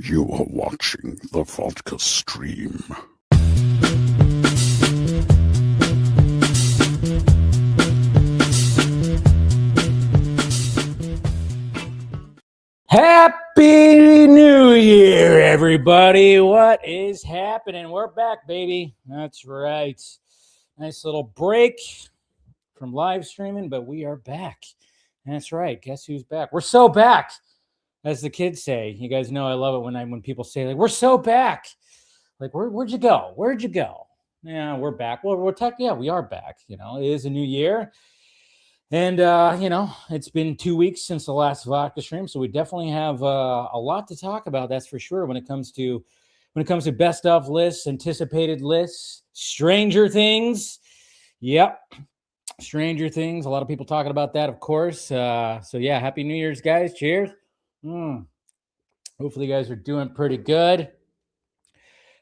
You are watching the Vodka stream. Happy New Year, everybody. What is happening? We're back, baby. That's right. Nice little break from live streaming, but we are back. That's right. Guess who's back? We're so back, as the kids say. You guys know I love it when people say, like, we're so back. Like, where'd you go? Where'd you go? Yeah, we're back. Well, we are back. You know, it is a new year. And, it's been 2 weeks since the last Vodka stream, so we definitely have a lot to talk about, that's for sure, when it comes to best of lists, anticipated lists, Stranger Things. Yep, Stranger Things. A lot of people talking about that, of course. So, yeah, Happy New Year's, guys. Cheers. Hopefully you guys are doing pretty good.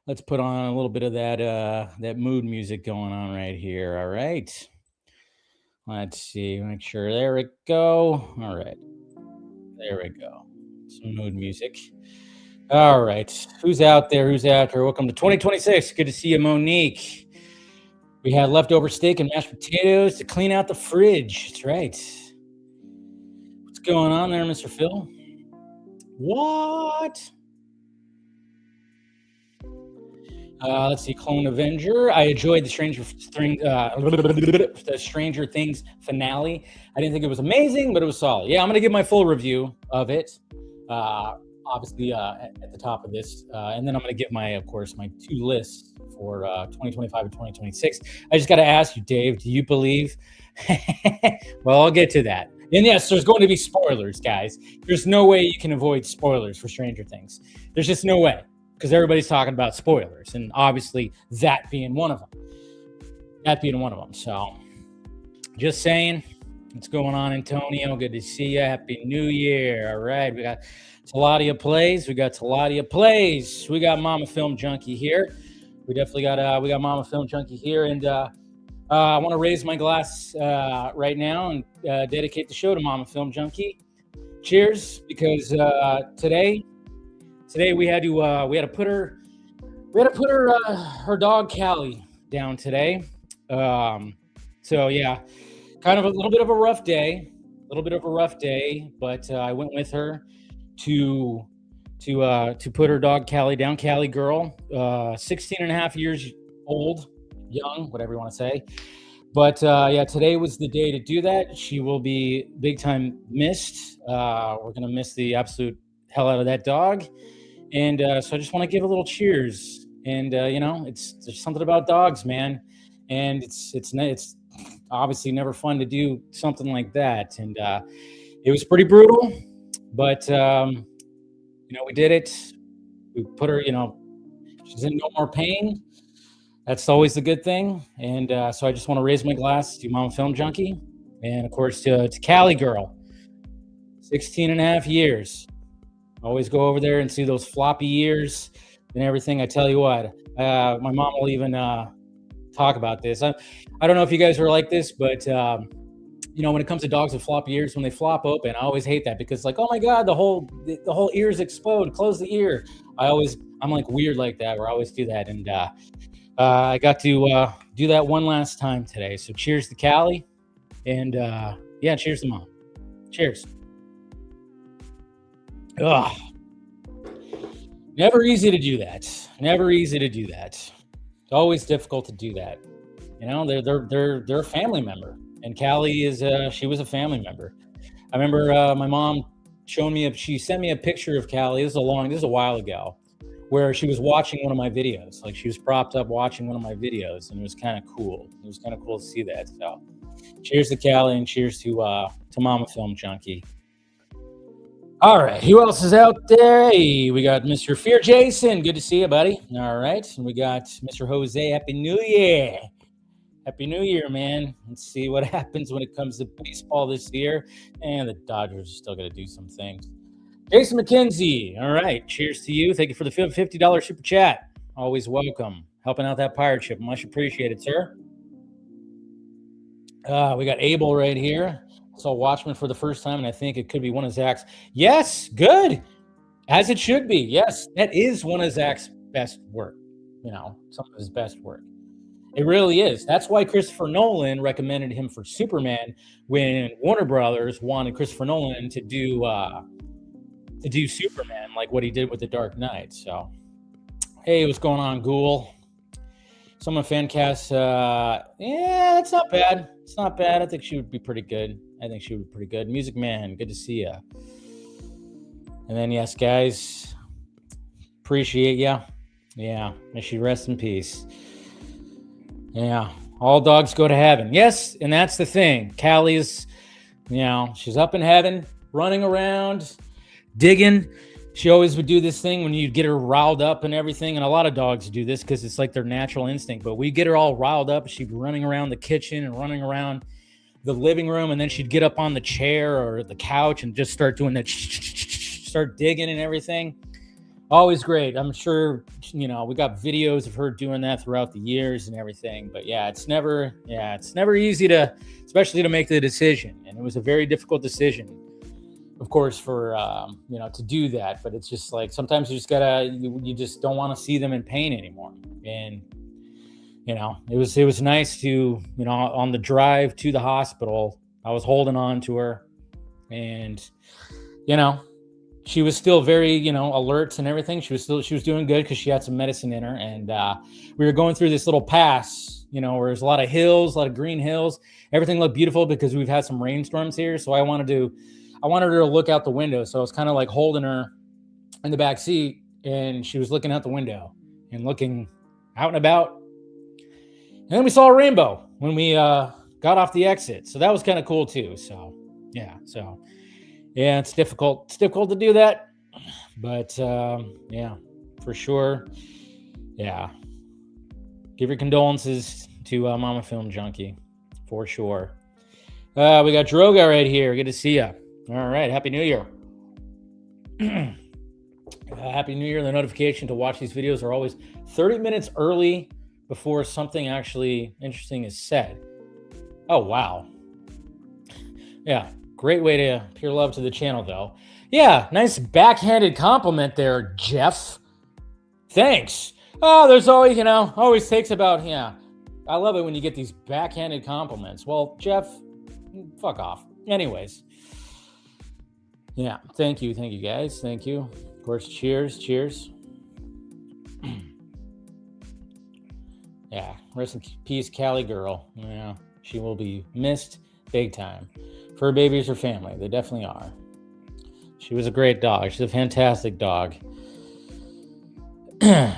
Let's put on a little bit of that mood music going on right here, all right? Let's see, make sure. There we go. All right. There we go. Some mood music. All right. Who's out there? Welcome to 2026. Good to see you, Monique. We had leftover steak and mashed potatoes to clean out the fridge. That's right. What's going on there, Mr. Phil? What? Let's see, Clone Avenger. I enjoyed the Stranger Things finale. I didn't think it was amazing, but it was solid. Yeah, I'm going to give my full review of it, obviously at the top of this. And then I'm going to give my two lists for 2025 and 2026. I just got to ask you, Dave, do you believe? Well, I'll get to that. And yes, there's going to be spoilers, guys. There's no way you can avoid spoilers for Stranger Things. There's just no way. Because everybody's talking about spoilers, and obviously that being one of them. So, just saying, what's going on, Antonio? Good to see you. Happy New Year. All right, we got Taladia Plays. We got Mama Film Junkie here. We definitely got Mama Film Junkie here, and I want to raise my glass right now and dedicate the show to Mama Film Junkie. Cheers, because today we had to put her dog Cali down today. So yeah, kind of a little bit of a rough day, but I went with her to put her dog Cali down. Cali girl, 16 and a half years old, young, whatever you want to say. But yeah, today was the day to do that. She will be big time missed. We're gonna miss the absolute hell out of that dog. And so I just want to give a little cheers. And there's something about dogs, man. And it's obviously never fun to do something like that. And it was pretty brutal, but we did it. We put her, she's in no more pain. That's always the good thing. And so I just want to raise my glass to Mama Film Junkie, and of course to Cali girl, 16 and a half years. Always go over there and see those floppy ears and everything. I tell you what, my mom will even talk about this. I don't know if you guys are like this, but when it comes to dogs with floppy ears, when they flop open, I always hate that, because like, oh my God, the whole ears explode. Close the ear. I'm like weird like that, where I always do that. And I got to do that one last time today. So cheers to Cali, and yeah, cheers to Mom. Cheers. Ugh. Never easy to do that. It's always difficult to do that. They're a family member, and Callie she was a family member. I remember my mom she sent me a picture of Callie. This is a while ago, where she was watching one of my videos. Like, she was propped up watching one of my videos, and it was kind of cool. It was kind of cool to see that. So, cheers to Callie, and cheers to Mama Film Junkie. All right, who else is out there? Hey, we got Mr. Fear Jason. Good to see you, buddy. All right, and we got Mr. Jose. Happy New Year. Happy New Year, man. Let's see what happens when it comes to baseball this year. And the Dodgers are still going to do some things. Jason McKenzie. All right, cheers to you. Thank you for the $50 super chat. Always welcome. Helping out that pirate ship. Much appreciated, sir. We got Abel right here. Saw Watchmen for the first time, and I think it could be one of Zach's. Yes, good. As it should be. Yes, that is one of Zach's best work. Some of his best work. It really is. That's why Christopher Nolan recommended him for Superman when Warner Brothers wanted Christopher Nolan to do Superman, like what he did with The Dark Knight. So, hey, what's going on, Ghoul? Someone fan cast. Yeah, it's not bad. It's not bad. I think she would be pretty good. Music Man, good to see you. And then, yes, guys, appreciate ya. Yeah, may she rest in peace. Yeah, all dogs go to heaven. Yes, and that's the thing. Callie's, she's up in heaven, running around, digging. She always would do this thing when you'd get her riled up and everything. And a lot of dogs do this because it's like their natural instinct. But we get her all riled up. She'd be running around the kitchen and running around the living room. And then she'd get up on the chair or the couch and just start doing that, start digging and everything. Always great. I'm sure, we got videos of her doing that throughout the years and everything. But yeah, it's never easy especially to make the decision. And it was a very difficult decision, of course, for, to do that. But it's just like, sometimes you just just don't want to see them in pain anymore. And, it was nice to, on the drive to the hospital, I was holding on to her and, she was still very, alert and everything. She was doing good because she had some medicine in her. And we were going through this little pass, where there's a lot of hills, a lot of green hills. Everything looked beautiful because we've had some rainstorms here. So I wanted her to look out the window. So I was kind of like holding her in the back seat and she was looking out the window and looking out and about. And then we saw a rainbow when we got off the exit. So that was kind of cool too. So, yeah. Yeah, it's difficult. It's difficult to do that, but yeah, for sure. Yeah, give your condolences to Mama Film Junkie, for sure. We got Droga right here. Good to see you. All right, Happy New Year. Happy New Year. The notification to watch these videos are always 30 minutes early before something actually interesting is said. Oh, wow. Yeah. Great way to appear love to the channel, though. Yeah, nice backhanded compliment there, Jeff. Thanks. Oh, there's always takes about, yeah. I love it when you get these backhanded compliments. Well, Jeff, fuck off. Anyways. Yeah, thank you, guys. Thank you. Of course, cheers. Yeah, rest in peace, Cali girl. Yeah, she will be missed big time. Fur babies are family. They definitely are. She was a great dog. She's a fantastic dog. And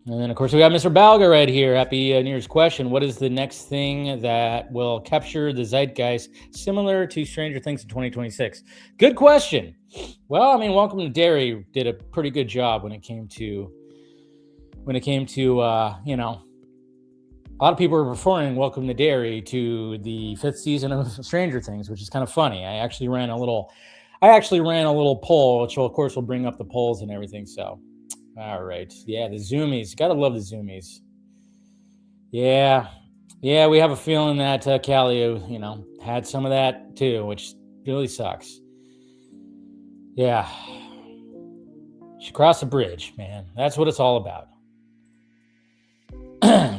then, of course, we got Mr. Balga right here. Happy New Year's question. What is the next thing that will capture the zeitgeist similar to Stranger Things in 2026? Good question. Well, I mean, Welcome to Derry did a pretty good job when it came to, a lot of people are referring Welcome to Derry to the 5th season of Stranger Things, which is kind of funny. I actually ran a little poll, which of course will bring up the polls and everything. So, all right. Yeah, the Zoomies. Gotta love the Zoomies. Yeah, we have a feeling that Cali, had some of that too, which really sucks. Yeah. She crossed the bridge, man. That's what it's all about.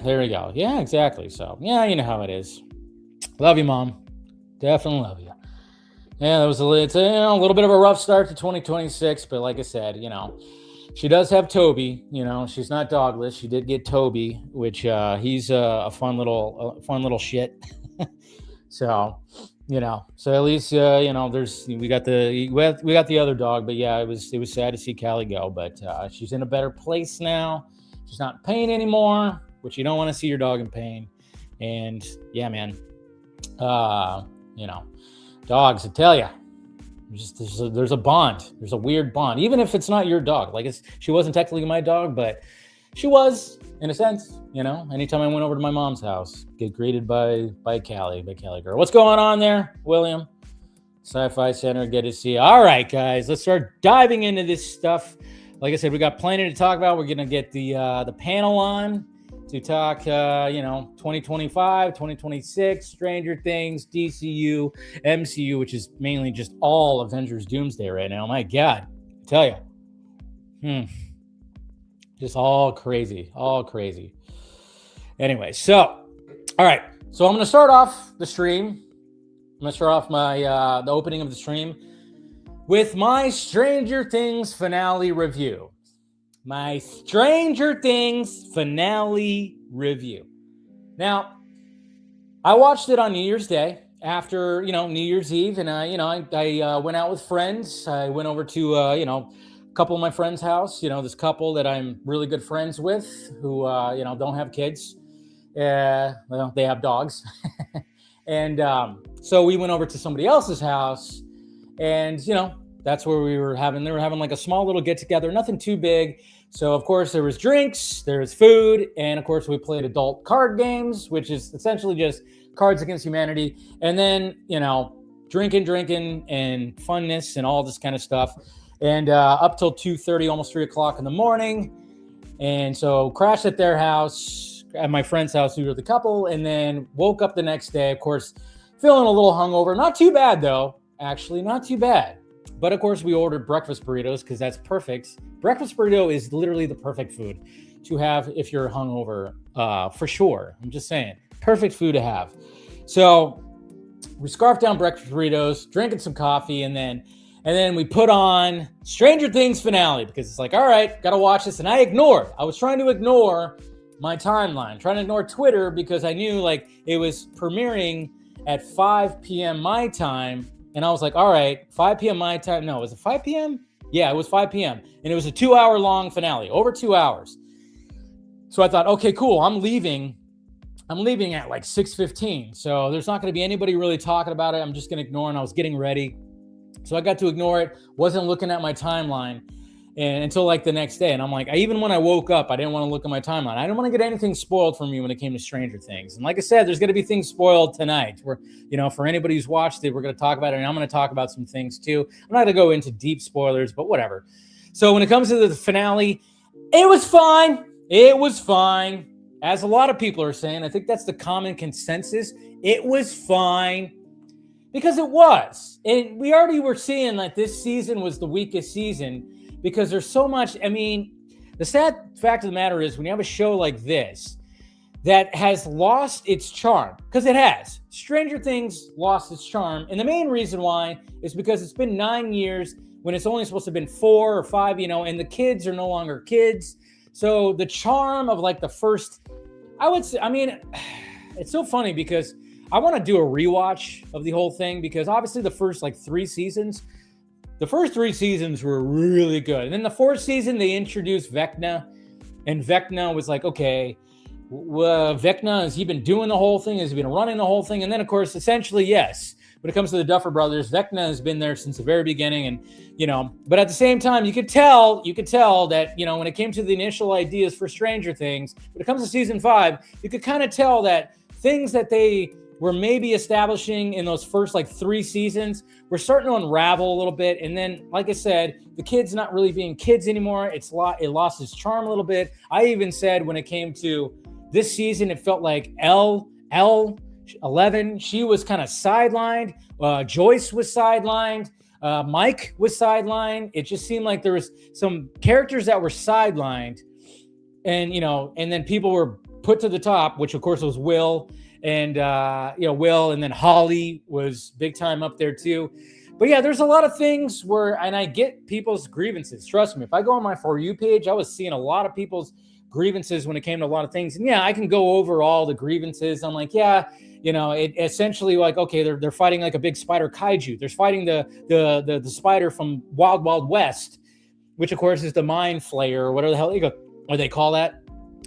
There we go. Yeah, exactly. So, yeah, you know how it is. Love you, Mom. Definitely love you. Yeah, it's a little bit of a rough start to 2026, but like I said, she does have Toby. She's not dogless. She did get Toby, which he's a fun little shit. So, so at least we got the other dog, but yeah, it was sad to see Cali go, but she's in a better place now. She's not in pain anymore, which you don't want to see your dog in pain. And yeah, man, dogs, I tell you, there's a bond. There's a weird bond, even if it's not your dog. Like she wasn't technically my dog, but she was in a sense. Anytime I went over to my mom's house, get greeted by Cali girl. What's going on there, William? Sci-Fi Center, good to see you. All right, guys, let's start diving into this stuff. Like I said, we got plenty to talk about. We're gonna get the panel on to talk, 2025, 2026, Stranger Things, DCU, MCU, which is mainly just all Avengers Doomsday right now. My God, I tell you, Just all crazy. Anyway, so, all right. So I'm going to start off the stream. I'm going to start off my the opening of the stream with my Stranger Things finale review. My Stranger Things finale review. Now, I watched it on New Year's Day after, New Year's Eve, and I went out with friends. I went over to a couple of my friends' house. This couple that I'm really good friends with, who don't have kids. Well, they have dogs, and so we went over to somebody else's house, and that's where we were having. They were having like a small little get together, nothing too big. So of course there was drinks, there was food, and of course we played adult card games, which is essentially just Cards Against Humanity, and then drinking and funness and all this kind of stuff, and up till 2:30, almost 3 o'clock in the morning. And so crashed at their house, at my friend's house. We were the couple, and then woke up the next day, of course, feeling a little hungover. Not too bad though, actually, not too bad. But of course, we ordered breakfast burritos because that's perfect. Breakfast burrito is literally the perfect food to have if you're hungover, for sure. I'm just saying, perfect food to have. So we scarfed down breakfast burritos, drinking some coffee, and then we put on Stranger Things finale because it's like, all right, gotta watch this. And I was trying to ignore my timeline, trying to ignore Twitter because I knew like it was premiering at 5 p.m. my time. And I was like, all right, 5 p.m. my time. No, was it 5 p.m.? Yeah, it was 5 p.m. And it was a 2-hour long finale, over 2 hours. So I thought, okay, cool. I'm leaving at like 6:15. So there's not going to be anybody really talking about it. I'm just going to ignore it. And I was getting ready. So I got to ignore it. Wasn't looking at my timeline until like the next day. And I'm like, even when I woke up, I didn't want to look at my timeline. I didn't want to get anything spoiled for me when it came to Stranger Things. And like I said, there's going to be things spoiled tonight. For anybody who's watched it, we're going to talk about it. And I'm going to talk about some things too. I'm not going to go into deep spoilers, but whatever. So when it comes to the finale, it was fine. It was fine. As a lot of people are saying, I think that's the common consensus. It was fine. Because it was. And we already were seeing that this season was the weakest season because there's so much. I mean, the sad fact of the matter is when you have a show like this that has lost its charm, because it has. Stranger Things lost its charm. And the main reason why is because it's been 9 years when it's only supposed to have been 4 or 5, and the kids are no longer kids. So the charm of like the first, I would say, it's so funny because I want to do a rewatch of the whole thing because obviously the first like 3 seasons, the first 3 seasons were really good. And then the 4th season, they introduced Vecna, and Vecna was like, okay, Vecna, has he been doing the whole thing? Has he been running the whole thing? And then of course, essentially, yes, when it comes to the Duffer Brothers, Vecna has been there since the very beginning. And, but at the same time, you could tell that, when it came to the initial ideas for Stranger Things, when it comes to season 5, you could kind of tell that things that they were maybe establishing in those first like 3 seasons were starting to unravel a little bit. And then, like I said, the kids not really being kids anymore. It lost its charm a little bit. I even said when it came to this season, it felt like L11, she was kind of sidelined. Joyce was sidelined. Mike was sidelined. It just seemed like there was some characters that were sidelined, and and then people were put to the top, which of course was Will. And, Will, and then Holly was big time up there too. But yeah, there's a lot of things and I get people's grievances. Trust me, if I go on my For You page, I was seeing a lot of people's grievances when it came to a lot of things. And yeah, I can go over all the grievances. I'm like, yeah, it essentially like, okay, they're fighting like a big spider kaiju. They're fighting the spider from Wild Wild West, which of course is the Mind Flayer or whatever the hell they call that.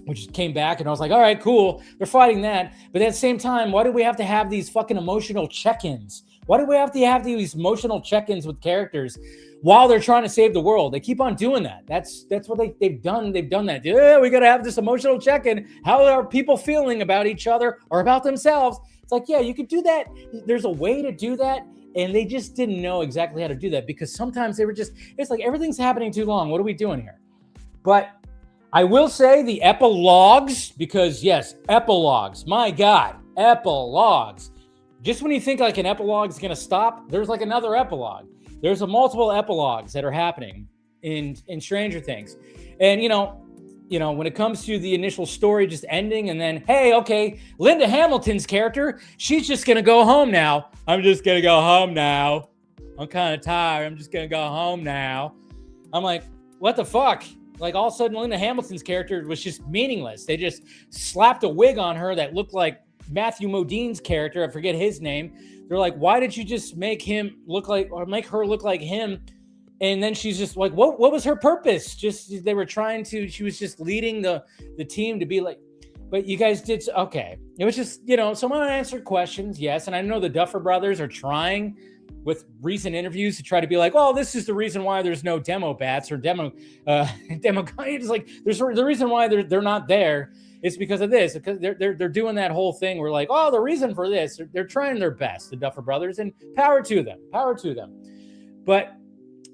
Which came back, and I was like, all right, cool. They're fighting that. But at the same time, why do we have to have these fucking emotional check-ins? Why do we have to have these emotional check-ins with characters while they're trying to save the world? They keep on doing that. That's what they've done. They've done that. Yeah, we got to have this emotional check-in. How are people feeling about each other or about themselves? It's like, yeah, you could do that. There's a way to do that. And they just didn't know exactly how to do that because sometimes it's like everything's happening too long. What are we doing here? But I will say the epilogues, because yes, epilogues, my God, epilogues. Just when you think like an epilogue is going to stop, there's like another epilogue. There's multiple epilogues that are happening. in Stranger Things. And when it comes to the initial story just ending and then, hey, okay, Linda Hamilton's character, she's just gonna go home now. I'm just gonna go home now. I'm kind of tired. I'm just gonna go home now. I'm like, what the fuck? Like, all of a sudden, Linda Hamilton's character was just meaningless. They just slapped a wig on her that looked like Matthew Modine's character. I forget his name. They're like, why did you just make her look like him? And then she's just like, what was her purpose? Just, they were she was just leading the team to be like, but you guys did, okay. It was just, someone answered questions, yes. And I know the Duffer Brothers are trying with recent interviews to try to be like, oh, this is the reason why there's no demo bats or demo. It's like, there's the reason why they're not there. It's because of this, because they're doing that whole thing. We're like, oh, the reason for this, they're trying their best, the Duffer Brothers, and power to them. But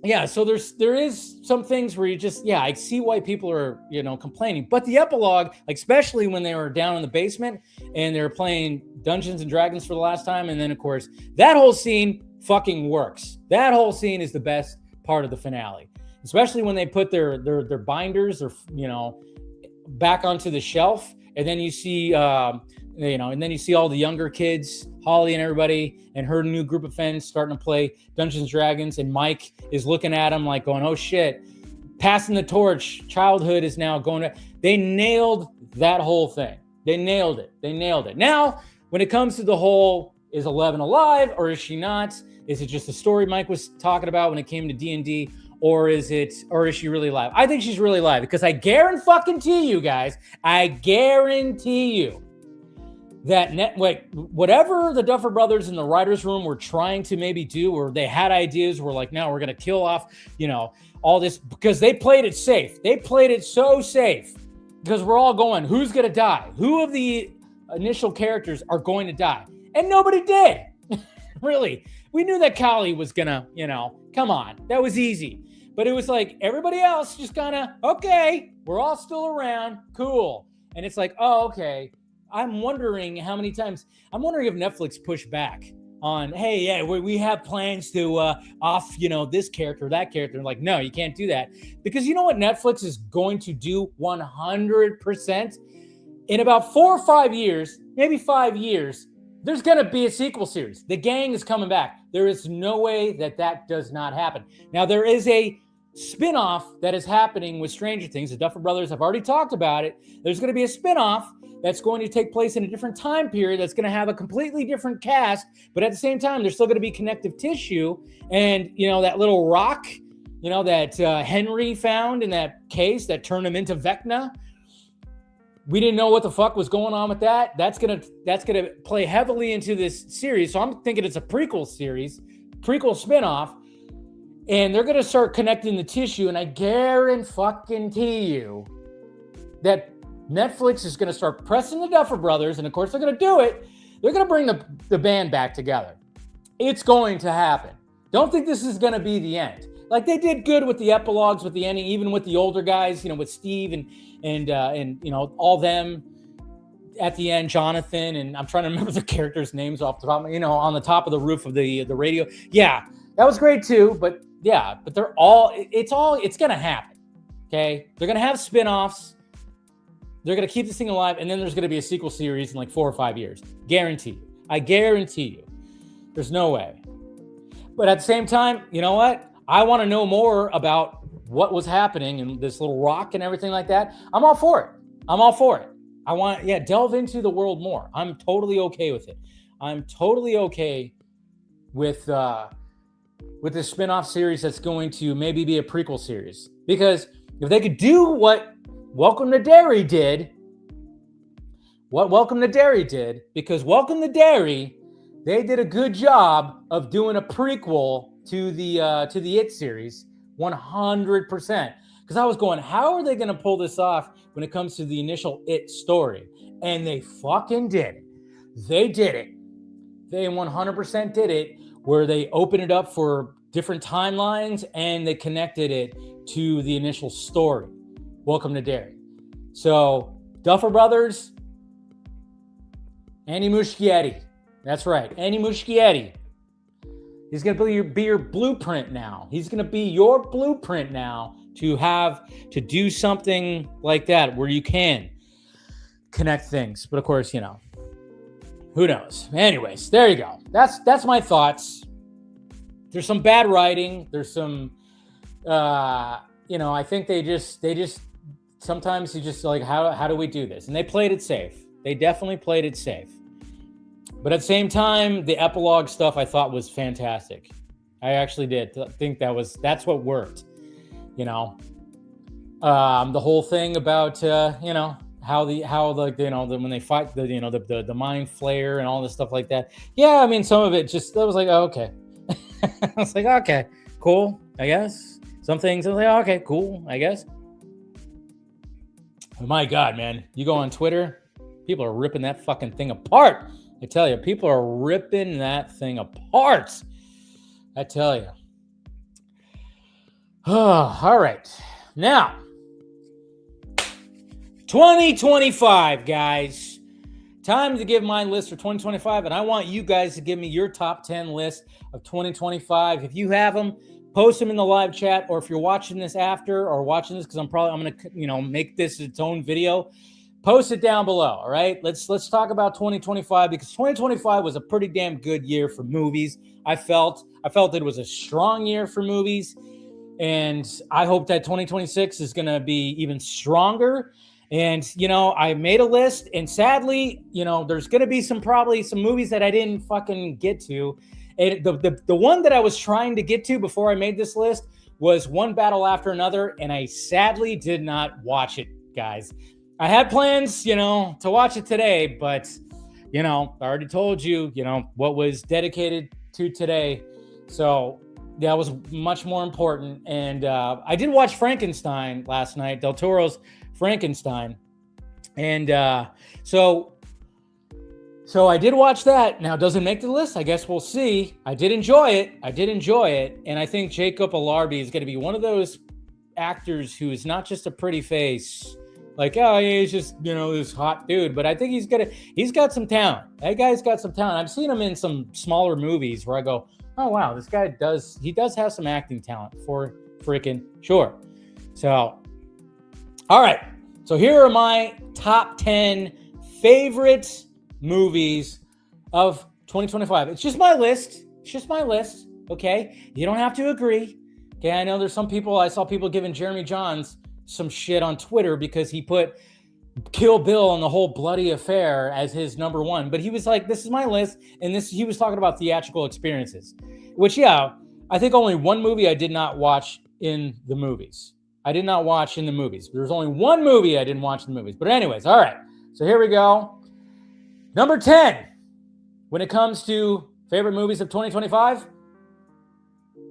yeah, so there is some things where you just, I see why people are, complaining. But the epilogue, like, especially when they were down in the basement and they're playing Dungeons and Dragons for the last time, and then of course that whole scene fucking works. That whole scene is the best part of the finale, especially when they put their binders or back onto the shelf, and then you see and then you see all the younger kids, Holly and everybody, and her new group of friends starting to play Dungeons and Dragons, and Mike is looking at them like going, oh shit, passing the torch, childhood is now going to. They nailed that whole thing. They nailed it. Now, when it comes to the whole, is Eleven alive or is she not? Is it just a story Mike was talking about when it came to D&D? Or is she really alive? I think she's really alive, because I guarantee you guys, that whatever the Duffer Brothers in the writer's room were trying to maybe do, or they had ideas, were like, no, we're going to kill off, all this, because they played it safe. They played it so safe, because we're all going, who's going to die? Who of the initial characters are going to die? And nobody did. Really. We knew that Cali was going to, come on. That was easy. But it was like everybody else just kind of, okay, we're all still around. Cool. And it's like, oh, okay. I'm wondering how many times, I'm wondering if Netflix pushed back on, hey, yeah, we have plans to off, this character, that character. Like, no, you can't do that. Because you know what Netflix is going to do 100%? In about 4 or 5 years, maybe 5 years, there's going to be a sequel series. The gang is coming back. There is no way that does not happen. Now, there is a spinoff that is happening with Stranger Things. The Duffer Brothers have already talked about it. There's going to be a spinoff that's going to take place in a different time period, that's going to have a completely different cast, but at the same time, there's still going to be connective tissue. And, that little rock, that Henry found in that case that turned him into Vecna, we didn't know what the fuck was going on with that. That's gonna play heavily into this series. So I'm thinking it's a prequel spinoff, and they're gonna start connecting the tissue. And I guarantee you that Netflix is gonna start pressing the Duffer Brothers, and of course they're gonna do it. They're gonna bring the band back together. It's going to happen. Don't think this is gonna be the end. Like, they did good with the epilogues, with the ending, even with the older guys, with Steve and all them at the end, Jonathan, and I'm trying to remember the characters' names off the top, on the top of the roof of the radio. Yeah, that was great too, but it's going to happen. Okay. They're going to have spinoffs. They're going to keep this thing alive. And then there's going to be a sequel series in like 4 or 5 years. I guarantee you. There's no way. But at the same time, you know what? I want to know more about what was happening in this little rock and everything like that. I'm all for it. I want, delve into the world more. I'm totally okay with it. I'm totally okay with this spin-off series that's going to maybe be a prequel series. Because if they could do what Welcome to Derry did, because Welcome to Derry, they did a good job of doing a prequel to the It series, 100%. Because I was going, how are they going to pull this off when it comes to the initial It story? And they fucking did it. They did it. They 100% did it, where they opened it up for different timelines and they connected it to the initial story, Welcome to Derry. So, Duffer Brothers, Andy Muschietti. That's right, Andy Muschietti. He's going to be your blueprint now. He's going to be your blueprint now to do something like that where you can connect things. But of course, who knows? Anyways, there you go. That's my thoughts. There's some bad writing. There's some, I think they just sometimes you just like, how do we do this? And they played it safe. They definitely played it safe. But at the same time, the epilogue stuff I thought was fantastic. I actually did think that's what worked. The whole thing about when they fight the mind flayer and all this stuff like that. Yeah, I mean some of it just that was like, oh, okay. I was like, okay, cool, I guess. Some things I was like, okay, cool, I guess. Oh my God, man, you go on Twitter, people are ripping that fucking thing apart. I tell you, people are ripping that thing apart. I tell you. Oh, all right. Now, 2025, guys. Time to give my list for 2025, and I want you guys to give me your top 10 list of 2025. If you have them, post them in the live chat, or if you're watching this after or watching this, because I'm going to, make this its own video. Post it down below, all right? Let's talk about 2025 because 2025 was a pretty damn good year for movies. I felt it was a strong year for movies, and I hope that 2026 is going to be even stronger. And I made a list, and sadly, there's going to be probably some movies that I didn't fucking get to. And the one that I was trying to get to before I made this list was One Battle After Another, and I sadly did not watch it, guys. I had plans, to watch it today, but, I already told you, what was dedicated to today. So that was much more important. And I did watch Frankenstein last night, Del Toro's Frankenstein. And so I did watch that. Now, does it make the list? I guess we'll see. I did enjoy it. And I think Jacob Elordi is going to be one of those actors who is not just a pretty face. Like, oh, yeah, he's just, this hot dude. But I think he's got some talent. That guy's got some talent. I've seen him in some smaller movies where I go, oh, wow, this guy does have some acting talent for freaking sure. So, all right. So here are my top 10 favorite movies of 2025. It's just my list. Okay. You don't have to agree. Okay. I know there's I saw people giving Jeremy Johns some shit on Twitter because he put Kill Bill and the whole bloody affair as his number one. But he was like, this is my list. And he was talking about theatrical experiences, which, yeah, I think only one movie I did not watch in the movies. There's only one movie I didn't watch in the movies. But anyways, all right. So here we go. Number 10, when it comes to favorite movies of 2025,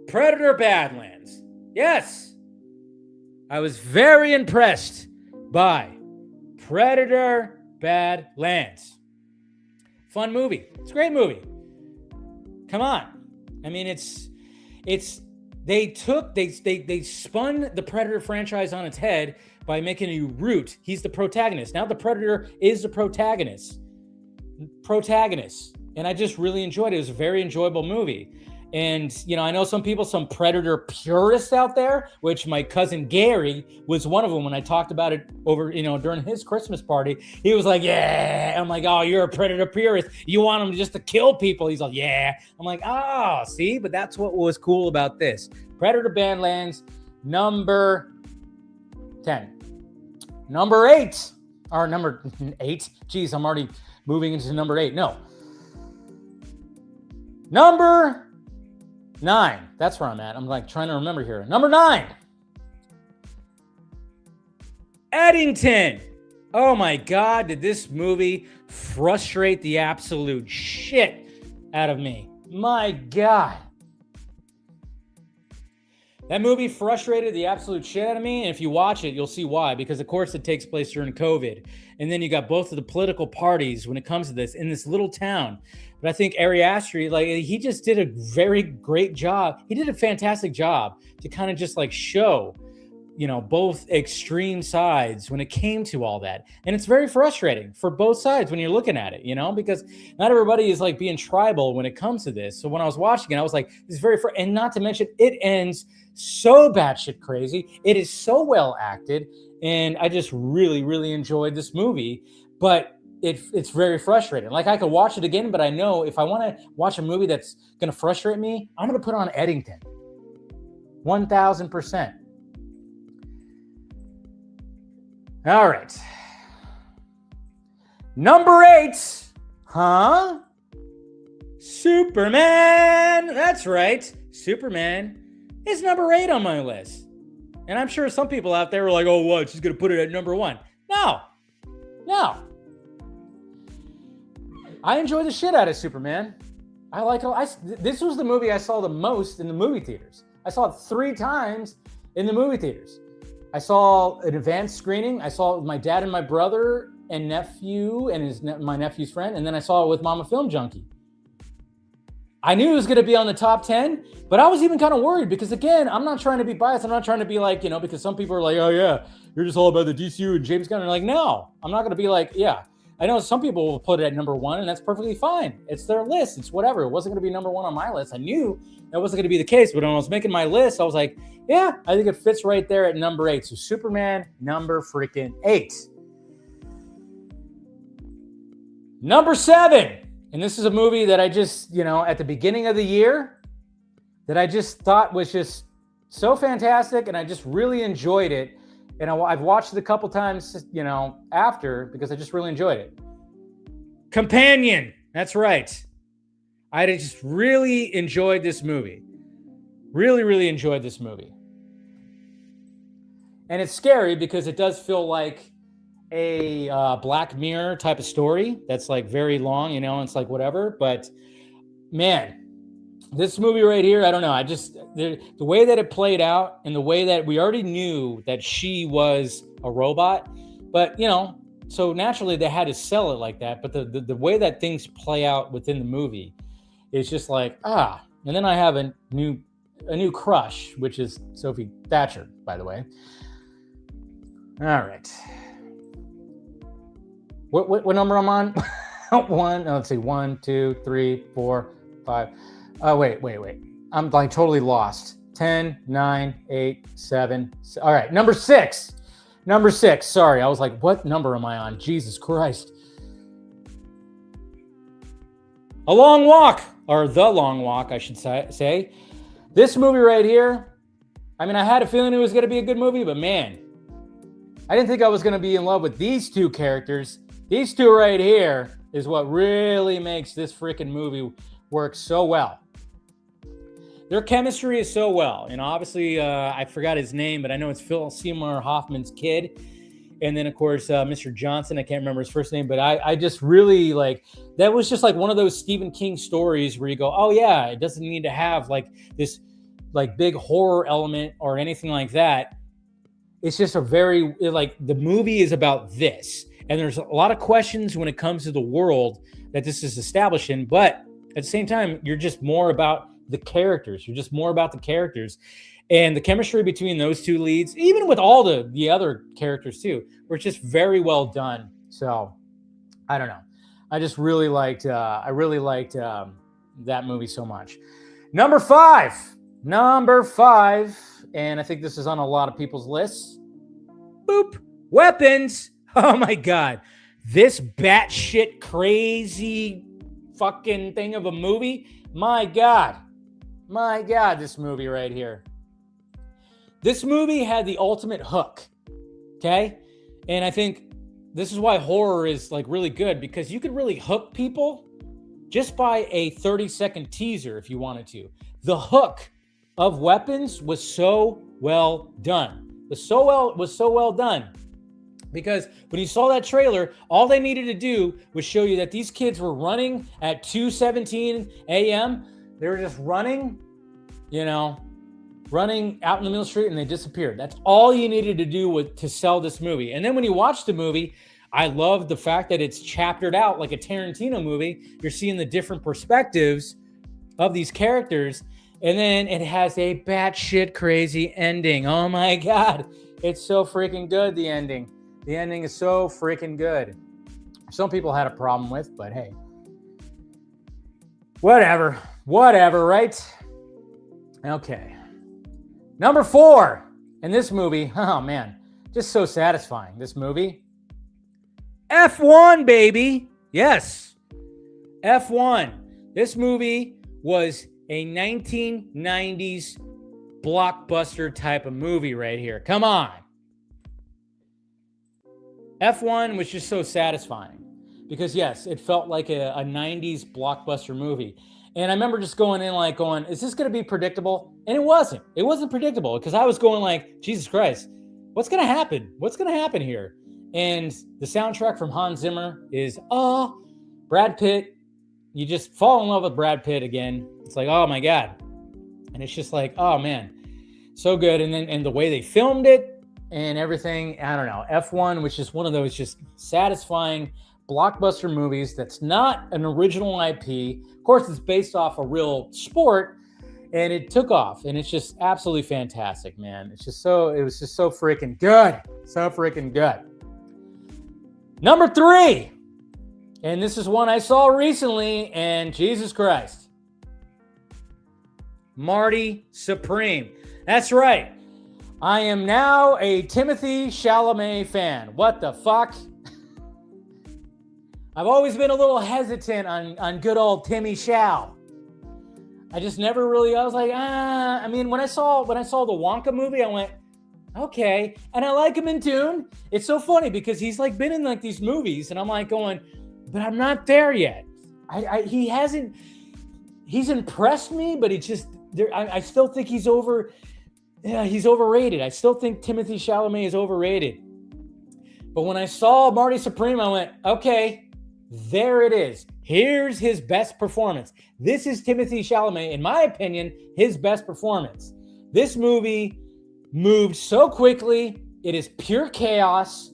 Predator Badlands. Yes. I was very impressed by Predator Badlands. Fun movie. It's a great movie. Come on. I mean, they spun the Predator franchise on its head by making you root. He's the protagonist. Now the Predator is the protagonist. And I just really enjoyed it. It was a very enjoyable movie. And, I know some Predator purists out there, which my cousin Gary was one of them when I talked about it over, during his Christmas party. He was like, yeah. I'm like, oh, you're a Predator purist. You want him just to kill people. He's like, yeah. I'm like, oh, see, but that's what was cool about this. Predator Badlands, number 10. Number 8. Or number 8. Geez, I'm already moving into number 8. No. Number 9. That's where I'm at. I'm like trying to remember here. Number 9. Eddington. Oh my God, did this movie frustrate the absolute shit out of me. My God. That movie frustrated the absolute shit out of me. And if you watch it, you'll see why. Because, of course, it takes place during COVID. And then you got both of the political parties when it comes to this in this little town. But I think Ari Aster, he just did a very great job. He did a fantastic job to kind of just show both extreme sides when it came to all that. And it's very frustrating for both sides when you're looking at it, because not everybody is like being tribal when it comes to this. So when I was watching it, I was like, this is and not to mention it ends so batshit crazy. It is so well acted. And I just really, really enjoyed this movie, but it's very frustrating. Like I could watch it again, but I know if I want to watch a movie that's going to frustrate me, I'm going to put on Eddington. 1000%. All right. Number 8. Superman. That's right. Superman is number 8 on my list. And I'm sure some people out there are like, oh, what? She's going to put it at number 1. No. I enjoy the shit out of Superman. I like it. This was the movie I saw the most in the movie theaters. I saw it 3 times in the movie theaters. I saw an advanced screening. I saw it with my dad and my brother and nephew and my nephew's friend. And then I saw it with Mama Film Junkie. I knew it was going to be on the top 10, but I was even kind of worried because, again, I'm not trying to be biased. I'm not trying to be like, because some people are like, oh, yeah, you're just all about the DCU and James Gunn. And like, no, I'm not going to be like, yeah. I know some people will put it at number 1, and that's perfectly fine. It's their list. It's whatever. It wasn't going to be number 1 on my list. I knew that wasn't going to be the case, but when I was making my list, I was like, yeah, I think it fits right there at number 8. So Superman, number freaking 8. Number 7. And this is a movie that I just, at the beginning of the year, that I just thought was just so fantastic, and I just really enjoyed it. And I've watched it a couple times, after, because I just really enjoyed it. Companion. That's right. I just really enjoyed this movie. Really, really enjoyed this movie. And it's scary because it does feel like a Black Mirror type of story that's like very long, and it's like whatever. But man, this movie right here, I don't know. The way that it played out and the way that we already knew that she was a robot, but so naturally they had to sell it like that. But the way that things play out within the movie is just like, and then I have a new crush, which is Sophie Thatcher, by the way. All right. What number I'm on? 1, let's see, 1, 2, 3, 4, 5. Oh, wait. I'm like totally lost. 10, 9, 8, 7. All right, number 6. Sorry, I was like, what number am I on? Jesus Christ. A Long Walk, or The Long Walk, I should say. This movie right here, I mean, I had a feeling it was going to be a good movie, but man, I didn't think I was going to be in love with these 2 characters. These 2 right here is what really makes this freaking movie work so well. Their chemistry is so well. Obviously, I forgot his name, but I know it's Phil Seymour Hoffman's kid. And then, of course, Mr. Johnson, I can't remember his first name, but I just really like, that was just like one of those Stephen King stories where you go, oh yeah, it doesn't need to have like this like big horror element or anything like that. It's just the movie is about this. And there's a lot of questions when it comes to the world that this is establishing, but at the same time, you're just more about the characters. And the chemistry between those 2 leads, even with all the other characters too, were just very well done. So I don't know. I just really liked, that movie so much. Number 5, and I think this is on a lot of people's lists. Boop. Weapons. Oh my God. This batshit crazy fucking thing of a movie. My God, this movie right here. This movie had the ultimate hook, okay? And I think this is why horror is like really good, because you could really hook people just by a 30-second teaser if you wanted to. The hook of Weapons was so well done. Was so well done. Because when you saw that trailer, all they needed to do was show you that these kids were running at 2:17 a.m. They were just running out in the middle of the street, and they disappeared. That's all you needed to do to sell this movie. And then when you watch the movie, I love the fact that it's chaptered out like a Tarantino movie. You're seeing the different perspectives of these characters. And then it has a batshit crazy ending. Oh my God. It's so freaking good, the ending. The ending is so freaking good. Some people had a problem with, but hey. Whatever, right? Okay. Number 4 in this movie. Oh man, just so satisfying, this movie. F1, baby. Yes, F1. This movie was a 1990s blockbuster type of movie right here. Come on. F1 was just so satisfying because, yes, it felt like a 90s blockbuster movie. And I remember just going in like going, is this going to be predictable? And it wasn't. It wasn't predictable because I was going like, Jesus Christ, what's going to happen? What's going to happen here? And the soundtrack from Hans Zimmer is, Brad Pitt. You just fall in love with Brad Pitt again. It's like, oh my God. And it's just like, oh man, so good. And then and the way they filmed it and everything, I don't know. F1, which is one of those just satisfying blockbuster movies that's not an original IP. Of course, it's based off a real sport, and it took off, and it's just absolutely fantastic, man. It was just so freaking good. So freaking good. Number 3. And this is one I saw recently, and Jesus Christ. Marty Supreme. That's right. I am now a Timothée Chalamet fan. What the fuck? I've always been a little hesitant on good old Timmy Chal. I just never really, I was like, I mean, when I saw the Wonka movie, I went, okay. And I like him in Dune. It's so funny because he's like been in like these movies, and I'm like going, but I'm not there yet. He's impressed me, but it's just, I still think he's overrated. I still think Timothée Chalamet is overrated. But when I saw Marty Supreme, I went, okay, there it is. Here's his best performance. This is Timothée Chalamet, in my opinion, his best performance. This movie moved so quickly. It is pure chaos.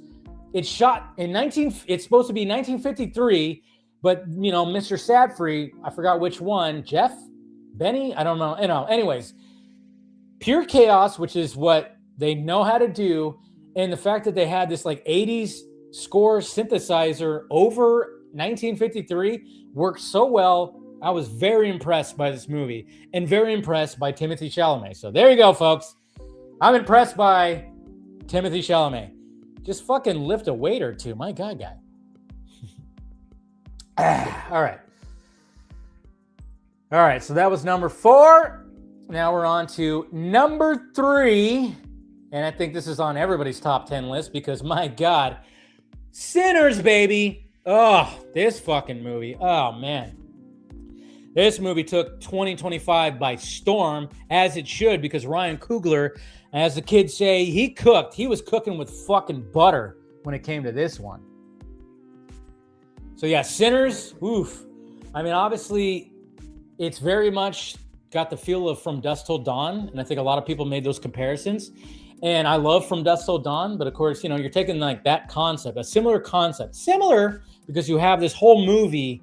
It's shot in it's supposed to be 1953, but Mr. Sadfree, I forgot which one, Benny, I don't know. Anyways, pure chaos, which is what they know how to do. And the fact that they had this like 80s score synthesizer over 1953 worked so well. I was very impressed by this movie and very impressed by Timothée Chalamet. So there you go, folks. I'm impressed by Timothée Chalamet. Just fucking lift a weight or two. My God, guy. All right. So that was number 4. Now we're on to number 3. And I think this is on everybody's top 10 list because, my God, Sinners, baby. Oh, this fucking movie. Oh, man. This movie took 2025 by storm, as it should, because Ryan Coogler, as the kids say, he cooked. He was cooking with fucking butter when it came to this one. So, yeah, Sinners, oof. I mean, obviously, it's very much got the feel of From Dusk Till Dawn, and I think a lot of people made those comparisons. And I love From Dusk Till Dawn, but of course, you're taking like that concept, a similar concept. Similar because you have this whole movie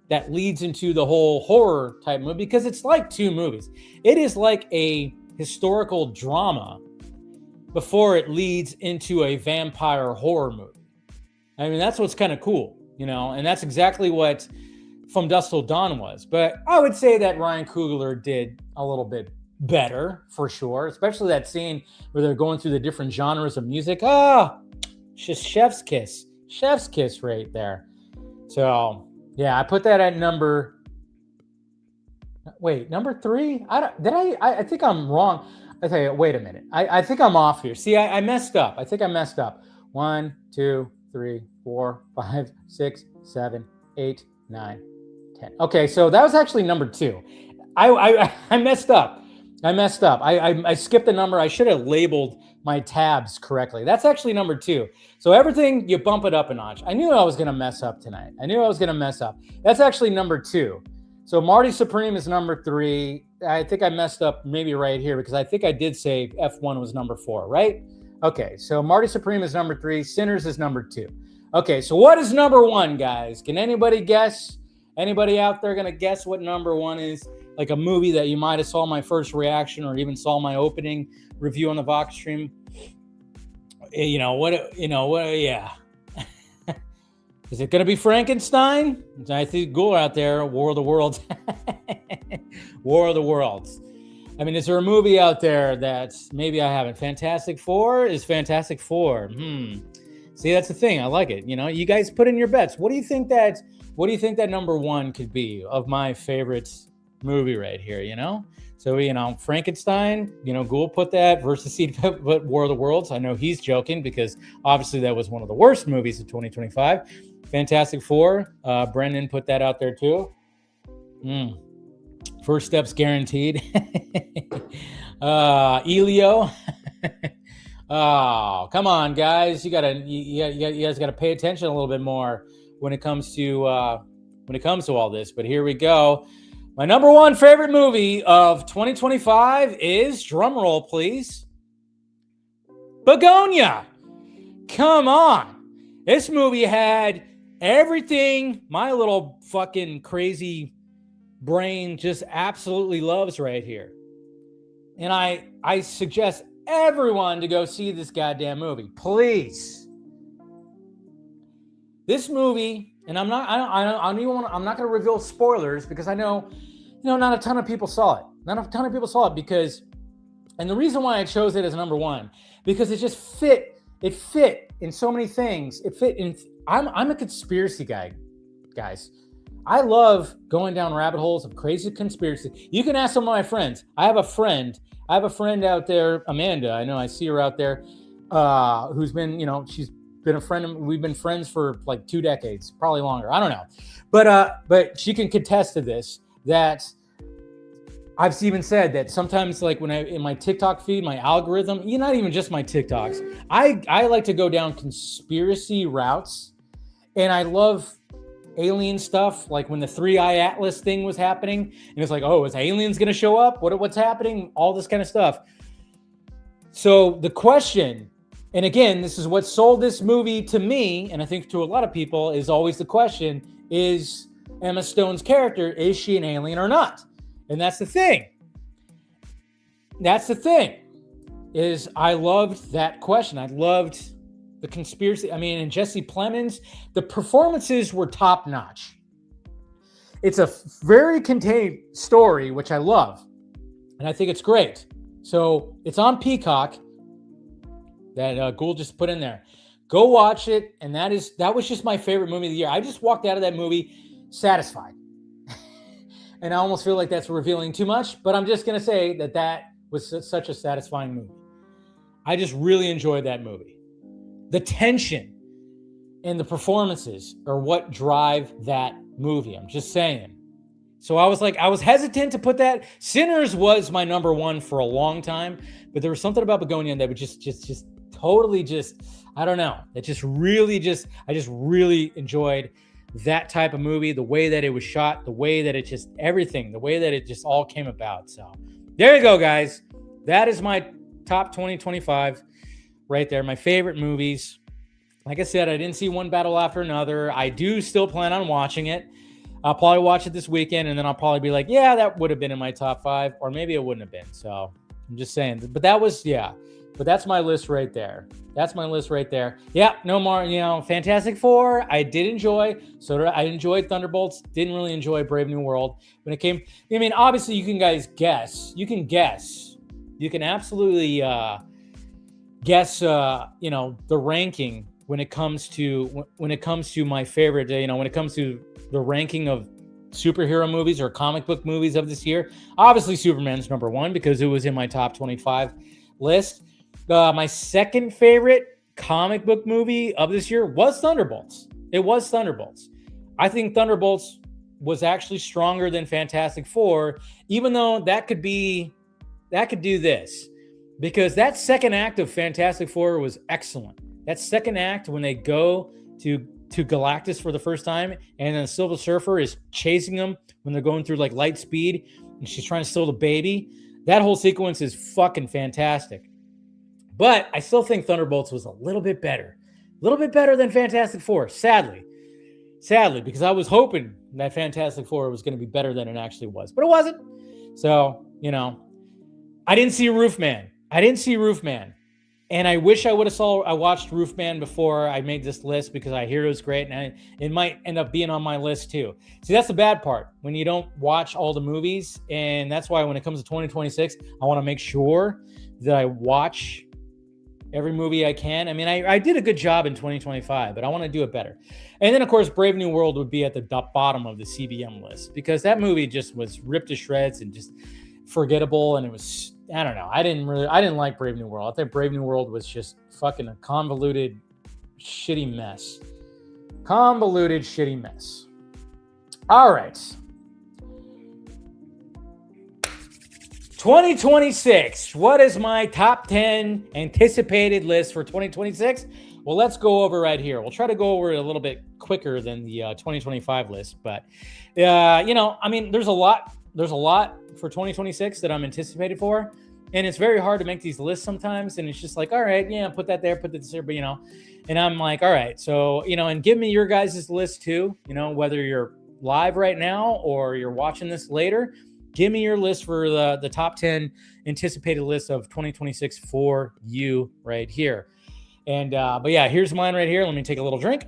that leads into the whole horror type movie because it's like 2 movies. It is like a historical drama before it leads into a vampire horror movie. I mean, that's what's kind of cool, and that's exactly what From Dusk Till Dawn was. But I would say that Ryan Coogler did a little bit better for sure, especially that scene where they're going through the different genres of music. Just chef's kiss right there. So yeah, I put that at number 3. I think I'm wrong. I tell you, wait a minute. I think I'm off here. See, I messed up. I think I messed up. 1, 2, 3, 4, 5, 6, 7, 8, 9, 10. Okay, so that was actually number 2. I messed up. I skipped the number. I should have labeled my tabs correctly. That's actually number 2. So everything, you bump it up a notch. I knew I was going to mess up tonight. That's actually number 2. So Marty Supreme is number 3. I think I messed up maybe right here because I think I did say F1 was number 4, right? Okay, so Marty Supreme is number 3. Sinners is number 2. Okay, so what is number 1, guys? Can anybody guess? Anybody out there going to guess what number 1 is? like a movie that you might have saw my first reaction or even saw my opening review on the Vodka stream, yeah. Is it going to be Frankenstein? I see Ghoul out there, War of the Worlds. War of the Worlds. I mean, is there a movie out there that maybe I haven't? Fantastic Four is Fantastic Four. See, that's the thing. I like it. You guys put in your bets. What do you think that number one could be of my favorite movie right here? So, Frankenstein, Ghoul put that versus Seed put War of the Worlds. I know he's joking because obviously that was one of the worst movies of 2025. Fantastic Four, Brendan put that out there too. First Steps Guaranteed. Elio. Oh, come on, guys. You guys gotta pay attention a little bit more when it comes to all this. But here we go. My number one favorite movie of 2025 is, drumroll please, Begonia. Come on. This movie had everything my little fucking crazy brain just absolutely loves right here. And I suggest everyone to go see this goddamn movie. Please. This movie, and I'm not going to reveal spoilers because I know, not a ton of people saw it. Not a ton of people saw it because, and the reason why I chose it as number one, because it just fit. It fit in so many things. It fit in. I'm a conspiracy guy, guys. I love going down rabbit holes of crazy conspiracy. You can ask some of my friends. I have a friend out there, Amanda. I know I see her out there, who's been, she's been a friend. We've been friends for like 2 decades, probably longer. I don't know, but she can contest to this. That I've even said that sometimes, like when in my TikTok feed, my algorithm, not even just my TikToks, I like to go down conspiracy routes, and I love alien stuff. Like when the 3-Eye Atlas thing was happening, and it's like, oh, is aliens going to show up? What's happening? All this kind of stuff. So the question, and again, this is what sold this movie to me, and I think to a lot of people, is always the question: is Emma Stone's character, is she an alien or not? And that's the thing. Is I loved that question. I loved the conspiracy. I mean, and Jesse Plemons, the performances were top notch. It's a very contained story, which I love. And I think it's great. So it's on Peacock that Gould just put in there. Go watch it. And that was just my favorite movie of the year. I just walked out of that movie satisfied. And I almost feel like that's revealing too much, but I'm just going to say that was such a satisfying movie. I just really enjoyed that movie. The tension and the performances are what drive that movie. I'm just saying. So I was hesitant to put that. Sinners was my number one for a long time, but there was something about Begonia that would just totally I don't know. I just really enjoyed that type of movie, the way that it was shot, the way that it just, everything, the way that it just all came about. So there you go, guys. That is my top 2025 right there. My favorite movies. Like I said, I didn't see one battle after another. I do still plan on watching it. I'll probably watch it this weekend, and then I'll probably be like, yeah, that would have been in my top 5, or maybe it wouldn't have been. So I'm just saying, but that's my list right there. Yeah, no more, Fantastic Four, I did enjoy. So I enjoyed Thunderbolts. Didn't really enjoy Brave New World. When it came, obviously you can guess. You can guess. You can absolutely guess, the ranking when it comes to my favorite, when it comes to the ranking of superhero movies or comic book movies of this year. Obviously Superman's number one because it was in my top 25 list. My second favorite comic book movie of this year was Thunderbolts. It was Thunderbolts. I think Thunderbolts was actually stronger than Fantastic Four, even though that could do this. Because that second act of Fantastic Four was excellent. That second act, when they go to Galactus for the first time, and then Silver Surfer is chasing them when they're going through like light speed, and she's trying to steal the baby. That whole sequence is fucking fantastic. But I still think Thunderbolts was a little bit better than Fantastic Four, sadly, because I was hoping that Fantastic Four was going to be better than it actually was, but it wasn't. So, I didn't see Roofman. And I wish I would have watched Roofman before I made this list, because I hear it was great, and it might end up being on my list too. See, that's the bad part when you don't watch all the movies, and that's why when it comes to 2026, I want to make sure that I watch every movie I can. I mean, I did a good job in 2025, but I want to do it better. And then, of course, Brave New World would be at the bottom of the CBM list, because that movie just was ripped to shreds and just forgettable, and it was, I don't know. I didn't like Brave New World. I think Brave New World was just fucking a convoluted, shitty mess. All right. 2026. What is my top 10 anticipated list for 2026? Well, let's go over right here. We'll try to go over it a little bit quicker than the 2025 list, but I mean, there's a lot for 2026 that I'm anticipated for, and it's very hard to make these lists sometimes, and it's just like, all right, yeah, put that there, put this there, but and I'm like, all right, so and give me your guys' list too, whether you're live right now or you're watching this later. Give me your list for the top 10 anticipated list of 2026 for you right here. And but yeah, here's mine right here. Let me take a little drink.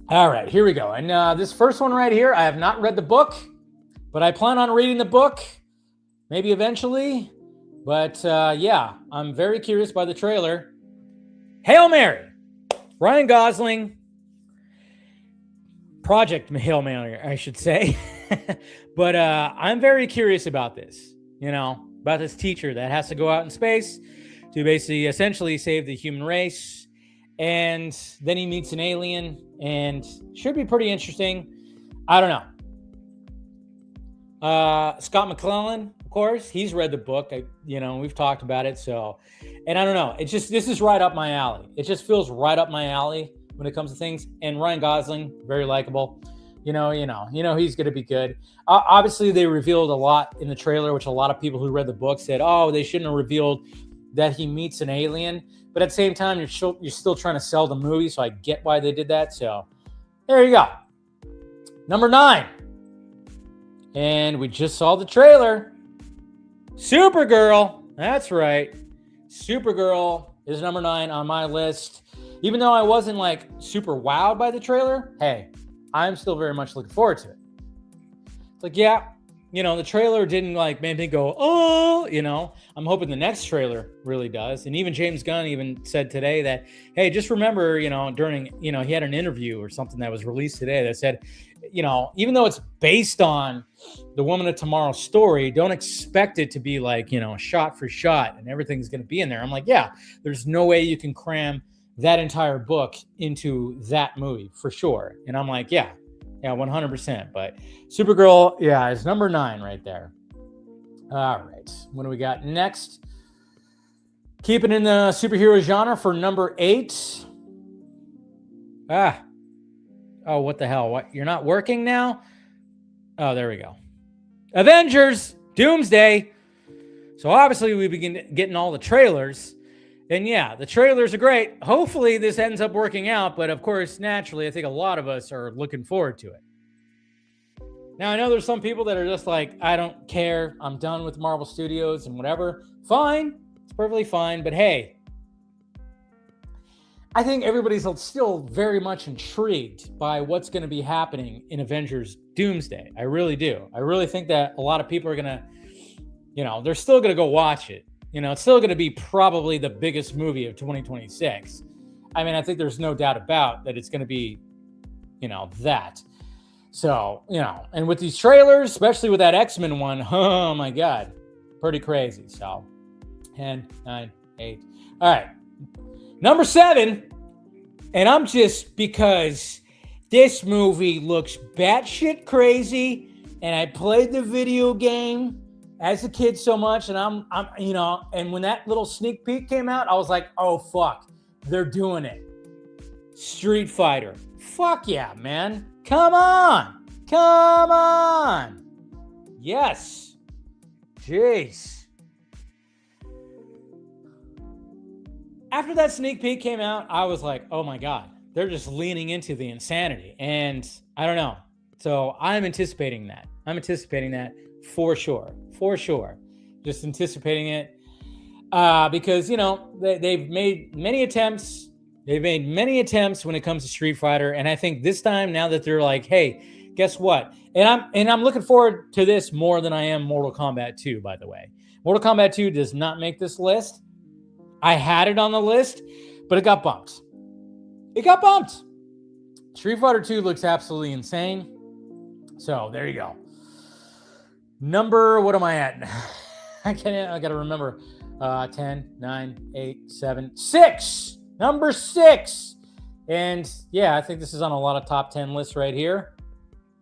All right, here we go. And this first one right here, I have not read the book, but I plan on reading the book, maybe eventually. But yeah, I'm very curious by the trailer. Hail Mary, Ryan Gosling. Project Hail Mary, I should say. But I'm very curious about this, about this teacher that has to go out in space to basically essentially save the human race. And then he meets an alien, and should be pretty interesting. I don't know. Scott McClellan, of course, he's read the book. We've talked about it. So, and I don't know. This is right up my alley. It just feels right up my alley when it comes to things. And Ryan Gosling, very likable. He's going to be good. Obviously, they revealed a lot in the trailer, which a lot of people who read the book said, oh, they shouldn't have revealed that he meets an alien. But at the same time, you're still trying to sell the movie, so I get why they did that. So there you go. Number 9. And we just saw the trailer. Supergirl. That's right. Supergirl is number 9 on my list. Even though I wasn't like super wowed by the trailer, hey, I'm still very much looking forward to it. It's like, yeah, the trailer didn't like make me go, oh, I'm hoping the next trailer really does. And even James Gunn even said today that, hey, just remember, during, he had an interview or something that was released today that said, even though it's based on the Woman of Tomorrow's story, don't expect it to be like, shot for shot and everything's going to be in there. I'm like, yeah, there's no way you can cram that entire book into that movie for sure. And I'm like, yeah, 100%. But Supergirl, yeah, is number 9 right there. All right. What do we got next? Keeping in the superhero genre for number 8. Oh, what the hell? What? You're not working now? Oh, there we go. Avengers Doomsday. So obviously we begin getting all the trailers. And yeah, the trailers are great. Hopefully this ends up working out. But of course, naturally, I think a lot of us are looking forward to it. Now, I know there's some people that are just like, I don't care. I'm done with Marvel Studios and whatever. Fine. It's perfectly fine. But hey, I think everybody's still very much intrigued by what's going to be happening in Avengers Doomsday. I really do. I really think that a lot of people are going to, they're still going to go watch it. It's still going to be probably the biggest movie of 2026. I mean, I think there's no doubt about that it's going to be, that. So, and with these trailers, especially with that X-Men one, oh my God, pretty crazy. So 10, 9, 8. All right. Number 7. And I'm just, because this movie looks batshit crazy, and I played the video game as a kid so much, and I'm and when that little sneak peek came out, I was like, oh fuck, they're doing it. Street Fighter. Fuck yeah, man. Come on. Yes. Jeez. After that sneak peek came out, I was like, oh my God, they're just leaning into the insanity. And I don't know. So I'm anticipating that. For sure. Just anticipating it because, they've made many attempts. They've made many attempts when it comes to Street Fighter. And I think this time, now that they're like, hey, guess what? And I'm looking forward to this more than I am Mortal Kombat 2, by the way. Mortal Kombat 2 does not make this list. I had it on the list, but it got bumped. Street Fighter 2 looks absolutely insane. So there you go. What am I at? I got to remember. 10, 9, 8, 7, 6. Number 6. And yeah, I think this is on a lot of top 10 lists right here.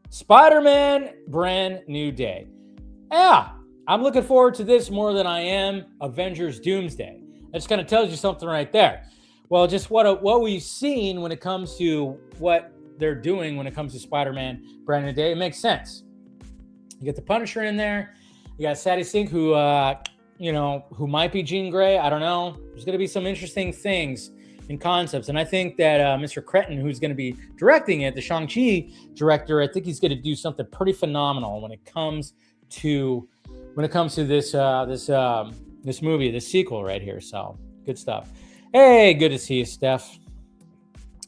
Spider-Man Brand New Day. Yeah, I'm looking forward to this more than I am Avengers Doomsday. That just kind of tells you something right there. Well, just what we've seen when it comes to what they're doing when it comes to Spider-Man Brand New Day, it makes sense. You get the Punisher in there. You got Sadie Sink, who might be Jean Grey. I don't know. There's going to be some interesting things and concepts. And I think that Mr. Cretton, who's going to be directing it, the Shang-Chi director, I think he's going to do something pretty phenomenal when it comes to this movie, this sequel right here. So good stuff. Hey, good to see you, Steph.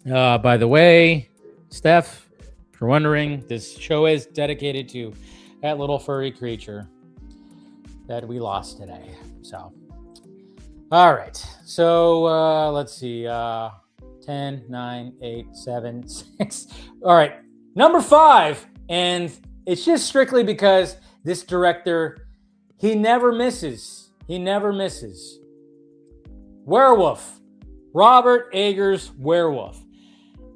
By the way, Steph, if you're wondering, this show is dedicated to that little furry creature that we lost today. So, all right. So let's see. 10, 9, 8, 7, 6. All right. Number 5. And it's just strictly because this director, he never misses. Werewolf. Robert Eggers' Werewolf.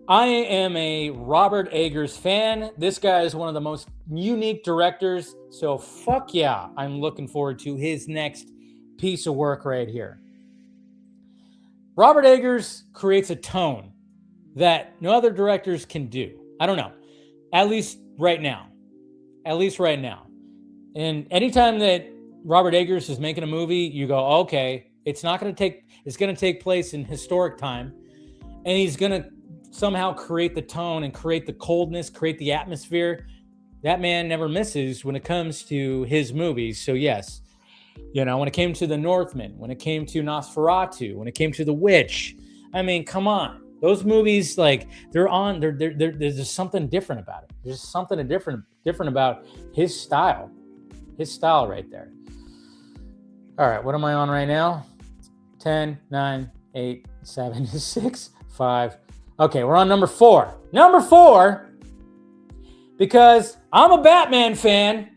I am a Robert Eggers fan. This guy is one of the most unique directors. So fuck yeah, I'm looking forward to his next piece of work right here. Robert Eggers creates a tone that no other directors can do. I don't know. At least right now. And anytime that Robert Eggers is making a movie, you go, okay, it's going to take place in historic time. And he's going to somehow create the tone and create the coldness, create the atmosphere. That man never misses when it comes to his movies. So yes, when it came to The Northman, when it came to Nosferatu, when it came to The Witch, I mean, come on. Those movies, like, there's just something different about it. There's something different about his style right there. All right, what am I on right now? 10, 9, 8, 7, 6, 5. Okay, we're on number 4. Number 4, because I'm a Batman fan,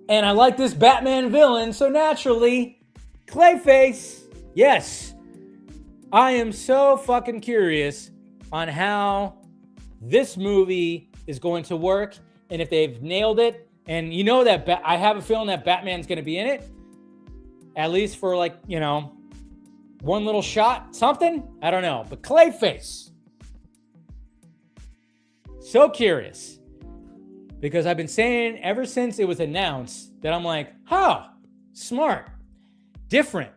and I like this Batman villain, so naturally, Clayface. Yes, I am so fucking curious on how this movie is going to work, and if they've nailed it. And that I have a feeling that Batman's going to be in it, at least for one little shot, something. I don't know, but Clayface. So curious, because I've been saying ever since it was announced that I'm like, smart, different.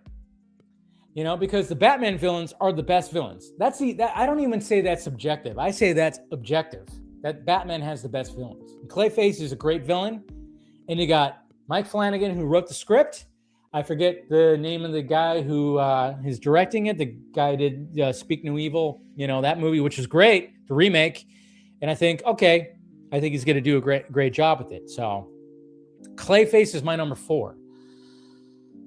Because the Batman villains are the best villains. I don't even say that's subjective. I say that's objective. That Batman has the best villains. And Clayface is a great villain. And you got Mike Flanagan, who wrote the script. I forget the name of the guy who is directing it. The guy did Speak No Evil, that movie, which was great, the remake. And I think he's going to do a great job with it. So Clayface is my number 4.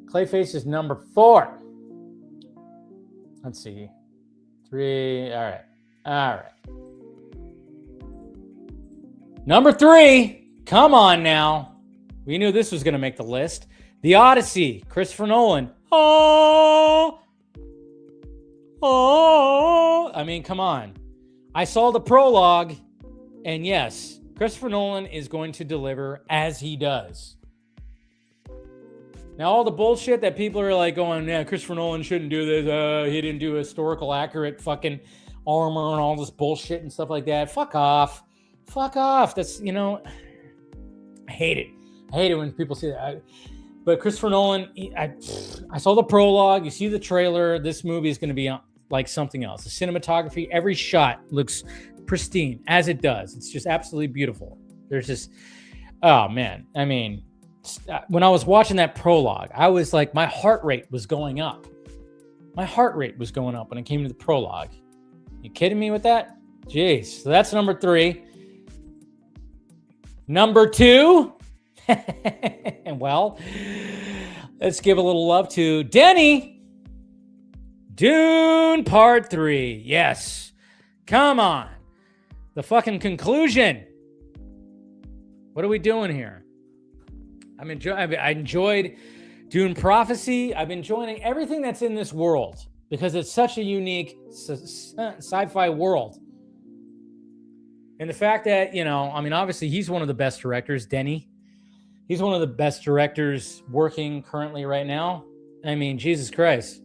Clayface is number 4. Let's see. 3. All right. Number 3. Come on now. We knew this was going to make the list. The Odyssey, Christopher Nolan. Oh. I mean, come on. I saw the prologue, and yes, Christopher Nolan is going to deliver as he does. Now, all the bullshit that people are like going, yeah, Christopher Nolan shouldn't do this. He didn't do historical accurate fucking armor and all this bullshit and stuff like that. Fuck off. That's, I hate it. I hate it when people say that. But Christopher Nolan, I saw the prologue. You see the trailer. This movie is going to be like something else. The cinematography, every shot looks pristine as it does. It's just absolutely beautiful. There's just, oh man. I mean, when I was watching that prologue, I was like, my heart rate was going up. My heart rate was going up when it came to the prologue. You kidding me with that? Jeez. So that's number 3. Number 2. Well, let's give a little love to Denny. Dune Part 3. Yes. Come on. The fucking conclusion. What are we doing here? I enjoyed Dune Prophecy. I've been enjoying everything that's in this world because it's such a unique sci-fi world. And the fact that, obviously he's one of the best directors, Denny. He's one of the best directors working currently right now. I mean, Jesus Christ.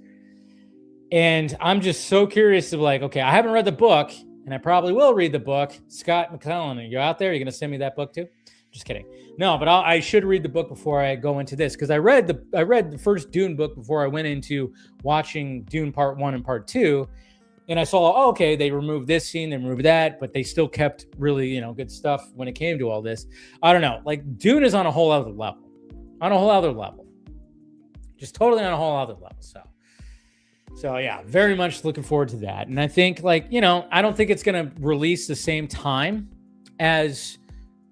And I'm just so curious of okay, I haven't read the book, and I probably will read the book. Scott McClellan, are you out there? Are you going to send me that book too? Just kidding. No, but I should read the book before I go into this, because I read the first Dune book before I went into watching Dune Part 1 and Part 2, and I saw, okay, they removed this scene, they removed that, but they still kept really, good stuff when it came to all this. I don't know. Dune is on a whole other level. Just totally on a whole other level. So yeah, very much looking forward to that. And I think I don't think it's going to release the same time as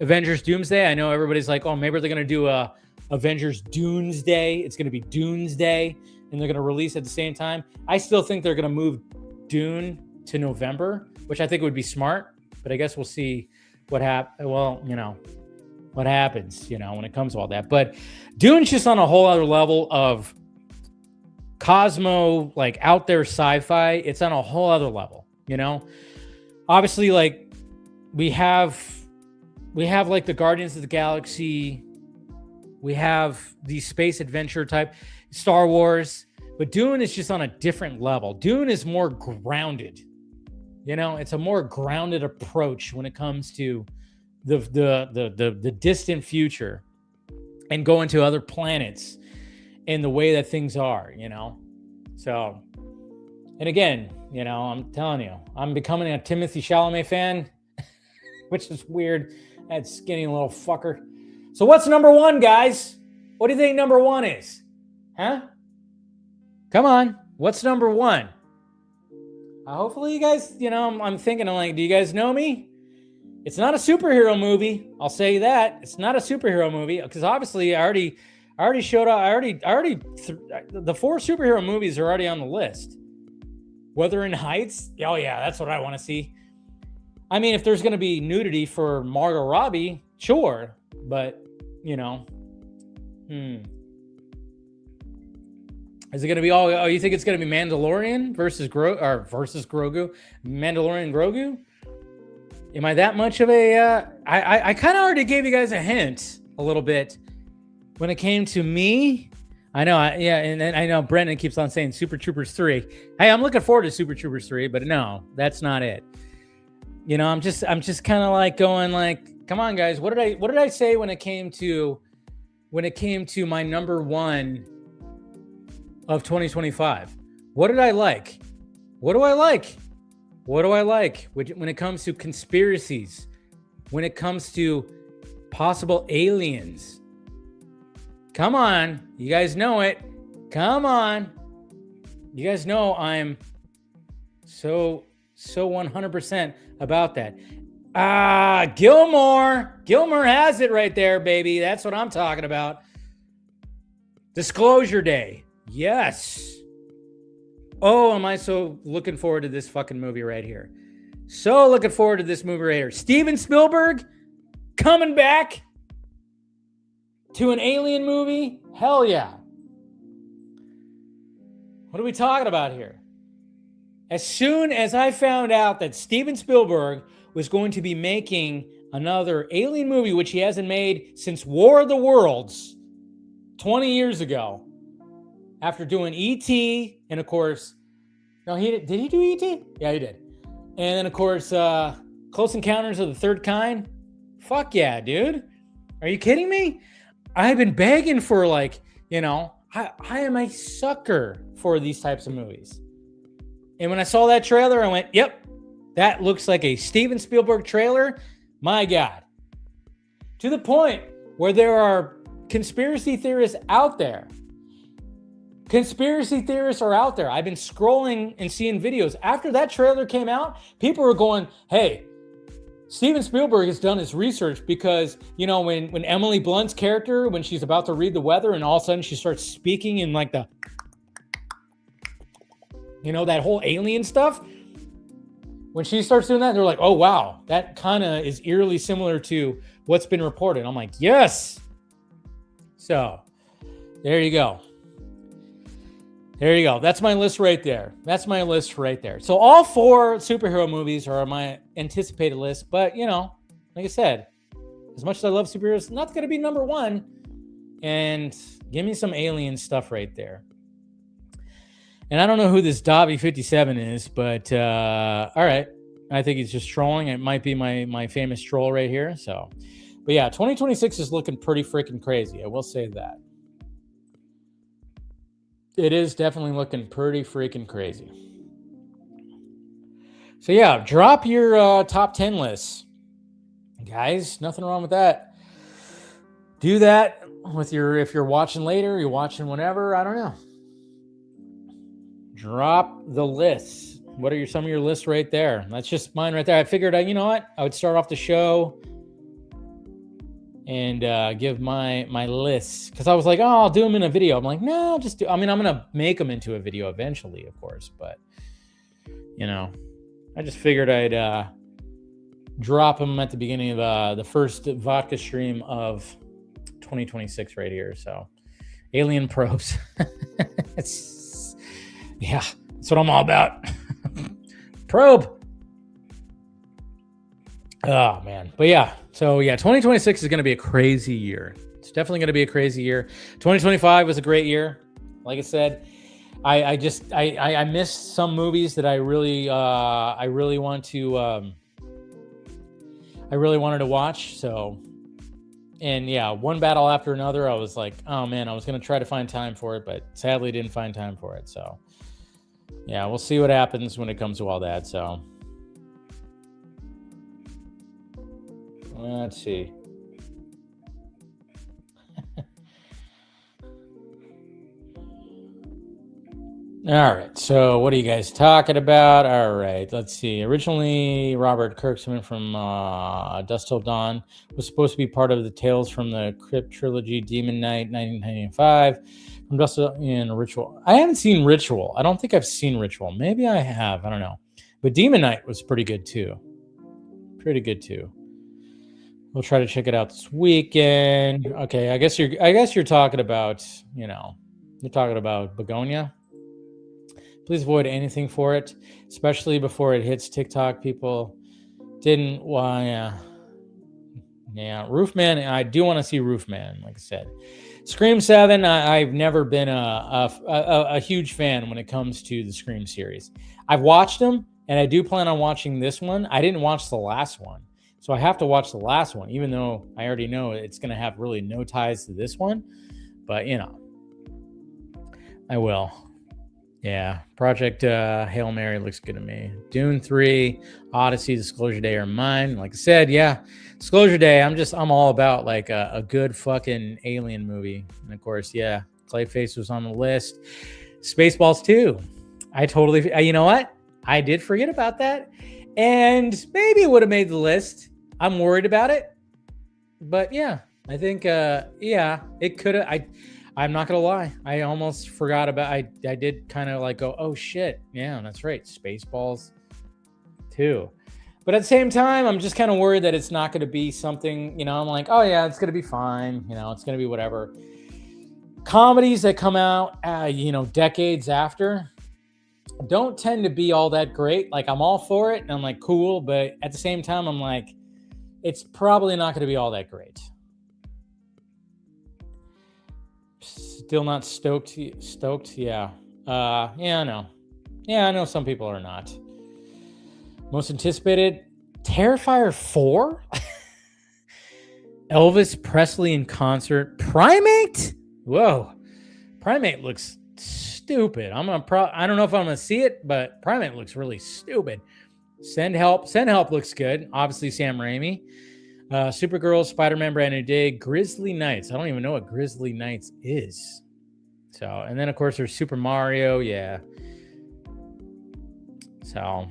Avengers Doomsday. I know everybody's like, oh, maybe they're going to do a Avengers Doomsday. It's going to be Doomsday, and they're going to release at the same time. I still think they're going to move Dune to November, which I think would be smart. But I guess we'll see what happens. Well, what happens, when it comes to all that. But Dune's just on a whole other level of Cosmo, out there sci-fi. It's on a whole other level, Obviously, we have the Guardians of the Galaxy. We have the space adventure type Star Wars, but Dune is just on a different level. Dune is more grounded. It's a more grounded approach when it comes to the distant future and going to other planets and the way that things are, So, and again, I'm telling you, I'm becoming a Timothée Chalamet fan, which is weird. That skinny little fucker. So what's number 1, guys? What do you think number 1 is? Huh? Come on. What's number 1? Hopefully you guys, I'm thinking, do you guys know me? It's not a superhero movie. I'll say that. It's not a superhero movie because obviously I already showed up. The 4 superhero movies are already on the list. Wuthering Heights. Oh yeah, that's what I want to see. I mean, if there's going to be nudity for Margot Robbie, sure. But, Is it going to be you think it's going to be Mandalorian versus Grogu? Mandalorian Grogu? Am I that much of a... I kind of already gave you guys a hint a little bit when it came to me. I know, and I know Brendan keeps on saying Super Troopers 3. Hey, I'm looking forward to Super Troopers 3, but no, that's not it. I'm just kind of going come on, guys. What did I say when it came to my number 1 of 2025? What did I like? What do I like? What do I like when it comes to conspiracies? When it comes to possible aliens? Come on. You guys know it. Come on. You guys know I'm so 100% about that. Gilmore. Gilmore has it right there, baby. That's what I'm talking about. Disclosure Day. Yes. Oh, am I so looking forward to this fucking movie right here. So looking forward to this movie right here. Steven Spielberg coming back to an alien movie. Hell yeah. What are we talking about here? As soon as I found out that Steven Spielberg was going to be making another alien movie, which he hasn't made since War of the Worlds 20 years ago, after doing E.T., and of course, no, did he do E.T.? Yeah, he did. And then, of course, Close Encounters of the Third Kind. Fuck yeah, dude. Are you kidding me? I've been begging for I am a sucker for these types of movies. And when I saw that trailer, I went, yep, That looks like a Steven Spielberg trailer. My God. To the point where there are conspiracy theorists out there. Conspiracy theorists are out there. I've been scrolling and seeing videos. After that trailer came out, people were going, hey, Steven Spielberg has done his research because, you know, when Emily Blunt's character, when she's about to read the weather and all of a sudden she starts speaking in like the, you know, that whole alien stuff. When she starts doing that, they're like, oh, wow, that kind of is eerily similar to what's been reported. I'm like, yes. So there you go. There you go. That's my list right there. So all 4 superhero movies are on my anticipated list. But, you know, like I said, as much as I love superheroes, not going to be number 1. And give me some alien stuff right there. And I don't know who this Dobby57 is, but all right. I think he's just trolling. It might be my famous troll right here. So, but yeah, 2026 is looking pretty freaking crazy. I will say that. It is definitely looking pretty freaking crazy. So yeah, drop your top 10 lists. Guys, nothing wrong with that. Do that with if you're watching later, you're watching whenever, I don't know. Drop the lists. What are some of your lists right there? That's just mine right there. I figured, you know what? I would start off the show and give my lists, because I was like, oh, I'll do them in a video. I'm like, no, just do. I mean, I'm gonna make them into a video eventually, of course, but you know, I just figured I'd drop them at the beginning of the first vodka stream of 2026 right here. So, alien probes. Yeah, that's what I'm all about. Probe. Oh, man. But yeah, so yeah, 2026 is going to be a crazy year. It's definitely going to be a crazy year. 2025 was a great year. Like I said, I missed some movies that I really wanted to watch. So, and yeah, one battle after another, I was like, oh man, I was going to try to find time for it, but sadly didn't find time for it. So yeah, we'll see what happens when it comes to all that. So let's see. All right. So what are you guys talking about? All right. Let's see. Originally, Robert Kirkman from Dusk Till Dawn was supposed to be part of the Tales from the Crypt trilogy, Demon Knight, 1995. From Dusk Till and Ritual. I haven't seen Ritual. I don't think I've seen Ritual. Maybe I have. I don't know. But Demon Knight was pretty good too. We'll try to check it out this weekend. Okay. I guess you're talking about, you're talking about Begonia. Please avoid anything for it, especially before it hits TikTok. People didn't. Yeah. Roofman. I do want to see Roofman. Like I said, Scream 7. I've never been a huge fan when it comes to the Scream series. I've watched them, and I do plan on watching this one. I didn't watch the last one, so I have to watch the last one, even though I already know it's going to have really no ties to this one. But I will. Yeah, Project Hail Mary looks good to me. Dune 3, Odyssey, Disclosure Day are mine. Like I said, yeah, Disclosure Day, I'm all about like a good fucking alien movie. And of course, yeah, Clayface was on the list. Spaceballs 2. I totally, you know what? I did forget about that. And maybe it would have made the list. I'm worried about it. But yeah, I think, it could have. I'm not going to lie. I almost forgot about I did kind of like go, oh shit. Yeah, that's right. Spaceballs 2. But at the same time, I'm just kind of worried that it's not going to be something, I'm like, oh yeah, it's going to be fine. It's going to be whatever. Comedies that come out, decades after don't tend to be all that great. Like I'm all for it and I'm like, cool. But at the same time, I'm like, it's probably not going to be all that great. Still not stoked. Yeah. I know. Yeah, I know some people are not. Most anticipated, Terrifier 4? Elvis Presley in concert. Primate? Whoa. Primate looks stupid. I don't know if I'm going to see it, but Primate looks really stupid. Send Help. Send Help looks good. Obviously, Sam Raimi. Supergirl, Spider-Man, Brand New Day, Grizzly Knights. I don't even know what Grizzly Knights is. So, and then of course there's Super Mario. Yeah. So,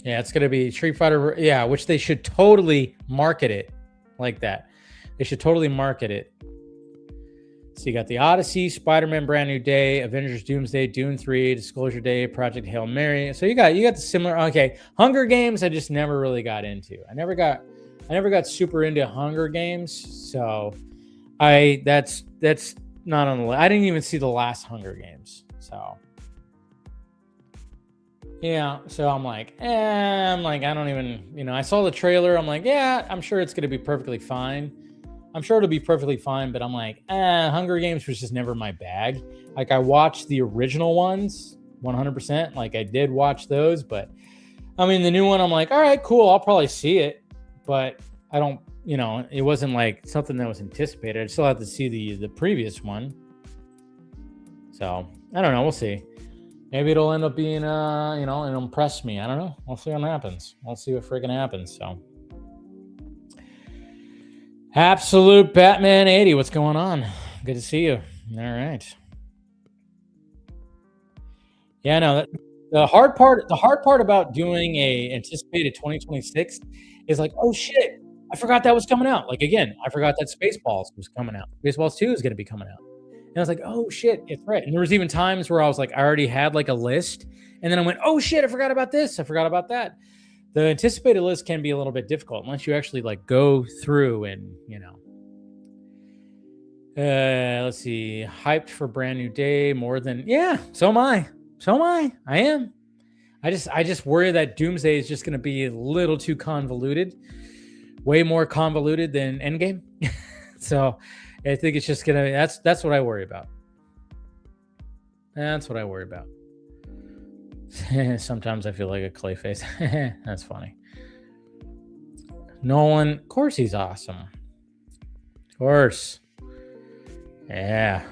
yeah, it's gonna be Street Fighter. Yeah, which they should totally market it like that. They should totally market it. So you got the Odyssey, Spider-Man, Brand New Day, Avengers Doomsday, Dune 3, Disclosure Day, Project Hail Mary. So you got the similar. Okay, Hunger Games. I just never really got into. I never got super into Hunger Games. So that's not on the list. I didn't even see the last Hunger Games. So yeah. So I'm like, I don't even. I saw the trailer. I'm like, yeah, I'm sure it's gonna be perfectly fine. I'm sure it'll be perfectly fine, but I'm like, Hunger Games was just never my bag. Like, I watched the original ones 100%. Like, I did watch those, but I mean, the new one, I'm like, all right, cool. I'll probably see it, but I don't, it wasn't like something that was anticipated. I still have to see the previous one. So I don't know. We'll see. Maybe it'll end up being, it'll impress me. I don't know. We'll see what happens. We'll see what freaking happens. So. Absolute Batman 80. What's going on? Good to see you. All right. Yeah, no. The hard part about doing a anticipated 2026 is like, oh shit, I forgot that was coming out. Like again, I forgot that Spaceballs was coming out. Spaceballs 2 is going to be coming out. And I was like, oh shit, it's right. And there was even times where I was like, I already had like a list, and then I went, oh shit, I forgot about this. I forgot about that. The anticipated list can be a little bit difficult unless you actually like go through and, let's see, hyped for Brand New Day more than, yeah, so am I. I am. I just worry that Doomsday is just going to be a little too convoluted, way more convoluted than Endgame. So I think it's just going to, that's what I worry about. That's what I worry about. Sometimes I feel like a clay face. That's funny. Nolan, of course he's awesome. Of course. Yeah.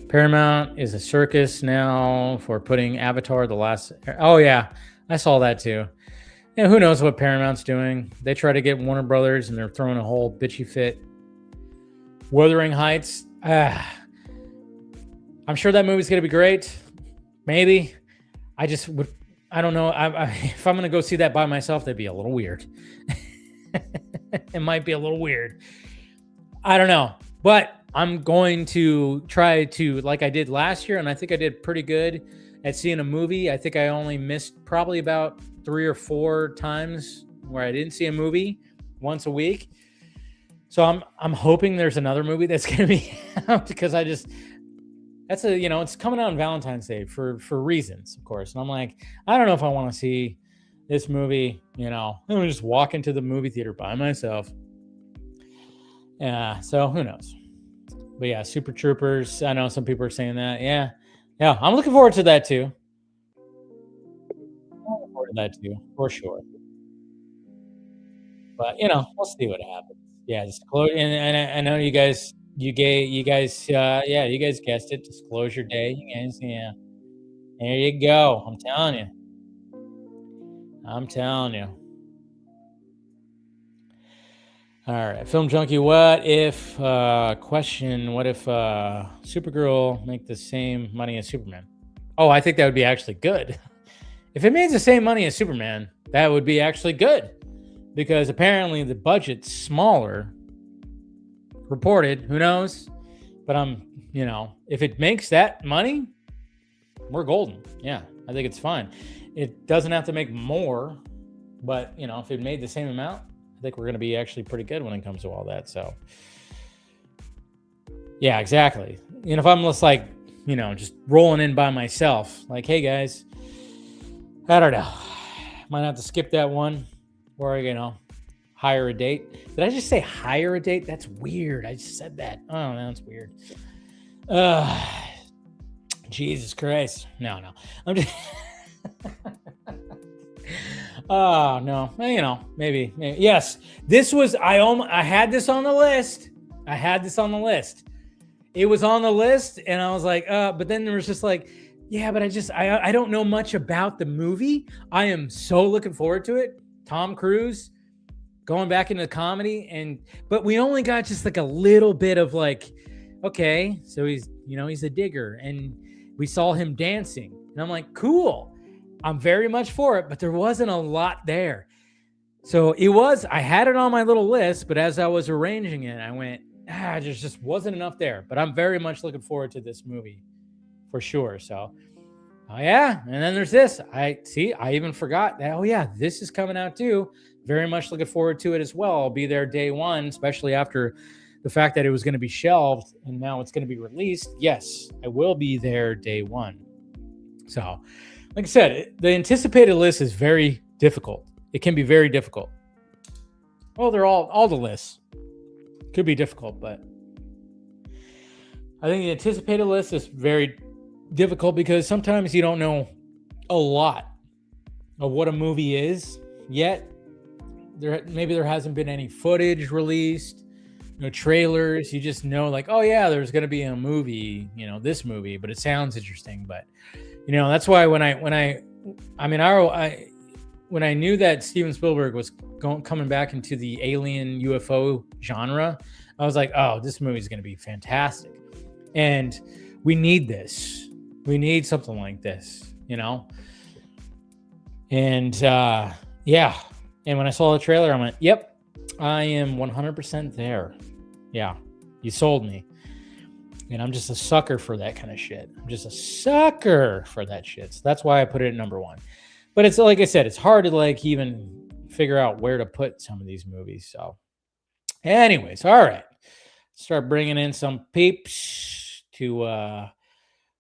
Paramount is a circus now for putting Avatar the Last... Oh, yeah. I saw that too. Yeah, who knows what Paramount's doing. They try to get Warner Brothers and they're throwing a whole bitchy fit. Wuthering Heights. I'm sure that movie's going to be great. Maybe. I don't know. If I'm going to go see that by myself, that'd be a little weird. It might be a little weird. I don't know. But I'm going to try to, like I did last year, and I think I did pretty good at seeing a movie. I think I only missed probably about 3 or 4 times where I didn't see a movie once a week. So I'm hoping there's another movie that's going to be out because it's coming out on Valentine's Day for reasons, of course. And I'm like, I don't know if I want to see this movie, I'm going to just walk into the movie theater by myself. Yeah, so who knows? But yeah, Super Troopers, I know some people are saying that. Yeah, I'm looking forward to that too. For sure. But, we'll see what happens. Yeah, disclosure, and I know you guys... You guys guessed it. Disclosure Day. You guys, yeah. There you go. I'm telling you. All right. Film Junkie, what if Supergirl make the same money as Superman? Oh, I think that would be actually good. If it made the same money as Superman, that would be actually good. Because apparently the budget's smaller. Reported, who knows? But if it makes that money, we're golden. Yeah, I think it's fine. It doesn't have to make more, but if it made the same amount, I think we're going to be actually pretty good when it comes to all that. So yeah, exactly. If I'm just like, just rolling in by myself, like, hey guys, I don't know, might have to skip that one, or hire a date. Did I just say hire a date? That's weird. I just said that. Oh, that's weird. Jesus Christ. No. I'm just... Oh, no. Maybe. Yes. This was... I had this on the list. It was on the list, and I was like, but then there was just like, Yeah, but I don't know much about the movie. I am so looking forward to it. Tom Cruise going back into comedy, but we only got just like a little bit of like, okay, so he's a digger, and we saw him dancing, and I'm like, cool. I'm very much for it, but there wasn't a lot there. So I had it on my little list, but as I was arranging it, I went, there just wasn't enough there. But I'm very much looking forward to this movie for sure. So, oh yeah. And then there's this. I even forgot that. Oh yeah, this is coming out too. Very much looking forward to it as well. I'll be there day one, especially after the fact that it was going to be shelved and now it's going to be released. Yes, I will be there day one. So, like I said, the anticipated list is very difficult. It can be very difficult. Well, they're all the lists could be difficult, but I think the anticipated list is very difficult because sometimes you don't know a lot of what a movie is yet. Maybe there hasn't been any footage released, no trailers. You just know like, oh yeah, there's going to be a movie, this movie, but it sounds interesting. But that's why when I knew that Steven Spielberg was coming back into the alien UFO genre, I was like, oh, this movie is going to be fantastic. And we need this. We need something like this, And yeah. And when I saw the trailer, I went, yep, I am 100% there. Yeah, you sold me. And I'm just a sucker for that kind of shit. I'm just a sucker for that shit. So that's why I put it at number one. But it's like I said, it's hard to like even figure out where to put some of these movies. So anyways, all right. Start bringing in some peeps to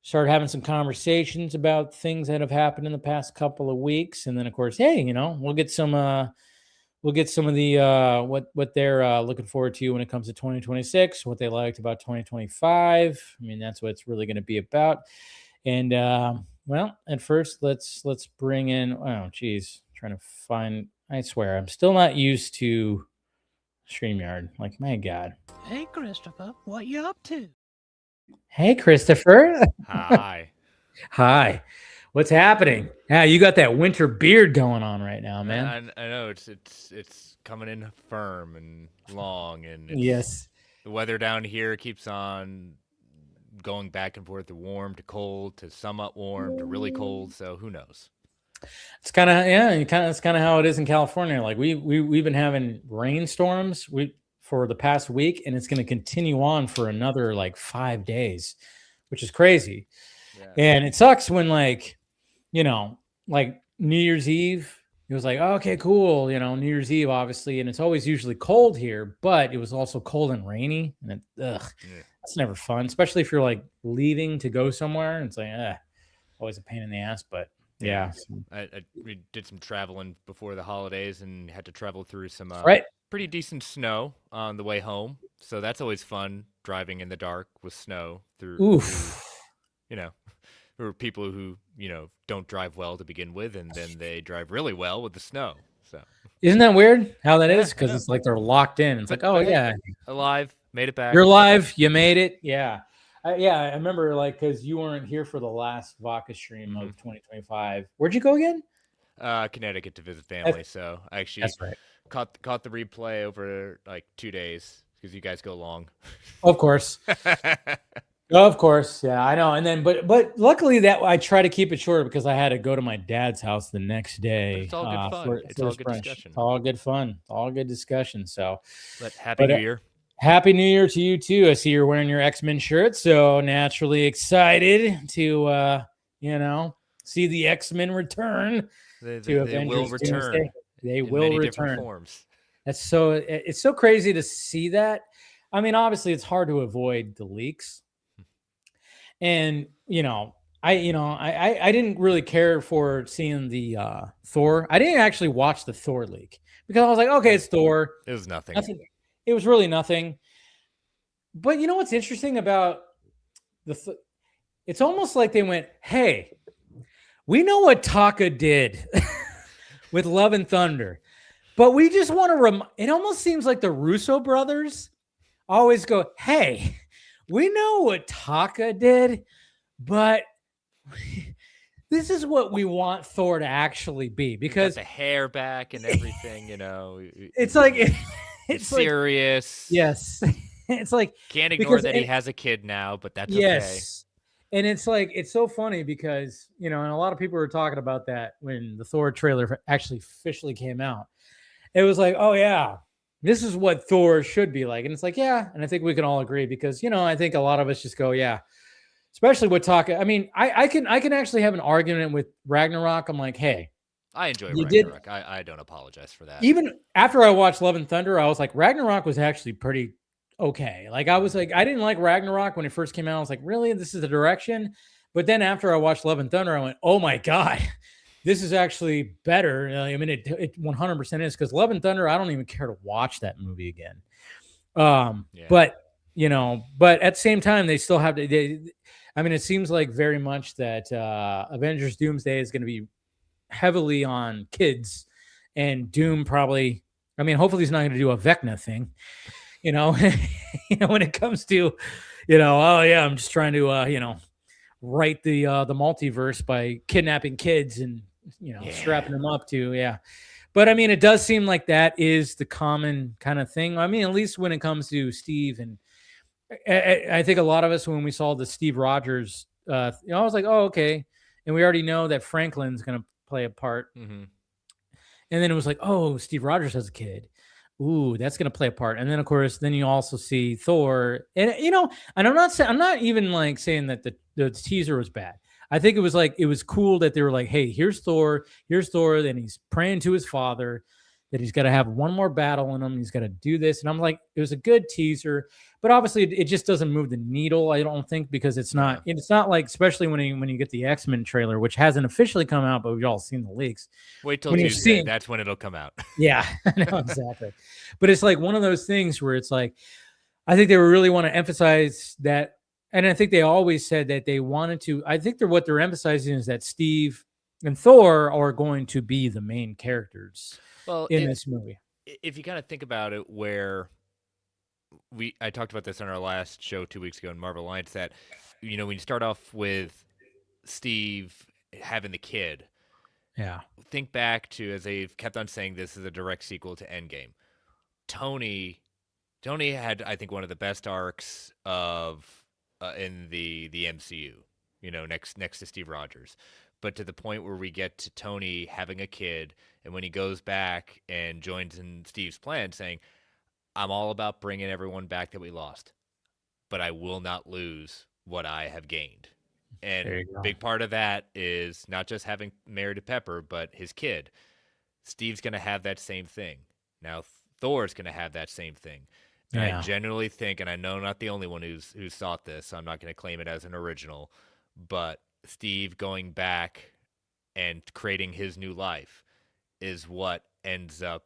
start having some conversations about things that have happened in the past couple of weeks. And then of course, hey, we'll get some of the what they're looking forward to when it comes to 2026, what they liked about 2025. I mean, that's what it's really going to be about. And well, at first, let's bring in. Oh, geez, trying to find. I swear, I'm still not used to StreamYard. Like, my God. Hey, Christopher, what you up to? Hey, Christopher. Hi. Hi. What's happening? Yeah, you got that winter beard going on right now, man. I know it's coming in firm and long, and yes, the weather down here keeps on going back and forth to warm to cold to somewhat warm to really cold. So who knows? It's kind of it's kind of how it is in California. Like we've been having rainstorms for the past week, and it's going to continue on for another like 5 days, which is crazy. Yeah. And it sucks when like New Year's Eve, it was like, oh, okay, cool. New Year's Eve, obviously. And it's always usually cold here, but it was also cold and rainy. And that's never fun, especially if you're like leaving to go somewhere. It's like, always a pain in the ass, but yeah. We did some traveling before the holidays and had to travel through some pretty decent snow on the way home. So that's always fun, driving in the dark with snow through or people who, don't drive well to begin with, and then they drive really well with the snow. So isn't that weird how that is? Because it's like they're locked in. It's like, oh yeah, alive, made it back. You're alive, you made it. Yeah. I remember like because you weren't here for the last Vodka stream of 2025. Where'd you go again? Connecticut to visit family. So I actually caught the replay over like 2 days because you guys go long. Of course. Of course, yeah, I know. And then, but luckily that I try to keep it short because I had to go to my dad's house the next day. But it's all good fun. It's all good discussion. It's all good fun. All good discussion. So, Happy New Year. Happy New Year to you too. I see you're wearing your X-Men shirt, so naturally excited to see the X-Men return. They will return. Doomsday. They will return. Different forms. It's so crazy to see that. I mean, obviously, it's hard to avoid the leaks. And I didn't really care for seeing the Thor. I didn't actually watch the Thor leak because I was like, okay, it's Thor. It was nothing. It was really nothing. But you know what's interesting about it's almost like they went, hey, we know what Taka did with Love and Thunder, but we just want to it almost seems like the Russo brothers always go, hey, we know what Taka did, but this is what we want Thor to actually be, because the hair back and everything, it's like it's serious. Yes. It's like, can't ignore that he has a kid now, but that's okay. And it's like, it's so funny because, and a lot of people were talking about that when the Thor trailer actually officially came out. It was like, oh yeah, this is what Thor should be like. And it's like, yeah. And I think we can all agree because, I think a lot of us just go, yeah, especially with talking. I mean, I can actually have an argument with Ragnarok. I'm like, hey, I enjoy Ragnarok. I don't apologize for that. Even after I watched Love and Thunder, I was like, Ragnarok was actually pretty okay. Like, I was like, I didn't like Ragnarok when it first came out. I was like, really? This is the direction? But then after I watched Love and Thunder, I went, oh my God, this is actually better. I mean, it 100% is, because Love and Thunder, I don't even care to watch that movie again. But, but at the same time, they still have to, I mean, it seems like very much that Avengers Doomsday is going to be heavily on kids, and Doom probably, I mean, hopefully he's not going to do a Vecna thing, when it comes to, oh yeah, I'm just trying to, write the multiverse by kidnapping kids and, strapping them up to, But I mean, it does seem like that is the common kind of thing. I mean, at least when it comes to Steve, and I think a lot of us, when we saw the Steve Rogers, I was like, oh, okay. And we already know that Franklin's going to play a part. Mm-hmm. And then it was like, oh, Steve Rogers has a kid. Ooh, that's going to play a part. And then, of course, then you also see Thor. And, and I'm not even like saying that the teaser was bad. I think it was like, it was cool that they were like, hey, here's Thor. And he's praying to his father that he's got to have one more battle in him. He's got to do this. And I'm like, it was a good teaser, but obviously it just doesn't move the needle, I don't think, because it's not like, especially when you get the X-Men trailer, which hasn't officially come out, but we've all seen the leaks. Wait till Tuesday. That's when it'll come out. Yeah, I know, exactly. But it's like one of those things where it's like, I think they really want to emphasize that. And I think they always said that they wanted to, I think what they're emphasizing is that Steve and Thor are going to be the main characters in this movie. If you kind of think about it, where I talked about this on our last show 2 weeks ago in Marvel Alliance, that, when you start off with Steve having the kid, think back to, as they've kept on saying, this is a direct sequel to Endgame. Tony had, I think, one of the best arcs in the MCU, next to Steve Rogers. But to the point where we get to Tony having a kid, and when he goes back and joins in Steve's plan, saying, I'm all about bringing everyone back that we lost, but I will not lose what I have gained. And a big part of that is not just having married to Pepper, but his kid. Steve's going to have that same thing. Now, Thor's going to have that same thing. And I genuinely think, and I know I'm not the only one who's thought this, so I'm not going to claim it as an original, but Steve going back and creating his new life is what ends up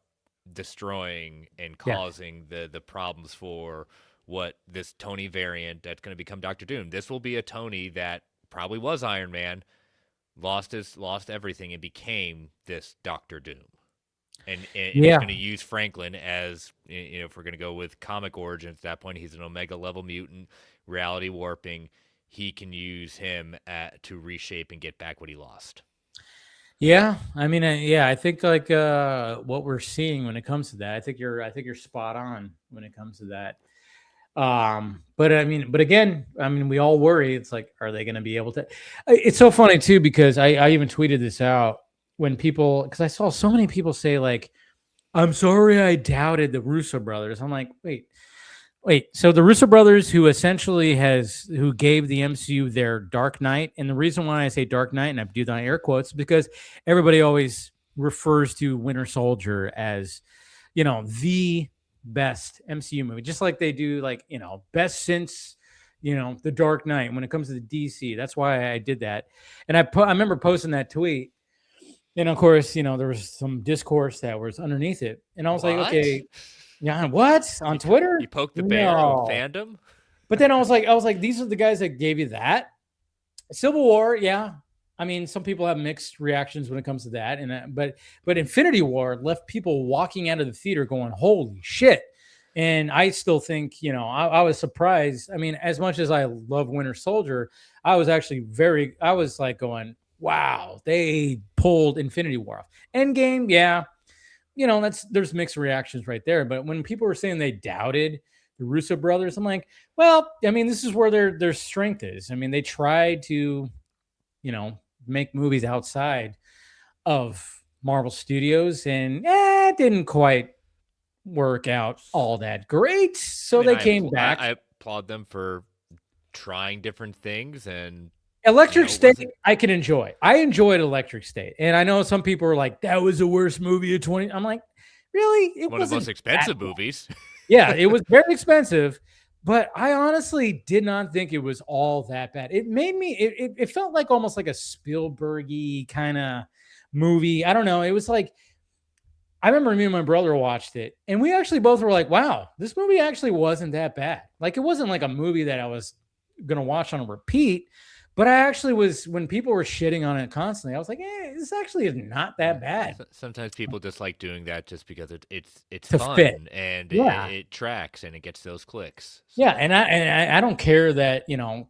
destroying and causing the problems for what this Tony variant that's going to become Dr. Doom. This will be a Tony that probably was Iron Man, lost everything, and became this Dr. Doom. And he's going to use Franklin as, if we're going to go with comic origins, at that point he's an Omega level mutant, reality warping. He can use him to reshape and get back what he lost. Yeah, I mean, I think like what we're seeing when it comes to that, I think you're spot on when it comes to that. But again, we all worry. It's like, are they going to be able to? It's so funny too, because I even tweeted this out when people, because I saw so many people say like, I'm sorry I doubted the Russo brothers. I'm like, wait. So the Russo brothers, who essentially who gave the MCU their Dark Knight, and the reason why I say Dark Knight, and I do that in air quotes, because everybody always refers to Winter Soldier as, the best MCU movie, just like they do, like, best since, the Dark Knight when it comes to the DC. That's why I did that. And I remember posting that tweet. And of course, there was some discourse that was underneath it. And I was like, okay, yeah, what? On Twitter? You poked the bear of fandom? But then I was like, these are the guys that gave you that. Civil War, yeah. I mean, some people have mixed reactions when it comes to that. But Infinity War left people walking out of the theater going, holy shit. And I still think, I was surprised. I mean, as much as I love Winter Soldier, I was actually I was like going, wow, they pulled Infinity War off. Endgame, yeah, there's mixed reactions right there. But when people were saying they doubted the Russo brothers, I'm like, well, I mean, this is where their strength is. I mean, they tried to, make movies outside of Marvel Studios, and it didn't quite work out all that great. So they came back. I applaud them for trying different things, and Electric State I can enjoy. I enjoyed Electric State. And I know some people are like, that was the worst movie of 20. I'm like, really? It one of the most expensive movies. Yeah, it was very expensive, but I honestly did not think it was all that bad. It made me it felt like almost like a Spielberg-y kind of movie. I don't know. It was like, I remember me and my brother watched it, and we actually both were like, wow, this movie actually wasn't that bad. Like, it wasn't like a movie that I was going to watch on a repeat, but I actually was, when people were shitting on it constantly, I was like, this actually is not that bad. Sometimes people just like doing that just because it's To fun fit. and Yeah. it tracks and it gets those clicks. So. Yeah, and I don't care that,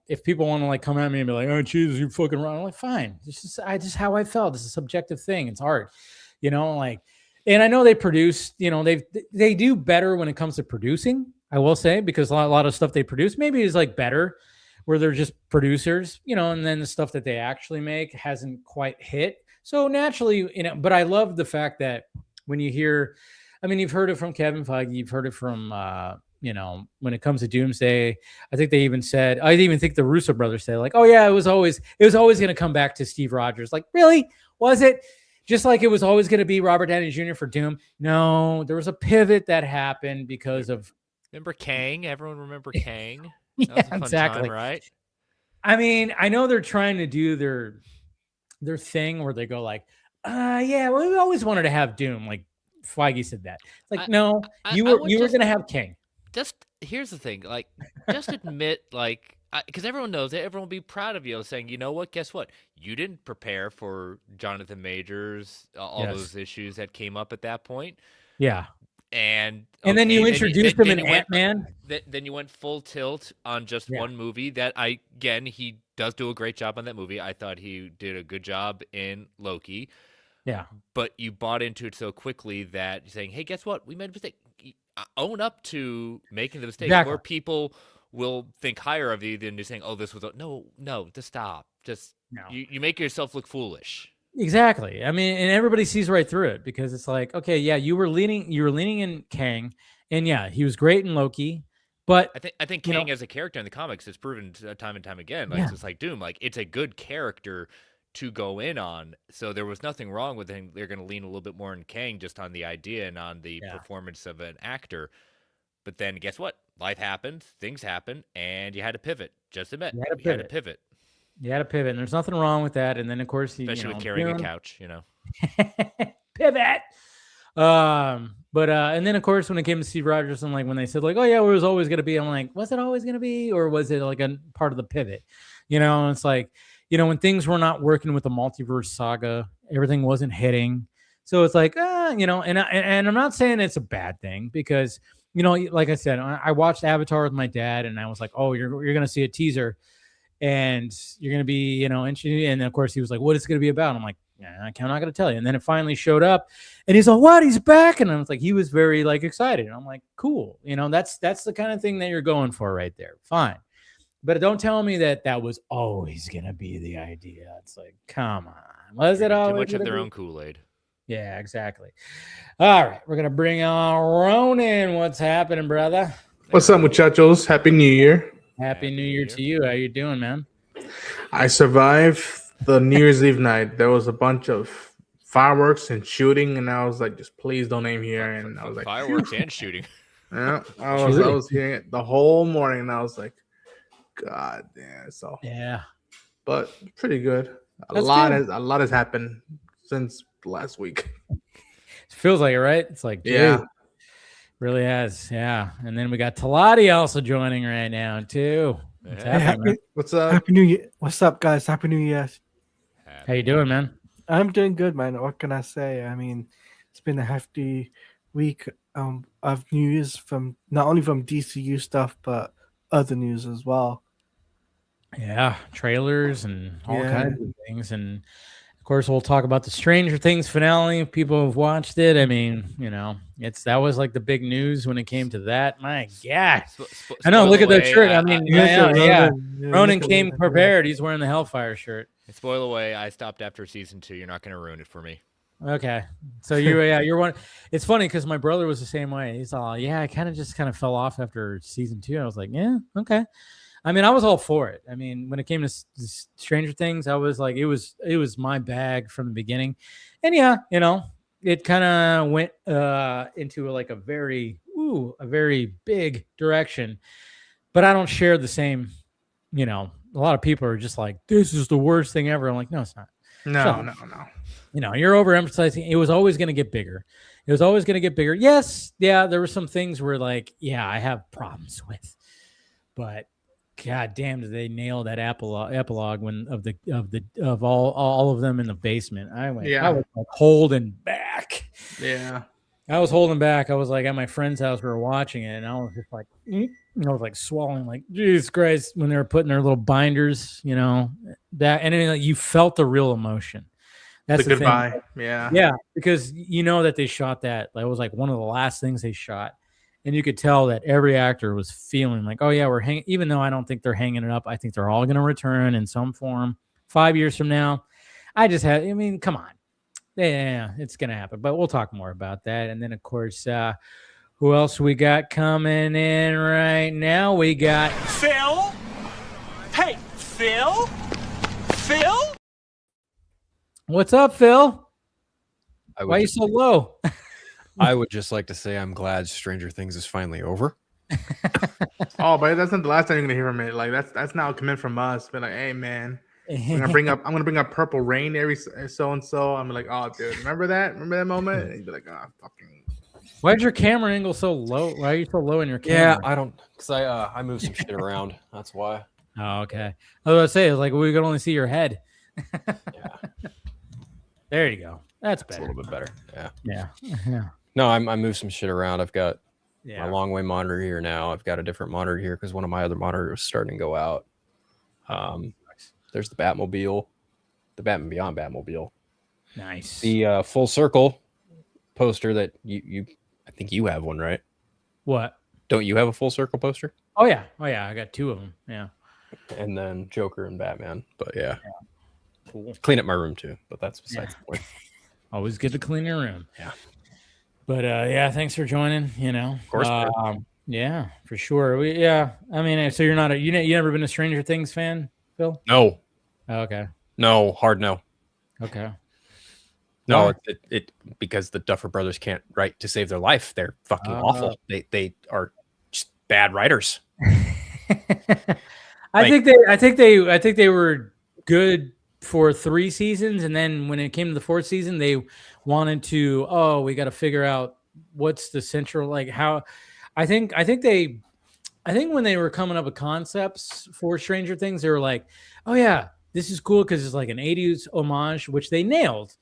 if people want to like come at me and be like, oh Jesus, you fucking wrong. I'm like, fine. This is just how I felt. It's a subjective thing. It's art. Like, and I know they produce, they do better when it comes to producing, I will say, because a lot of stuff they produce maybe is like better where they're just producers, and then the stuff that they actually make hasn't quite hit. So naturally, but I love the fact that when you hear, I mean, you've heard it from Kevin Feige, you've heard it from, when it comes to Doomsday, I think they even said, I even think the Russo brothers said like, oh yeah, it was always going to come back to Steve Rogers. Like, really? Was it? Just like it was always going to be Robert Downey Jr. for Doom. No, there was a pivot that happened because of. Remember Kang? Everyone remember Kang? Yeah, That was a fun exactly. time, right? I mean, I know they're trying to do their thing where they go like, yeah, well, we always wanted to have Doom. Like Feige said that. It's like, no, you were going to have King. Just here's the thing, like, just admit, like, because everyone knows that everyone will be proud of you, saying, you know what? Guess what? You didn't prepare for Jonathan Majors, all those issues that came up at that point. Yeah. And then you introduced him in Ant-Man. Then you went full tilt on just one movie that he does do a great job on that movie. I thought he did a good job in Loki. Yeah. But you bought into it so quickly that you're saying, hey, guess what? We made a mistake. Own up to making the mistake. Exactly. Where people will think higher of you than just saying, oh, this was no, just stop. Just you make yourself look foolish. Exactly. I mean, and everybody sees right through it because it's like, okay, yeah, you were leaning in Kang, and yeah, he was great in Loki, but I think Kang as a character in the comics has proven time and time again, like just like Doom, like it's a good character to go in on. So there was nothing wrong with him. They're going to lean a little bit more in Kang just on the idea and on the performance of an actor. But then guess what? Life happened, things happen, and you had to pivot. Just admit, you had to pivot. You had to pivot, and there's nothing wrong with that. And then, of course, especially with carrying a couch, pivot. But and then, of course, when it came to Steve Rogers, and like when they said, like, oh yeah, it was always going to be, I'm like, was it always going to be, or was it like a part of the pivot? And it's like, when things were not working with the multiverse saga, everything wasn't hitting. So it's like, and I'm not saying it's a bad thing because, like I said, I watched Avatar with my dad, and I was like, oh, you're going to see a teaser. And you're going to be, and of course he was like, what is it going to be about? I'm like, yeah, I'm not going to tell you. And then it finally showed up and he's like, what? He's back. And I was like, he was very like excited. And I'm like, cool. That's the kind of thing that you're going for right there. Fine. But don't tell me that was always going to be the idea. It's like, come on. Was it always too much of their own Kool-Aid? Yeah, exactly. All right. We're going to bring on Ronan. What's happening, brother? What's up, muchachos? Happy New Year. Happy New Year to you. How you doing, man? I survived the New Year's Eve night. There was a bunch of fireworks and shooting, and I was like, just please don't aim here. And I was like, fireworks and shooting. Yeah, I was hearing it the whole morning, and I was like, God damn. So yeah, but pretty good. A lot has happened since last week. It feels like it, right? It's like, yeah. Dude. Really has, yeah. And then we got Talati also joining right now too. What's up? Happy New Year! What's up, guys? Happy New Year! How you doing, man? I'm doing good, man. What can I say? I mean, it's been a hefty week of news from not only from DCU stuff but other news as well. Yeah, trailers and all Yeah. kinds of things. And of course, we'll talk about the Stranger Things finale. If people have watched it, I mean, that was like the big news when it came to that. My God, I know. Look at that shirt. I mean, yeah. Ronan came prepared. He's wearing the Hellfire shirt. Spoil away. I stopped after season 2. You're not going to ruin it for me. Okay, so you're one. It's funny because my brother was the same way. He's all, yeah, I kind of fell off after season 2. I was like, yeah, okay. I mean, I was all for it. I mean, when it came to Stranger Things, I was like, it was my bag from the beginning. And yeah, it kind of went into a very big direction. But I don't share the same, a lot of people are just like, this is the worst thing ever. I'm like, no, it's not. No. You're overemphasizing. It was always going to get bigger. It was always going to get bigger. Yes, yeah, there were some things where like, yeah, I have problems with. But God damn, did they nail that epilogue of all of them in the basement? I was like holding back. Yeah. I was holding back. I was like at my friend's house, we were watching it, and I was just like, I was like swallowing, like, Jesus Christ, when they were putting their little binders, that, and then, you felt the real emotion. That's the goodbye. thing. Yeah. Yeah, because that they shot that. That was like one of the last things they shot. And you could tell that every actor was feeling like, oh, yeah, we're hanging. Even though I don't think they're hanging it up, I think they're all going to return in some form 5 years from now. Come on. Yeah, it's going to happen. But we'll talk more about that. And then, of course, who else we got coming in right now? We got Phil. Hey, Phil. Phil. What's up, Phil? Why are you so low? I would just like to say I'm glad Stranger Things is finally over. Oh, but that's not the last time you're gonna hear from it. Like that's now coming from us. Be like, hey man, I'm gonna bring up Purple Rain every so and so. I'm like, oh dude, remember that moment? And you'd be like, oh fucking. Why is your camera angle so low? Why are you so low in your camera? Yeah, I don't, because I moved some shit around. That's why. Oh, okay. I was about to say, it's like we could only see your head. Yeah. There you go. That's better. A little bit better. Yeah. Yeah. No, I moved some shit around. I've got Yeah. my long way monitor here now. I've got a different monitor here because one of my other monitors was starting to go out. There's the Batmobile, the Batman Beyond Batmobile. Nice. The full circle poster that you I think you have one, right? What? Don't you have a full circle poster? Oh yeah. I got 2 of them. Yeah. And then Joker and Batman. But yeah. Cool. Clean up my room too, but that's besides the point. Always good to clean your room. Yeah. But yeah, thanks for joining. Of course. Yeah, for sure. So you're not you never been a Stranger Things fan, Phil? No. Oh, okay. No, hard no. Okay. No, it because the Duffer Brothers can't write to save their life. They're fucking awful. They are just bad writers. I think they were good for 3 seasons, and then when it came to the 4th season, they wanted to, we got to figure out what's the central, like how. I think when they were coming up with concepts for Stranger Things, they were like, oh yeah, this is cool because it's like an 80s homage, which they nailed.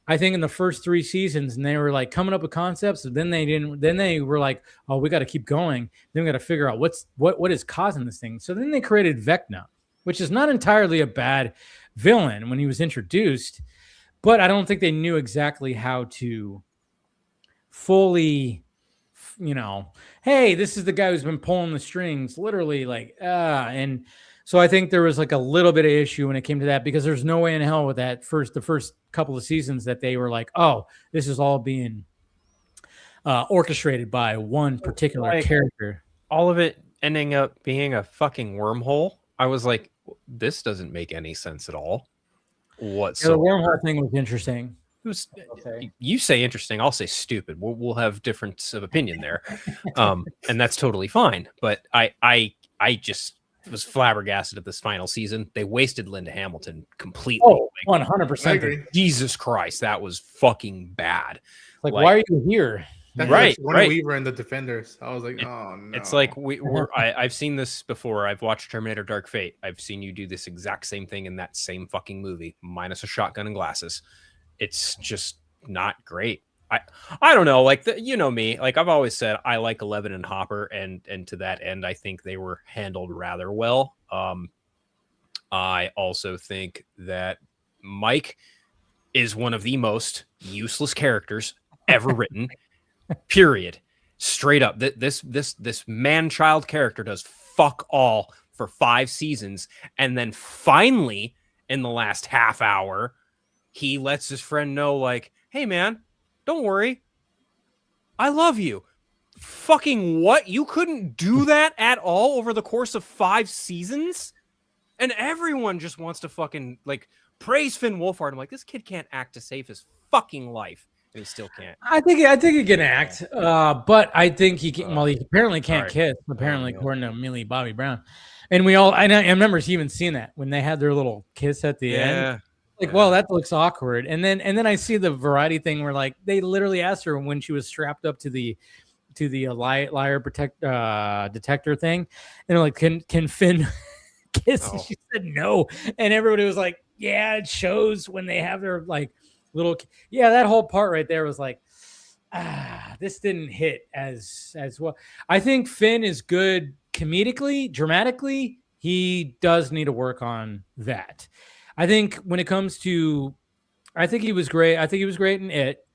I think in the first 3 seasons, and they were like coming up with concepts, and then they didn't. Then they were like, "Oh, we got to keep going. Then we got to figure out what is causing this thing." So then they created Vecna, which is not entirely a bad villain when he was introduced, but I don't think they knew exactly how to fully, hey, this is the guy who's been pulling the strings, literally, and. So I think there was like a little bit of issue when it came to that, because there's no way in hell with that the first couple of seasons that they were like, oh, this is all being orchestrated by one particular character. All of it ending up being a fucking wormhole. I was like, this doesn't make any sense at all. The wormhole thing was interesting. You say interesting, I'll say stupid. We'll have difference of opinion there, and that's totally fine. But I just was flabbergasted at this final season. They wasted Linda Hamilton completely. Oh, 100%. Jesus Christ, that was fucking bad. Like, why are you here? That's right. Weaver and the Defenders. I was like, oh no. It's like I've seen this before. I've watched Terminator Dark Fate. I've seen you do this exact same thing in that same fucking movie, minus a shotgun and glasses. It's just not great. I don't know. Like you know me, like I've always said, I like Eleven and Hopper, and to that end, I think they were handled rather well. I also think that Mike is one of the most useless characters ever written. Period. Straight up. This man-child character does fuck all for 5 seasons, and then finally, in the last half hour, he lets his friend know, like, hey man, don't worry. I love you. Fucking what? You couldn't do that at all over the course of 5 seasons? And everyone just wants to fucking like praise Finn Wolfhard. I'm like, this kid can't act to save his fucking life. And he still can't. I think he can act, but I think he can. Well, he apparently can't kiss. Apparently, according to Millie Bobby Brown, and we all. I remember even seeing that when they had their little kiss at the end. Like, well, that looks awkward. And then I see the Variety thing where like they literally asked her when she was strapped up to the liar detector thing, and they're like, can Finn kiss? And she said no, and everybody was like, yeah, it shows when they have their like little. Yeah, that whole part right there was like, this didn't hit as well. I think Finn is good comedically, dramatically. He does need to work on that. I think when it comes to, I think he was great. I think he was great in It.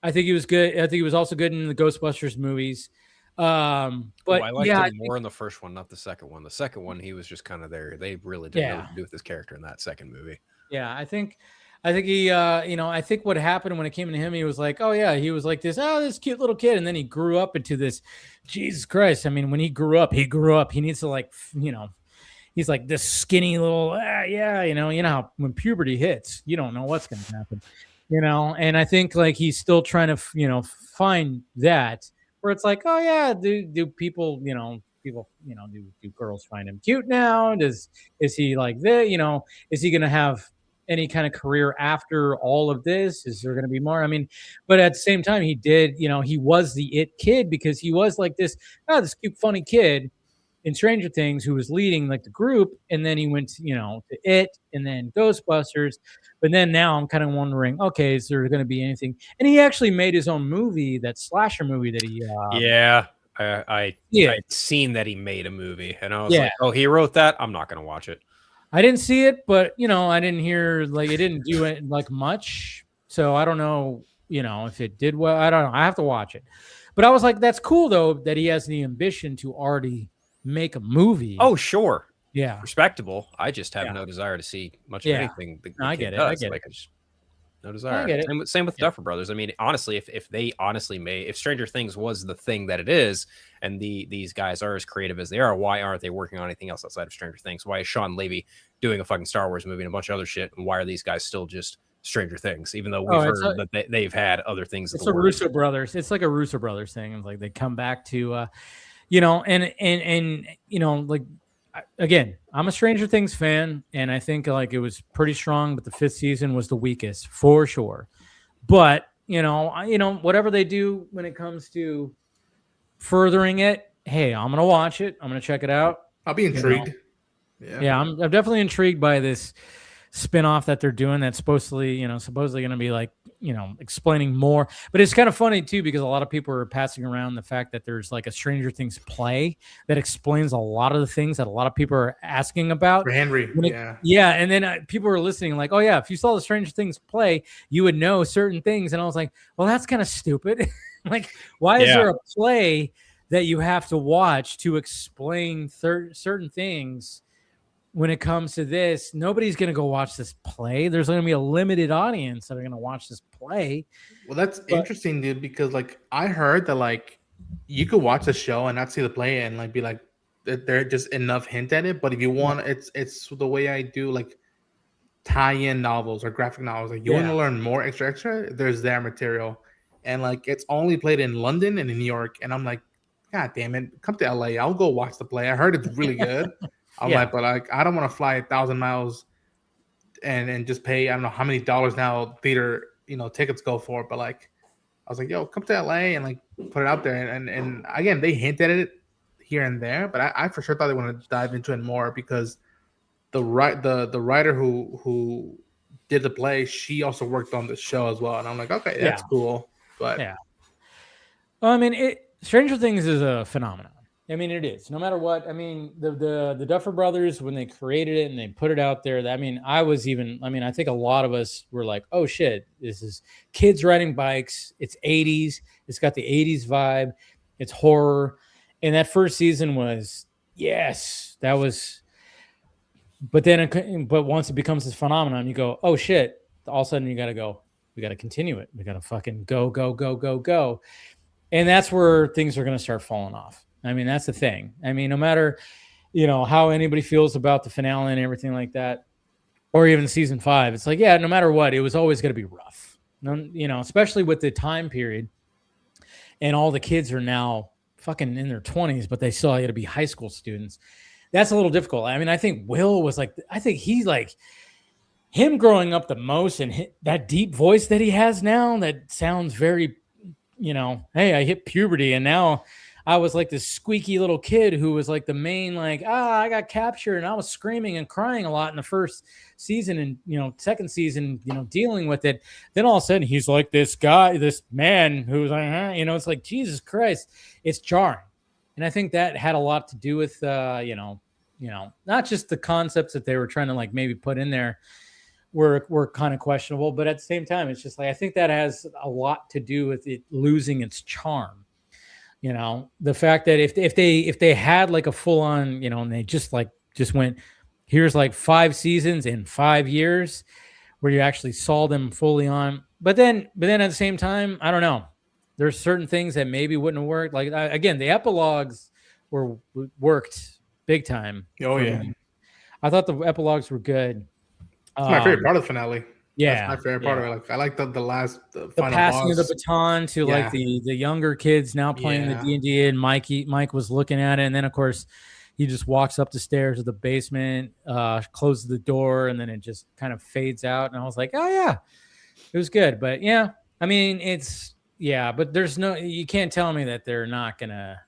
I think he was good. I think he was also good in the Ghostbusters movies. But I liked him more in the first one, not the second one. The second one, he was just kind of there. They really didn't know what to do with this character in that second movie. Yeah, I think he, I think what happened when it came to him, he was like, oh yeah, he was like this cute little kid, and then he grew up into this. Jesus Christ! I mean, when he grew up, he needs to like, he's like this skinny little, how when puberty hits, you don't know what's going to happen, and I think like he's still trying to, find that where it's like, oh yeah, do people, do girls find him cute now? Is he like this, is he going to have any kind of career after all of this? Is there going to be more? I mean, but at the same time, he did, he was the it kid because he was like this cute, funny kid in Stranger Things who was leading like the group, and then he went to It and then Ghostbusters, but then now I'm kind of wondering, okay, is there going to be anything? And he actually made his own movie, that slasher movie that he I'd seen that he made a movie, and I was like, oh, he wrote that? I'm not going to watch it. I didn't see it, but I didn't hear like it didn't do it like much, so I don't know, if it did well. I don't know. I have to watch it, but I was like, that's cool though that he has the ambition to already make a movie. Oh, sure. Yeah. Respectable. I just have no desire to see much of anything. I get it. I get it. No desire. Same with Duffer Brothers. I mean, honestly, if they honestly if Stranger Things was the thing that it is, and these guys are as creative as they are, why aren't they working on anything else outside of Stranger Things? Why is Sean Levy doing a fucking Star Wars movie and a bunch of other shit? And why are these guys still just Stranger Things? Even though we've heard that they've had other things. It's a Russo brothers. It's like a Russo brothers thing. It's like they come back to, and like, again, I'm a Stranger Things fan, and I think like it was pretty strong, but the 5th season was the weakest for sure. But whatever they do when it comes to furthering it, hey, I'm gonna watch it. I'm gonna check it out. I'll be intrigued. Yeah, I'm definitely intrigued by this spinoff that they're doing. That's supposedly going to be like, explaining more. But it's kind of funny too, because a lot of people are passing around the fact that there's like a Stranger Things play that explains a lot of the things that a lot of people are asking about. For Henry, and then people are listening like, oh yeah, if you saw the Stranger Things play, you would know certain things. And I was like, well, that's kind of stupid. Like, why is there a play that you have to watch to explain certain things? When it comes to this, nobody's going to go watch this play. There's going to be a limited audience that are going to watch this play. Well, that's interesting, dude, because like I heard that like you could watch the show and not see the play and like be like they're just enough hint at it. But if you want, it's the way I do like tie-in novels or graphic novels. Like you want to learn more extra, there's their material. And like it's only played in London and in New York. And I'm like, God damn it, come to LA. I'll go watch the play. I heard it's really good. I'm like, but like, I don't want to fly 1,000 miles and just pay, I don't know how many dollars now theater, tickets go for. But like, I was like, yo, come to LA and like put it out there. And again, they hinted at it here and there, but I for sure thought they wanted to dive into it more because the writer who did the play, she also worked on the show as well. And I'm like, okay, that's cool. But Yeah. I mean, Stranger Things is a phenomenon. I mean, it is. No matter what. I mean, the Duffer Brothers, when they created it and they put it out there, I mean, I think a lot of us were like, oh shit, this is kids riding bikes. It's 80s. It's got the 80s vibe. It's horror. And that first season was, yes, that was. But once it becomes this phenomenon, you go, oh shit. All of a sudden you got to go, we got to continue it. We got to fucking go, go, go, go, go. And that's where things are going to start falling off. I mean, that's the thing. I mean, no matter, how anybody feels about the finale and everything like that, or even season 5, it's like, yeah, no matter what, it was always going to be rough. Especially with the time period. And all the kids are now fucking in their 20s, but they still got to be high school students. That's a little difficult. I mean, I think Will was he's like him growing up the most, and that deep voice that he has now that sounds very, hey, I hit puberty, and now I was like this squeaky little kid who was like the main, like, I got captured, and I was screaming and crying a lot in the first season, and second season, dealing with it. Then all of a sudden he's like this guy, this man who's like, it's like, Jesus Christ, it's jarring. And I think that had a lot to do with, not just the concepts that they were trying to like maybe put in there were kind of questionable, but at the same time, it's just like, I think that has a lot to do with it losing its charm. The fact that if they had like a full on, and they just went, here's like 5 seasons in 5 years where you actually saw them fully on, but then at the same time, I don't know, there's certain things that maybe wouldn't have worked. Like again, the epilogues worked big time. Oh yeah. Me. I thought the epilogues were good. It's my favorite part of the finale. Yeah, that's my favorite part of it. Like I like the final passing boss. of the baton to like the younger kids now playing the D&D, and Mike was looking at it, and then of course he just walks up the stairs of the basement, closes the door, and then it just kind of fades out. And I was like, oh yeah, it was good. But yeah, I mean but you can't tell me that they're not gonna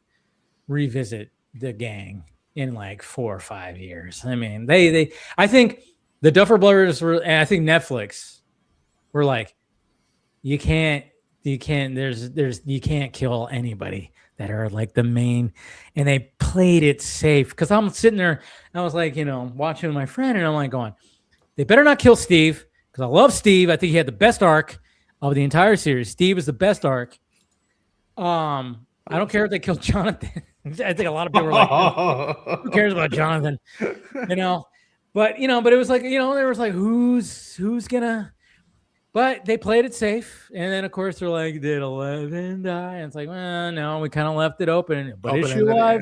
revisit the gang in like 4 or 5 years. I mean, I think the Duffer Brothers were, and I think Netflix were like, you can't kill anybody that are like the main, and they played it safe. Because I'm sitting there, I was like, watching with my friend, and I'm like going, they better not kill Steve, because I love Steve. I think he had the best arc of the entire series. Steve is the best arc. I don't care if they kill Jonathan. I think a lot of people are like, who cares about Jonathan? But but it was like, there was like, who's gonna, but they played it safe. And then of course they're like, did 11 die? And it's like, well, no, we kind of left it open. But is she alive?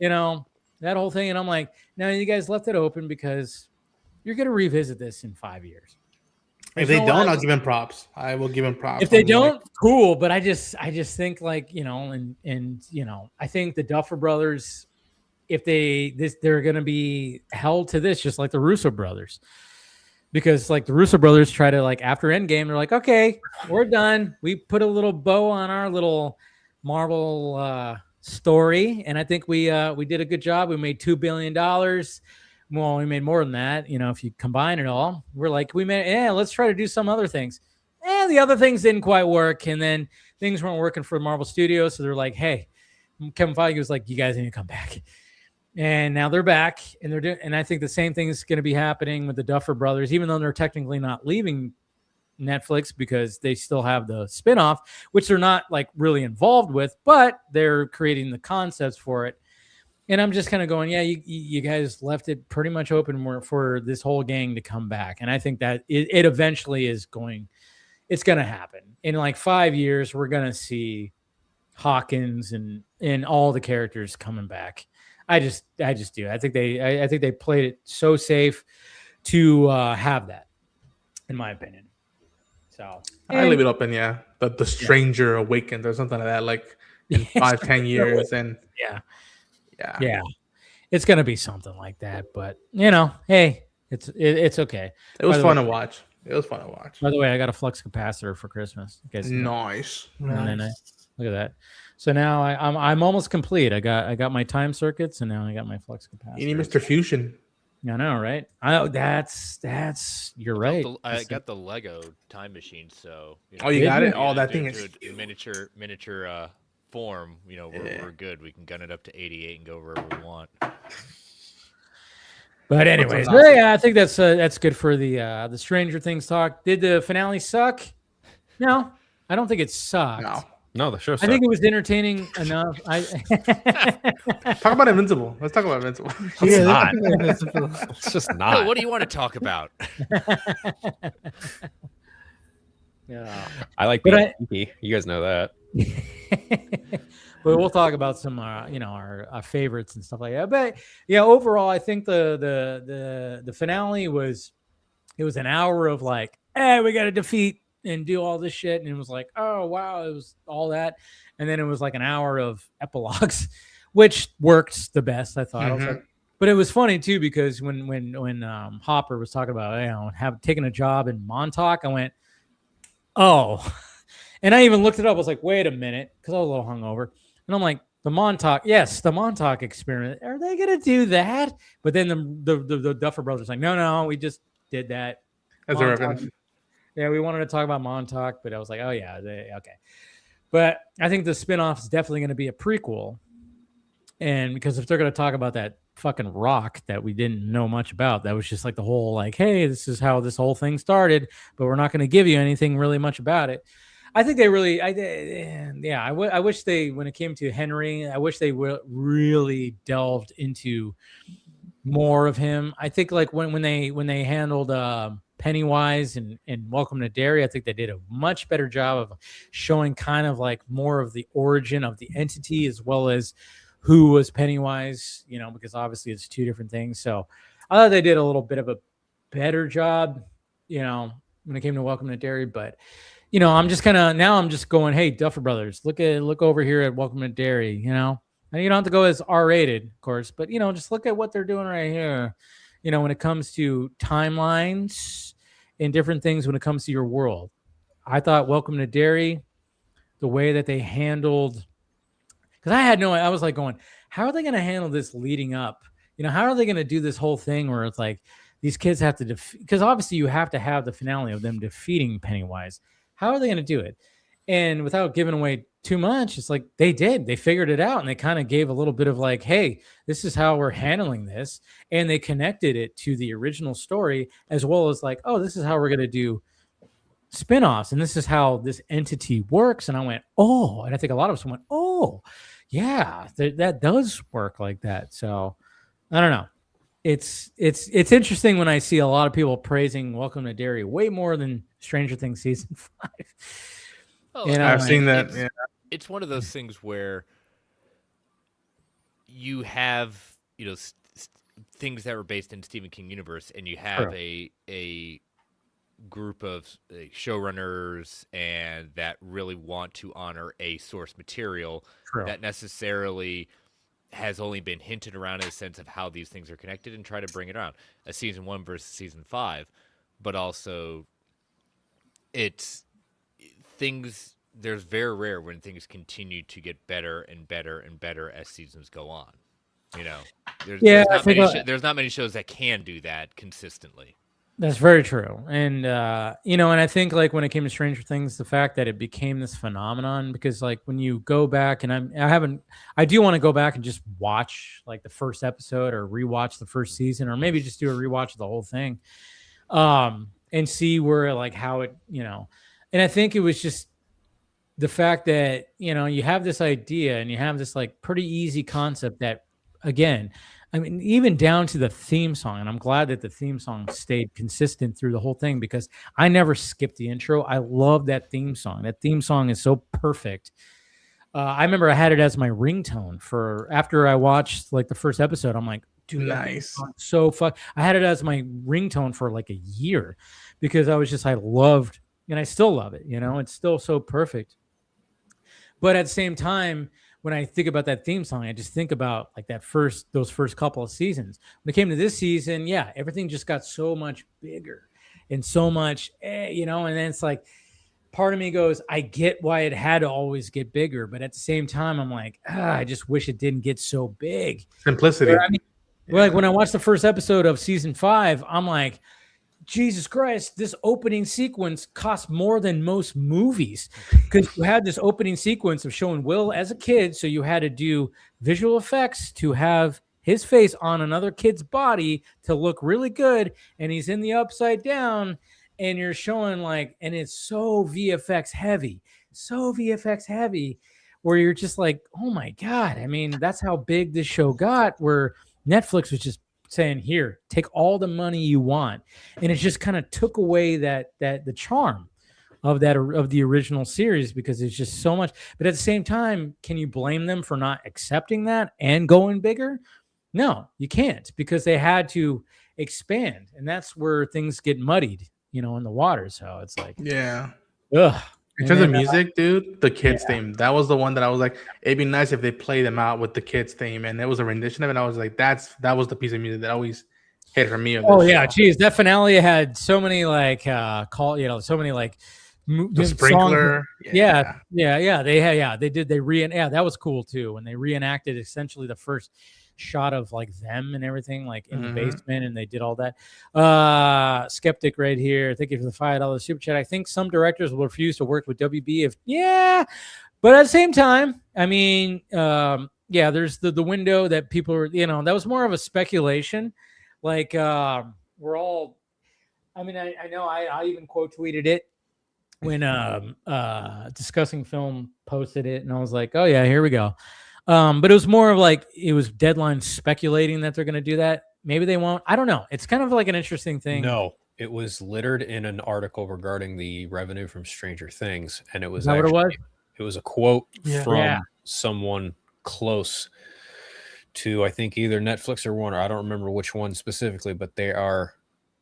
That whole thing. And I'm like, no, you guys left it open because you're gonna revisit this in 5 years. If they don't, I'll give him props. I will give him props. If they don't, cool. But I just think like, I think the Duffer Brothers, if they're going to be held to this, just like the Russo brothers, because like the Russo brothers try to, like, after Endgame, they're like, okay, we're done. We put a little bow on our little Marvel story. And I think we did a good job. We made $2 billion. Well, we made more than that. If you combine it all, we're like, let's try to do some other things. And the other things didn't quite work. And then things weren't working for Marvel Studios. So they're like, hey, Kevin Feige was like, you guys need to come back. And now they're back, and they're doing. And I think the same thing is going to be happening with the Duffer Brothers, even though they're technically not leaving Netflix because they still have the spinoff, which they're not like really involved with, but they're creating the concepts for it. And I'm just kind of going, yeah, you guys left it pretty much open for this whole gang to come back. And I think that it eventually it's going to happen. In like 5 years, we're going to see Hawkins and all the characters coming back. I just do. I think they played it so safe to have that, in my opinion. So I leave it open, yeah. But the Stranger Awakens or something like that, like in 5-10 years, and yeah, it's gonna be something like that. But hey, it's okay. It was fun to watch. By the way, I got a flux capacitor for Christmas. Nice. Look at that. So now I'm almost complete. I got my time circuits, and now I got my flux capacitor. You need Mr. Fusion. I know, right? That's you're right. I got the Lego time machine, so Oh, you Did got you? it? Oh, that thing is into a miniature form. We're good. We can gun it up to 88 and go wherever we want. But anyways, awesome. yeah, I think that's good for the Stranger Things talk. Did the finale suck? No, I don't think it sucked. No, the show I sucked. think it was entertaining enough. Talk about Invincible. Let's talk about Invincible. It's not. It's It's just Oh, not. what do you want to talk about? Yeah. I like But being geeky. You guys know that. But we'll talk about some, our favorites and stuff like that. But yeah, overall, I think the finale was an hour of like, hey, we got to defeat and do all this shit, and it was like, oh wow, it was all that, and then it was like an hour of epilogues, which worked the best, I thought. I was like, but it was funny too because when Hopper was talking about taking a job in Montauk, I went, oh. And I even looked it up. I was like, wait a minute, because I was a little hungover. And I'm like, the Montauk experiment. Are they going to do that? But then the Duffer Brothers like, no, we just did that. As a reference. Yeah, we wanted to talk about Montauk, but I was like, oh, yeah, okay. But I think the spinoff is definitely going to be a prequel. And because if they're going to talk about that fucking rock that we didn't know much about, that was just like the whole like, hey, this is how this whole thing started, but we're not going to give you anything really much about it. I think they really, I wish they, when it came to Henry, I wish they really delved into more of him. I think like when they handled Pennywise and Welcome to Derry, I think they did a much better job of showing kind of like more of the origin of the entity as well as who was Pennywise, because obviously it's two different things. So I thought they did a little bit of a better job, when it came to Welcome to Derry, but I'm just going, hey, Duffer Brothers, look over here at Welcome to Derry, and you don't have to go as R-rated, of course, but just look at what they're doing right here, when it comes to timelines and different things when it comes to your world. I thought Welcome to Derry, the way that they handled, because I was like going, how are they going to handle this leading up? How are they going to do this whole thing where it's like these kids have to because obviously you have to have the finale of them defeating Pennywise. How are they going to do it? And without giving away too much, it's like they figured it out, and they kind of gave a little bit of like, hey, this is how we're handling this. And they connected it to the original story as well as like, oh, this is how we're going to do spinoffs. And this is how this entity works. And I went, oh, and I think a lot of us went, oh, yeah, that does work like that. So I don't know. It's interesting when I see a lot of people praising Welcome to Derry way more than Stranger Things season 5. Oh, And I've seen that. Yeah. It's one of those things where you have things that were based in Stephen King universe, and you have a group of showrunners and that really want to honor a source material that necessarily has only been hinted around in a sense of how these things are connected and try to bring it around. A season 1 versus season 5, but also it's things. There's very rare when things continue to get better and better and better as seasons go on. There's not many shows that can do that consistently. That's very true. And, and I think like when it came to Stranger Things, the fact that it became this phenomenon, because like when you go back and I do want to go back and just watch like the first episode or rewatch the first season, or maybe just do a rewatch of the whole thing, and see where like how it, and I think it was just the fact that, you have this idea and you have this like pretty easy concept that, again, I mean, even down to the theme song, and I'm glad that the theme song stayed consistent through the whole thing because I never skipped the intro. I love that theme song. That theme song is so perfect. I remember I had it as my ringtone for after I watched like the first episode. I'm like, dude, nice. So fuck. I had it as my ringtone for like a year because I loved, and I still love it. It's still so perfect. But at the same time, when I think about that theme song, I just think about like those first couple of seasons. When it came to this season, yeah, everything just got so much bigger and so much, and then it's like, part of me goes, I get why it had to always get bigger, but at the same time, I'm like, I just wish it didn't get so big. Simplicity. Like when I watched the first episode of season 5, I'm like, Jesus Christ, this opening sequence cost more than most movies, because you had this opening sequence of showing Will as a kid. So you had to do visual effects to have his face on another kid's body to look really good. And he's in the upside down, and you're showing like, and it's so VFX heavy, where you're just like, oh my God. I mean, that's how big this show got, where Netflix was just saying, here, take all the money you want. And it just kind of took away that the charm of the original series, because it's just so much. But at the same time, can you blame them for not accepting that and going bigger? No, you can't, because they had to expand, and that's where things get muddied, in the water. So it's like, ugh. In terms of music, dude, the kids theme, that was the one that I was like, it'd be nice if they play them out with the kids theme, and it was a rendition of it. And I was like, that was the piece of music that always hit for me. Oh yeah, geez, that finale had so many like so many like the sprinkler. That was cool too, when they reenacted essentially the first shot of like them and everything, like in the basement, and they did all that. Skeptic right here, thank you for the $5 super chat. I think some directors will refuse to work with WB but at the same time, I mean, there's the window that people are, that was more of a speculation. Like we're all, I mean, I know I even quote tweeted it when Discussing Film posted it, and I was like, oh yeah, here we go. But it was more of like, it was Deadline speculating that they're going to do that. Maybe they won't. I don't know. It's kind of like an interesting thing. No, it was littered in an article regarding the revenue from Stranger Things, and it was what it was. It was a quote from someone close to, I think, either Netflix or Warner. I don't remember which one specifically, but they are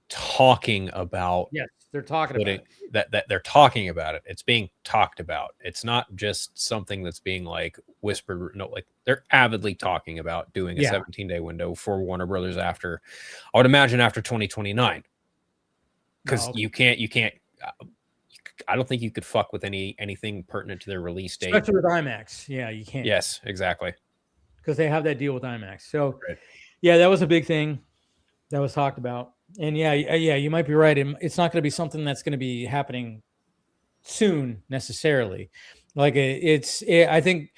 talking about. Yes, they're talking about it. That they're talking about it. It's being talked about. It's not just something that's being like whispered. No, like they're avidly talking about doing a 17-day window for Warner Brothers after, I would imagine, after 2029. Because you can't. I don't think you could fuck with anything pertinent to their release date. Especially with IMAX. Yeah, you can't. Yes, exactly. Because they have that deal with IMAX. So, yeah, that was a big thing that was talked about. And yeah, you might be right. It's not going to be something that's going to be happening soon necessarily. Like I think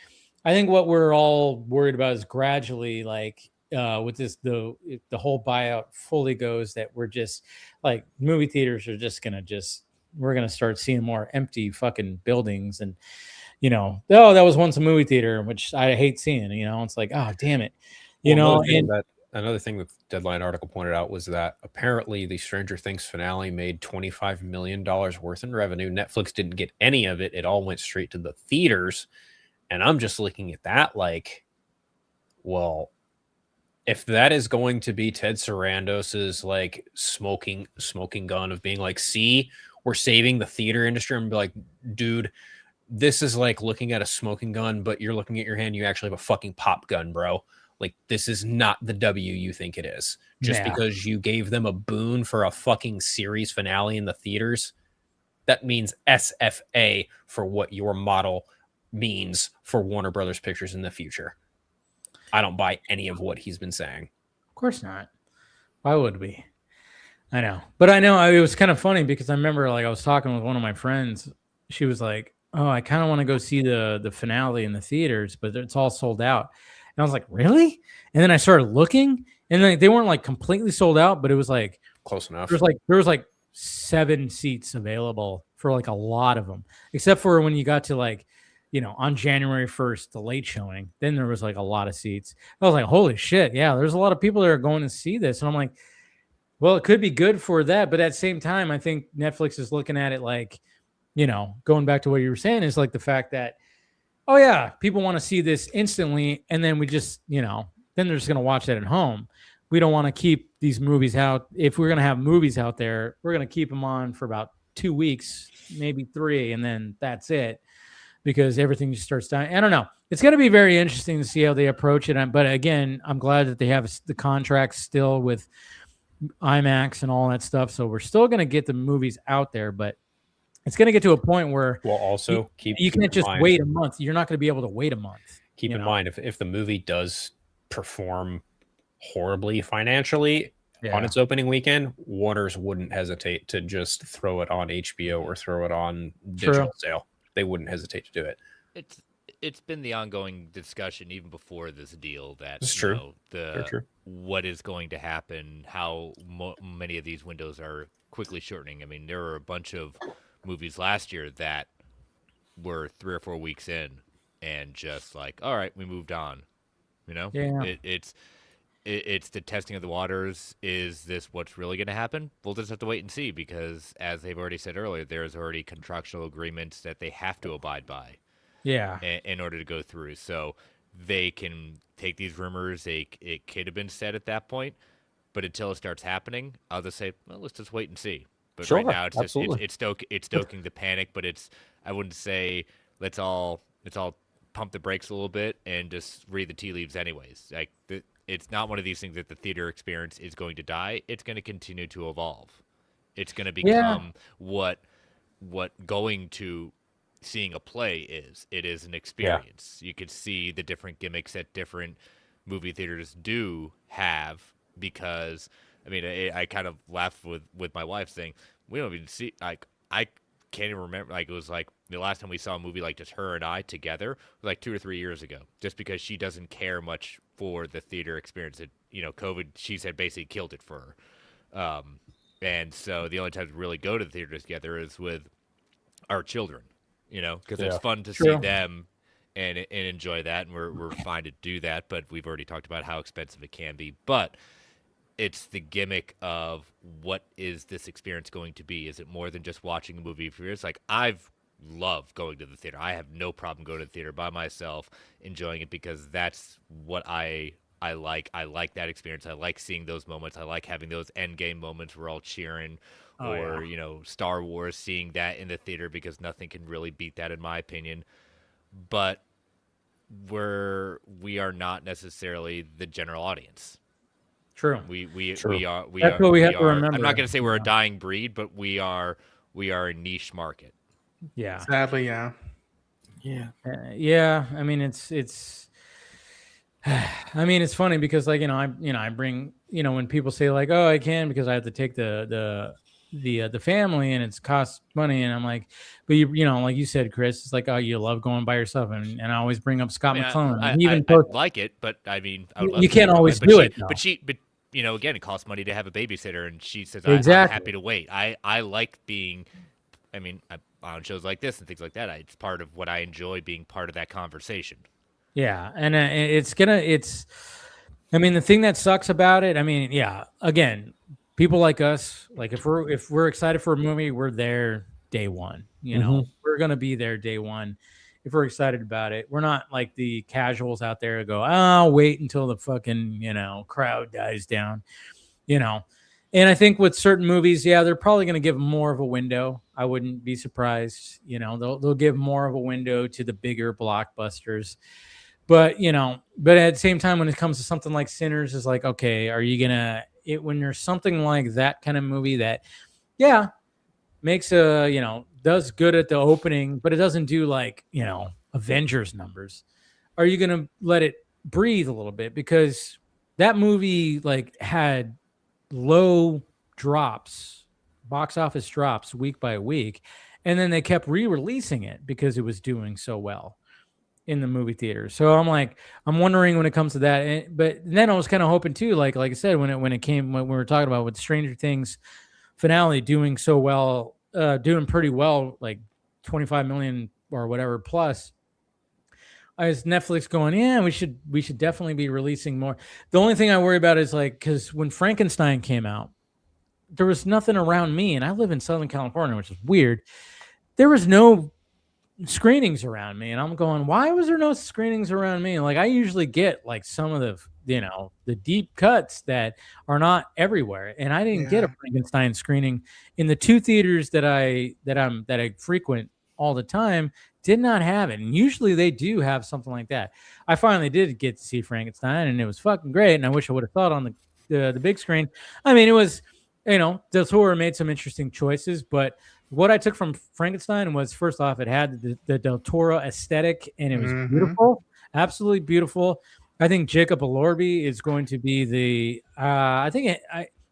what we're all worried about is gradually, like with this, the whole buyout fully goes, that we're just like, movie theaters are just going to we're going to start seeing more empty fucking buildings. And, that was once a movie theater, which I hate seeing, it's like, oh, damn it. Another thing that Deadline article pointed out was that apparently the Stranger Things finale made $25 million worth in revenue. Netflix didn't get any of it. It all went straight to the theaters. And I'm just looking at that like, well, if that is going to be Ted Sarandos's like smoking gun of being like, see, we're saving the theater industry, and be like, dude, this is like looking at a smoking gun, but you're looking at your hand, you actually have a fucking pop gun, bro. Like, this is not the W you think it is. Just because you gave them a boon for a fucking series finale in the theaters, that means SFA for what your model means for Warner Brothers Pictures in the future. I don't buy any of what he's been saying. Of course not. Why would we? I know. But I know it was kind of funny, because I remember, like, I was talking with one of my friends. She was like, oh, I kind of want to go see the finale in the theaters, but it's all sold out. And I was like, really? And then I started looking, and they weren't like completely sold out, but it was like close enough. There was like 7 seats available for like a lot of them, except for when you got to like, on January 1st, the late showing, then there was like a lot of seats. I was like, holy shit. Yeah. There's a lot of people that are going to see this. And I'm like, well, it could be good for that. But at the same time, I think Netflix is looking at it like, going back to what you were saying, is like the fact that, oh yeah, people want to see this instantly, and then we just, then they're just going to watch that at home. We don't want to keep these movies out. If we're going to have movies out there, we're going to keep them on for about 2 weeks, maybe 3, and then that's it, because everything just starts dying. I don't know. It's going to be very interesting to see how they approach it. But again, I'm glad that they have the contracts still with IMAX and all that stuff. So we're still going to get the movies out there, but it's going to get to a point where you can't just wait a month. You're not going to be able to wait a month. Keep in mind, if the movie does perform horribly financially Yeah. on its opening weekend, Warner's wouldn't hesitate to just throw it on HBO or throw it on digital sale. They wouldn't hesitate to do it. It's been the ongoing discussion even before this deal that It's you true. know, Very true. what is going to happen, how many of these windows are quickly shortening. I mean, there were a bunch of movies last year that were 3 or 4 weeks in and just like, all right, we moved on. You know, Yeah. it's the testing of the waters. Is this what's really going to happen? We'll just have to wait and see, because as they've already said earlier, there's already contractual agreements that they have to abide by. Yeah. In order to go through. So they can take these rumors. It could have been said at that point, but until it starts happening, I'll just say, well, let's just wait and see. But Sure, right now, it's just, absolutely. it's stoking the panic. But I wouldn't say let's all pump the brakes a little bit and just read the tea leaves anyways. Like it's not one of these things that the theater experience is going to die. It's going to continue to evolve. It's going to become what going to seeing a play is. It is an experience. You could see the different gimmicks that different movie theaters do have, because I mean, I kind of laughed with my wife saying we don't even see, like, I can't even remember, like, it was like the last time we saw a movie like just her and I together was like 2 or 3 years ago, just because she doesn't care much for the theater experience. It, you know, COVID, she said, basically killed it for her. And so the only time we really go to the theater together is with our children, you know, because it's fun to see them and enjoy that, and we're fine to do that. But we've already talked about how expensive it can be. But it's the gimmick of, what is this experience going to be? Is it more than just watching a movie? It's like, I've loved going to the theater. I have no problem going to the theater by myself, enjoying it, because that's what I like. I like that experience. I like seeing those moments. I like having those end game moments where we're all cheering. You know, Star Wars, seeing that in the theater, because nothing can really beat that, in my opinion. But we are not necessarily the general audience. True. We are. That's what we have to remember. I'm not going to say we're a dying breed, but we are a niche market. Yeah. Sadly, yeah. Yeah. I mean, it's I mean, it's funny because, like, I bring, when people say like, oh, I can because I have to take the family and it's costs money, and I'm like, but like you said, Chris, it's like, oh, you love going by yourself, and I always bring up Scott McClellan. I like it, but I mean, I would love you to can't always do it. But again, it costs money to have a babysitter, and she says, Exactly. I'm happy to wait. I like being, I mean, on shows like this and things like that, it's part of what I enjoy, being part of that conversation. Yeah, and I mean, the thing that sucks about it, I mean, yeah, again, people like us, like, if we're excited for a movie, we're there day one. We're gonna be there day one if we're excited about it. We're not like the casuals out there who go, oh, wait until the fucking crowd dies down. And I think with certain movies, they're probably going to give more of a window. I wouldn't be surprised. They'll give more of a window to the bigger blockbusters. But but at the same time, when it comes to something like Sinners, it's like, okay, are you gonna when there's something like that kind of movie that, makes does good at the opening, but it doesn't do like Avengers numbers. Are you gonna let it breathe a little bit? Because that movie like had low drops, box office drops week by week, and then they kept re-releasing it because it was doing so well in the movie theater. So I'm wondering when it comes to that. But then I was kind of hoping too, like I said, when we were talking about with Stranger Things finale doing so well, doing pretty well, like 25 million or whatever plus. I was Netflix going, we should definitely be releasing more. The only thing I worry about is like, because when Frankenstein came out, there was nothing around me, and I live in Southern California, which is weird. There was no screenings around me, and I'm going, why was there no screenings around me? Like, I usually get like some of the the deep cuts that are not everywhere, and I didn't get a Frankenstein screening in the 2 theaters that I frequent all the time. Did not have it, and usually they do have something like that. I finally did get to see Frankenstein, and it was fucking great, and I wish I would have thought on the big screen. I mean, it was, Del Toro made some interesting choices, but what I took from Frankenstein was, first off, it had the Del Toro aesthetic, and it was beautiful, absolutely beautiful. I think Jacob Elordi is going to be the.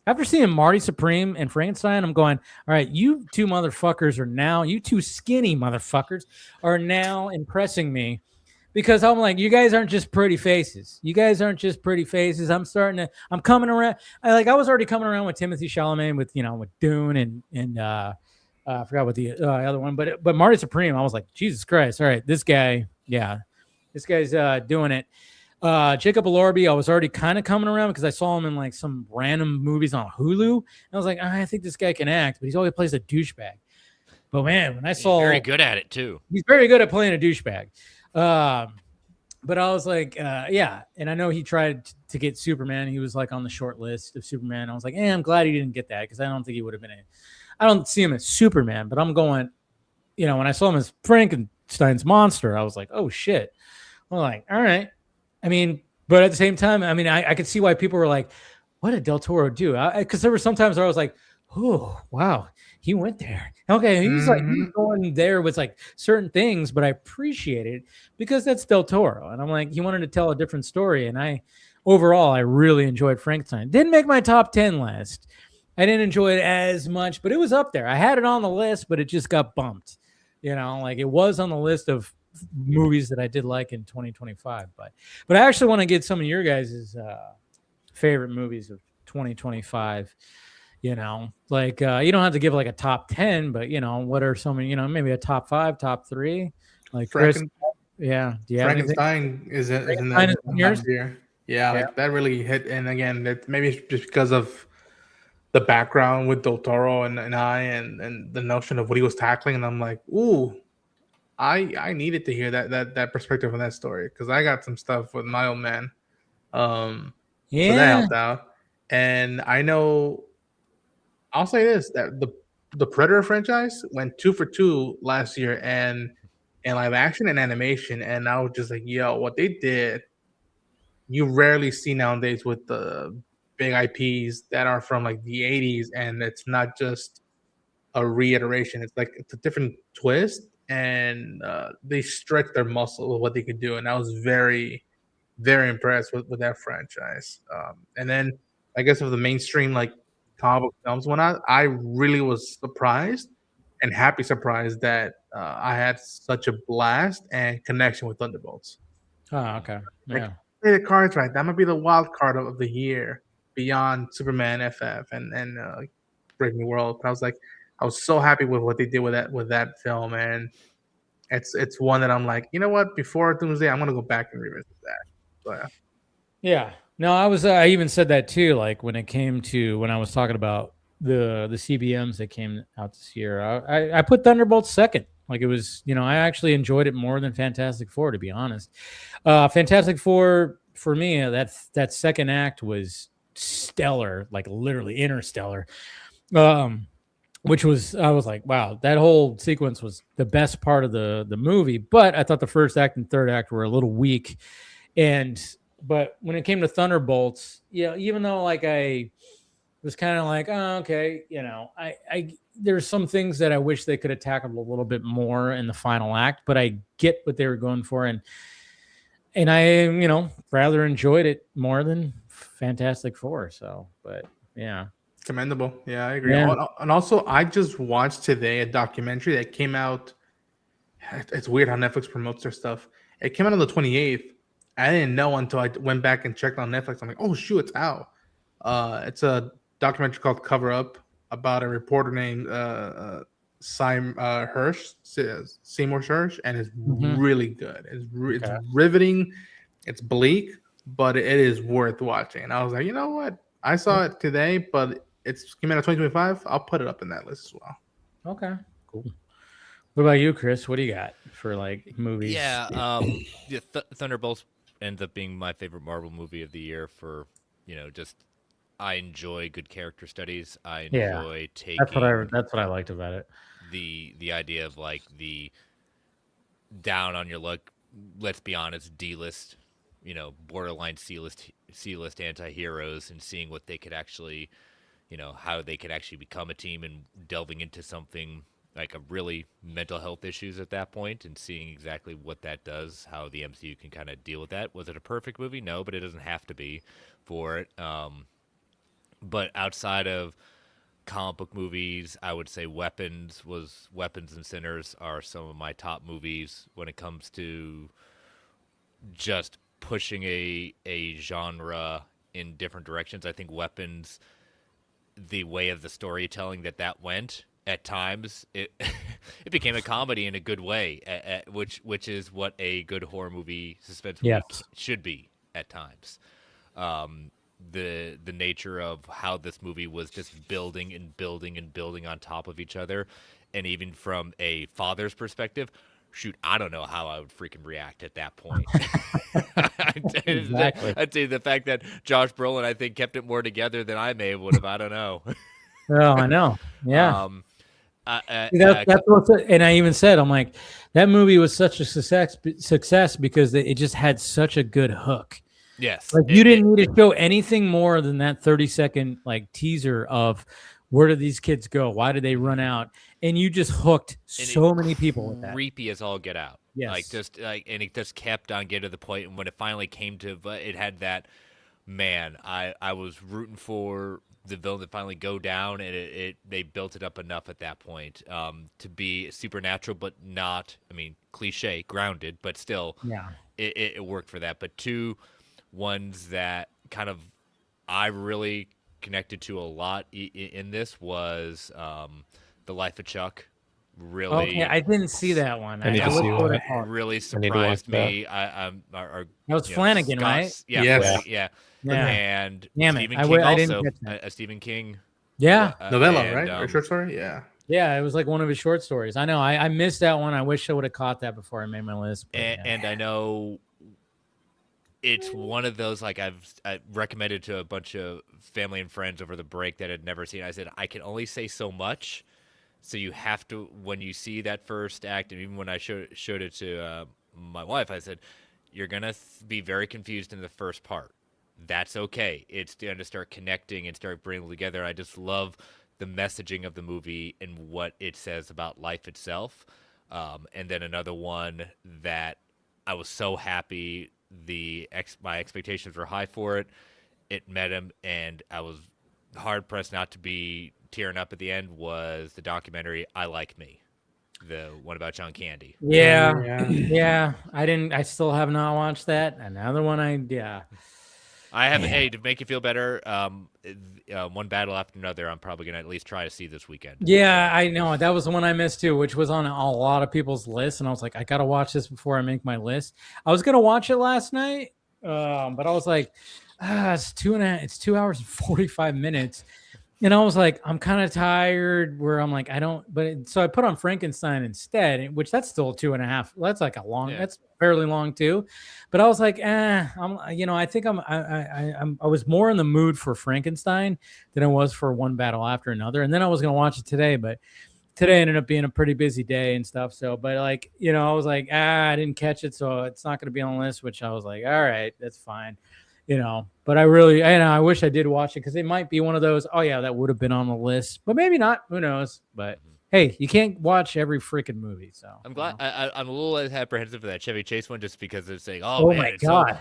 After seeing Marty Supreme and Frankenstein, I'm going, all right, you two motherfuckers are now, you two skinny motherfuckers are now impressing me because I'm like, you guys aren't just pretty faces. You guys aren't just pretty faces. I'm coming around. I was already coming around with Timothy Chalamet with Dune and I forgot what the other one, but Marty Supreme, I was like, Jesus Christ. All right, this guy, yeah, this guy's doing it. Jacob Elordi, I was already kind of coming around because I saw him in like some random movies on Hulu. And I was like, I think this guy can act, but he's always plays a douchebag. But man, when I saw, very good at it too. He's very good at playing a douchebag. But I was like, yeah. And I know he tried to get Superman. He was like on the short list of Superman. I was like, I'm glad he didn't get that because I don't think he would have been I don't see him as Superman, but I'm going, when I saw him as Frankenstein's monster, I was like, oh shit. I'm like, all right. I mean, but at the same time, I mean, I could see why people were like, what did Del Toro do? Because there were some times where I was like, oh, wow, he went there. Okay, he was going there with like certain things, but I appreciate it because that's Del Toro. And I'm like, he wanted to tell a different story. And overall, I really enjoyed Frankenstein. Didn't make my top 10 list. I didn't enjoy it as much, but it was up there. I had it on the list, but it just got bumped. Like it was on the list of movies that I did like in 2025, but I actually want to get some of your guys' favorite movies of 2025. Like you don't have to give like a top 10, but what are some, maybe a top 5, top 3, like Chris. Yeah, do you have Frankenstein is in that year. Yeah, like that really hit. And again, maybe it's just because of the background with Del Toro and the notion of what he was tackling, and I'm like, ooh, I needed to hear that perspective on that story because I got some stuff with my old man. So that helped out. And I know I'll say this, that the Predator franchise went 2 for 2 last year and in live action and animation, and I was just like, yo, what they did, you rarely see nowadays with the big IPs that are from like the 80s, and it's not just a reiteration. It's a different twist, and they stretched their muscle of what they could do, and I was very, very impressed with that franchise. And then I guess of the mainstream like comic book films went out, I really was surprised and happy surprised that I had such a blast and connection with Thunderbolts. Oh, okay. Yeah. Play the cards right. That might be the wild card of the year beyond Superman FF and Brave New World. But I was so happy with what they did with that film, and it's one that I'm like, you know what? Before Doomsday, I'm gonna go back and revisit that. So, yeah. No, I even said that too. Like when I was talking about the CBMs that came out this year, I put Thunderbolts second. Like it was, I actually enjoyed it more than Fantastic Four, to be honest. Fantastic Four for me, that second act was stellar, like literally interstellar. Which was, I was like, wow, that whole sequence was the best part of the movie. But I thought the first act and third act were a little weak. But when it came to Thunderbolts, even though like I was kind of like, oh, okay, there's some things that I wish they could have tackled a little bit more in the final act, but I get what they were going for, and I rather enjoyed it more than Fantastic Four. So, but yeah. Commendable. Yeah, I agree. Yeah. And also, I just watched today a documentary that came out. It's weird how Netflix promotes their stuff. It came out on the 28th. I didn't know until I went back and checked on Netflix. I'm like, oh, shoot, it's out. It's a documentary called Cover Up about a reporter named Seymour Hirsch, and it's really good. It's riveting. It's bleak, but it is worth watching. And I was like, you know what? I saw it today, but it's came out in 2025. I'll put it up in that list as well. Okay, cool. What about you, Chris? What do you got for like movies? Yeah, Thunderbolts ends up being my favorite Marvel movie of the year for, just I enjoy good character studies. I enjoy taking that's what I liked about it. The idea of like the down on your luck, let's be honest, D-list, borderline C-list anti-heroes, and seeing what they could actually, how they could actually become a team and delving into something like a really mental health issues at that point, and seeing exactly what that does, how the MCU can kind of deal with that. Was it a perfect movie? No, but it doesn't have to be for it. But outside of comic book movies, I would say Weapons and Sinners are some of my top movies when it comes to just pushing a genre in different directions. I think Weapons, the way of the storytelling that went at times, it it became a comedy in a good way, which is what a good horror movie suspense movie should be at times. The nature of how this movie was just building and building and building on top of each other, and even from a father's perspective, shoot, I don't know how I would freaking react at that point. Exactly. I'd say the fact that Josh Brolin, I think, kept it more together than I may would have. I don't know. Oh, I know. Yeah. See, that's what's it. And I even said, I'm like, that movie was such a success because it just had such a good hook. Yes. Like you didn't need to show anything more than that 30-second like teaser of where did these kids go? Why did they run out? And you just hooked so many people with that. Creepy as all get out. Yes. Like just like, and it just kept on getting to the point, and when it finally came to, it had that, man, I was rooting for the villain to finally go down, and they built it up enough at that point to be supernatural, but not, I mean, cliche, grounded, but still, yeah, it worked for that. But two ones that kind of I really connected to a lot in this was The Life of Chuck. Really, okay, I didn't see that one. I need to see that. Really surprised me. That was Flanagan, right? Yeah, Yes. yeah. Yeah. And Damn it. Stephen I King didn't also, catch that. a Stephen King Yeah. Novella, and, right? Or short story? Yeah. Yeah, it was like one of his short stories. I know. I missed that one. I wish I would have caught that before I made my list. But, and I know it's one of those, like I recommended to a bunch of family and friends over the break that had never seen it. I said, I can only say so much. So you have to, when you see that first act, and even when I showed it to my wife, I said, you're going to be very confused in the first part. That's okay. It's going to start connecting and start bringing together. I just love the messaging of the movie and what it says about life itself. And then another one that I was so happy, my expectations were high for it. It met them, and I was hard pressed not to be tearing up at the end, was the documentary I Like Me, the one about John Candy. Yeah. I still have not watched that. Another one I haven't. Hey, to make you feel better, one battle after another, I'm probably gonna at least try to see this weekend. Yeah, I know. That was the one I missed too, which was on a lot of people's lists, and I was like, I gotta watch this before I make my list. I was gonna watch it last night, but I was like, it's 2 hours and 45 minutes. And I was like, I'm kind of tired where I'm like, so I put on Frankenstein instead, which that's still 2.5. That's like that's fairly long too. But I was like, I think I was more in the mood for Frankenstein than I was for One Battle After Another. And then I was going to watch it today, but today ended up being a pretty busy day and stuff. So, but like, I was like, I didn't catch it. So it's not going to be on the list, which I was like, all right, that's fine. But I wish I did watch it because it might be one of those, oh yeah, that would have been on the list, but maybe not, who knows. But hey, you can't watch every freaking movie. So I'm glad. I'm a little apprehensive for that Chevy Chase one, just because they're saying, oh man, my God.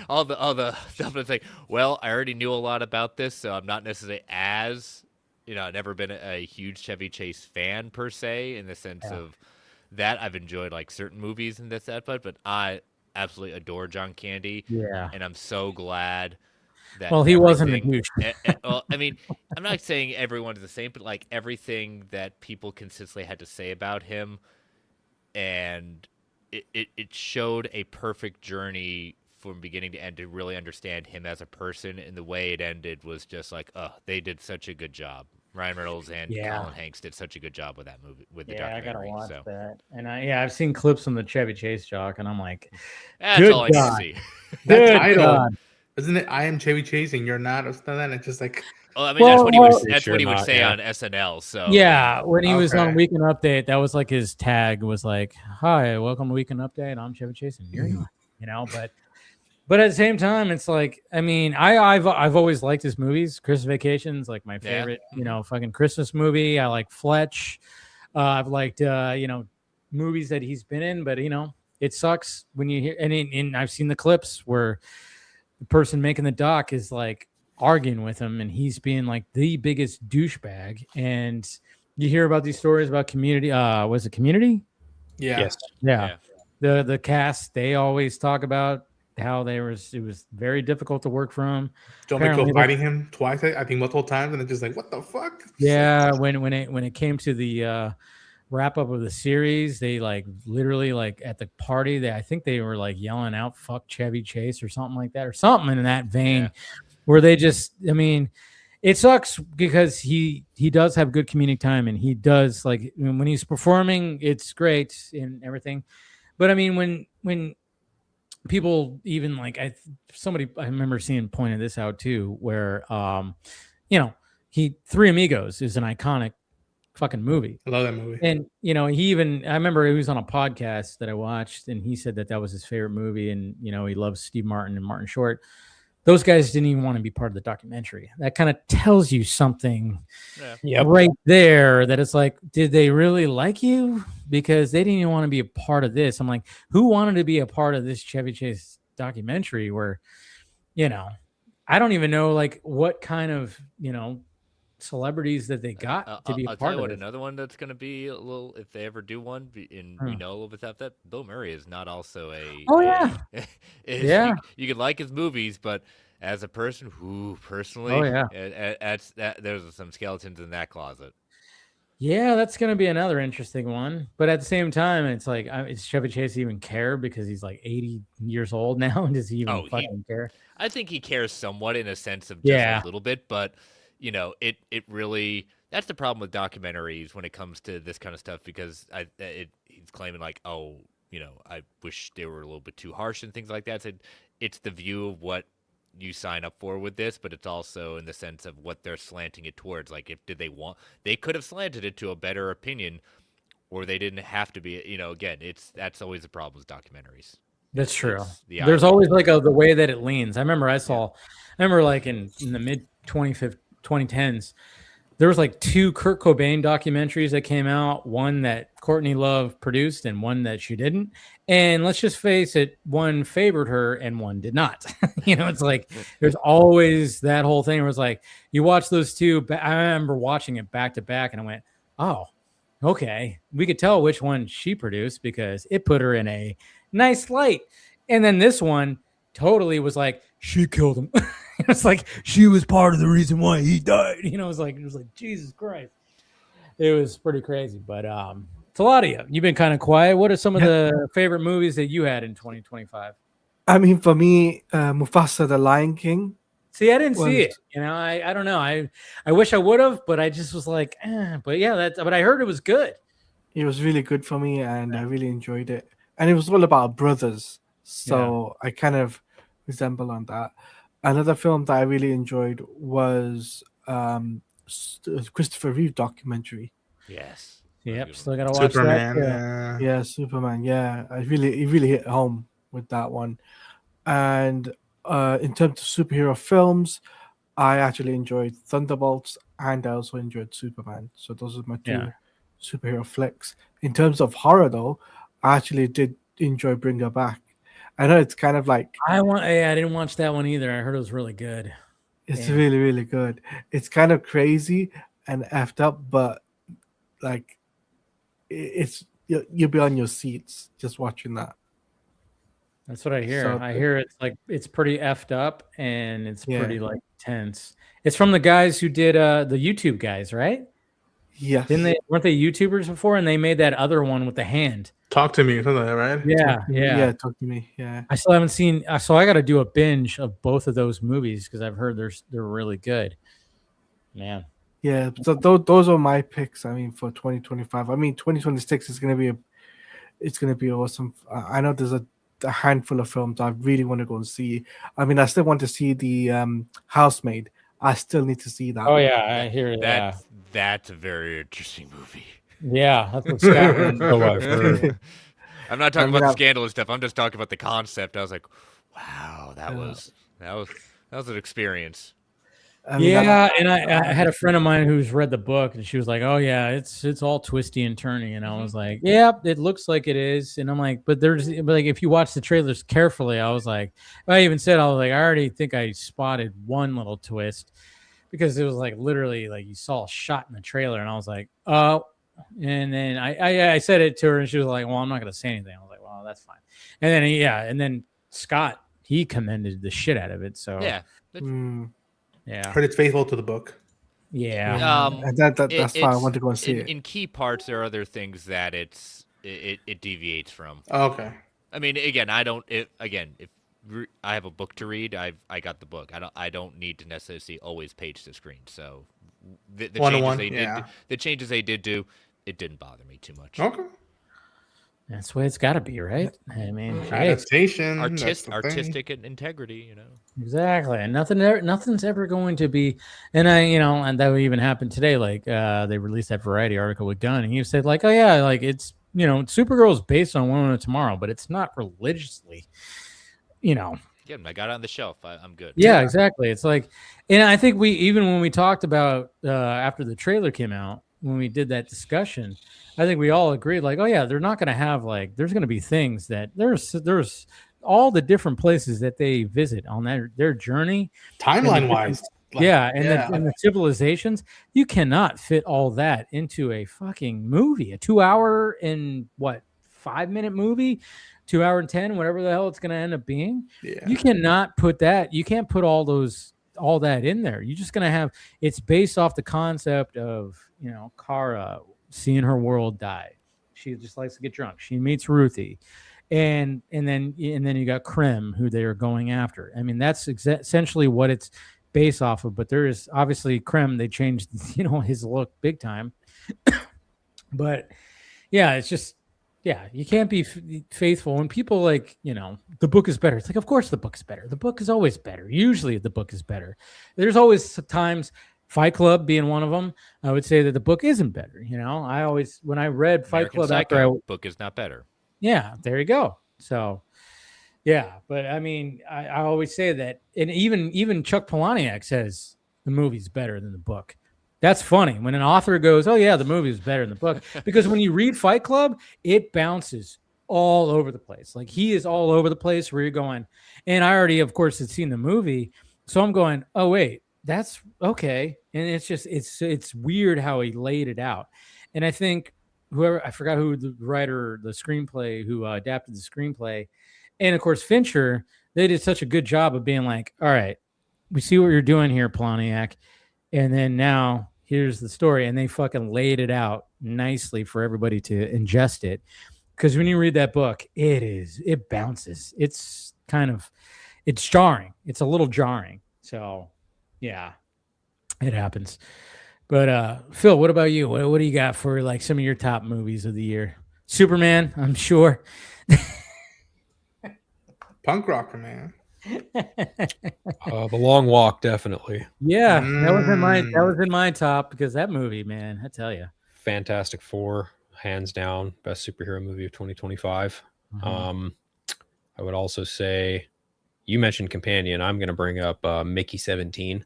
all the stuff. It's like, well, I already knew a lot about this, so I'm not necessarily as, I've never been a huge Chevy Chase fan per se, in the sense of that I've enjoyed like certain movies and that, but I absolutely adore John Candy. Yeah. And I'm so glad that. Well, he wasn't a douche. Well, I mean, I'm not saying everyone's the same, but like everything that people consistently had to say about him, and it showed a perfect journey from beginning to end to really understand him as a person. And the way it ended was just like, they did such a good job. Ryan Reynolds and Colin Hanks did such a good job with that movie, with the documentary. I gotta watch that. And I've seen clips from the Chevy Chase jock, and I'm like, that's good all I God. need to see. That title, isn't it? I am Chevy Chase and you're not, or something like that. It's just like, well, I mean, that's what he would say on SNL. So yeah, when he was on Weekend Update, that was like his tag was like, "Hi, welcome to Weekend Update. I'm Chevy Chase, and you're not." But at the same time, it's like, I mean, I've always liked his movies. Christmas Vacation's like my favorite, fucking Christmas movie. I like Fletch. I've liked movies that he's been in, but it sucks when you hear and I've seen the clips where the person making the doc is like arguing with him and he's being like the biggest douchebag. And you hear about these stories about Community. Was it Community? Yeah. Yes. Yeah. The cast, they always talk about how it was very difficult to work for him. John Apparently, McClure fighting him twice, I think multiple times, and it's just like, what the fuck? Yeah, when it came to the wrap up of the series, they like literally like at the party, I think they were like yelling out "fuck Chevy Chase" or something like that, or something in that vein, where they just, I mean, it sucks because he does have good comedic time and he does, like, when he's performing, it's great and everything. But I mean, when people even like I remember seeing pointed this out too, where Three Amigos is an iconic fucking movie. I love that movie. And I remember he was on a podcast that I watched and he said that was his favorite movie, and he loves Steve Martin and Martin Short. Those guys didn't even want to be part of the documentary. That kind of tells you something right there, that it's like, did they really like you? Because they didn't even want to be a part of this. I'm like, who wanted to be a part of this Chevy Chase documentary where, I don't even know like what kind of, celebrities that they got to be a I'll part tell you of what, it. another one that's going to be a little, if they ever do one, and we know a little bit about that, Bill Murray is not also you can like his movies, but as a person who personally, there's some skeletons in that closet. Yeah, that's going to be another interesting one. But at the same time, it's like, is Chevy Chase even care because he's like 80 years old now? Does he even fucking care? I think he cares somewhat in a sense of just a little bit, but it really, that's the problem with documentaries when it comes to this kind of stuff, because he's claiming like, I wish they were a little bit too harsh and things like that. So it's the view of what you sign up for with this, but it's also in the sense of what they're slanting it towards. Like, they could have slanted it to a better opinion, or they didn't have to be. Again, that's always the problem with documentaries. That's true. There's always like the way that it leans. I remember like in the mid 2010s, there was like 2 Kurt Cobain documentaries that came out, one that Courtney Love produced and one that she didn't. And let's just face it, one favored her and one did not. It's like there's always that whole thing where it's like you watch those two. I remember watching it back to back and I went, oh, okay. We could tell which one she produced because it put her in a nice light. And then this one totally was like, she killed him. It's like she was part of the reason why he died. It was like Jesus Christ. It was pretty crazy. But Taladia, you've been kind of quiet. What are some of the favorite movies that you had in 2025? I mean, for me, Mufasa: The Lion King. See, I didn't see it. I don't know. I wish I would have, but I just was like, But yeah, but I heard it was good. It was really good for me, and I really enjoyed it. And it was all about brothers, so I kind of resemble on that. Another film that I really enjoyed was Christopher Reeve documentary. Yes. Yep. Still gotta watch Superman. that. Yeah, Superman. Yeah, it really hit home with that one. And in terms of superhero films, I actually enjoyed Thunderbolts, and I also enjoyed Superman. So those are my 2 superhero flicks. In terms of horror, though, I actually did enjoy Bring Her Back. I know it's kind of like I didn't watch that one either. I heard it was really good. It's really, really good. It's kind of crazy and effed up, but like you'll be on your seats just watching that. That's what I hear. So, I hear it's pretty effed up and it's pretty like tense. It's from the guys who did the YouTube guys, right? Yes. Weren't they YouTubers before? And they made that other one with the hand. Talk to Me, something like that, right? Yeah. Talk to Me. Yeah. I still haven't seen. So I got to do a binge of both of those movies because I've heard they're really good. Man. Yeah. So those are my picks. I mean, for 2025. I mean, 2026 is gonna be awesome. I know there's a handful of films I really want to go and see. I mean, I still want to see the Housemaid. I still need to see that. Oh yeah, I hear that. That's a very interesting movie. Yeah, that's what Scott. I've heard. I'm not talking about the scandalous stuff. I'm just talking about the concept. I was like, wow, that was an experience. I mean, Yeah, and I had a friend of mine who's read the book, and she was like, "Oh yeah, it's all twisty and turny," and I was like, "Yeah, it looks like it is," and I'm like, "But like if you watch the trailers carefully," I was like, I even said I was like, I already think I spotted one little twist because it was like literally like you saw a shot in the trailer, and I was like, "Oh," and then I said it to her, and she was like, "Well, I'm not gonna say anything." I was like, "Well, that's fine," and then and then Scott he commended the shit out of it, so Yeah. yeah. Heard it's faithful to the book. Yeah. and that's why I want to go and see it. In key parts, there are other things that it deviates from. Okay. I mean, again, I don't. If I have a book to read, I got the book. I don't need to necessarily see always page to screen. So the changes they did do, it didn't bother me too much. Okay. That's the way it's got to be, right? I mean, Adaptation, artistic integrity, you know. Exactly, and nothing's ever going to be. And and that would even happen today. Like they released that Variety article with Gunn, and he said like, oh yeah, like it's Supergirl is based on Woman of Tomorrow, but it's not religiously, Yeah, I got it on the shelf. I'm good. Yeah, exactly. It's like, and I think when we talked about after the trailer came out, when we did that discussion, I think we all agreed like, oh yeah, they're not going to have like, there's going to be things that there's all the different places that they visit on their journey, timeline wise. And the civilizations, you cannot fit all that into a fucking movie, a 2 hour and 5-minute movie, 2 hour and 10, whatever the hell it's going to end up being. Yeah. You cannot put that. You can't put all that in there. You're just going to have, it's based off the concept of, Kara seeing her world die. She just likes to get drunk. She meets Ruthie. And then you got Krim, who they are going after. I mean, that's essentially what it's based off of. But there is obviously Krim. They changed, his look big time. But yeah, it's just you can't be faithful. When people like the book is better. It's like, of course the book is better. The book is always better. Usually the book is better. There's always times. Fight Club being one of them, I would say that the book isn't better. I always, when I read Fight Club, book is not better. Yeah, there you go. So, yeah, but I mean, I always say that, and even Chuck Palahniuk says the movie's better than the book. That's funny when an author goes, "Oh yeah, the movie is better than the book," because when you read Fight Club, it bounces all over the place. Like he is all over the place where you're going, and I already, of course, had seen the movie, so I'm going, "Oh wait." That's okay. And it's just, it's weird how he laid it out. And I think I forgot who the writer, the screenplay, who adapted the screenplay. And of course, Fincher, they did such a good job of being like, all right, we see what you're doing here, Palahniuk. And then now here's the story. And they fucking laid it out nicely for everybody to ingest it. Because when you read that book, it bounces. It's jarring. It's a little jarring. So, yeah, it happens. But Phil, what about you? What do you got for like some of your top movies of the year? Superman, I'm sure. Punk rocker, man. The Long Walk, definitely. Yeah, that was in my top because that movie, man, I tell you. Fantastic Four, hands down, best superhero movie of 2025. I would also say, you mentioned Companion. I'm going to bring up Mickey 17.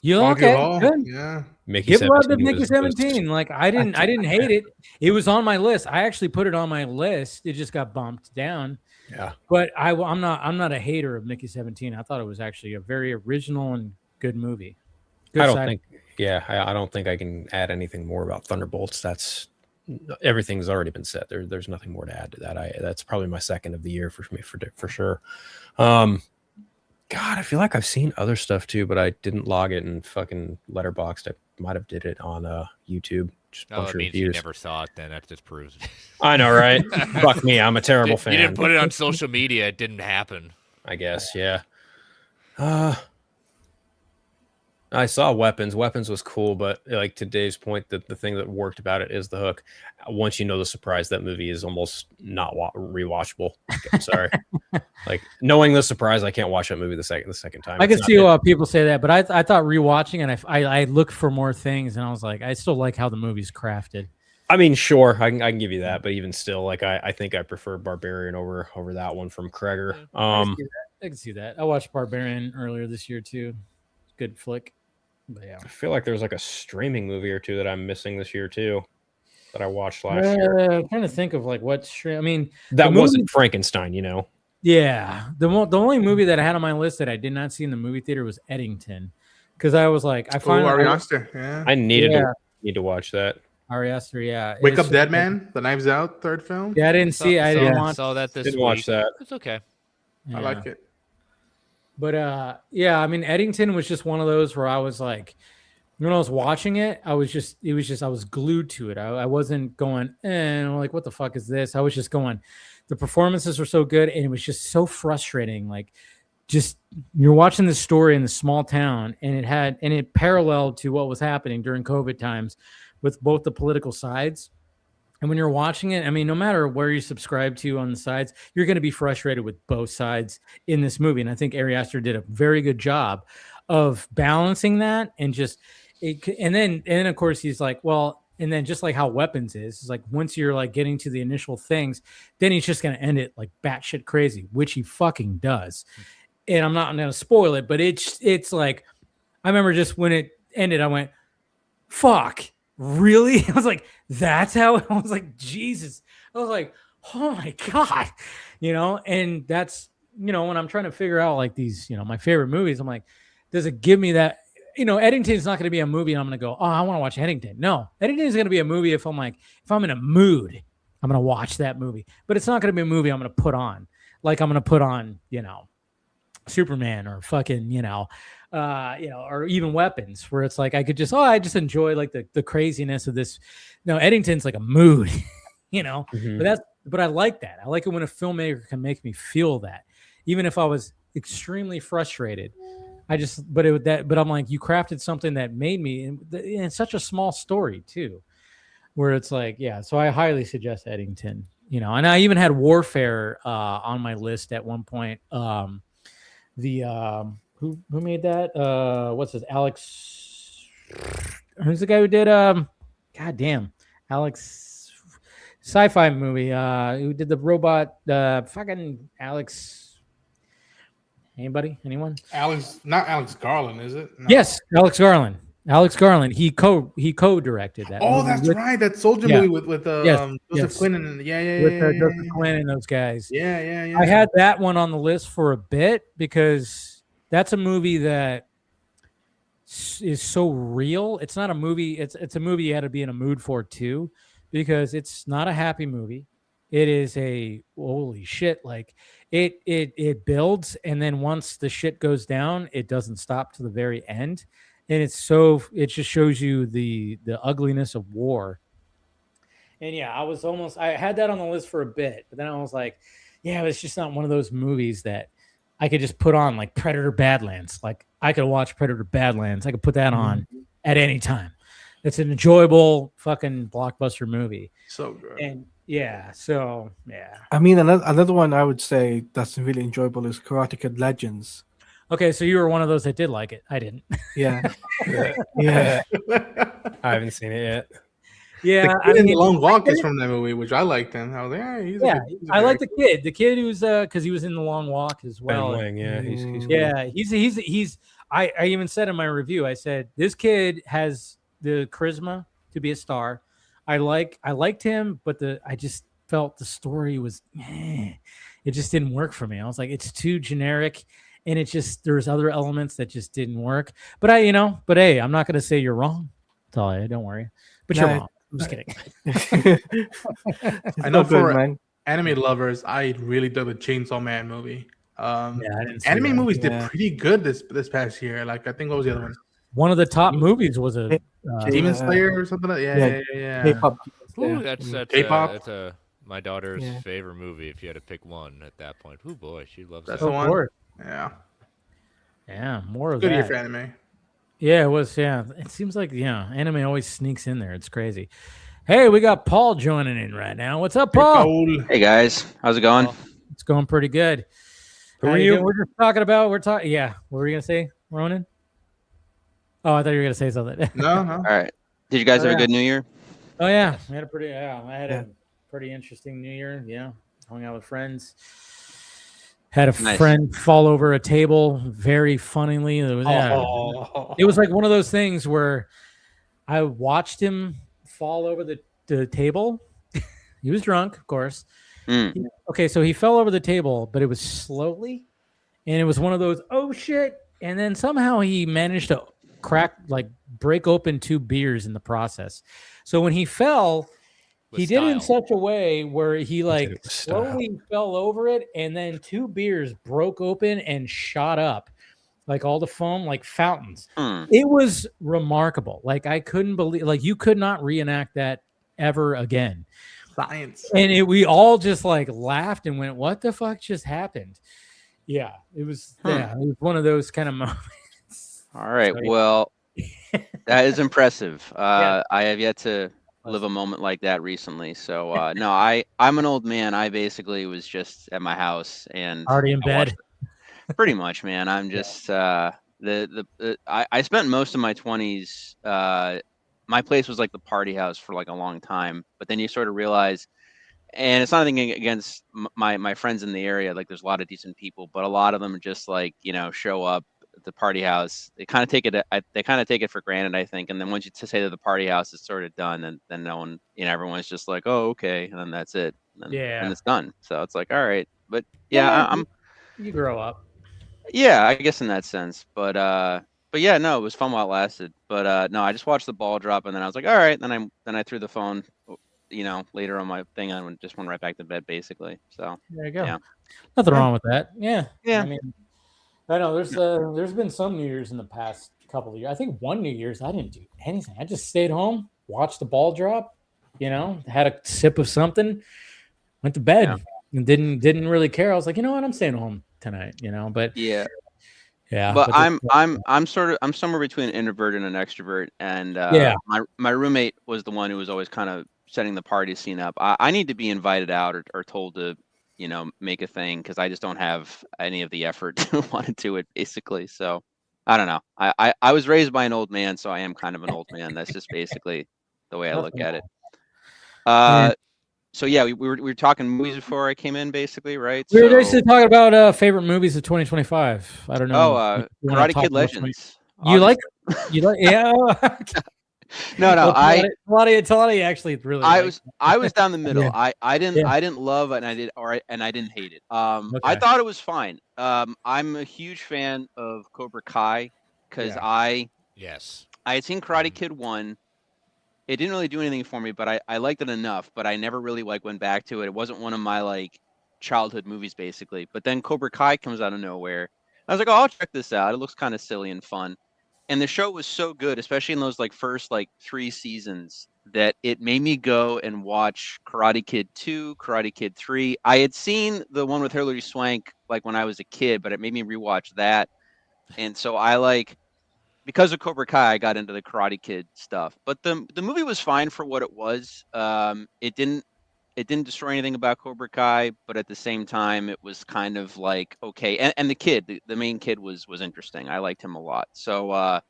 You okay? Good. Yeah. Mickey Give love 17 to Mickey 17. Like I didn't hate it. It was on my list. I actually put it on my list. It just got bumped down. Yeah. But I'm not a hater of Mickey 17. I thought it was actually a very original and good movie. Good I don't think I can add anything more about Thunderbolts. That's everything's already been said. There's nothing more to add to that. That's probably my second of the year for me for sure. God, I feel like I've seen other stuff too, but I didn't log it in fucking Letterboxd. I might have did it on YouTube. Just a bunch of means reviews. You never saw it. Then that just proves. I know, right? Fuck me, I'm a terrible fan. You didn't put it on social media. It didn't happen. I guess, yeah. I saw Weapons. Weapons was cool, but like to Dave's point, the thing that worked about it is the hook. Once you know the surprise, that movie is almost not rewatchable. I'm sorry. Like knowing the surprise, I can't watch that movie the second time. I can see why people say that, but I thought rewatching and I looked for more things, and I was like, I still like how the movie's crafted. I mean, sure, I can give you that, but even still, like I think I prefer Barbarian over that one from Kreger. I can see that. I watched Barbarian earlier this year too. good flick. But yeah, I feel like there was like a streaming movie or two that I'm missing this year too that I watched last year. I'm trying to think of like what stream. I mean, That the wasn't movie- Frankenstein, you know. Yeah, the only movie that I had on my list that I did not see in the movie theater was Eddington, because I was like, I finally Ari Aster. Yeah. I needed Yeah. to watch that. Ari Aster, yeah. Wake It's Up Dead just- Man, the Knives Out third film. Yeah, I didn't see it. I didn't watch. Saw that this Didn't week. watch that. It's okay. I like it. But yeah, I mean, Eddington was just one of those where I was like, when I was watching it, I was glued to it. I wasn't going, like, what the fuck is this? I was just going, the performances were so good, and it was just so frustrating. Like, just you're watching this story in this small town, and it paralleled to what was happening during COVID times with both the political sides. And when you're watching it, I mean, no matter where you subscribe to on the sides, you're going to be frustrated with both sides in this movie. And I think Ari Aster did a very good job of balancing that. And just, and then of course he's like, well, and then just like how Weapons is like, once you're like getting to the initial things, then he's just going to end it like batshit crazy, which he fucking does. And I'm not going to spoil it, but it's like, I remember just when it ended, I went, fuck. Really? I was like, that's how I was like, Jesus. I was like, oh my God, and that's, when I'm trying to figure out like these, my favorite movies, I'm like, does it give me that, Eddington's not going to be a movie and I'm going to go, oh, I want to watch Eddington. No, Eddington is going to be a movie if I'm in a mood, I'm going to watch that movie, but it's not going to be a movie I'm going to put on. Like I'm going to put on, Superman or fucking, or even Weapons, where it's like I could just I enjoy like the craziness of this. No, Eddington's like a mood, Mm-hmm. but I like that. I like it when a filmmaker can make me feel that, even if I was extremely frustrated. But I'm like, you crafted something that made me, and such a small story too, where it's like, yeah. So I highly suggest Eddington. And I even had Warfare on my list at one point. Who made that? What's this? Alex. Who's the guy who did Alex sci-fi movie? Who did the robot? Fucking Alex. Anybody? Anyone? Not Alex Garland, is it? No. Yes, Alex Garland. He co-directed that. Oh, movie that's with, right. That soldier yeah. movie with Yes, Joseph Quinn and with Joseph Quinn and those guys. Yeah. I had that one on the list for a bit because that's a movie that is so real. It's not a movie. It's a movie you had to be in a mood for too, because it's not a happy movie. It is a holy shit. Like it builds, and then once the shit goes down, it doesn't stop to the very end. And it just shows you the ugliness of war. And yeah, I had that on the list for a bit, but then I was like, yeah, it's just not one of those movies that I could just put on like Predator Badlands. Like I could watch Predator Badlands. I could put that on at any time. It's an enjoyable fucking blockbuster movie. So good. And yeah, so yeah. I mean, another one I would say that's really enjoyable is Karate Kid Legends. Okay, so you were one of those that did like it. I didn't. Yeah. Yeah. I haven't seen it yet. Yeah, the kid in the Long Walk is from that movie, which I liked him. I was like, he's a I like the kid. The kid who's because he was in the Long Walk as well. Ben Wang, yeah, he's cool. Yeah, he's. I even said in my review, I said this kid has the charisma to be a star. I liked him, but I just felt the story was, it just didn't work for me. I was like, it's too generic, and there's other elements that just didn't work. But hey, I'm not gonna say you're wrong. That's all. Don't worry. But you're wrong. I'm just kidding. I know for anime lovers, I really dug the Chainsaw Man movie. Anime movies did pretty good this past year. Like I think what was the other one? One of the top movies was a Demon Slayer or something like that. Yeah. K-pop. Ooh, that's K-pop. That's my daughter's favorite movie. If you had to pick one at that point, oh boy, she loves that's that. the one. Yeah, more of good that. year for anime. Yeah, it was. Yeah, it seems like anime always sneaks in there. It's crazy. Hey, we got Paul joining in right now. What's up, Paul? Hey guys, how's it going? It's going pretty good. Who are you? We're just talking about. Yeah. What were you gonna say, Ronan? Oh, I thought you were gonna say something. No. All right. Did you guys have a good New Year? Oh yeah, I had a pretty interesting New Year. Yeah, hung out with friends. Had a Nice. friend fall over a table very funnily. It was like one of those things where I watched him fall over the table. He was drunk, of course. Mm. Okay, so he fell over the table, but it was slowly, and it was one of those, oh shit. And then somehow he managed to break open 2 beers in the process. So when he fell, With he did it in style. such a way where he did it with slowly fell over it, and then 2 beers broke open and shot up like all the foam, like fountains. Mm. It was remarkable. Like I couldn't believe, like you could not reenact that ever again. Science. And we all just like laughed and went, "What the fuck just happened?" Yeah, it was. Yeah, it was one of those kind of moments. All right. So, Well, that is impressive. Yeah. I have yet to live a moment like that recently. So no, I'm an old man. I basically was just at my house and Already in I watched bed. pretty much, man. I'm just I spent most of my 20s. My place was like the party house for like a long time, but then you sort of realize, and it's not anything against my friends in the area. Like there's a lot of decent people, but a lot of them just like show up at the party house. They kind of take it. They kind of take it for granted, I think. And then once you say that the party house is sort of done, and then no one, everyone's just like, oh, okay, and then that's it. And Yeah. it's done. So it's like, all right, but Yeah, I'm You grow up. yeah, I guess in that sense. But yeah, no, it was fun while it lasted. But no, I just watched the ball drop, and then I was like, all right. Then I threw the phone, later on my thing, and just went right back to bed, basically. So There you go. yeah. Nothing wrong with that. Yeah. Yeah. I mean, I know there's been some New Year's in the past couple of years. I think one New Year's I didn't do anything. I just stayed home, watched the ball drop, had a sip of something, went to bed, and didn't really care. I was like, you know what, I'm staying home tonight. But Yeah. yeah. But that's- I'm somewhere between an introvert and an extrovert, and Yeah. my roommate was the one who was always kind of setting the party scene up. I need to be invited out or told to make a thing, because I just don't have any of the effort to want to do it, basically. So I don't know. I was raised by an old man, so I am kind of an old man. That's just basically the way I look at it. Yeah. So yeah, we were talking movies before I came in, basically, right? We were So, just talking about favorite movies of 2025. I don't know. oh, You wanna Karate talk Kid about Legends. You like? Yeah. No, Well, I Talati actually really. I was down the middle. Yeah. I didn't Yeah. I didn't love it, and I didn't hate it. I Okay. thought it was fine. I'm a huge fan of Cobra Kai, because Yeah. Yes. I had seen Karate Kid 1. It didn't really do anything for me, but I liked it enough. But I never really went back to it. It wasn't one of my childhood movies, basically. But then Cobra Kai comes out of nowhere. I was like, oh, I'll check this out. It looks kind of silly and fun. And the show was so good, especially in those first 3 seasons, that it made me go and watch Karate Kid 2, Karate Kid 3. I had seen the one with Hilary Swank when I was a kid, but it made me rewatch that. And so because of Cobra Kai, I got into the Karate Kid stuff. But the movie was fine for what it was. It didn't destroy anything about Cobra Kai, but at the same time, it was kind of okay. And the main kid was interesting. I liked him a lot. So,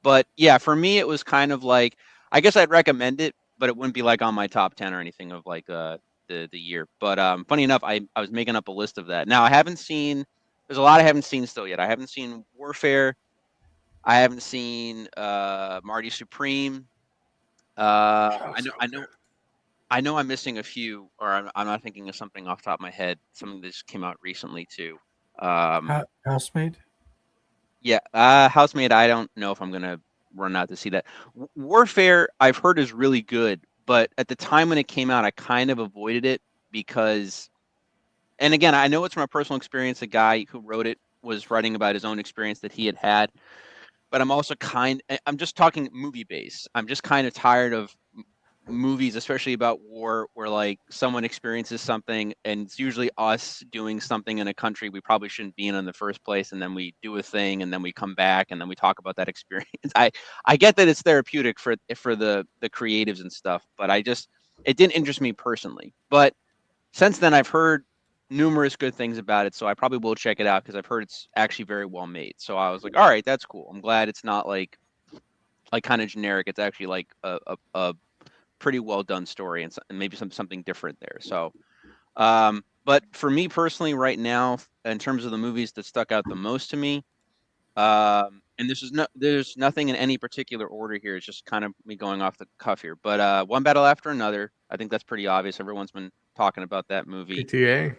but yeah, for me, it was kind of I guess I'd recommend it, but it wouldn't be on my top 10 or anything of the year. But funny enough, I was making up a list of that. Now I haven't seen. There's a lot I haven't seen still yet. I haven't seen Warfare. I haven't seen Marty Supreme. I know I'm missing a few, or I'm not thinking of something off the top of my head. Something that just came out recently too. Housemaid. Yeah, Housemaid. I don't know if I'm gonna run out to see that. Warfare, I've heard, is really good, but at the time when it came out, I kind of avoided it because, and again, I know it's from a personal experience. The guy who wrote it was writing about his own experience that he had. But I'm also I'm just talking movie base. I'm just kind of tired of movies, especially about war, where someone experiences something and it's usually us doing something in a country we probably shouldn't be in the first place, and then we do a thing and then we come back and then we talk about that experience. I get that it's therapeutic for the creatives and stuff, but it didn't interest me personally. But since then, I've heard numerous good things about it, so I probably will check it out because I've heard it's actually very well made. So I was like, all right, that's cool. I'm glad it's not kind of generic. It's actually a pretty well done story and maybe something different there. So But for me personally, right now, in terms of the movies that stuck out the most to me, and there's nothing in any particular order here. It's just kind of me going off the cuff here. But One Battle After Another, I think that's pretty obvious. Everyone's been talking about that movie. PTA.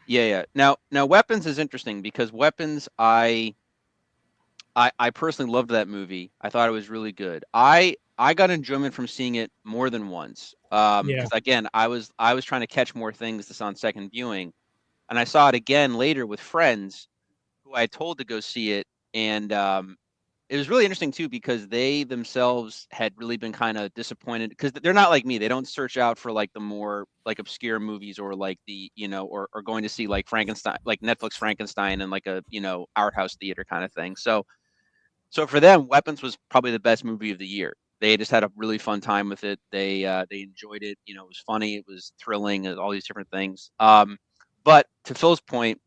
Yeah. Now Weapons is interesting because Weapons, I personally loved that movie. I thought it was really good. I got enjoyment from seeing it more than once. Yeah. Because again, I was trying to catch more things this on second viewing, and I saw it again later with friends who I told to go see it, and it was really interesting too because they themselves had really been kind of disappointed because they're not like me. They don't search out for like the more like obscure movies or like the or going to see like Frankenstein, like Netflix Frankenstein and like a art house theater kind of thing. So for them, Weapons was probably the best movie of the year. They just had a really fun time with it. They enjoyed it. It was funny. It was thrilling. And all these different things. But to Phil's point,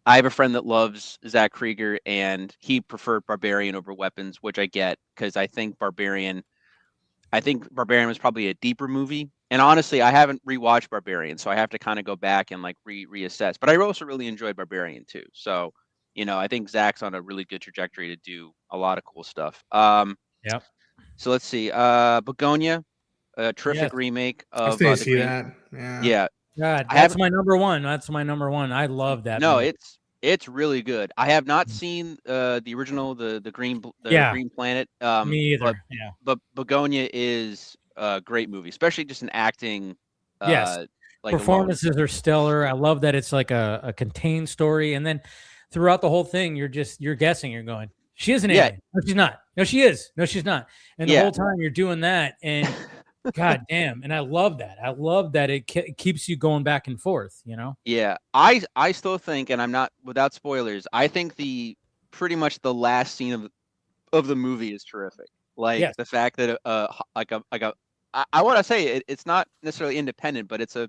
I have a friend that loves Zach Krieger, and he preferred Barbarian over Weapons, which I get because I think Barbarian was probably a deeper movie. And honestly, I haven't rewatched Barbarian, so I have to kind of go back and like reassess. But I also really enjoyed Barbarian too. So, I think Zach's on a really good trajectory to do a lot of cool stuff. Yep. So let's see. Begonia, a terrific Yes. remake I of still the see Green. that. Yeah. Yeah. God, I that's haven't- my number one. That's my number one. I love that. No, movie. it's really good. I have not seen the original, the Yeah. Green Planet. Me either. But, Yeah. but Begonia is a great movie, especially just in acting. Yes. Like Performances are stellar. I love that it's like a contained story, and then throughout the whole thing, you're guessing. You're going, she is an Yeah. alien. No, she's not. No, she is. No, she's not. And the Yeah. whole time you're doing that, and God damn, and I love that. I love that it keeps you going back and forth. Yeah, I still think, and I'm not without spoilers. I think pretty much the last scene of the movie is terrific. Like Yes. the fact that I want to say it's not necessarily independent, but it's a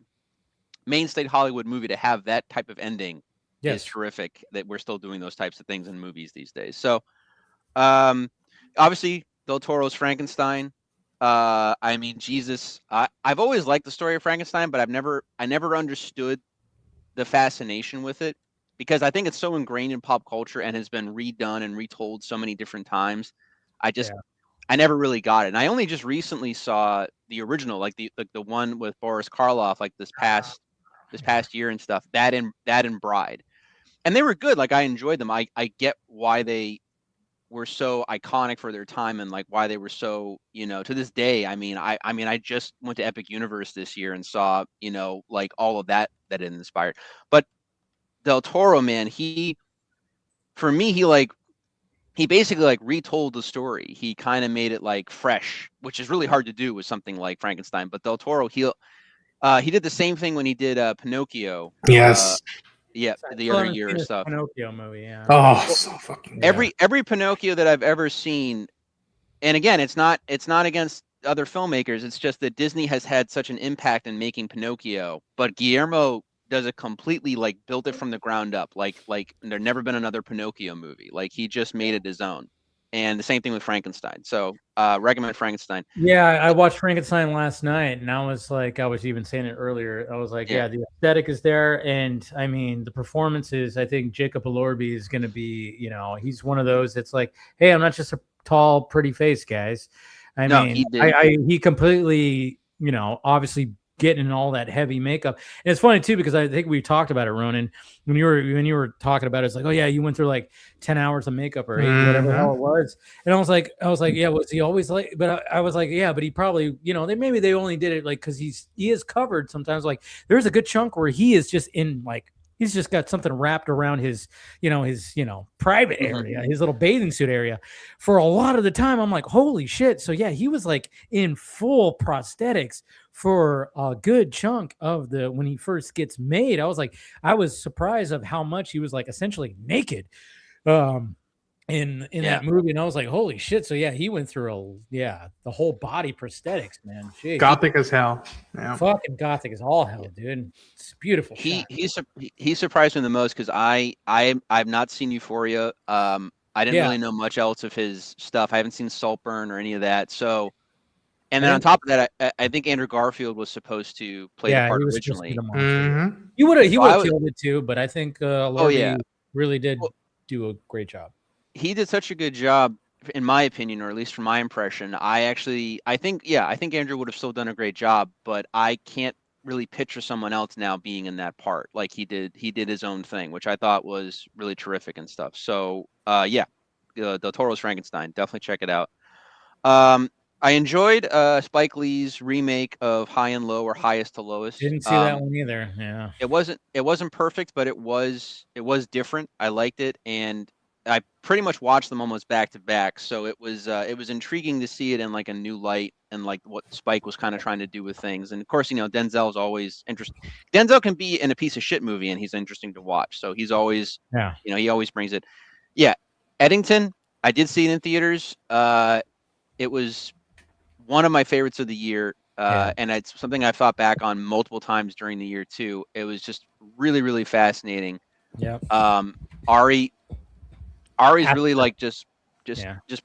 mainstay Hollywood movie to have that type of ending Yes. is terrific. That we're still doing those types of things in movies these days. So, obviously Del Toro's Frankenstein. I mean, Jesus, I've always liked the story of Frankenstein, but I never understood the fascination with it because I think it's so ingrained in pop culture and has been redone and retold so many different times. I never really got it. And I only just recently saw the original, like the one with Boris Karloff, like this past year and stuff. That and Bride, and they were good. Like I enjoyed them. I get why they were so iconic for their time and like why they were so, to this day. I mean, I just went to Epic Universe this year and saw, like all of that it inspired. But Del Toro, man, for me, he basically like retold the story. He kind of made it like fresh, which is really hard to do with something like Frankenstein. But Del Toro, he did the same thing when he did Pinocchio. Yes. Yeah, the other year or stuff. Pinocchio movie, yeah. Oh, so fucking good. Every Pinocchio that I've ever seen, and again, it's not against other filmmakers. It's just that Disney has had such an impact in making Pinocchio, but Guillermo does it completely, like built it from the ground up. Like there never been another Pinocchio movie. Like he just made it his own. And the same thing with Frankenstein. So recommend Frankenstein. Yeah, I watched Frankenstein last night, and I was even saying it earlier. I was like, yeah, the aesthetic is there, and I mean the performances. I think Jacob Elordi is going to be, he's one of those that's like, hey, I'm not just a tall, pretty face, guys. I mean, he completely, obviously getting in all that heavy makeup. And it's funny too because I think we talked about it, Ronan, when you were talking about it. It's like, oh yeah, you went through like 10 hours of makeup or 8, whatever the hell it was. And I was like, yeah, was he always like? But I was like, yeah, but he probably, maybe they only did it like because he is covered sometimes. Like there's a good chunk where he is just in like. He's just got something wrapped around his private area, his little bathing suit area. For a lot of the time, I'm like, holy shit. So yeah, he was like in full prosthetics for a good chunk of when he first gets made. I was surprised of how much he was like essentially naked. In that movie, and I was like, holy shit. So yeah, he went through the whole body prosthetics, man. Jeez. Gothic as hell. Yeah. Fucking gothic as all hell, dude. It's beautiful. He surprised me the most because I've not seen Euphoria. I didn't really know much else of his stuff. I haven't seen Saltburn or any of that. So And then on top of that, I think Andrew Garfield was supposed to play the part he was supposed to be originally. the monster. Mhm. He would have So I was- killed it too, but I think Oh Lordy yeah, really did Well- do a great job. he did such a good job, in my opinion, or at least from my impression. I think Andrew would have still done a great job, but I can't really picture someone else now being in that part like he did. He did his own thing, which I thought was really terrific and stuff. So, Del Toro's Frankenstein, definitely check it out. I enjoyed Spike Lee's remake of High and Low or Highest to Lowest. Didn't see that one either. Yeah. It wasn't perfect, but it was different. I liked it, and I pretty much watched them almost back to back. So it was intriguing to see it in like a new light and like what Spike was kind of trying to do with things. And of course, Denzel's always interesting. Denzel can be in a piece of shit movie and he's interesting to watch. So he's always he always brings it. Yeah, Eddington. I did see it in theaters. It was one of my favorites of the year. And it's something I've thought back on multiple times during the year too. It was just really, really fascinating. Yeah. Ari's really like just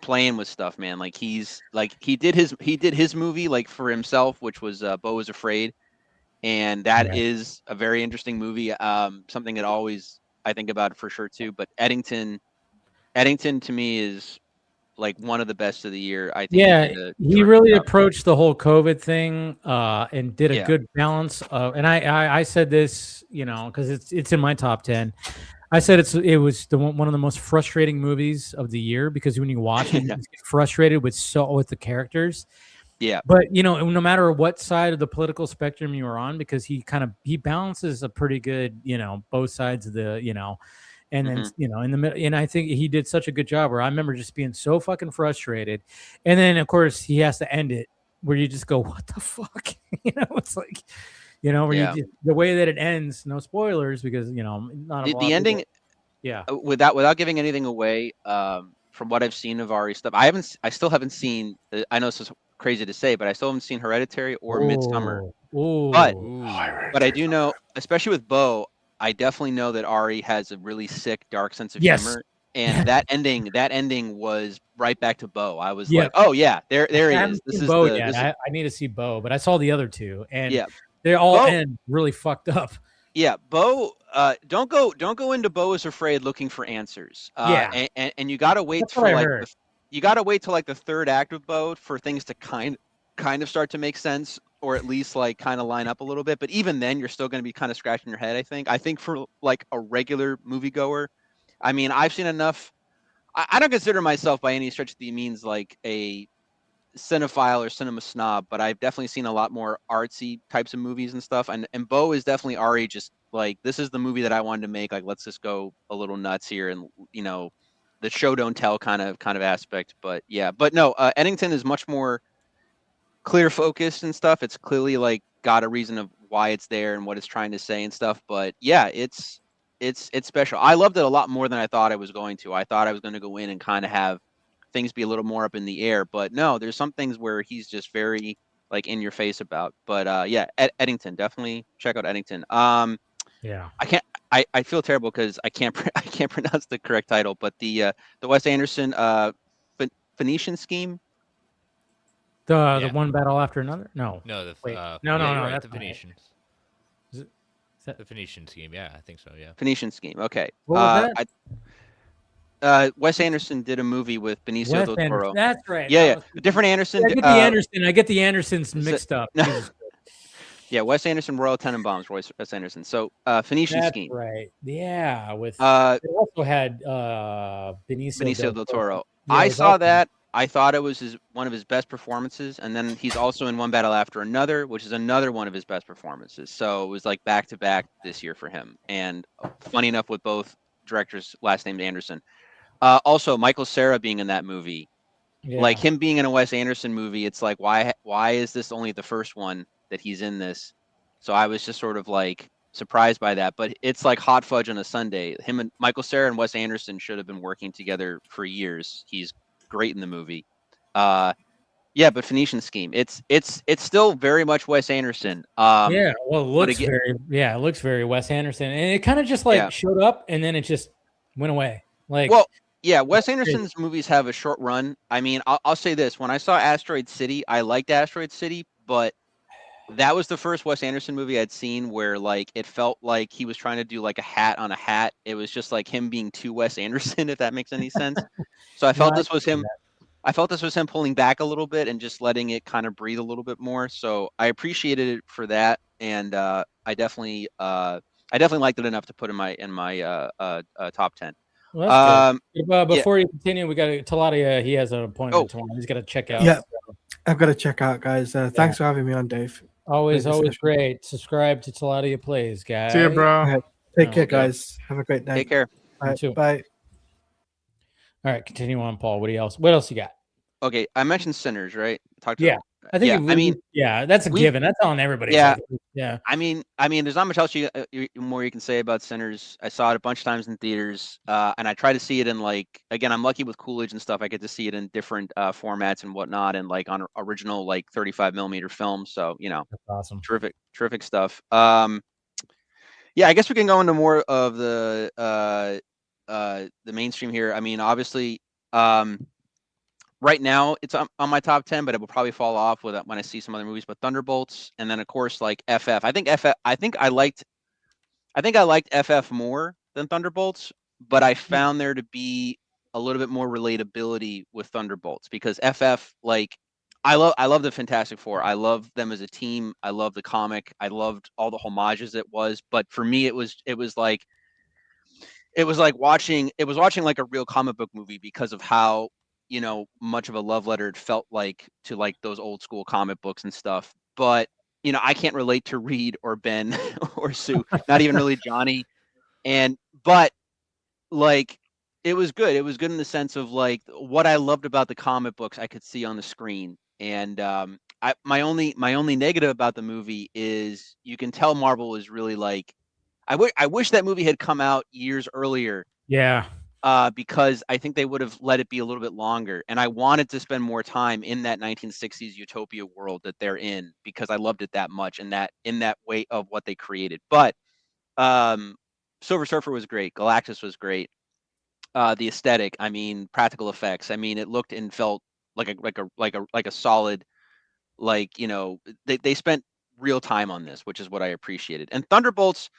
playing with stuff, man. Like he did his movie like for himself, which was Beau is Afraid, and that is a very interesting movie. Something that always I think about for sure too. But Eddington to me is like one of the best of the year. I think. Yeah, he really approached the whole COVID thing and did a good balance. And I said this, because it's in my top 10. I said it was one of the most frustrating movies of the year because when you watch it, you get frustrated with the characters. Yeah. But no matter what side of the political spectrum you are on, because he balances a pretty good, both sides of the, and then in the middle, and I think he did such a good job where I remember just being so fucking frustrated. And then of course he has to end it where you just go, what the fuck? It's like, the way that it ends, no spoilers because not the ending. Yeah. Without giving anything away, from what I've seen of Ari stuff, I still haven't seen. I know this is crazy to say, but I still haven't seen Hereditary or Midsommar. But I do know, especially with Beau, I definitely know that Ari has a really sick, dark sense of humor. And that ending was right back to Beau. I was like, oh yeah, there he is. This is Beau. I need to see Beau, but I saw the other two, and they all Beau, end really fucked up. Yeah, Beau. Don't go into Beau is Afraid looking for answers. And you gotta wait for you gotta wait till like the third act of Beau for things to kind of start to make sense, or at least like kind of line up a little bit. But even then, you're still going to be kind of scratching your head. I think for like a regular moviegoer, I mean, I've seen enough. I don't consider myself by any stretch of the means like a cinephile or cinema snob, but I've definitely seen a lot more artsy types of movies and stuff. And Beau is definitely Ari, just like, this is the movie that I wanted to make. Like, let's just go a little nuts here, and the show don't tell kind of aspect. But no, Eddington is much more clear focused and stuff. It's clearly like got a reason of why it's there and what it's trying to say and stuff. But yeah, it's special. I loved it a lot more than I thought I was going to. I thought I was going to go in and kind of have things be a little more up in the air, but no, there's some things where he's just very like in your face about. But Eddington, definitely check out Eddington. I feel terrible because I can't pronounce the correct title, but the Wes Anderson Phoenician Scheme. The one battle after another? No. No, no, right, that's the Phoenicians. Is that the Phoenician Scheme? Yeah, I think so. Yeah. Phoenician Scheme. Okay. What was that? Wes Anderson did a movie with Benicio del Toro. That's right. Yeah. Different Anderson. I get the Andersons mixed up. Yeah, Wes Anderson, Royal Tenenbaums, Wes Anderson. So Phoenician Scheme. Right. Yeah. With they also had Benicio del Toro. Yeah, I saw that. I thought it was one of his best performances, and then he's also in One Battle After Another, which is another one of his best performances. So it was like back to back this year for him. And funny enough, with both directors' last names Anderson. Also, Michael Cera being in that movie, like him being in a Wes Anderson movie, it's like why is this only the first one that he's in this? So I was just sort of like surprised by that. But it's like hot fudge on a sundae. Him and Michael Cera and Wes Anderson should have been working together for years. He's great in the movie. But Phoenician Scheme, it's still very much Wes Anderson. Well, it looks very Wes Anderson, and it kind of just like showed up and then it just went away. Like, well, Yeah, Wes Anderson's movies have a short run. I mean, I'll say this: when I saw Asteroid City, I liked Asteroid City, but that was the first Wes Anderson movie I'd seen where like it felt like he was trying to do like a hat on a hat. It was just like him being too Wes Anderson, if that makes any sense. So I felt No, I this was can see him. that. I felt this was him pulling back a little bit and just letting it kind of breathe a little bit more. So I appreciated it for that, and I definitely liked it enough to put in my top 10. Well, that's Um, good. yeah. Before you continue, we got Taladia. He has an appointment Oh. tomorrow. He's got to check out. Yeah, I've got to check out, guys. Thanks for having me on, Dave. Always Great discussion. great. Subscribe to Taladia Plays, guys. See ya, bro. All right, take care, Okay. guys. Have a great night. Take care. All right, too. bye. All right, continue on, Paul. What else you got? Okay, I mentioned Sinners, right? Talked Yeah, I think. That's a we- given. That's on everybody's. Yeah. like, yeah. I mean, there's not much else more you can say about Sinners. I saw it a bunch of times in theaters, and I try to see it in like again. I'm lucky with Coolidge and stuff. I get to see it in different formats and whatnot, and like on original like 35 millimeter films. So That's awesome. terrific stuff. Yeah, I guess we can go into more of the mainstream here. I mean, obviously, right now it's on my top 10, but it will probably fall off when I see some other movies. But Thunderbolts, and then of course like FF. I think I liked FF more than Thunderbolts, but I found there to be a little bit more relatability with Thunderbolts because FF, like I love the Fantastic Four. I love them as a team. I love the comic. I loved all the homages it was. But for me, it was like watching like a real comic book movie because of how much of a love letter it felt like to like those old school comic books and stuff. But I can't relate to Reed or Ben or Sue, not even really Johnny. But like it was good. It was good in the sense of like what I loved about the comic books I could see on the screen. And my only negative about the movie is you can tell Marvel is really like I wish that movie had come out years earlier. Yeah. Because I think they would have let it be a little bit longer. And I wanted to spend more time in that 1960s utopia world that they're in because I loved it that much and that in that way of what they created. But Silver Surfer was great. Galactus was great. The aesthetic, I mean, practical effects. I mean, it looked and felt like a solid, like, they spent real time on this, which is what I appreciated. And Thunderbolts,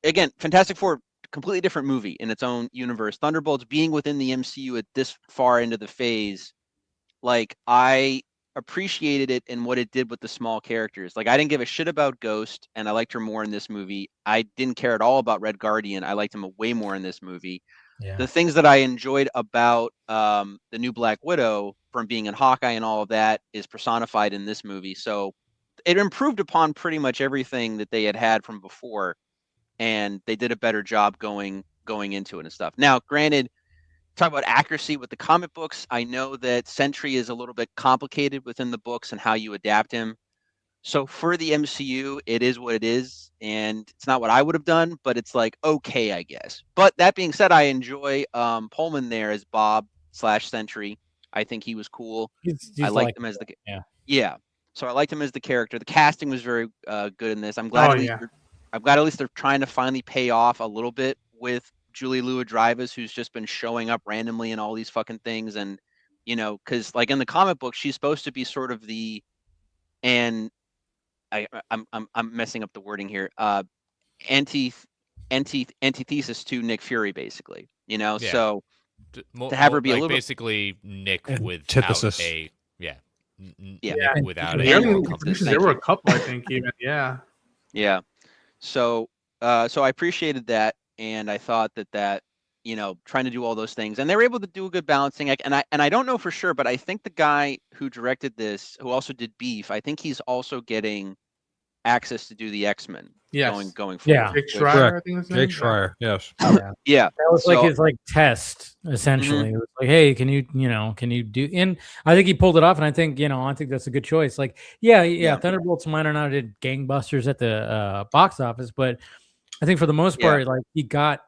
again, Fantastic Four, completely different movie in its own universe. Thunderbolts being within the MCU at this far into the phase, like I appreciated it in what it did with the small characters. Like I didn't give a shit about Ghost, and I liked her more in this movie. I didn't care at all about Red Guardian. I liked him way more in this movie. Yeah. The things that I enjoyed about the new Black Widow from being in Hawkeye and all of that is personified in this movie. So it improved upon pretty much everything that they had from before, and they did a better job going into it and stuff. Now, granted, talk about accuracy with the comic books. I know that Sentry is a little bit complicated within the books and how you adapt him. So for the MCU, it is what it is, and it's not what I would have done, but it's like okay, I guess. But that being said, I enjoy Pullman there as Bob / Sentry. I think he was cool. He's I liked him as the yeah. So I liked him as the character. The casting was very good in this. I'm glad at least they're trying to finally pay off a little bit with Julie Louis-Dreyfus, who's just been showing up randomly in all these fucking things, and because like in the comic book, she's supposed to be sort of I'm messing up the wording here. Antithesis to Nick Fury, basically. Yeah. So to have her be like a little basically Nick without Antithesis. Nick without There were a couple, I think, even. Yeah. Yeah. So I appreciated that, and I thought that trying to do all those things, and they were able to do a good balancing act. And I don't know for sure, but I think the guy who directed this, who also did Beef, I think he's also getting access to do the X-Men. Yes. Going forward. Yeah. Jake Schreier, I think his name. Jake Schreier, yes. Yeah. That was like So- his test essentially. It was like, hey, can you do? And I think he pulled it off, and I think that's a good choice. Like, yeah. Thunderbolts might or not did gangbusters at the box office, but I think for the most part, like he got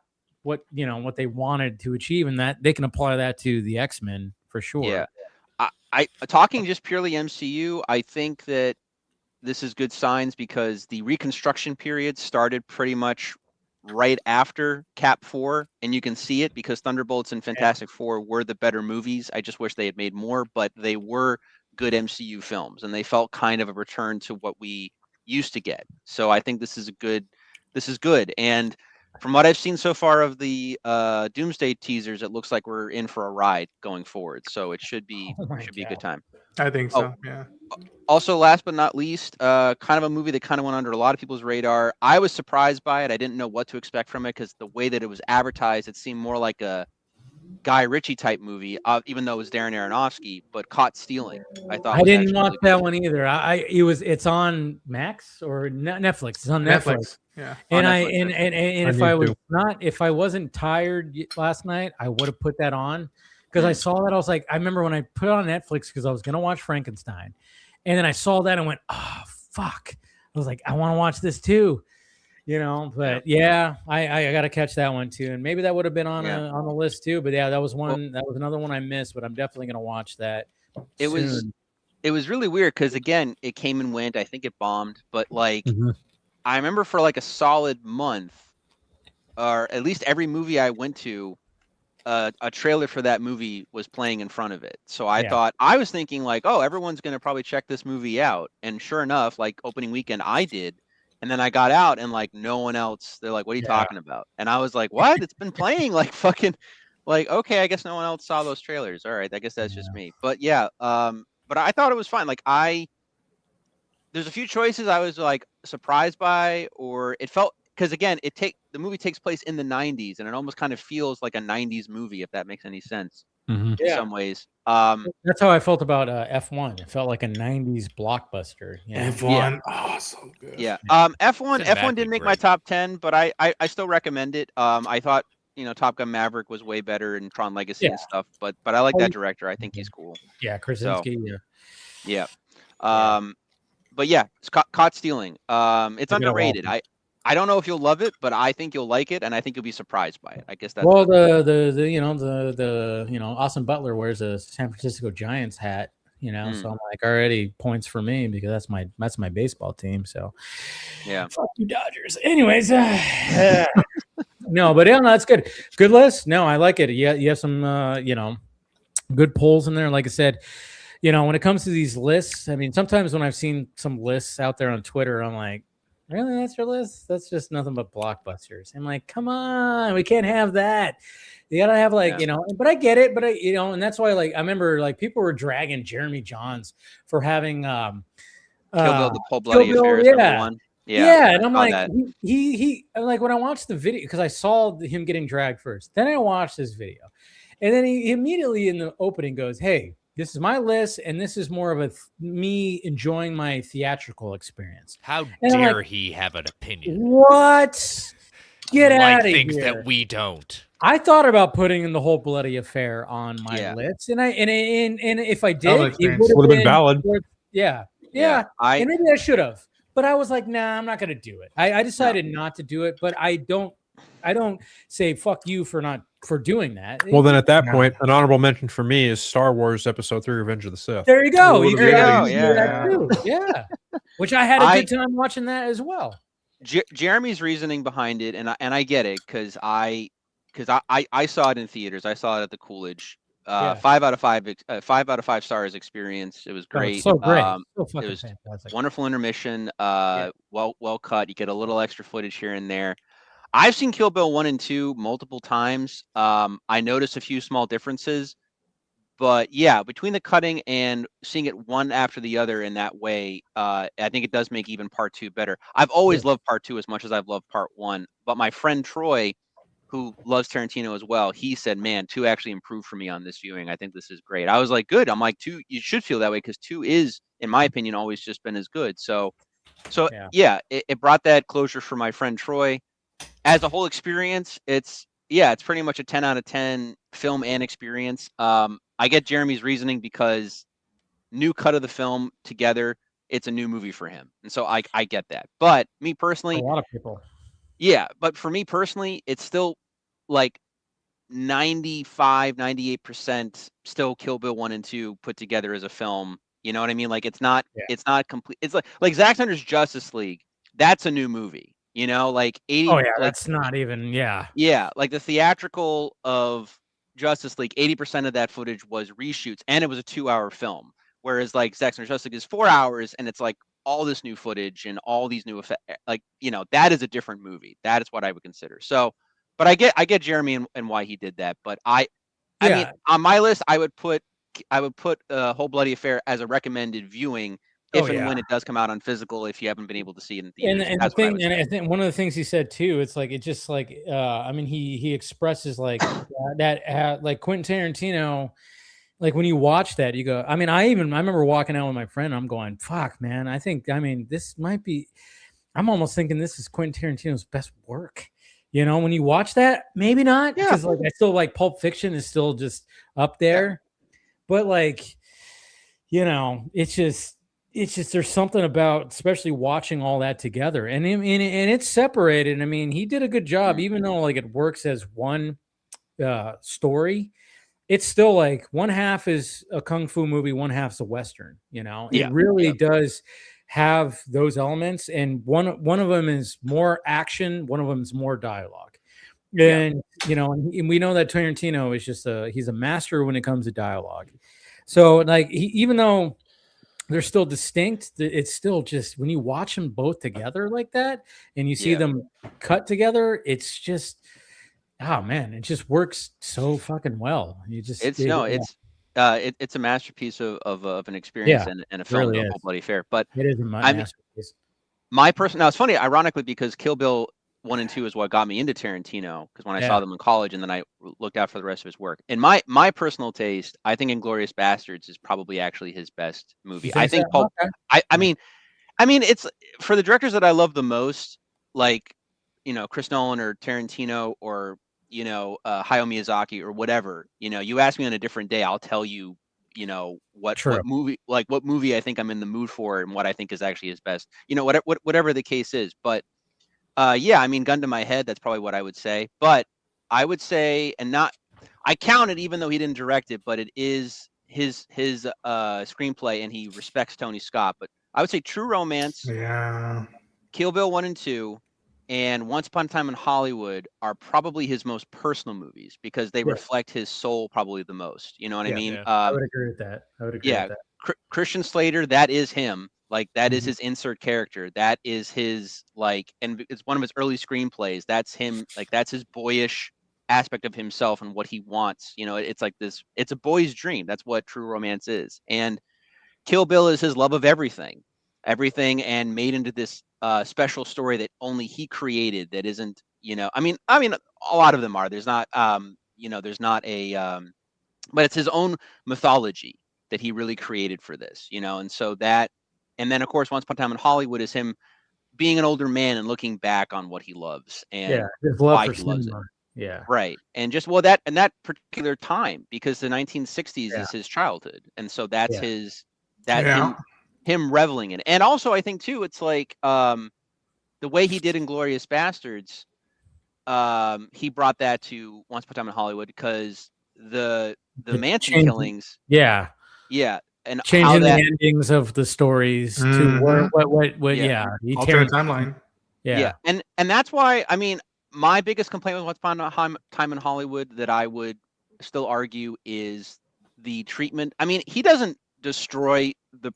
what they wanted to achieve, and that they can apply that to the X-Men for sure. Yeah. I talking just purely MCU, I think that this is good signs because the reconstruction period started pretty much right after Cap 4, and you can see it because Thunderbolts and Fantastic Four were the better movies. I just wish they had made more, but they were good MCU films, and they felt kind of a return to what we used to get. So I think this is good. And from what I've seen so far of the Doomsday teasers, it looks like we're in for a ride going forward. So it should be a good time. I think so. Yeah. Also, last but not least, kind of a movie that kind of went under a lot of people's radar. I was surprised by it. I didn't know what to expect from it because the way that it was advertised, it seemed more like a Guy Ritchie type movie, even though it was Darren Aronofsky. But Caught Stealing, I thought. I didn't watch really that one either. It's on Max or Netflix. It's on Netflix. Yeah. And Netflix. if I wasn't tired last night, I would have put that on because I saw that. I was like, I remember when I put it on Netflix because I was gonna watch Frankenstein, and then I saw that and went, oh fuck! I was like, I want to watch this too, But yeah, I got to catch that one too, and maybe that would have been on the list too. But yeah, that was one. That was another one I missed, but I'm definitely gonna watch that. It was really weird because again, it came and went. I think it bombed, but like. I remember for like a solid month, or at least every movie I went to, a trailer for that movie was playing in front of it. So I was thinking like, oh, everyone's going to probably check this movie out. And sure enough, like opening weekend, I did. And then I got out and like no one else, they're like, what are you talking about? And I was like, what? It's been playing like fucking like, okay, I guess no one else saw those trailers. All right. I guess that's just me. But yeah. But I thought it was fine. Like there's a few choices I was like surprised by, or it felt because again, the movie takes place in the 90s, and it almost kind of feels like a 90s movie, if that makes any sense in some ways. That's how I felt about F1. It felt like a 90s blockbuster. F1, so good. Yeah. F1 didn't make my top 10, but I still recommend it. I thought Top Gun Maverick was way better, and Tron Legacy and stuff, but I like that director. I think he's cool. Yeah, Krasinski. Yeah. But yeah, it's Caught Stealing. It's underrated. I don't know if you'll love it, but I think you'll like it, and I think you'll be surprised by it. I guess that's the Austin Butler wears a San Francisco Giants hat, so I'm like already points for me because that's my baseball team. So yeah, fuck you Dodgers. Anyways, no, but yeah, no, that's good. Good list. No, I like it. You have some good polls in there. Like I said. When it comes to these lists, I mean, sometimes when I've seen some lists out there on Twitter, I'm like, really? That's your list? That's just nothing but blockbusters. I'm like, come on, we can't have that. You gotta have but I get it. But and that's why, like, I remember like people were dragging Jeremy Johns for having Kill Bill, the Cold Bloody Affairs, #1. Yeah, and I'm like, he like when I watched the video because I saw him getting dragged first, then I watched this video, and then he immediately in the opening goes, "Hey, this is my list, and this is more of me enjoying my theatrical experience." How dare he have an opinion? What? Get out of here! Things that we don't. I thought about putting in the whole bloody affair on my list, and if I did, it would have been valid. And maybe I should have, but I was like, nah, I'm not going to do it. I decided not to do it, but I don't say fuck you for doing that. Well, then at that point, an honorable mention for me is Star Wars Episode 3: Revenge of the Sith. There you go. Yeah. Which I had a good time watching that as well. Jeremy's reasoning behind it, and I get it because I saw it in theaters. I saw it at the Coolidge. 5 out of 5 stars experience. It was great. So great. It was fantastic. Wonderful intermission. Well cut. You get a little extra footage here and there. I've seen Kill Bill 1 and 2 multiple times. I noticed a few small differences, but yeah, between the cutting and seeing it one after the other in that way, I think it does make even part 2 better. I've always loved part 2 as much as I've loved part 1, but my friend Troy, who loves Tarantino as well, he said, man, 2 actually improved for me on this viewing. I think this is great. I was like, good. I'm like, 2, you should feel that way because 2 is, in my opinion, always just been as good. So it brought that closure for my friend Troy. As a whole experience, it's pretty much a 10 out of 10 film and experience. I get Jeremy's reasoning because new cut of the film together, it's a new movie for him. And so I get that. But me personally, a lot of people. Yeah, but for me personally, it's still like 95-98% still Kill Bill 1 and 2 put together as a film. You know what I mean? Like it's not complete. It's like Zack Snyder's Justice League. That's a new movie. You know, like 80. Oh yeah, like that's not even. Yeah. yeah, like the theatrical of Justice League, 80% of that footage was reshoots, and it was a 2-hour film. Whereas like Zack Snyder's Justice League is 4 hours, and it's like all this new footage and all these new effects. Like, you know, that is a different movie. That is what I would consider. So, but I get Jeremy and why he did that. But I mean, Yeah. on my list, I would put Whole Bloody Affair as a recommended viewing if Oh and yeah. when it does come out on physical. If you haven't been able to see it in And theaters, and the that's what I thing, would and say. I think one of the things he said too, it's like it just like I mean he expresses like that like Quentin Tarantino. Like when you watch that, you go. I mean, I remember walking out with my friend. I'm going, "Fuck, man! I mean, this might be." I'm almost thinking this is Quentin Tarantino's best work. You know, when you watch that, maybe not, Yeah. because like I still like Pulp Fiction is still just up there, but like, you know, it's just there's something about especially watching all that together, and it's separated. I mean, he did a good job, even though like it works as one story. It's still like one half is a kung fu movie, one half's a western. You know, Yeah. it really does have those elements, and one of them is more action, one of them is more dialogue. And you know, and we know that Tarantino is just he's a master when it comes to dialogue. So like even though they're still distinct, it's still just when you watch them both together like that, and you see them cut together, it's just. Oh man, it just works so fucking well. You just It's a masterpiece of an experience Yeah, and a it film, really The is. Whole Bloody Affair. But It is a I mean, masterpiece. now it's funny, ironically, because Kill Bill 1 and 2 is what got me into Tarantino. Because when I saw Yeah. them in college, and then I looked out for the rest of his work. In my personal taste, I think Inglourious Bastards is probably actually his best movie. I think Pulp. Okay. I mean, it's for the directors that I love the most, like, you know, Chris Nolan or Tarantino or, you know, Hayao Miyazaki or whatever. You know, you ask me on a different day, I'll tell you, you know, what True. what movie I think I'm in the mood for and what I think is actually his best. You know, whatever the case is. But yeah, I mean, gun to my head, that's probably what I would say. But I would say, and not, I count it even though he didn't direct it, but it is his screenplay, and he respects Tony Scott. But I would say True Romance, Yeah. Kill Bill 1 and 2, and Once Upon a Time in Hollywood are probably his most personal movies because they Yeah. reflect his soul probably the most. You know what I Yeah. mean? Yeah. I would agree with that. Yeah, Christian Slater, that is him. Like that is Mhm. his insert character. That is his like, and it's one of his early screenplays. That's him. Like that's his boyish aspect of himself and what he wants. You know, it's like this. It's a boy's dream. That's what True Romance is. And Kill Bill is his love of everything, and made into this special story that only he created. That isn't, you know, I mean, a lot of them are. There's not, you know, there's not a, but it's his own mythology that he really created for this, you know, and so that, and then of course, Once Upon a Time in Hollywood is him being an older man and looking back on what he loves Yeah. and His love why for he loves it. cinema. Yeah. Right. And just, well, that, and that particular time, because the 1960s Yeah. is his childhood. And so that's Yeah. him reveling in it. And also I think too, it's like, the way he did Inglourious Bastards, he brought that to Once Upon a Time in Hollywood because the Manson killings. Yeah. Yeah. And Changing how the that, endings of the stories to what Yeah. he Alternate timeline. Yeah. And that's why, I mean, my biggest complaint with Once Upon a Time in Hollywood that I would still argue is the treatment. I mean, he doesn't destroy the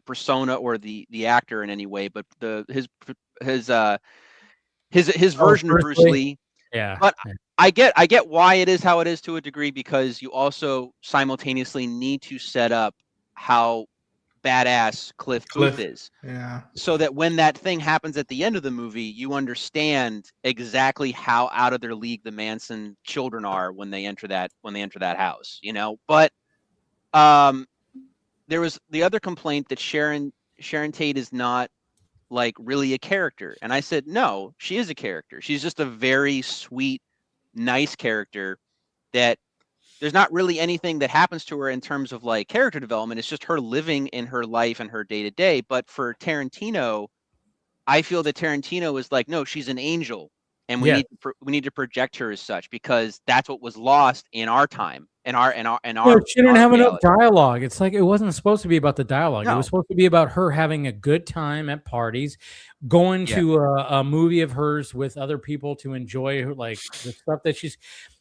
persona or the actor in any way, but his version of Bruce Lee. Yeah. But I get why it is how it is to a degree, because you also simultaneously need to set up how badass Cliff Booth is. Yeah. So that when that thing happens at the end of the movie, you understand exactly how out of their league the Manson children are when they enter that house, you know. But there was the other complaint that Sharon Tate is not like really a character. And I said, no, she is a character. She's just a very sweet, nice character that there's not really anything that happens to her in terms of like character development. It's just her living in her life and her day to day. But for Tarantino, I feel that Tarantino is like, no, she's an angel. and we need to project her as such, because that's what was lost in our time, in our she didn't have enough reality. dialogue. It's like it wasn't supposed to be about the dialogue. It No. was supposed to be about her having a good time at parties, going to a movie of hers with other people to enjoy like the stuff that she's.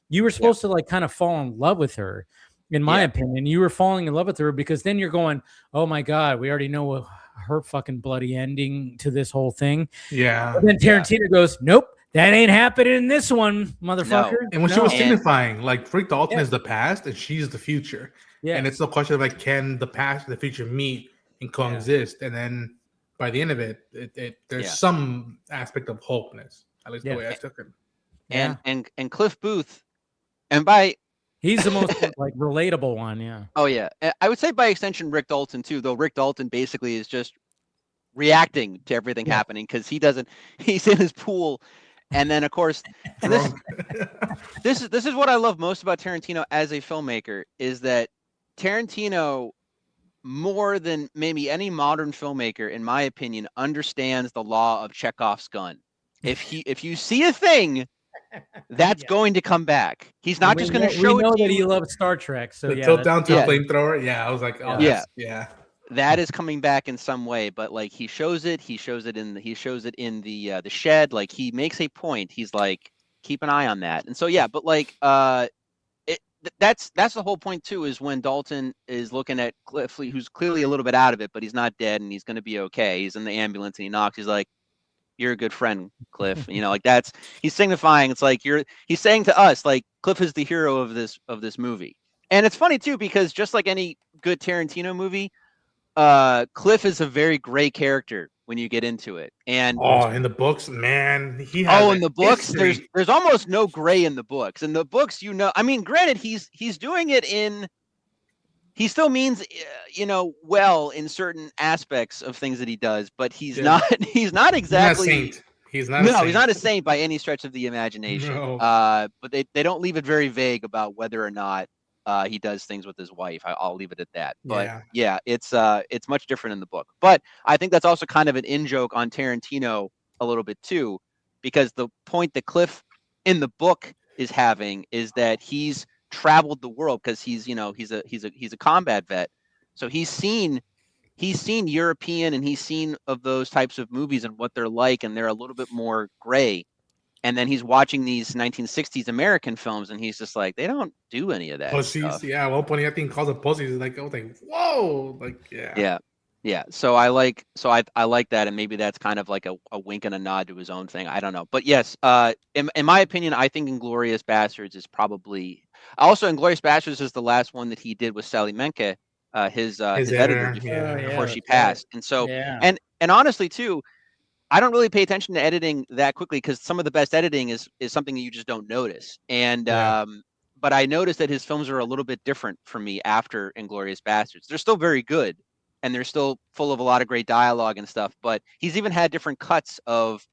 You were supposed to like kind of fall in love with her. In my opinion, you were falling in love with her because then you're going, oh my God, we already know her fucking bloody ending to this whole thing. Yeah. And then Tarantino goes, nope, that ain't happening in this one, motherfucker. No. And when she was signifying, like Freak Dalton is the past and she's the future. Yeah. And it's the question of like, can the past and the future meet and coexist? And then by the end of it, there's some aspect of hopeness, at least the way I took it. And Cliff Booth, and by he's the most like relatable one, yeah. Oh yeah, I would say by extension Rick Dalton too. Though Rick Dalton basically is just reacting to everything happening because he's in his pool, and then of course, and this is what I love most about Tarantino as a filmmaker is that Tarantino, more than maybe any modern filmmaker, in my opinion, understands the law of Chekhov's gun. If you see a thing, that's going to come back. He's not just going to show we know it to that you. he loves Star Trek, so the tilt down to a flamethrower. Yeah, I was like, oh yeah, that is coming back in some way. But like he shows it in the shed. Like he makes a point. He's like, keep an eye on that. And so yeah, but like that's the whole point too. Is when Dalton is looking at Cliff, who's clearly a little bit out of it, but he's not dead and he's going to be okay. He's in the ambulance and he knocks. He's like, you're a good friend, Cliff. You know, like he's signifying. It's like he's saying to us, like Cliff is the hero of this movie. And it's funny too, because just like any good Tarantino movie, Cliff is a very gray character when you get into it. And in the books, man, he has in the books, there's almost no gray in the books. In the books, I mean, granted, he's doing it he still means, well in certain aspects of things that he does, but he's not exactly. He's not a saint. He's not a saint by any stretch of the imagination. No. But they don't leave it very vague about whether or not he does things with his wife. I'll leave it at that. But it's much different in the book. But I think that's also kind of an in-joke on Tarantino a little bit too, because the point that Cliff in the book is having is that he's traveled the world because he's a combat vet, so he's seen European and he's seen of those types of movies and what they're like, and they're a little bit more gray. And then he's watching these 1960s American films and he's just like, they don't do any of that pussies stuff. At one point I think he calls them pussies. Like I was like, whoa, like yeah. So I like that, and maybe that's kind of like a wink and a nod to his own thing. I don't know, but yes, in my opinion, I think Inglourious Basterds is probably also Inglourious Basterds is the last one that he did with Sally Menke, his editor before she passed. And so and honestly too, I don't really pay attention to editing that quickly because some of the best editing is something that you just don't notice. And but I noticed that his films are a little bit different for me after Inglourious Basterds. They're still very good, and they're still full of a lot of great dialogue and stuff. But he's even had different cuts of,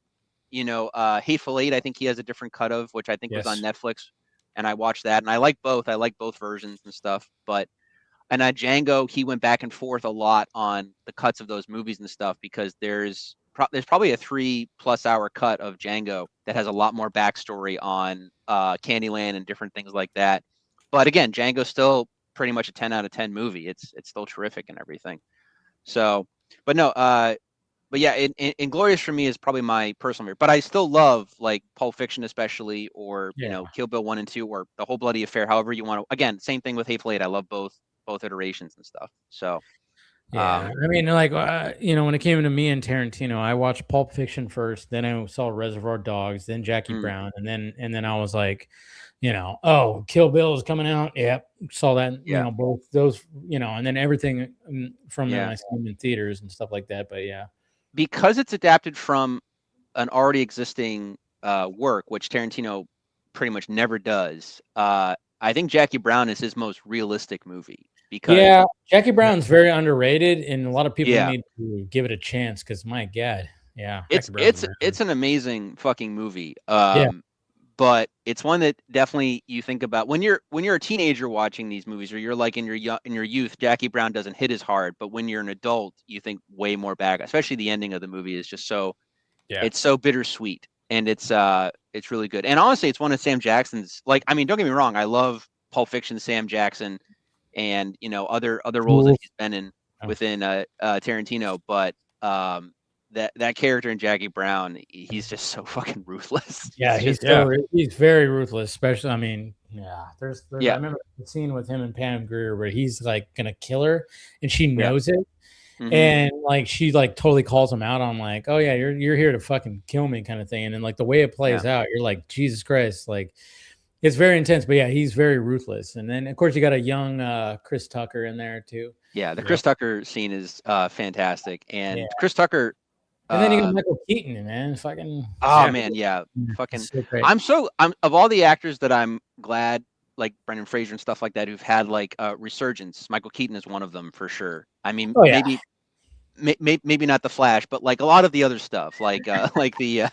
Hateful Eight. I think he has a different cut of, which I think was on Netflix, and I watched that, and I like both. I like both versions and stuff. But and Django, he went back and forth a lot on the cuts of those movies and stuff because there's probably a 3+ hour cut of Django that has a lot more backstory on Candyland and different things like that. But again, Django's still pretty much a 10 out of 10 movie. It's still terrific and everything. So, but no, but yeah, Inglourious for me is probably my personal favorite. But I still love like Pulp Fiction, especially, or Kill Bill 1 and 2, or The Whole Bloody Affair. However you want to. Again, same thing with Hateful Eight. I love both iterations and stuff. So. Yeah, I mean, like, when it came to me and Tarantino, I watched Pulp Fiction first, then I saw Reservoir Dogs, then Jackie Brown, and then I was like, Kill Bill is coming out. Yep, saw that. Both those. And then everything from them I seen in theaters and stuff like that. But because it's adapted from an already existing work, which Tarantino pretty much never does. I think Jackie Brown is his most realistic movie. Because Jackie Brown's very underrated, and a lot of people need to give it a chance because my God, it's an amazing fucking movie. But it's one that definitely you think about when you're a teenager watching these movies, or you're like in your youth. Jackie Brown doesn't hit as hard, but when you're an adult, you think way more back. Especially the ending of the movie is just so it's so bittersweet. and it's really good. And honestly, it's one of Sam Jackson's. Like, I mean, don't get me wrong, I love Pulp Fiction, Sam Jackson, and other roles that he's been in within Tarantino. But that character in Jackie Brown, he's just so fucking ruthless. Yeah, he's very ruthless. Especially, I mean, there's I remember the scene with him and Pam Grier where he's like gonna kill her, and she knows it. And like she like totally calls him out on like, oh yeah, you're here to fucking kill me kind of thing. And then like the way it plays out, you're like, Jesus Christ, like it's very intense. But yeah, he's very ruthless. And then of course you got a young Chris Tucker in there too. Yeah, the Chris Tucker scene is fantastic. And Chris Tucker, and then you got Michael Keaton, man, fucking. Oh man, fucking. So I'm of all the actors that I'm glad, like Brendan Fraser and stuff like that, who've had like a resurgence. Michael Keaton is one of them for sure. I mean, maybe not the Flash, but like a lot of the other stuff, like like the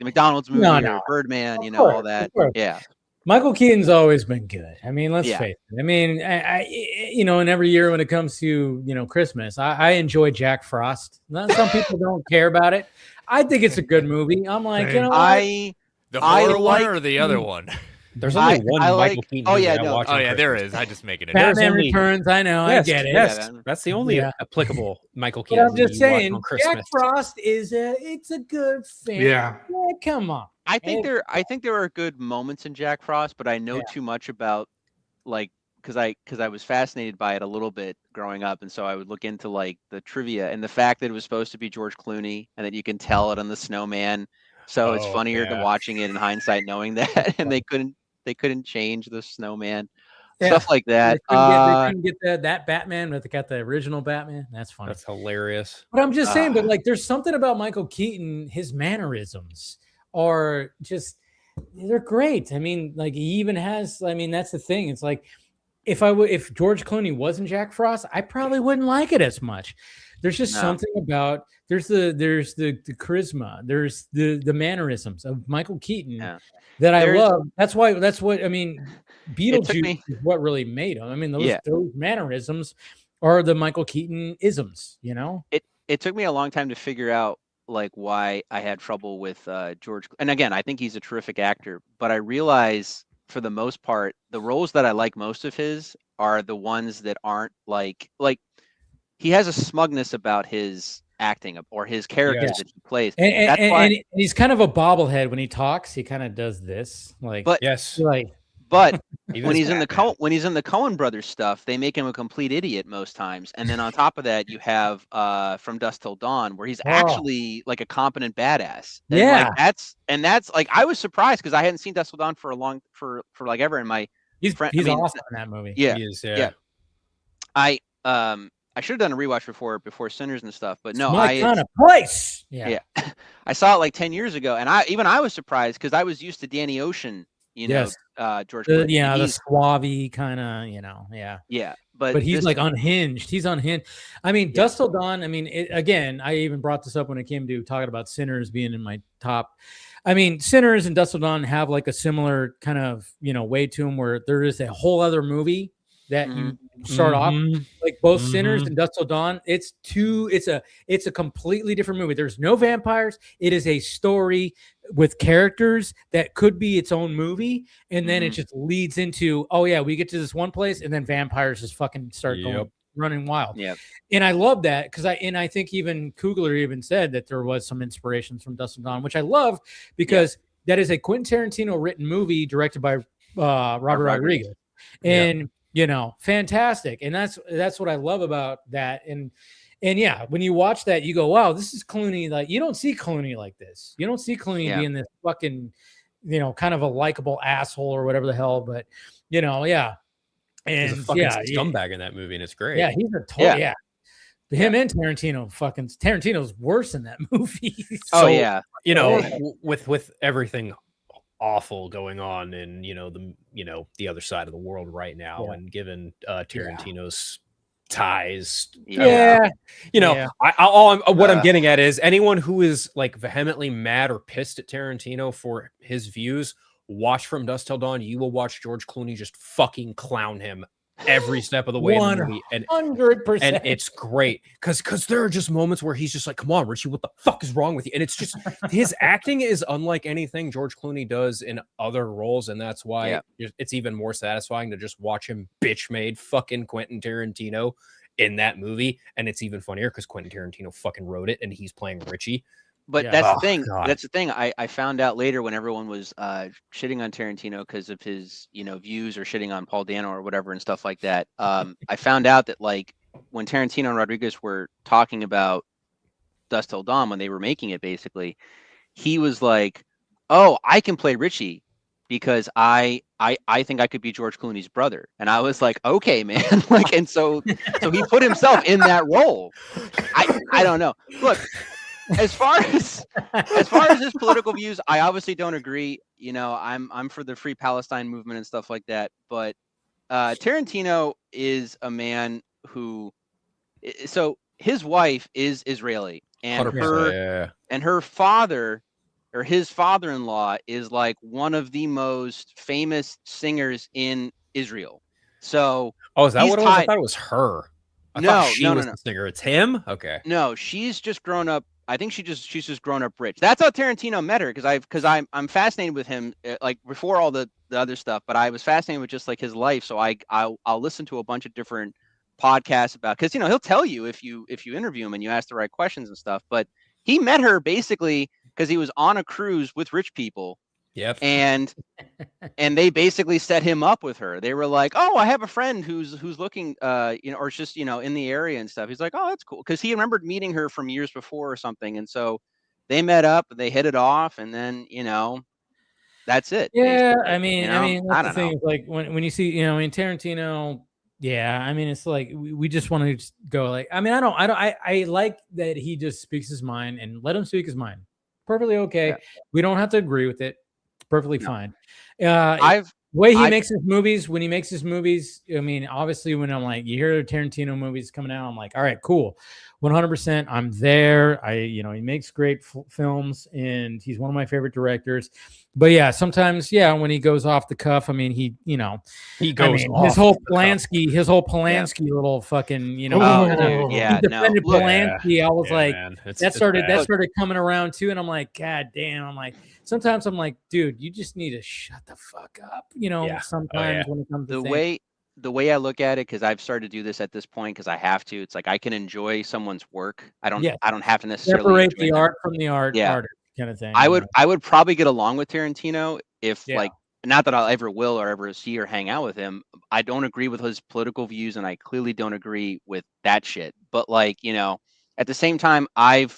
McDonald's movie, or Birdman, all that. Yeah, Michael Keaton's always been good. I mean, let's face it. I mean, I and every year when it comes to Christmas, I enjoy Jack Frost. Some people don't care about it. I think it's a good movie. I'm like, the horror one or the other one. There's only one Michael Keaton movie I watch. Oh yeah, there is. I just make it. Batman Returns. I know. I get it. Yes, that's the only applicable Michael Keaton. But I'm just saying, Jack Frost is it's a good film. Yeah. Come on. I think there are good moments in Jack Frost, but I know too much about like because I was fascinated by it a little bit growing up, and so I would look into like the trivia and the fact that it was supposed to be George Clooney and that you can tell it on the snowman. So it's funnier to watching it in hindsight, knowing that, and they couldn't change the snowman, stuff like that. They couldn't get that Batman, but they got the original Batman. That's funny. That's hilarious. But I'm just saying, but like, there's something about Michael Keaton. His mannerisms are they're great. I mean, like he even has. I mean, that's the thing. It's like if George Clooney wasn't Jack Frost, I probably wouldn't like it as much. There's just something about there's the charisma, there's the mannerisms of Michael Keaton that I love. That's what I mean. Beetlejuice is what really made him. I mean, those mannerisms are the Michael Keaton isms. It took me a long time to figure out like why I had trouble with George. And again, I think he's a terrific actor, but I realize for the most part, the roles that I like most of his are the ones that aren't like he has a smugness about his acting or his characters that he plays. And he's kind of a bobblehead when he talks. He kind of does this, like. But when he's in the Coen Brothers stuff, they make him a complete idiot most times. And then on top of that, you have From Dusk Till Dawn, where he's actually like a competent badass. And that's like I was surprised because I hadn't seen Dusk Till Dawn for like ever. And he's awesome in that movie. Yeah, he is, I should have done a rewatch before Sinners and stuff, but no, it's my kind of place. Yeah. I saw it like 10 years ago, and I was surprised because I was used to Danny Ocean, George Clooney. The suave kind of, yeah. But he's like unhinged. He's unhinged. I mean, Dusk Till Dawn. I mean, again, I even brought this up when it came to talking about Sinners being in my top. I mean, Sinners and Dusk Till Dawn have like a similar kind of way to them, where there is a whole other movie that you start off like both Sinners and Dusk Till Dawn. It's a completely different movie. There's no vampires. It is a story with characters that could be its own movie, and then it just leads into we get to this one place, and then vampires just fucking start going running wild. Yeah, and I love that because I think even Coogler even said that there was some inspirations from Dusk Till Dawn, which I love because that is a Quentin Tarantino written movie directed by Robert Rodriguez, and fantastic. And that's what I love about that. And when you watch that, you go, wow, this is Clooney. Like, you don't see Clooney like this. You don't see Clooney being this fucking, kind of a likable asshole or whatever the hell. But, And he's a fucking scumbag in that movie, and it's great. Yeah, he's a total, him and Tarantino, Tarantino's worse in that movie. With everything awful going on in the other side of the world right now, and given Tarantino's ties, what I'm getting at is anyone who is like vehemently mad or pissed at Tarantino for his views, watch From Dusk Till Dawn. You will watch George Clooney just fucking clown him every step of the way in the movie, and 100%. and it's great because there are just moments where he's just like, "Come on, Richie, what the fuck is wrong with you?" And it's just his acting is unlike anything George Clooney does in other roles, and that's why it's even more satisfying to just watch him bitch-made fucking Quentin Tarantino in that movie, and it's even funnier because Quentin Tarantino fucking wrote it, and he's playing Richie. But Yeah. that's Oh, the thing. God. That's the thing. I found out later when everyone was shitting on Tarantino because of his, views or shitting on Paul Dano or whatever and stuff like that. I found out that like when Tarantino and Rodriguez were talking about Dusk Till Dawn when they were making it, basically, he was like, "Oh, I can play Richie because I think I could be George Clooney's brother." And I was like, "Okay, man." Like, and so he put himself in that role. I don't know. Look. As far as his political views, I obviously don't agree. I'm for the Free Palestine movement and stuff like that. But Tarantino is a man who, so his wife is Israeli, and 100%, her father or his father-in-law is like one of the most famous singers in Israel. So is that he's what it was? I tied- thought it was her. I No, thought she no, was no. the singer. It's him. Okay. No, she's just grown up. I think she's just grown up rich. That's how Tarantino met her because I'm fascinated with him like before all the other stuff, but I was fascinated with just like his life. So I'll listen to a bunch of different podcasts about because he'll tell you if you interview him and you ask the right questions and stuff. But he met her basically because he was on a cruise with rich people. Yep. And they basically set him up with her. They were like, "Oh, I have a friend who's looking, or it's just in the area and stuff." He's like, "Oh, that's cool," because he remembered meeting her from years before or something, and so they met up, they hit it off, and then that's it. Yeah, basically, I mean, I that's the don't thing. know. Is like when you see, Tarantino. Yeah, I mean, it's like we just want to just go like. I mean, I like that he just speaks his mind and let him speak his mind. Perfectly okay. Yeah. We don't have to agree with it. It's perfectly No. fine. I've Makes his movies, when he makes his movies, I mean, obviously, when I'm like, you hear Tarantino movies coming out, I'm like, all right, cool, 100%. I'm there. He makes great films, and he's one of my favorite directors. But yeah, sometimes, when he goes off the cuff, I mean, he goes off his whole the cuff. Polanski little fucking, dude, he yeah, defended no. Look, Polanski. I was like, man. that started coming around too, and I'm like, God damn. I'm like, sometimes I'm like, dude, you just need to shut the fuck up. Sometimes when it comes to the way I look at it, because I've started to do this at this point because I have to. It's like I can enjoy someone's work. I don't have to necessarily separate enjoy the them. art from the art. Yeah. Artist kind of thing. I would probably get along with Tarantino if like, not that I ever will or ever see or hang out with him. I don't agree with his political views, and I clearly don't agree with that shit. But like, at the same time, I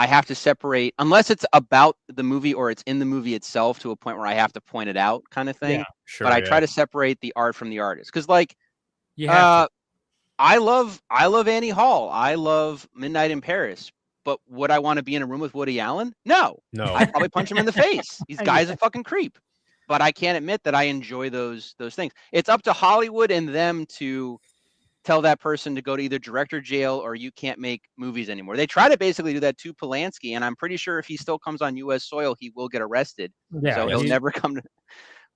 have to separate unless it's about the movie or it's in the movie itself to a point where I have to point it out, kind of thing. Yeah, sure. But I try to separate the art from the artist because, like, you have to. I love Annie Hall. I love Midnight in Paris. But would I want to be in a room with Woody Allen? No. I'd probably punch him in the face. These guy's a fucking creep. But I can't admit that I enjoy those things. It's up to Hollywood and them to tell that person to go to either director jail or you can't make movies anymore. They try to basically do that to Polanski, and I'm pretty sure if he still comes on U.S. soil, he will get arrested. Yeah, so he'll never come to.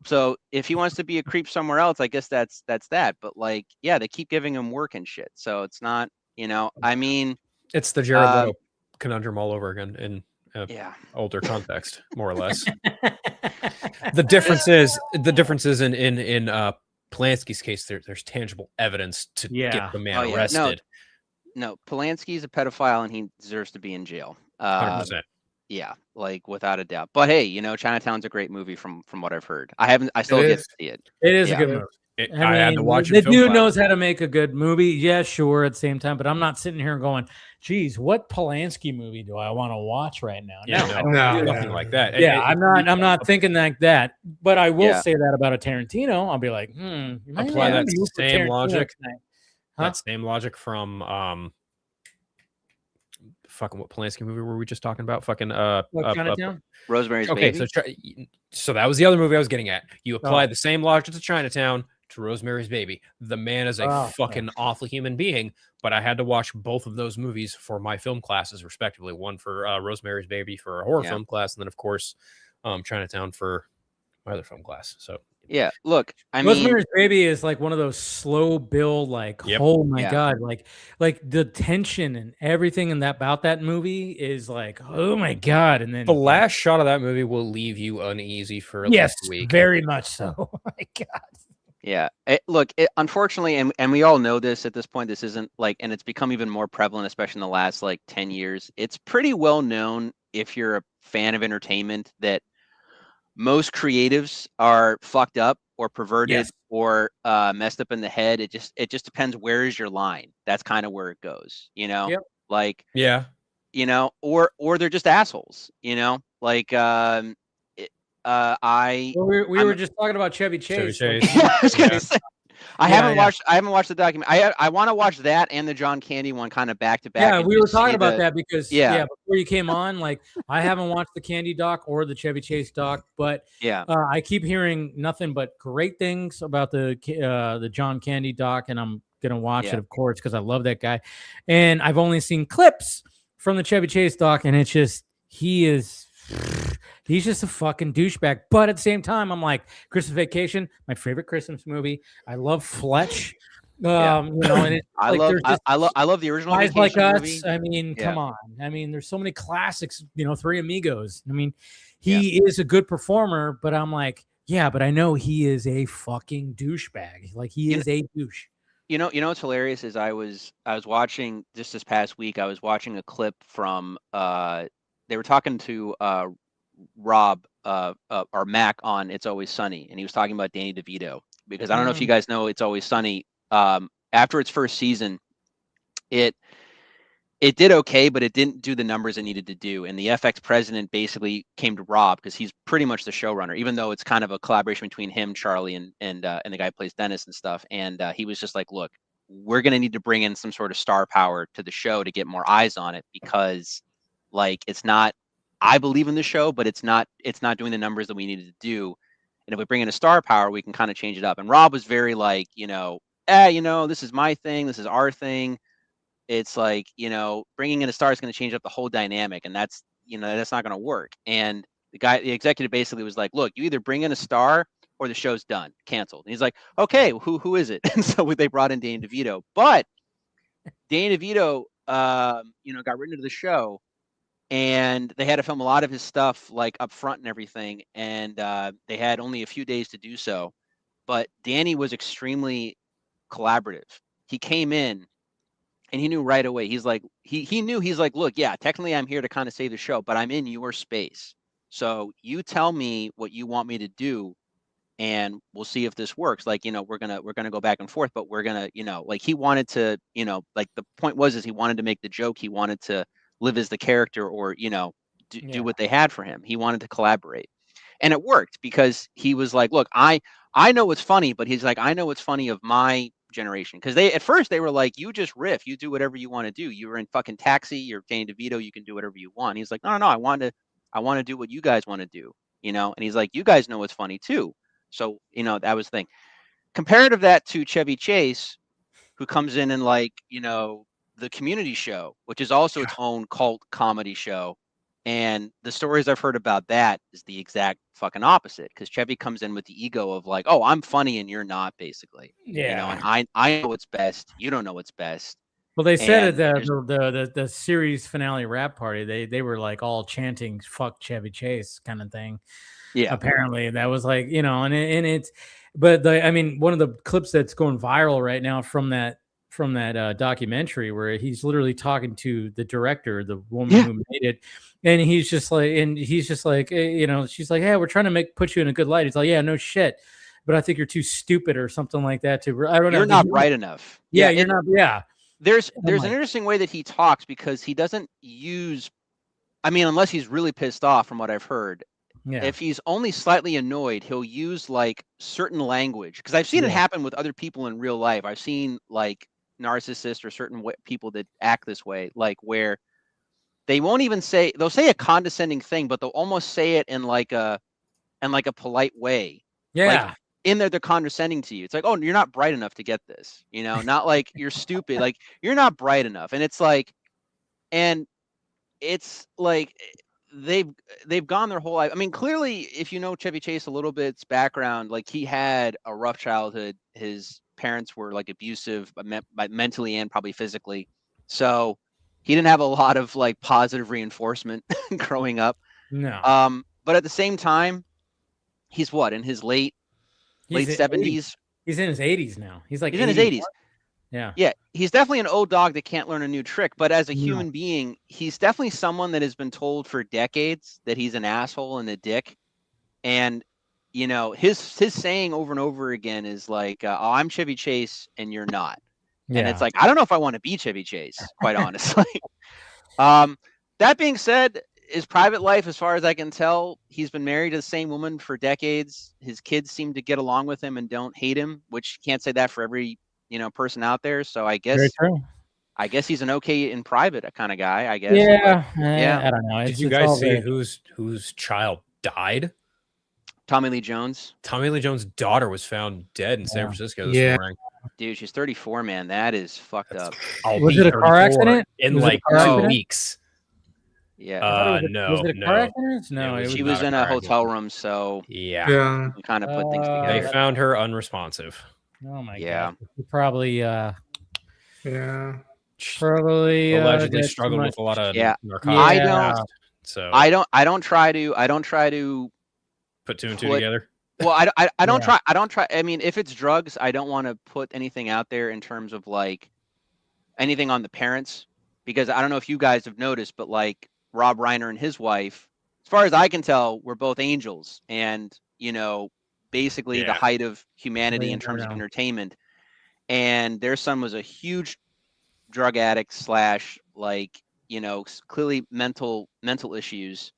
So if he wants to be a creep somewhere else, I guess that's that. But like, yeah, they keep giving him work and shit. So it's not, I mean, it's the Jared Leto conundrum all over again in older context, more or less. The difference is in Polanski's case, there's tangible evidence to get the man arrested. No, Polanski's a pedophile and he deserves to be in jail. 100%. Yeah, like without a doubt. But hey, Chinatown's a great movie from what I've heard. I still get to see it. It is a good movie. I had to watch it. The dude knows how to make a good movie. Yeah, sure. At the same time, but I'm not sitting here going, "Geez, what Polanski movie do I want to watch right now?" No, nothing like that. Yeah, I'm not thinking like that. But I will say that about a Tarantino. I'll be like, apply that same logic. That same logic from fucking what Polanski movie were we just talking about? Fucking Chinatown? Rosemary's Baby. So that was the other movie I was getting at. You apply the same logic to Chinatown to Rosemary's Baby. The man is a fucking awful human being, but I had to watch both of those movies for my film classes, respectively. One for Rosemary's Baby for a horror film class, and then of course Chinatown for my other film class. So Yeah, look, I mean, Rosemary's Baby is like one of those slow build, like, Yep. oh my Yeah. god, like the tension and everything in that about that movie is like, oh my god, and then The last shot of that movie will leave you uneasy for at yes, least a week. very much so. Oh my god. yeah. Look, unfortunately, and we all know this at this point. This isn't like, and it's become even more prevalent, especially in the last like 10 years. It's pretty well known if you're a fan of entertainment that most creatives are fucked up or perverted Yes. or messed up in the head. It just depends, where is your line. That's kind of where it goes, Yep. like, Yeah. or they're just assholes, like I Well, we I'm- were just talking about Chevy Chase. Chevy like, Chase. I was gonna Yeah. say, I haven't watched the document. I want to watch that and the John Candy one kind of back to back. yeah, and we were just see talking about that because Yeah. before you came on, like I haven't watched the Candy doc or the Chevy Chase doc, but Yeah. I keep hearing nothing but great things about the John Candy doc, and I'm gonna watch Yeah. it, of course, because I love that guy. And I've only seen clips from the Chevy Chase doc, and it's just he's just a fucking douchebag. But at the same time, I'm like, Christmas Vacation, my favorite Christmas movie. I love Fletch. Yeah. And it's I like love there's just I love the original Guys Like Vacation Us. movie. I mean, Yeah. come on. I mean, there's so many classics. Three Amigos. I mean, he is a good performer, but I'm like, yeah, but I know he is a fucking douchebag. Like he is a douche. You know what's hilarious is I was watching just this past week. I was watching a clip from they were talking to Rob or Mac on It's Always Sunny, and he was talking about Danny DeVito, because I don't know if you guys know It's Always Sunny. After its first season, it did okay, but it didn't do the numbers it needed to do. And the FX president basically came to Rob, because he's pretty much the showrunner, even though it's kind of a collaboration between him, Charlie, and the guy who plays Dennis and stuff. And he was just like, look, we're going to need to bring in some sort of star power to the show to get more eyes on it, because like it's not, I believe in the show, but it's not doing the numbers that we needed to do. And if we bring in a star power, we can kind of change it up. And Rob was very like, this is my thing. This is our thing. It's like, bringing in a star is going to change up the whole dynamic. And that's not going to work. And the executive basically was like, look, you either bring in a star or the show's done, canceled. And he's like, okay, who is it? And so they brought in Danny DeVito. But Danny DeVito, got written into the show, and they had to film a lot of his stuff like up front and everything. And they had only a few days to do so. But Danny was extremely collaborative. He came in and he knew right away. He's like, he knew, he's like, look, yeah, technically I'm here to kind of save the show, but I'm in your space. So you tell me what you want me to do, and we'll see if this works. Like, we're gonna go back and forth, but we're gonna, like he wanted to, like the point was he wanted to make the joke. He wanted to live as the character, or, do what they had for him. He wanted to collaborate. And it worked, because he was like, look, I know what's funny, but he's like, I know what's funny of my generation. Because at first they were like, you just riff, you do whatever you want to do. You were in fucking Taxi, you're Danny DeVito, you can do whatever you want. He's like, no, I want to do what you guys want to do, and he's like, you guys know what's funny too. So, that was the thing. Comparative that to Chevy Chase, who comes in and like, the Community Show, which is also its own cult comedy show. And the stories I've heard about that is the exact fucking opposite, because Chevy comes in with the ego of like, oh, I'm funny and you're not, basically. Yeah. And I know what's best. You don't know what's best. Well, they said And at the series finale rap party, they were like all chanting "fuck Chevy Chase" kind of thing. Yeah. Apparently, that was like, and it's, but one of the clips that's going viral right now from that documentary, where he's literally talking to the director, the woman who made it, and he's just like, she's like, hey, we're trying to put you in a good light. He's like, yeah, no shit, but I think you're too stupid or something like that. I don't know. You're not bright enough. Yeah, you're not. Yeah. There's an interesting way that he talks, because he doesn't use, unless he's really pissed off, from what I've heard. Yeah. If he's only slightly annoyed, he'll use like certain language, because I've seen it happen with other people in real life. I've seen like narcissists or certain people that act this way, like where they won't even they'll say a condescending thing, but they'll almost say it in like a polite way. Yeah. Like, in there, they're condescending to you. It's like, oh, you're not bright enough to get this, not like you're stupid, like you're not bright enough. And it's like, they've gone their whole life. I mean, clearly, if you know Chevy Chase a little bit's background, like he had a rough childhood. His parents were like abusive, mentally and probably physically. So he didn't have a lot of like positive reinforcement growing up. No. But at the same time, he's what, in his late He's 70s. He's in his 80s now. He's like He's in his 80s. Yeah. Yeah, he's definitely an old dog that can't learn a new trick. But as a human being, he's definitely someone that has been told for decades that he's an asshole and a dick. And you know, his saying over and over again is like, "Oh, I'm Chevy Chase, and you're not." Yeah. And it's like, I don't know if I want to be Chevy Chase, quite honestly. That being said, his private life, as far as I can tell, he's been married to the same woman for decades. His kids seem to get along with him and don't hate him, which you can't say that for every, you know, person out there. So I guess he's an okay in private kind of guy, I guess. Yeah. Yeah. I don't know. Did you guys see whose child died? Tommy Lee Jones. Tommy Lee Jones' daughter was found dead in San Francisco this morning. Dude, she's 34, man. That is fucked up. Was it a car accident? In like 2 weeks. Yeah. No. Was it a car accident? No. She was in a hotel room, so yeah. We kind of put things together. They found her unresponsive. Oh my god. Probably probably allegedly struggled with a lot of narcotics. I don't try to put two and two together. Well, I don't try. I mean, if it's drugs, I don't want to put anything out there in terms of like anything on the parents, because I don't know if you guys have noticed, but like Rob Reiner and his wife, as far as I can tell, were both angels, and you know, basically the height of humanity in terms of entertainment. And their son was a huge drug addict / like, you know, clearly mental issues.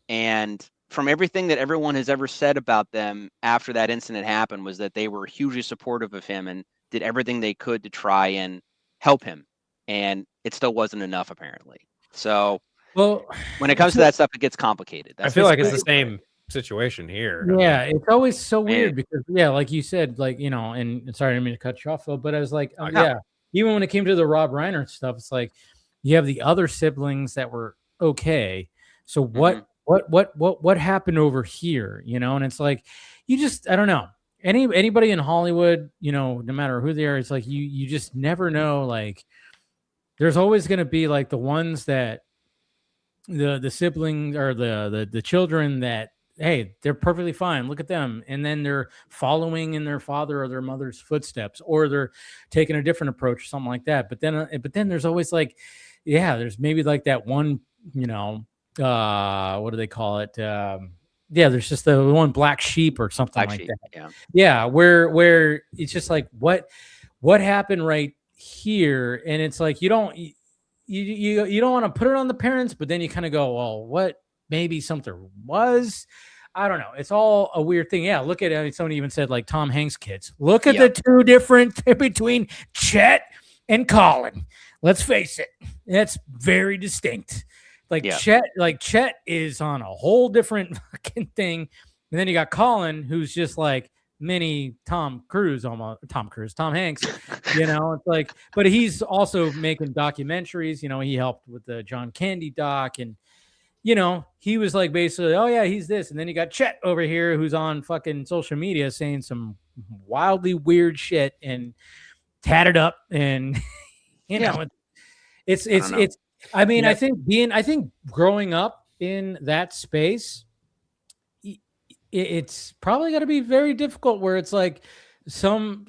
And from everything that everyone has ever said about them after that incident happened was that they were hugely supportive of him and did everything they could to try and help him. And it still wasn't enough, apparently. So, well, when it comes to that stuff, it gets complicated. I feel like it's the same situation here. Yeah, it's always so weird because, like you said, like, you know, and sorry, I didn't mean to cut you off, Phil, but I was like, even when it came to the Rob Reiner stuff, it's like you have the other siblings that were okay. So what happened over here, you know? And it's like, you just, I don't know, anybody in Hollywood, you know, no matter who they are, it's like you just never know. Like, there's always going to be like the ones that the siblings or the children that, hey, they're perfectly fine, look at them, and then they're following in their father or their mother's footsteps, or they're taking a different approach or something like that. But then there's always like, there's maybe like that one, you know, what do they call it? There's just the one black sheep or something like that. Where it's just like, what happened right here? And it's like, you don't want to put it on the parents, but then you kind of go, well, what? Maybe something was, I don't know. It's all a weird thing. Yeah, look at somebody even said like Tom Hanks' kids. Look at the two different between Chet and Colin. Let's face it, that's very distinct. Like Chet is on a whole different fucking thing, and then you got Colin, who's just like mini Tom Hanks. You know, it's like, but he's also making documentaries. You know, he helped with the John Candy doc, and you know, he was like basically, oh yeah, he's this. And then you got Chet over here who's on fucking social media saying some wildly weird shit and tatted up. And, you know, it's, I mean, I think growing up in that space, it's probably got to be very difficult where it's like some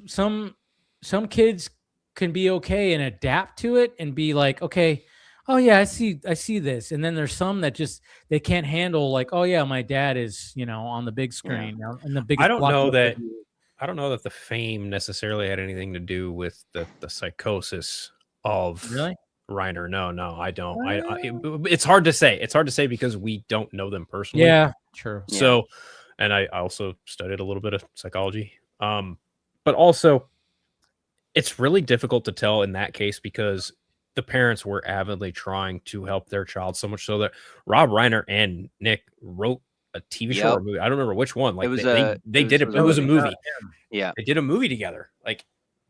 kids can be okay and adapt to it and be like, okay, oh yeah, I see this. And then there's some that just, they can't handle like, oh yeah, my dad is, you know, on the big screen. And the biggest I don't know that the fame necessarily had anything to do with the psychosis of Reiner. No, I don't. It's hard to say. It's hard to say because we don't know them personally. Yeah, true. So, and I also studied a little bit of psychology. But also it's really difficult to tell in that case because the parents were avidly trying to help their child, so much so that Rob Reiner and Nick wrote a TV show or movie. I don't remember which one. Like they did it. It was a movie. Yeah, they did a movie together. Like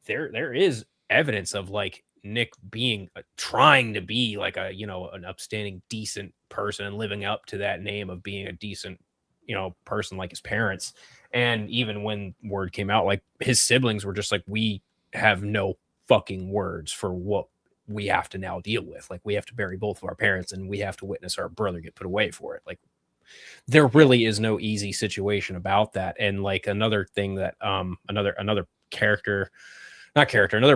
there is evidence of like Nick being trying to be like a, you know, an upstanding, decent person and living up to that name of being a decent, you know, person like his parents. And even when word came out, like his siblings were just like, we have no fucking words for what we have to now deal with. Like we have to bury both of our parents and we have to witness our brother get put away for it. Like there really is no easy situation about that. And like another thing that another another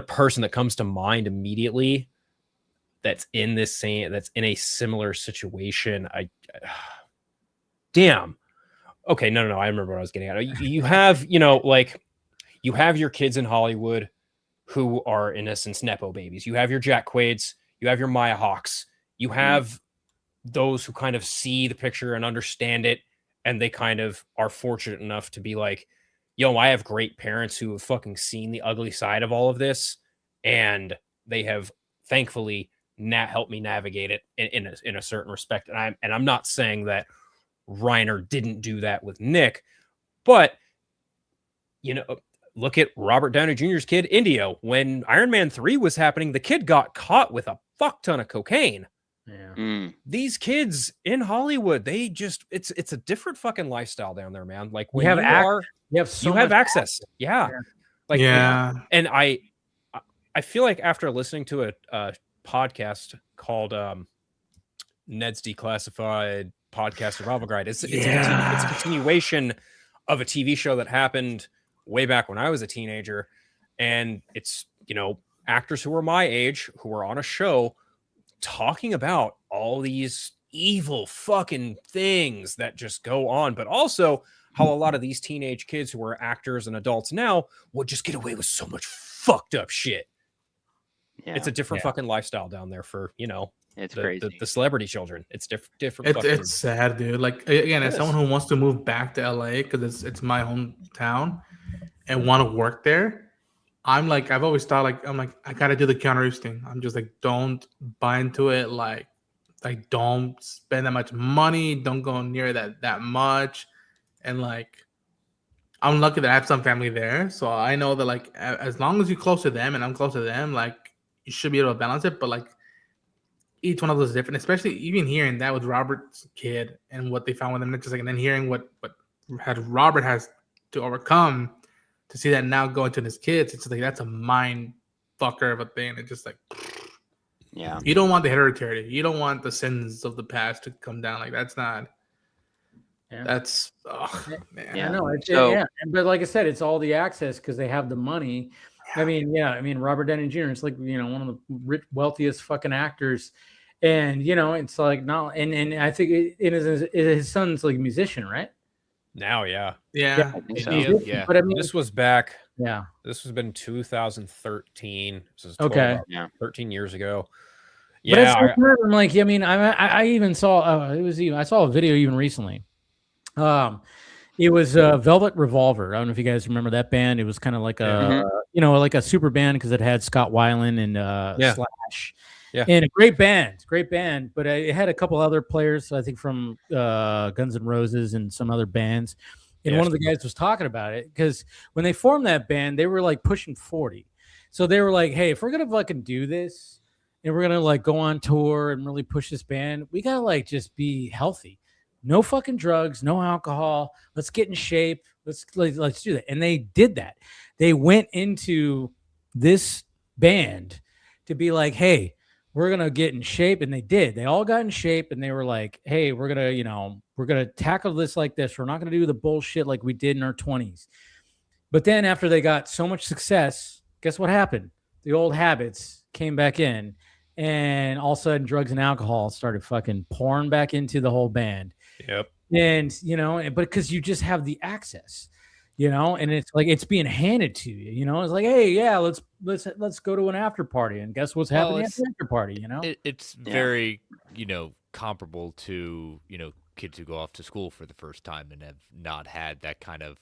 person that comes to mind immediately that's in a similar situation. Damn. Okay, no, I remember what I was getting at. You have, you know, like you have your kids in Hollywood who are in essence Nepo babies. You have your Jack Quaids, you have your Maya Hawks, you have those who kind of see the picture and understand it, and they kind of are fortunate enough to be like, yo, I have great parents who have fucking seen the ugly side of all of this, and they have thankfully helped me navigate it in a certain respect. And I'm not saying that Reiner didn't do that with Nick, but you know, look at Robert Downey Jr.'s kid, Indio. When Iron Man 3 was happening, the kid got caught with a fuck ton of cocaine. Yeah. These kids in Hollywood, they just it's a different fucking lifestyle down there, man. Like when You have you have access. Yeah. Like Yeah. and I feel like after listening to a podcast called Ned's Declassified Podcast Survival Guide, it's a continuation of a TV show that happened way back when I was a teenager. And it's, you know, actors who were my age who were on a show talking about all these evil fucking things that just go on, but also how a lot of these teenage kids who are actors and adults now would just get away with so much fucked up shit. Yeah. It's a different fucking lifestyle down there for, you know, it's crazy. The celebrity children. It's different. It's sad, dude. Like again, as someone who wants to move back to LA because it's my hometown and want to work there, I'm like, I've always thought like, I'm like, I gotta do the Keanu Reeves thing. I'm just like, don't buy into it. Like don't spend that much money. Don't go near that much. And like, I'm lucky that I have some family there, so I know that like, as long as you're close to them and I'm close to them, like, you should be able to balance it. But like, each one of those is different, especially even hearing that with Robert's kid and what they found with him. Just like, and then hearing what Robert has to overcome to see that now go into his kids. It's like, that's a mind fucker of a thing. It's just like, yeah, you don't want the hereditary. You don't want the sins of the past to come down. Like that's not. Yeah. That's man. Yeah, no, So- but like I said, it's all the access because they have the money. I mean, Robert Downey Jr. is like, you know, one of the wealthiest fucking actors, and you know, it's like not, and I think it is his son's like a musician, right? Now, yeah. I think so. Yeah. But I mean, This was back. yeah, This was been 2013. This is okay. 13 years ago. But it's Yeah. like, I'm like, I mean, I even saw I saw a video even recently. It was Velvet Revolver. I don't know if you guys remember that band. It was kind of like a you know, like a super band because it had Scott Weiland and Slash. Yeah. And a great band, but it had a couple other players, I think from Guns N' Roses and some other bands. And one of the guys was talking about it because when they formed that band, they were like pushing 40. So they were like, hey, if we're going to fucking do this and we're going to like go on tour and really push this band, we got to like just be healthy. No fucking drugs, no alcohol. Let's get in shape. Let's do that. And they did that. They went into this band to be like, hey, we're going to get in shape. And they did. They all got in shape and they were like, hey, we're going to tackle this like this. We're not going to do the bullshit like we did in our 20s. But then after they got so much success, guess what happened? The old habits came back in and all of a sudden drugs and alcohol started fucking pouring back into the whole band. Yep. And, you know, but because you just have the access, you know, and it's like it's being handed to you, you know, it's like, hey, yeah, let's go to an after party. And guess what's happening at the after party, you know? It's very, you know, comparable to, you know, kids who go off to school for the first time and have not had that kind of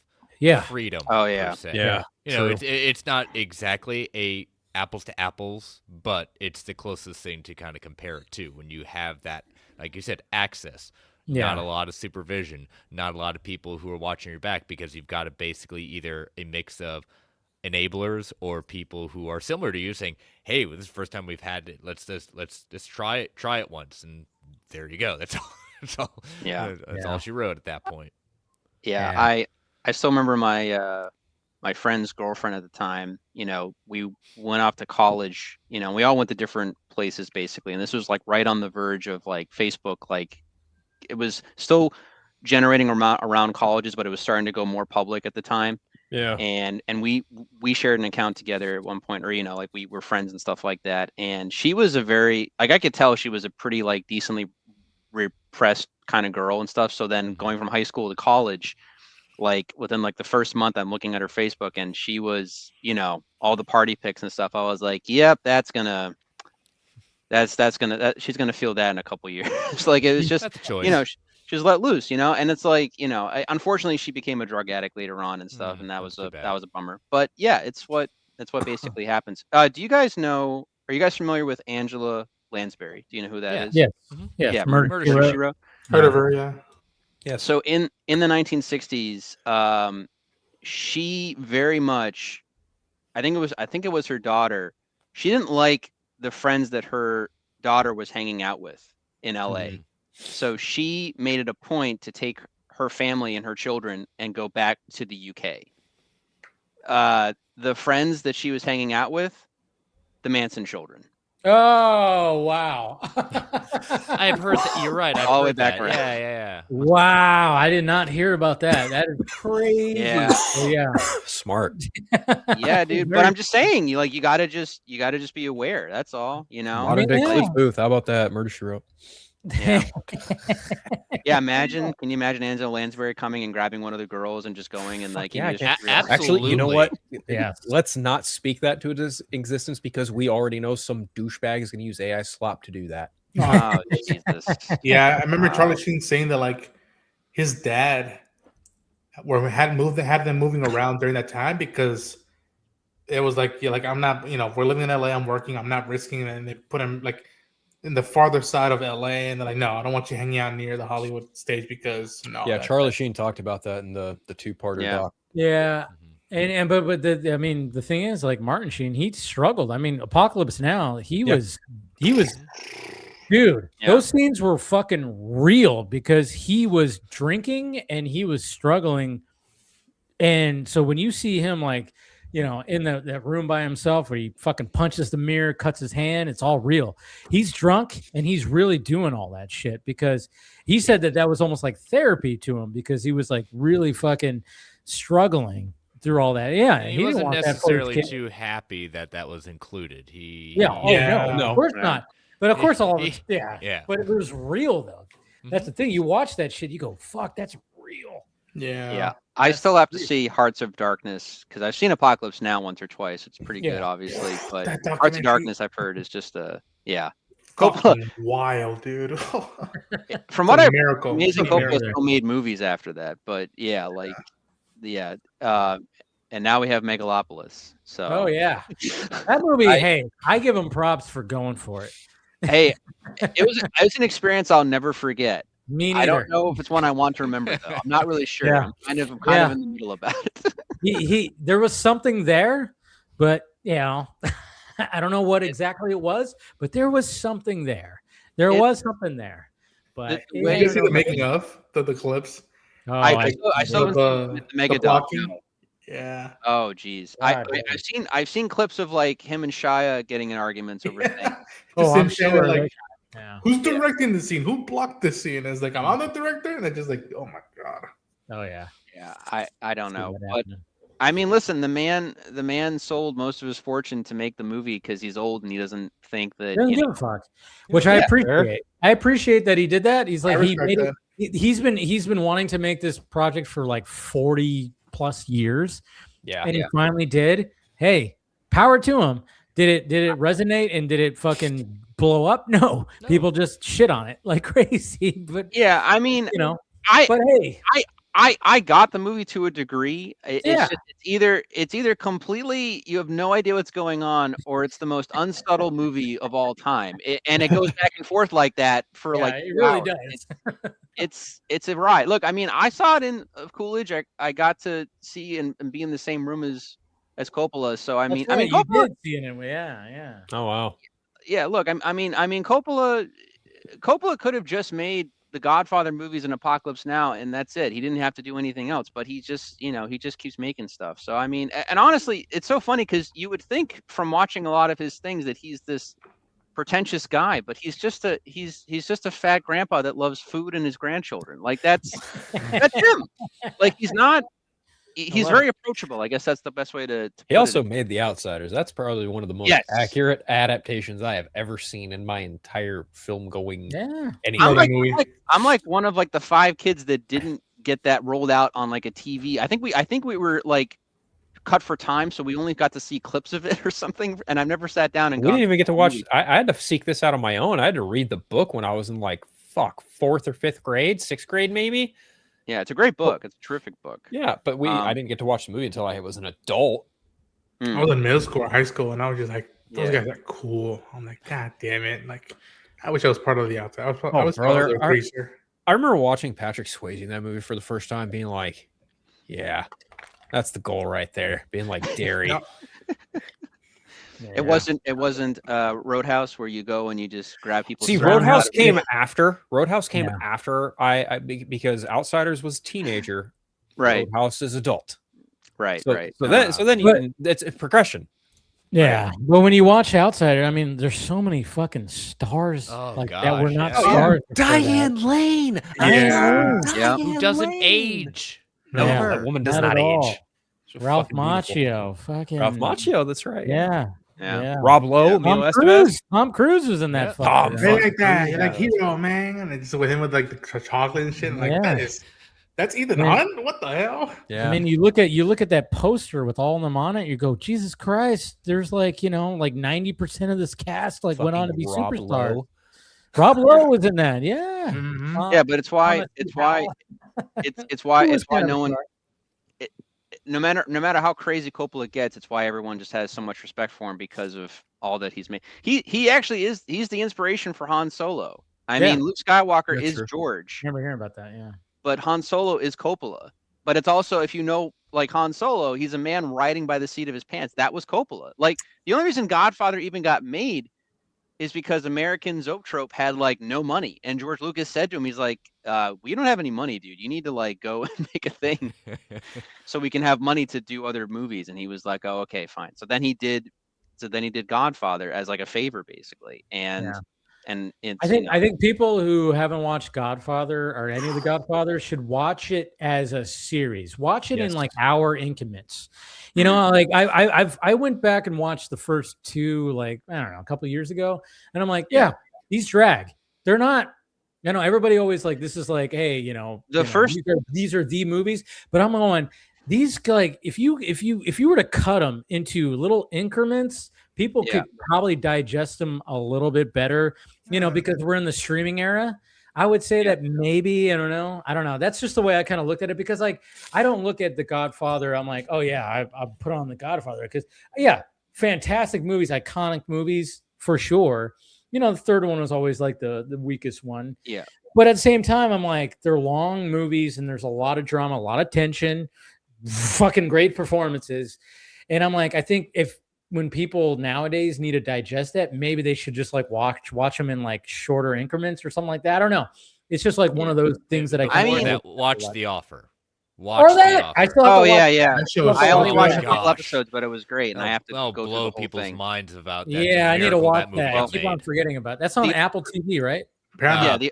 freedom. Oh, yeah. Per se. Yeah. You know, it's not exactly a apples to apples, but it's the closest thing to kind of compare it to when you have that, like you said, access. Not a lot of supervision, not a lot of people who are watching your back because you've got basically either a mix of enablers or people who are similar to you saying, "Hey, this is the first time we've had it. Let's just try it once." And there you go. That's all. That's all she wrote at that point. Yeah, Yeah. I still remember my friend's girlfriend at the time. You know, we went off to college. You know, we all went to different places basically, and this was like right on the verge of like Facebook. Like, it was still generating around colleges, but it was starting to go more public at the time. Yeah. And we shared an account together at one point, or you know, like we were friends and stuff like that. And she was a very, like, I could tell she was a pretty like decently repressed kind of girl and stuff. So then going from high school to college, like within like the first month, I'm looking at her Facebook and she was, you know, all the party pics and stuff. I was like, yep, she's gonna she's gonna feel that in a couple years. Like, it was just, That's a choice. you know, she was let loose, you know. And it's like, you know, unfortunately she became a drug addict later on and stuff, and that was a bummer. But yeah, it's what basically happens. Do you guys know? Are you guys familiar with Angela Lansbury? Do you know who that is? Yes. Mhm. Yes. Yeah, Murder, Murder, She She Wrote. Heard of her, yeah. Yeah. So in the 1960s, she very much, I think it was her daughter. She didn't like the friends that her daughter was hanging out with in LA. So she made it a point to take her family and her children and go back to the UK. The friends that she was hanging out with, the Manson children. Oh, wow. I've heard that. You're right. I've All the way heard back that. around. Yeah. Wow. I did not hear about that. That is crazy. Yeah. Yeah. Smart. Yeah, dude. But I'm just saying, you gotta just be aware. That's all, you know. Modern day Yeah. Cliff Booth. How about that? Murder, She Wrote. Yeah. Yeah, can you imagine Angela Lansbury coming and grabbing one of the girls and just going and like, yeah, you just realize- Actually, you know what? Yeah. Let's not speak that to its existence because we already know some douchebag is going to use AI slop to do that. Oh, Jesus. Yeah, I remember Charlie Sheen saying that like his dad had them moving around during that time because it was like, yeah, like I'm not, you know, we're living in LA, I'm working, I'm not risking it, and they put him like in the farther side of LA, and they're like, no, I don't want you hanging out near the Hollywood stage because Yeah, Charlie Sheen talked about that in the two-parter doc. Yeah. And but the thing is, like, Martin Sheen, he struggled. I mean, Apocalypse Now, he was dude, those scenes were fucking real because he was drinking and he was struggling. And so when you see him, like, you know, in that room by himself where he fucking punches the mirror, cuts his hand, it's all real. He's drunk and he's really doing all that shit because he said that was almost like therapy to him because he was like really fucking struggling through all that. Yeah, He didn't wasn't want that necessarily footage. too happy that was included. No, of course not. But of course, all of it, yeah. But it was real though. That's the thing. You watch that shit, you go, "Fuck, that's real." Yeah. I still have to see Hearts of Darkness because I've seen Apocalypse Now once or twice. It's pretty good, obviously. But Hearts of Darkness, I've heard, is just fucking wild, dude. From what I've heard, amazing Coppola still made movies after that. But yeah, like and now we have Megalopolis. So that movie. I give him props for going for it. Hey, it was an experience I'll never forget. Me neither. I don't know if it's one I want to remember though. I'm not really sure. Yeah. I'm kind of in the middle about it. There was something there, but you know, I don't know what exactly it was, but there was something there. Was something there. But did you see the making of the clips? Oh, I saw the mega doc. Yeah. Oh geez. I've seen clips of like him and Shia getting in arguments over things. I'm sure. Like, who's directing the scene? Who blocked the scene? It's like, I'm the director, and it's just like, oh my god. Oh yeah. Yeah. I don't know, but I mean, listen, the man sold most of his fortune to make the movie because he's old and he doesn't think that. Doesn't give a fuck. Which I appreciate. I appreciate that he did that. He's like he's been wanting to make this project for like 40 plus years. Yeah. And he finally did. Hey, power to him. Did it resonate and did it fucking blow up? No. People just shit on it like crazy. But yeah, I mean, you know, but hey, I got the movie to a degree. It's either completely you have no idea what's going on, or it's the most unsubtle movie of all time, and it goes back and forth like that for like. It really does. It's a ride. Look, I mean, I saw it in Coolidge. I got to see and be in the same room as as Coppola. So I mean, That's right, you Coppola. did see it in, yeah. Oh wow. Yeah, look, I mean, Coppola could have just made the Godfather movies and Apocalypse Now, and that's it. He didn't have to do anything else, but he just keeps making stuff. So I mean, and honestly, it's so funny because you would think from watching a lot of his things that he's this pretentious guy, but he's just a fat grandpa that loves food and his grandchildren. Like that's him. Like he's not. He's very approachable. I guess that's the best way to He also made The Outsiders. That's probably one of the most accurate adaptations I have ever seen in my entire film going. Yeah. I'm like one of like the 5 kids that didn't get that rolled out on like a TV. I think we were like cut for time, so we only got to see clips of it or something. And I've never sat down and we didn't even get to watch. I had to seek this out on my own. I had to read the book when I was in like 4th or 5th grade, 6th grade maybe. Yeah, it's a great book. It's a terrific book. Yeah, but I didn't get to watch the movie until I was an adult. I was in middle school or high school, and I was just like, those guys are cool. I'm like, God damn it! Like, I wish I was part of the outside. I was brother, a greaser. I remember watching Patrick Swayze in that movie for the first time, being like, "Yeah, that's the goal right there." Being like Derry. It wasn't Roadhouse where you go and you just grab people. See, Roadhouse came after. Roadhouse came after because Outsiders was teenager. Right. Roadhouse is adult. Right. So, right. So then it's a progression. Yeah, right? But when you watch Outsider, I mean, there's so many fucking stars that were not stars. Diane Lane. Yeah. Who doesn't age? No, that woman does not age. Ralph Macchio, Ralph Macchio. That's right. Yeah. Rob Lowe, Tom Cruise was in that. They like that. You're like hero, man. And it's with him with like the chocolate and shit. Like that's Ethan Hunt. What the hell? Yeah. I mean, you look at that poster with all of them on it. You go, Jesus Christ! There's like 90% of this cast went on to be superstars. Rob Lowe was in that. Yeah. Mm-hmm. Yeah, but it's why no one. No matter how crazy Coppola gets, it's why everyone just has so much respect for him because of all that he's made. He actually is. He's the inspiration for Han Solo. I mean, Luke Skywalker is George. I remember hearing about that. Yeah. But Han Solo is Coppola. But it's also, if you know, like Han Solo, he's a man riding by the seat of his pants. That was Coppola. Like the only reason Godfather even got made is because American Zoetrope had like no money, and George Lucas said to him, he's like, "We don't have any money, dude. You need to like go and make a thing, so we can have money to do other movies." And he was like, "Oh, okay, fine." So then he did Godfather as like a favor, basically, and it's, I think people who haven't watched Godfather or any of the Godfathers should watch it as a series. Watch it in like hour increments. You know, like I went back and watched the first 2, like, I don't know, a couple of years ago, and I'm like, these drag. They're not, everybody always like, this is like, hey, these are the movies, but I'm going, these, like, if you were to cut them into little increments, people could probably digest them a little bit better, because we're in the streaming era. I would say that maybe, I don't know. That's just the way I kind of looked at it, because like, I don't look at The Godfather. I'm like, oh yeah, I put on The Godfather because fantastic movies, iconic movies for sure. The third one was always like the weakest one. Yeah. But at the same time, I'm like, they're long movies and there's a lot of drama, a lot of tension, fucking great performances. And I'm like, I think when people nowadays need to digest that, maybe they should just like watch them in like shorter increments or something like that. I don't know. It's just like one of those things that watch The Offer. Watch The Offer. I only watched a couple episodes, but it was great, and I have to go blow through the people's whole thing. minds about that. Yeah, I need to watch that. I keep on forgetting about it. That's on Apple TV, right? Paramount.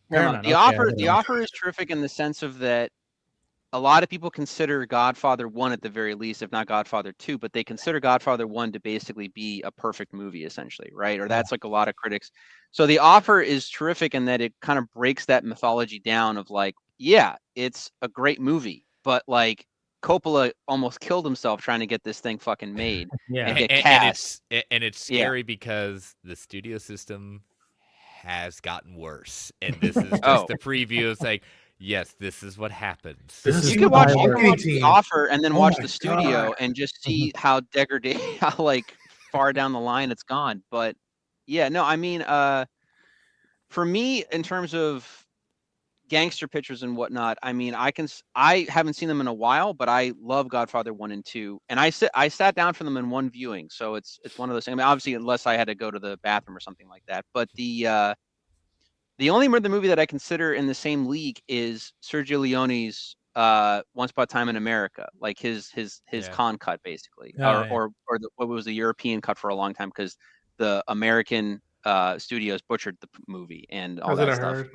Paramount. The Offer is terrific in the sense of that a lot of people consider Godfather 1 at the very least, if not Godfather 2, but they consider Godfather 1 to basically be a perfect movie, essentially, right? Or that's like a lot of critics. So The Offer is terrific in that it kind of breaks that mythology down of like, yeah, it's a great movie, but like Coppola almost killed himself trying to get this thing fucking made and get cast. And it's scary because the studio system has gotten worse. And this is just the preview. It's like, yes, this is what happens. You can watch The Offer and then watch the studio and just see how degraded, how like far down the line it's gone. But yeah, no, I mean, for me, in terms of gangster pictures and whatnot, I mean, I haven't seen them in a while, but I love Godfather 1 and 2, and I sat down for them in one viewing, so it's one of those things. I mean, obviously, unless I had to go to the bathroom or something like that, but the only murder movie that I consider in the same league is Sergio Leone's Once Upon a Time in America, like his con cut basically, or what was the European cut for a long time because the American studios butchered the movie and all that stuff.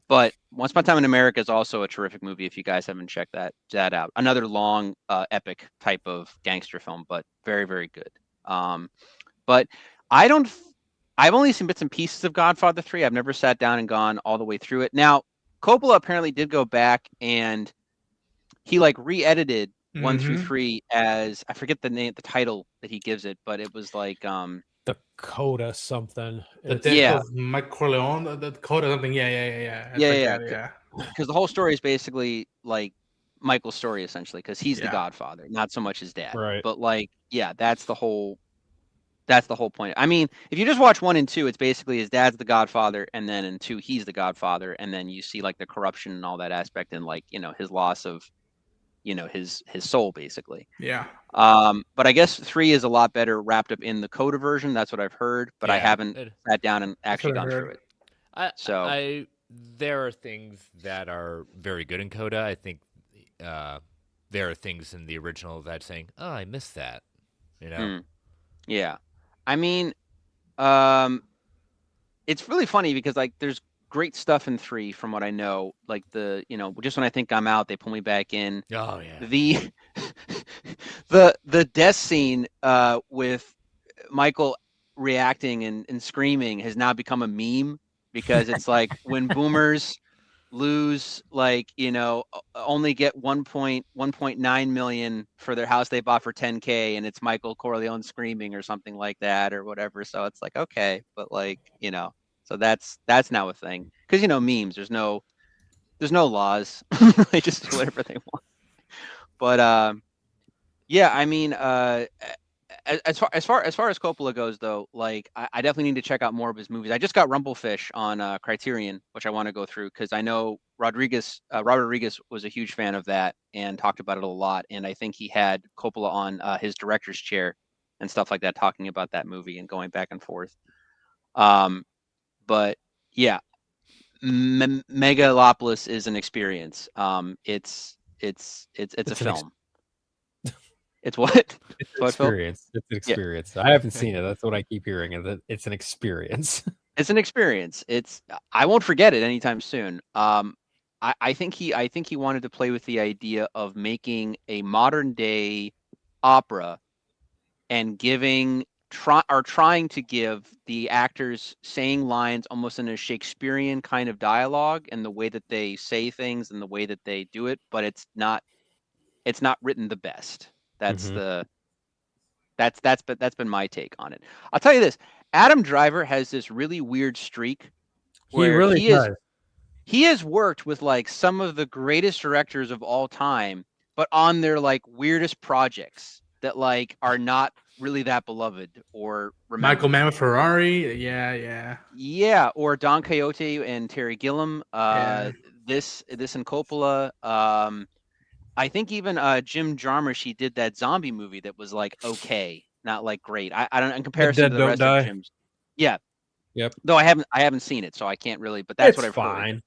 But Once Upon a Time in America is also a terrific movie if you guys haven't checked that out. Another long epic type of gangster film, but very, very good. But I've only seen bits and pieces of Godfather 3. I've never sat down and gone all the way through it. Now, Coppola apparently did go back and he like re-edited 1 through 3 as, I forget the title that he gives it, but it was like the Coda something. The death of Mike Corleone, the Coda something. Yeah. Because the whole story is basically like Michael's story essentially, because he's the Godfather, not so much his dad. Right. But like, that's the whole point. I mean, if you just watch 1 and 2, it's basically his dad's the Godfather, and then in 2 he's the Godfather, and then you see like the corruption and all that aspect, and like his loss of his soul basically. Yeah. But I guess 3 is a lot better wrapped up in the Coda version. That's what I've heard, but I haven't sat down and actually gone through it. There are things that are very good in Coda. I think there are things in the original that saying, "Oh, I missed that," Yeah. I mean, it's really funny because like there's great stuff in 3 from what I know. Like just when I think I'm out, they pull me back in. Oh yeah. The death scene with Michael reacting and screaming has now become a meme because it's like when boomers lose only get 1.9 million for their house they bought for 10K, and it's Michael Corleone screaming or something like that or whatever. So it's like, okay, but so that's now a thing because memes, there's no laws. They just do whatever they want. But I mean, as far as Coppola goes, though, like I definitely need to check out more of his movies. I just got Rumblefish on Criterion, which I want to go through because I know Robert Rodriguez was a huge fan of that and talked about it a lot. And I think he had Coppola on his director's chair and stuff like that, talking about that movie and going back and forth. But yeah, Megalopolis is an experience. It's a film. It's what? It's an experience. It's an experience. Yeah. I haven't seen it. That's what I keep hearing. It's an experience. It's an experience. I won't forget it anytime soon. I think he wanted to play with the idea of making a modern day opera and trying to give the actors saying lines almost in a Shakespearean kind of dialogue and the way that they say things and the way that they do it, but it's not written the best. That's that's been my take on it. I'll tell you this: Adam Driver has this really weird streak where he has worked with like some of the greatest directors of all time, but on their like weirdest projects that like are not really that beloved or remembered. Michael Mann with Ferrari, yeah, or Don Quixote and Terry Gilliam. This and Coppola. I think even Jim Jarmusch did that zombie movie that was like okay, not like great. I don't in comparison to the rest of Jim's. Yeah. Yep. Though I haven't seen it, so I can't really. But that's what I've heard.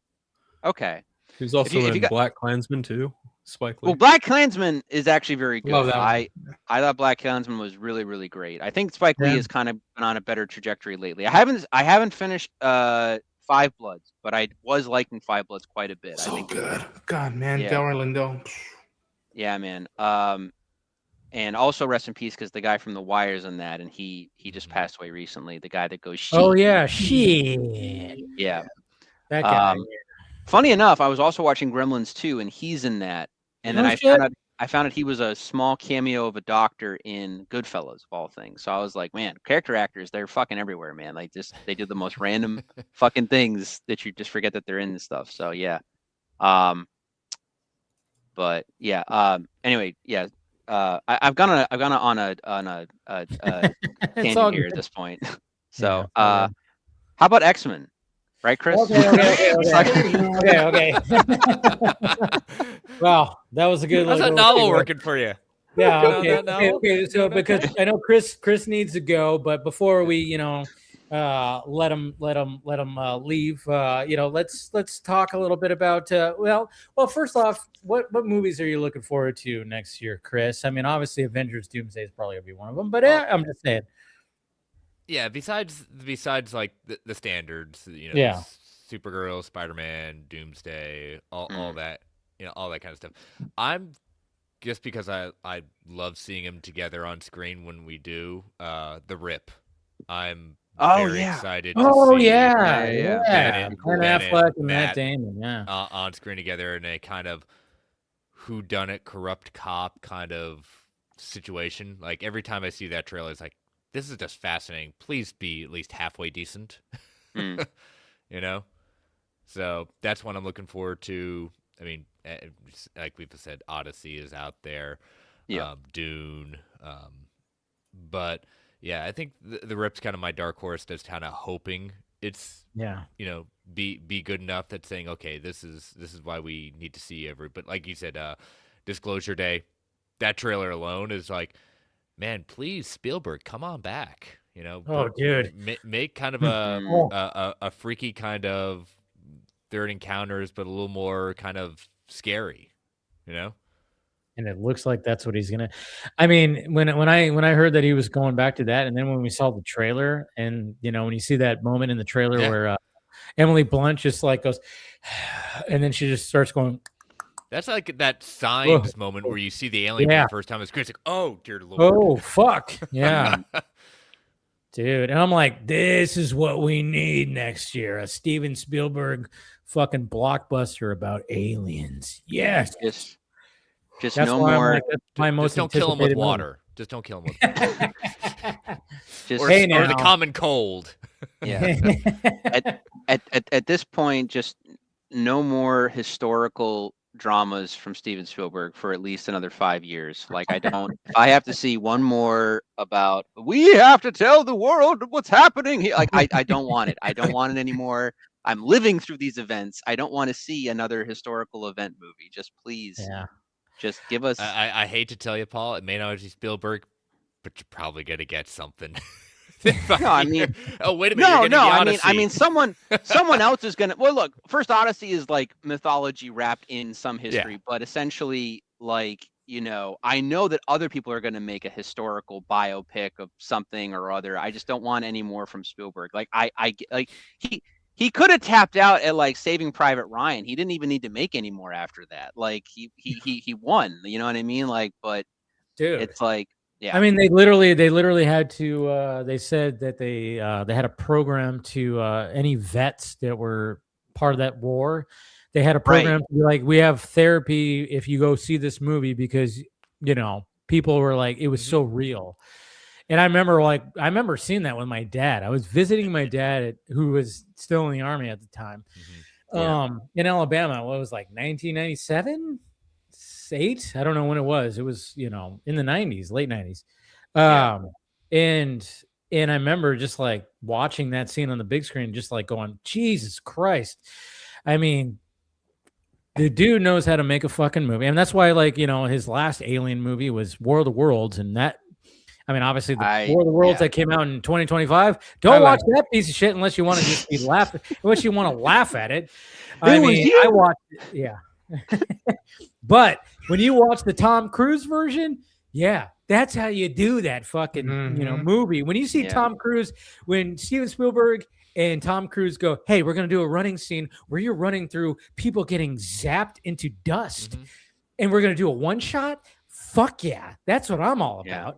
Okay. He's also in Black Klansman too. Spike Lee. Well, Black Klansman is actually very good. Love that I thought Black Klansman was really, really great. I think Spike Lee has kind of been on a better trajectory lately. I haven't finished Five Bloods, but I was liking Five Bloods quite a bit. So I think good. God, man, Delroy Lindo. Yeah, man. And also rest in peace because the guy from The Wire's in that, and he just passed away recently. The guy that goes shit. Oh yeah, shit. Yeah. That guy. Funny enough, I was also watching Gremlins 2, and he's in that. And then I found out he was a small cameo of a doctor in Goodfellas, of all things. So I was like, man, character actors, they're fucking everywhere, man. Like they do the most random fucking things that you just forget that they're in and stuff. So yeah. But yeah. Anyway, yeah. I've gone on a tangent here at this point. So how about X-Men? Right, Chris? Okay. Wow, that was a good. How's that little novel segue. working for you? Yeah. Working on Okay. that novel? Okay. So because I know Chris needs to go, but before we let him leave, let's talk a little bit about well, first off, what movies are you looking forward to next year, Chris? I mean, obviously Avengers Doomsday is probably gonna be one of them, but I'm just saying. Yeah, besides like the standards, Yeah. Supergirl, Spider-Man, Doomsday, all that, all that kind of stuff. I'm just because I love seeing them together on screen when we do the Rip. I'm very excited to see Ben Affleck and Matt Damon, on screen together in a kind of whodunit corrupt cop kind of situation. Like every time I see that trailer, it's like, this is just fascinating. Please be at least halfway decent. So that's what I'm looking forward to. I mean, like we've said, Odyssey is out there. Dune. But yeah, I think the Rip's kind of my dark horse. That's kind of hoping it's be good enough. That's saying, okay, this is why we need to see But like you said, Disclosure Day, that trailer alone is like, man, please, Spielberg, come on back. Dude, make kind of a freaky kind of Third Encounters, but a little more kind of scary, And it looks like that's what he's gonna. I mean, when I heard that he was going back to that, and then when we saw the trailer, and when you see that moment in the trailer where Emily Blunt just like goes, and then she just starts going. That's like that Signs moment where you see the alien for the first time. It's like, oh, dear Lord. Oh, fuck. Yeah. Dude. And I'm like, this is what we need next year. A Steven Spielberg fucking blockbuster about aliens. Yes. Just that's no more. Like, that's my most just don't kill him with water. Movie. Just don't kill him with water. Just, or the common cold. Yeah. at this point, just no more historical dramas from Steven Spielberg for at least another 5 years. Like if I have to see one more about we have to tell the world what's happening here. Like I don't want it. I don't want it anymore. I'm living through these events. I don't want to see another historical event movie. Just please. Yeah. Just give us. I hate to tell you, Paul, it may not be Spielberg, but you're probably gonna get something. No, I mean, oh wait a minute. No, I mean, someone else is gonna. Well, look, first Odyssey is like mythology wrapped in some history, but essentially, like I know that other people are gonna make a historical biopic of something or other. I just don't want any more from Spielberg. Like he could have tapped out at like Saving Private Ryan. He didn't even need to make any more after that. Like he won. You know what I mean? Like, but dude, it's like. Yeah. I mean, they literally had to. They said that they had a program to any vets that were part of that war. They had a program to be like, we have therapy if you go see this movie because people were like, it was so real. And I remember seeing that with my dad. I was visiting my dad who was still in the Army at the time, in Alabama. What was like 1997. 8. I don't know when it was. It was, in the 90s, late 90s. And I remember just like watching that scene on the big screen, just like going, Jesus Christ. I mean, the dude knows how to make a fucking movie. And that's why, like, his last Alien movie was War of the Worlds. And that, I mean, obviously the War of the Worlds that came out in 2025, don't watch that piece of shit unless you want to just be laughing, unless you want to laugh at it. I mean, I watched it. Yeah. But when you watch the Tom Cruise version, that's how you do that fucking movie. When you see Tom Cruise, when Steven Spielberg and Tom Cruise go, hey, we're gonna do a running scene where you're running through people getting zapped into dust, and we're gonna do a one shot. Fuck yeah, that's what I'm all about.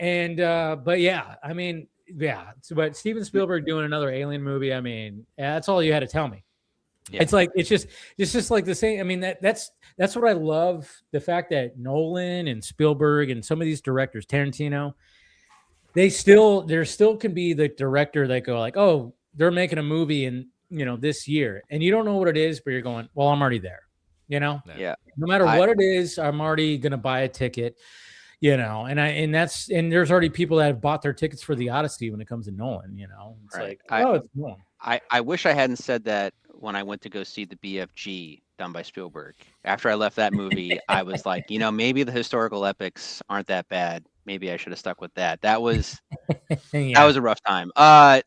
And but yeah, I mean, but Steven Spielberg doing another Alien movie, I mean, that's all you had to tell me. Yeah. It's like it's just like the same. I mean, that's what I love. The fact that Nolan and Spielberg and some of these directors, Tarantino, there still can be the director that go like, oh, they're making a movie in this year, and you don't know what it is, but you're going, well, I'm already there. No matter what it is, I'm already gonna buy a ticket. And there's already people that have bought their tickets for the Odyssey when it comes to Nolan. It's like, it's Nolan. I wish I hadn't said that when I went to go see the BFG done by Spielberg. After I left that movie, I was like, maybe the historical epics aren't that bad. Maybe I should have stuck with that. That was that was a rough time.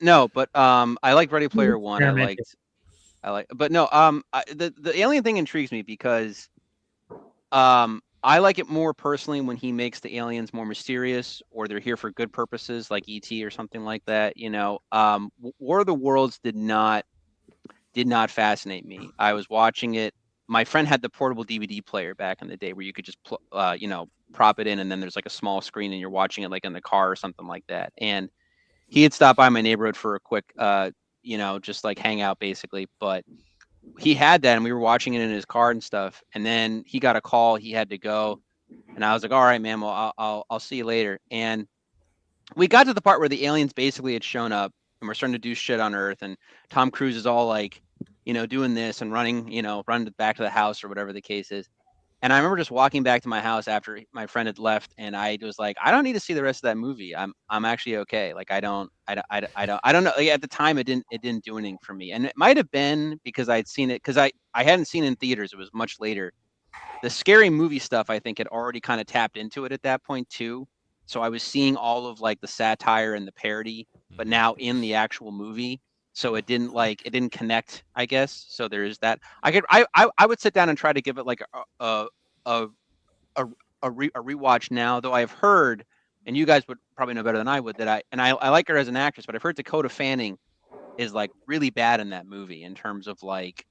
No, but I liked Ready Player One. But no, the alien thing intrigues me because I like it more personally when he makes the aliens more mysterious or they're here for good purposes, like ET or something like that. War of the Worlds did not fascinate me. I was watching it. My friend had the portable DVD player back in the day where you could just prop it in and then there's like a small screen and you're watching it like in the car or something like that. And he had stopped by my neighborhood for a quick just like hang out basically, but he had that and we were watching it in his car and stuff. And then he got a call, he had to go. And I was like, all right, man, well, I'll see you later. And we got to the part where the aliens basically had shown up and we're starting to do shit on Earth. And Tom Cruise is all like, doing this and running back to the house or whatever the case is. And I remember just walking back to my house after my friend had left, and I was like, I don't need to see the rest of that movie. I'm actually okay. Like I don't know. Like, at the time, it didn't do anything for me, and it might have been because I'd seen it because I hadn't seen it in theaters. It was much later. The scary movie stuff I think had already kind of tapped into it at that point too. So I was seeing all of like the satire and the parody, but now in the actual movie. So it didn't connect, I guess. So there is that. I would sit down and try to give it like a rewatch now, though I've heard, and you guys would probably know better than I would, that I like her as an actress, but I've heard Dakota Fanning is like really bad in that movie in terms of like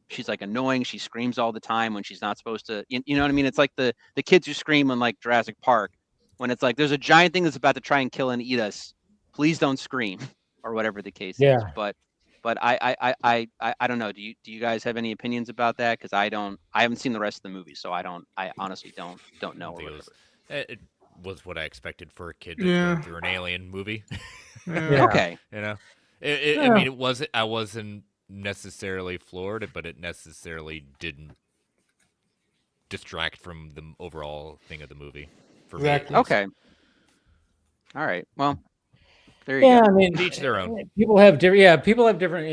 she's like annoying. She screams all the time when she's not supposed to. You know what I mean? It's like the kids who scream in like Jurassic Park when it's like there's a giant thing that's about to try and kill and eat us. Please don't scream. Or whatever the case is, but I don't know. Do you guys have any opinions about that? Because I haven't seen the rest of the movie, so I honestly don't know. Or whatever. It was what I expected for a kid to go through an alien movie. Okay, I mean, I wasn't necessarily floored, but it necessarily didn't distract from the overall thing of the movie for me. Okay. All right. Well. There you go. I mean, each their own. People have different. Yeah, people have different.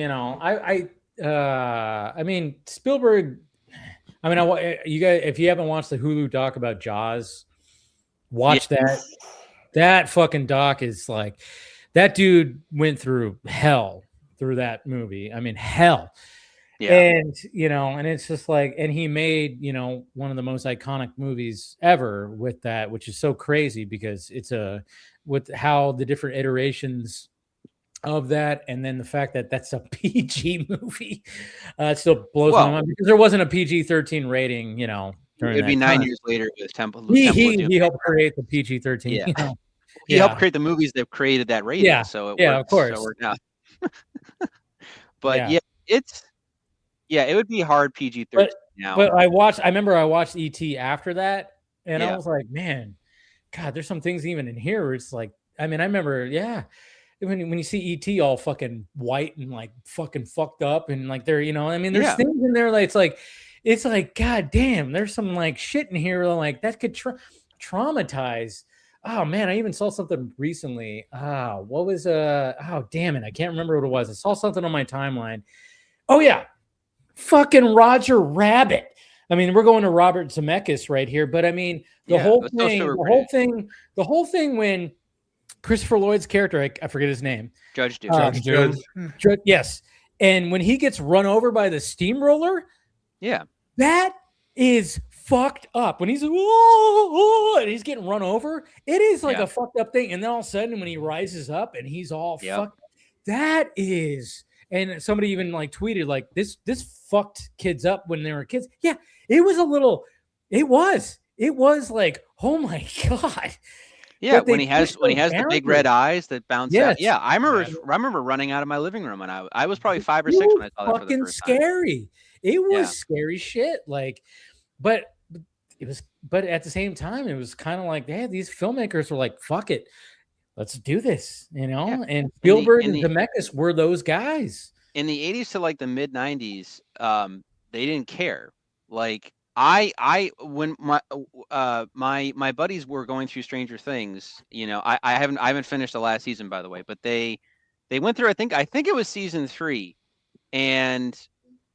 I mean, Spielberg. I mean, you guys, if you haven't watched the Hulu doc about Jaws, watch that. That fucking doc is like, that dude went through hell through that movie. I mean, hell. Yeah. And and it's just like, and he made one of the most iconic movies ever with that, which is so crazy because it's with how the different iterations of that, and then the fact that that's a PG movie, it still blows my mind because there wasn't a PG-13 rating, it'd be 9 years later with Temple. He helped create the PG-13. Yeah. He helped create the movies that created that rating. Yeah. So it of course. So it worked out. But it would be hard PG-13 now. But I remember I watched E.T. after that, and I was like, man, God, there's some things even in here where it's like, I mean, I remember, when you see E.T. all fucking white and like fucking fucked up and like they're, I mean, there's things in there like it's like, God damn, there's some like shit in here like that could traumatize. Oh man, I even saw something recently. What was damn it, I can't remember what it was. I saw something on my timeline. Oh yeah, fucking Roger Rabbit. I mean, we're going to Robert Zemeckis right here, but I mean, the whole thing when Christopher Lloyd's character, I forget his name, Judge Doom. Yes, and when he gets run over by the steamroller, that is fucked up. When he's and he's getting run over, it is like a fucked up thing. And then all of a sudden, when he rises up and he's all fucked, that is. And somebody even like tweeted like this fucked kids up when they were kids. Yeah, it was a little. It was like, oh my God. Yeah, when he has the big red eyes that bounce out. Yeah, I remember running out of my living room, and I was probably 5 or 6 when I saw that for the first time. Scary. It was scary shit. Like, but at the same time, it was kind of like, these filmmakers were like, fuck it, let's do this, And Spielberg and Zemeckis were those guys. In the 80s to like the mid 90s, they didn't care. Like when my buddies were going through Stranger Things, I haven't finished the last season, by the way, but they they went through. I think it was season 3, and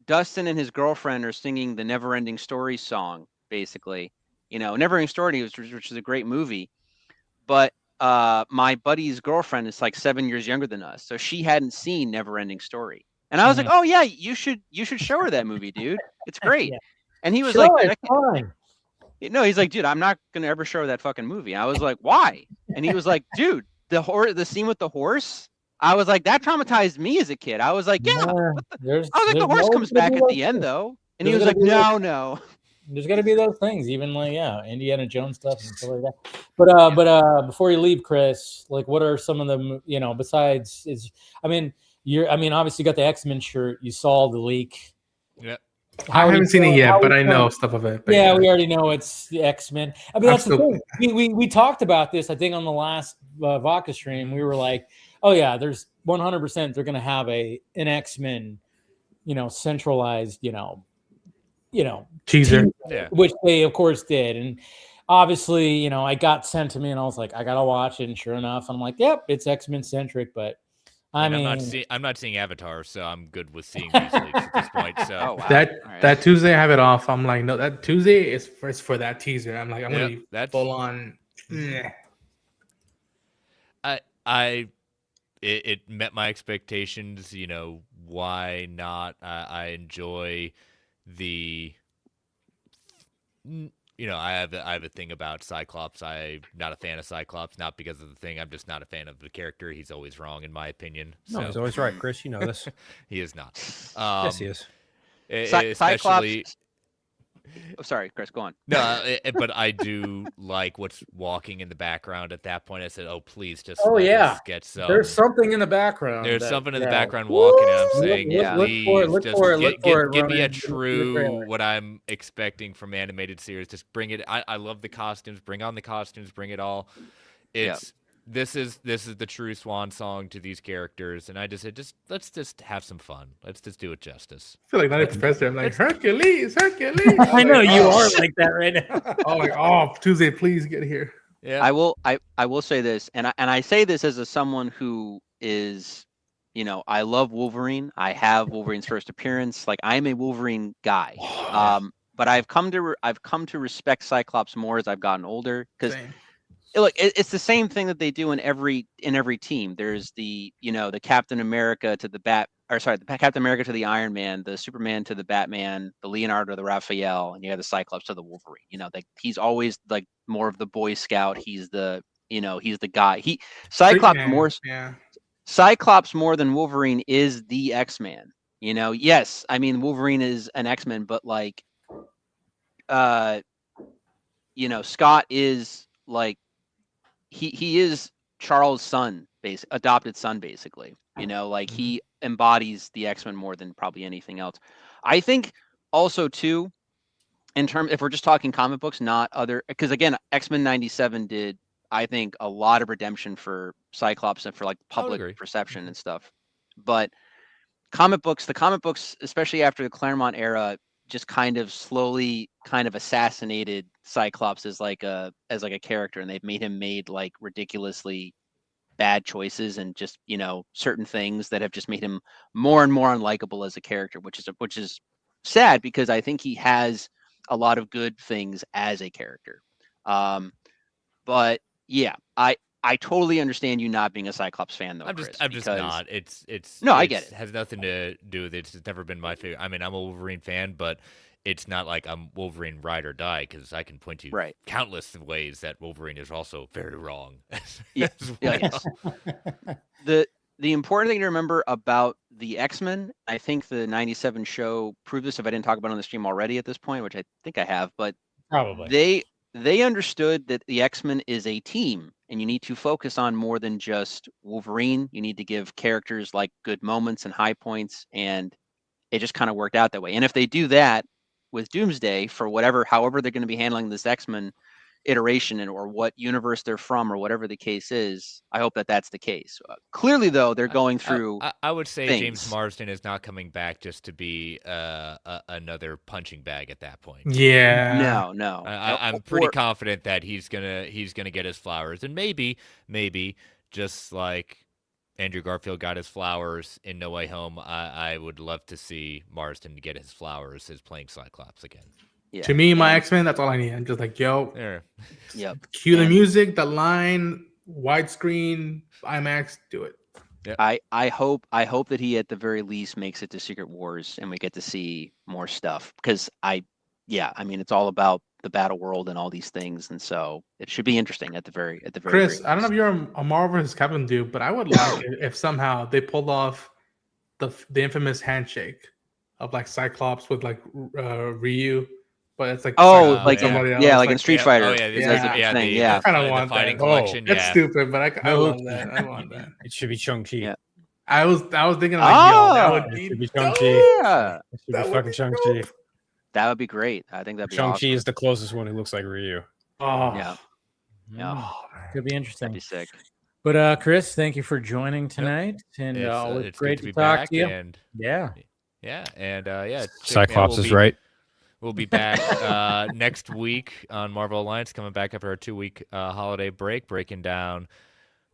Dustin and his girlfriend are singing the Never Ending Story song, basically. Never Ending Story, which is a great movie. But my buddy's girlfriend is like 7 years younger than us, so she hadn't seen Never Ending Story. And I was like, "Oh yeah, you should show her that movie, dude. It's great." Yeah. And he was Sure, like, it's fine. "No," he's like, "Dude, I'm not gonna ever show her that fucking movie." I was like, "Why?" And he was like, "Dude, the scene with the horse." I was like, "That traumatized me as a kid." I was like, "Yeah." Yeah, What the? there's I was like, "The horse always comes gonna back be at those the end, things. though," and he There's was like, gonna be "No, no." There's got to be those things, even like Indiana Jones stuff and stuff like that. But before you leave, Chris, like, what are some of them? Besides obviously you got the X-Men shirt. You saw the leak. Yeah. I haven't seen it yet, but I know stuff of it. But Yeah, we already know it's the X-Men. I mean, that's the Absolutely. thing. We talked about this, I think, on the last Vodka stream. We were like, oh yeah, there's 100% they're going to have an X-Men, centralized, teaser. Yeah. which they of course did. And obviously, I got sent to me and I was like, I gotta watch it. And sure enough, I'm like, yep, it's X-Men centric. But I'm not seeing Avatar, so I'm good with seeing these leaks at this point. So Oh, wow. That Tuesday I have it off. I'm like, no, that Tuesday is first for that teaser. I'm like, I'm gonna be that's full on. It met my expectations. Why not? I enjoy the. I have a thing about Cyclops. I'm not a fan of Cyclops, not because of the thing. I'm just not a fan of the character. He's always wrong in my opinion. No, he's always right, Chris. You know this. He is not. Yes, he is. Cyclops. Oh, sorry, Chris, go on. No, but I do like what's walking in the background at that point. I said, oh, please just Oh, let yeah. us get some. There's something in the background. There's something in the background walking, and I'm saying, please, give me a true what I'm expecting from animated series. Just bring it. I love the costumes. Bring on the costumes. Bring it all. This is the true swan song to these characters, and I just said, let's just have some fun. Let's just do it justice. I feel like not Professor. I'm like, Hercules. I know you are like that right now. Oh, Tuesday, please get here. Yeah. I will say this, and I say this as someone who is, I love Wolverine. I have Wolverine's first appearance. Like, I'm a Wolverine guy. But I've come to respect Cyclops more as I've gotten older, because look, it's the same thing that they do in every team. There's the the Captain America to the the Captain America to the Iron Man, the Superman to the Batman, the Leonardo to the Raphael, and you have the Cyclops to the Wolverine. He's always like more of the Boy Scout. He's the he's the guy. Cyclops more than Wolverine is the X-Man. Yes, I mean Wolverine is an X-Men, but like Scott is like he is Charles' son, adopted son, basically. He embodies the X-Men more than probably anything else. I think also too, if we're just talking comic books, not other, because again, X-Men 97 did, I think, a lot of redemption for Cyclops and for like public perception and stuff. But the comic books, especially after the Claremont era, just kind of slowly assassinated Cyclops as like a character, and they've made him like ridiculously bad choices and just certain things that have just made him more and more unlikable as a character, which is sad, because I think he has a lot of good things as a character. But yeah, I totally understand you not being a Cyclops fan, though. I'm just not. It's I get it. Has nothing to do with it. It's never been my favorite. I mean, I'm a Wolverine fan, but it's not like I'm Wolverine ride or die, because I can point to countless ways that Wolverine is also very wrong. Yes. The important thing to remember about the X-Men, I think the 97 show proved this, if I didn't talk about it on the stream already at this point, which I think I have, but probably they understood that the X-Men is a team, and you need to focus on more than just Wolverine. You need to give characters like good moments and high points, and it just kind of worked out that way. And if they do that with Doomsday, for however they're going to be handling this X-Men iteration, or what universe they're from, or whatever the case is, I hope that that's the case. Clearly, though, they're going through. I would say things. James Marsden is not coming back just to be another punching bag at that point. Yeah. No. I'm pretty confident that he's gonna get his flowers, and maybe just like Andrew Garfield got his flowers in No Way Home, I would love to see Marsden get his flowers as playing Cyclops again. Yeah. To me, my X-Men, that's all I need. I'm just like, yo, There. Yep. cue the music, the line, widescreen, IMAX, do it. I hope that he at the very least makes it to Secret Wars and we get to see more stuff because mean it's all about the battle world and all these things, and so it should be interesting at the very Chris, very I don't know if you're a Marvel vs. Captain dude, but I would like it if somehow they pulled off the infamous handshake of like Cyclops with like Ryu, but it's like like somebody else. like in Street Fighter. Oh yeah, I kind of want fighting that. collection. That's stupid, but I love that. I want that. It should be Shang-Chi. Yeah. I was thinking like, yo, that would It be should be dope. Shang-Chi. Yeah, It should be fucking Shang-Chi. that would be great. I think that'd be Shang-Chi awesome. is the closest one who looks like Ryu. Oh, Yeah, Could be interesting. that'd be sick. But Chris, thank you for joining tonight, and it's great to talk to you. And yeah, and check Cyclops we'll is be- right. We'll be back next week on Marvel Alliance, coming back after our 2-week holiday break, breaking down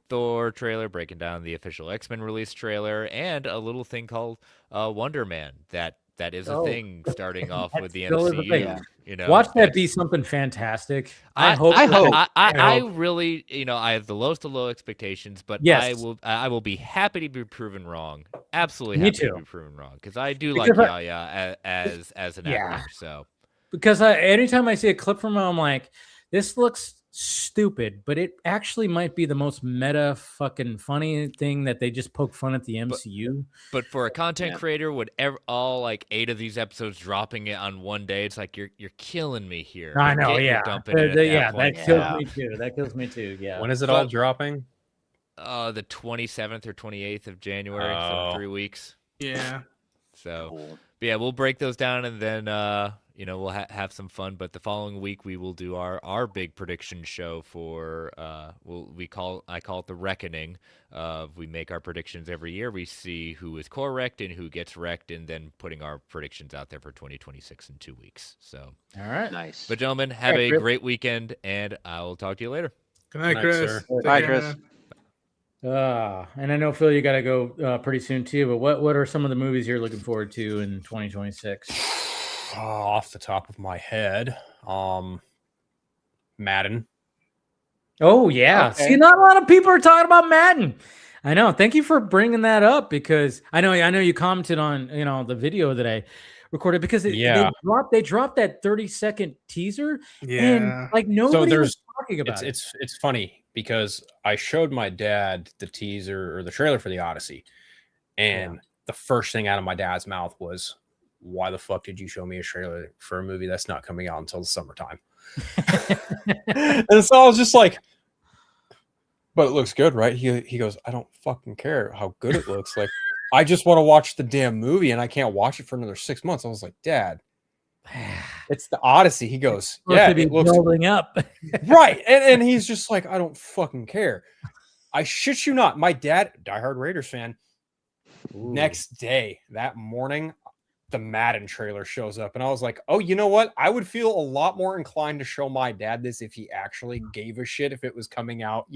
Thor trailer, breaking down the official X-Men release trailer, and a little thing called Wonder Man. That is a thing starting off with the still is a MCU. thing. You know, watch that be something fantastic. I hope. I really, I have the lowest of low expectations, but Yes. I will be happy to be proven wrong. Absolutely Me happy too. to be proven wrong because I do Because like Yaya as an actor. So Because anytime I see a clip from him, I'm like, this looks stupid, but it actually might be the most meta fucking funny thing that they just poke fun at the MCU. But for a content creator, would all like 8 of these episodes dropping it on one day, it's like you're killing me here. I know, Forget you're yeah. dumping it at that point. That kills me too. That kills me too. Yeah. When is it all dropping? The 27th or 28th of January, so 3 weeks. Yeah. So, Cool. but yeah, we'll break those down and then we'll have some fun. But the following week we will do our big prediction show for I call it the Reckoning. We make our predictions every year. We see who is correct and who gets wrecked, and then putting our predictions out there for 2026 in 2 weeks. So, all right, nice. But gentlemen, have a Chris. great weekend, and I will talk to you later. Good night, Chris. Bye, Chris. And I know Phil, you got to go pretty soon too. But what are some of the movies you're looking forward to in 2026? Off the top of my head, Madden. Oh yeah. Okay. See, not a lot of people are talking about Madden. I know. Thank you for bringing that up because I know you commented on the video that I recorded because they dropped that 30-second teaser and like nobody was talking about it. It's funny because I showed my dad the teaser or the trailer for the Odyssey, and the first thing out of my dad's mouth was, "Why the fuck did you show me a trailer for a movie that's not coming out until the summertime?" And so I was just like, "But it looks good, right?" He goes, "I don't fucking care how good it looks. Like, I just want to watch the damn movie, and I can't watch it for another 6 months." I was like, "Dad, it's the Odyssey." He goes, "Yeah, it looks building up." right." And he's just like, "I don't fucking care." I shit you not. My dad, diehard Raiders fan, next day, that morning, the Madden trailer shows up, and I was like, "Oh, you know what? I would feel a lot more inclined to show my dad this if he actually gave a shit if it was coming out,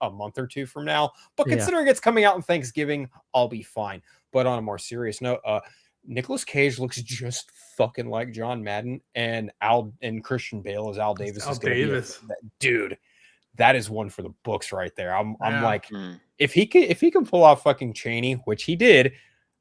a month or two from now. But considering it's coming out on Thanksgiving, I'll be fine." But on a more serious note, Nicolas Cage looks just fucking like John Madden, and Christian Bale as Al Davis. Dude, that is one for the books right there. I'm like, if he can pull off fucking Cheney, which he did,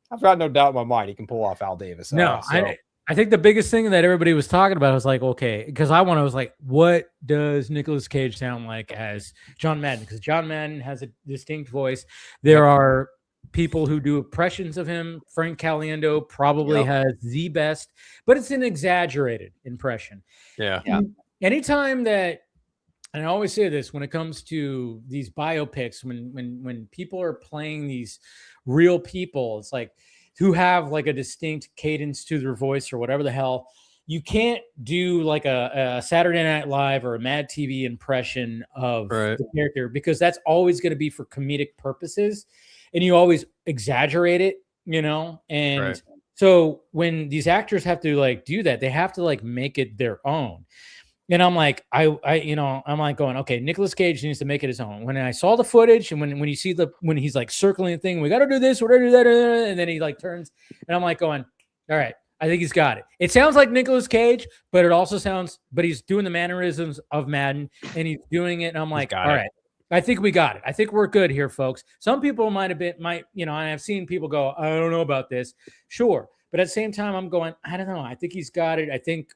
I've got no doubt in my mind he can pull off Al Davis. No, I think the biggest thing that everybody was talking about was like, okay, because I was like, what does Nicolas Cage sound like as John Madden? Because John Madden has a distinct voice. There are people who do impressions of him. Frank Caliendo probably has the best, but it's an exaggerated impression. Yeah. Anytime that, and I always say this when it comes to these biopics, when people are playing these real people, it's like who have like a distinct cadence to their voice or whatever the hell, you can't do like a Saturday Night Live or a Mad TV impression of the character because that's always going to be for comedic purposes. And you always exaggerate it, and so when these actors have to like do that, they have to like make it their own. And I'm like, I'm like going, okay, Nicolas Cage needs to make it his own. When I saw the footage and when you see when he's like circling the thing, we got to do this, we're going to do that. And then he like turns and I'm like going, all right, I think he's got it. It sounds like Nicolas Cage, but it also sounds, but he's doing the mannerisms of Madden and he's doing it. And I'm like, all right, I think we got it. I think we're good here, folks. Some people and I've seen people go, I don't know about this. Sure. But at the same time, I'm going, I don't know. I think he's got it. I think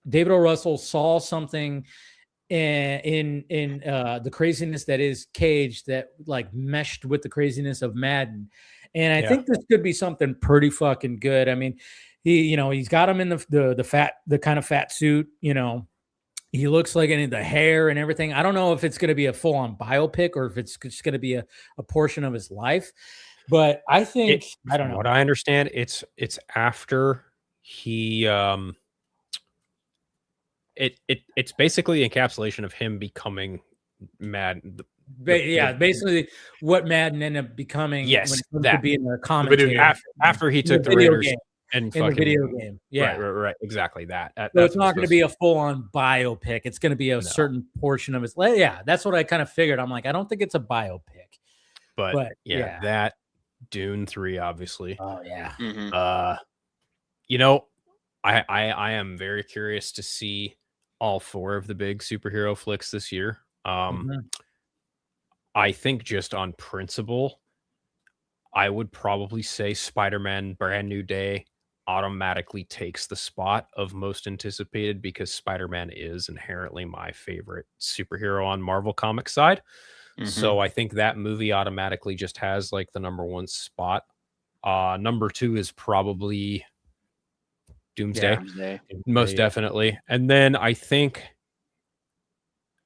David O. Russell saw something in the craziness that is Cage that like meshed with the craziness of Madden. And I think this could be something pretty fucking good. I mean, he's got him in the kind of fat suit, he looks like in the hair and everything. I don't know if it's going to be a full on biopic or if it's just going to be a portion of his life, but I think, I don't know. What I understand, it's after he, it's basically encapsulation of him becoming Madden. Basically what Madden ended up becoming. Yes, when it comes that. to being a commentator after he took the Raiders game. and in the video game. Yeah, right, exactly that. So it's not going to be a full on biopic. It's going to be a certain portion of his. Yeah, that's what I kind of figured. I'm like, I don't think it's a biopic, but yeah, that Dune 3, obviously. Oh yeah. Mm-hmm. I am very curious to see all 4 of the big superhero flicks this year. I think just on principle, I would probably say Spider-Man Brand New Day automatically takes the spot of most anticipated because Spider-Man is inherently my favorite superhero on Marvel Comics side. So I think that movie automatically just has like the number 1 spot. Number 2 is probably Doomsday. Most definitely. And then I think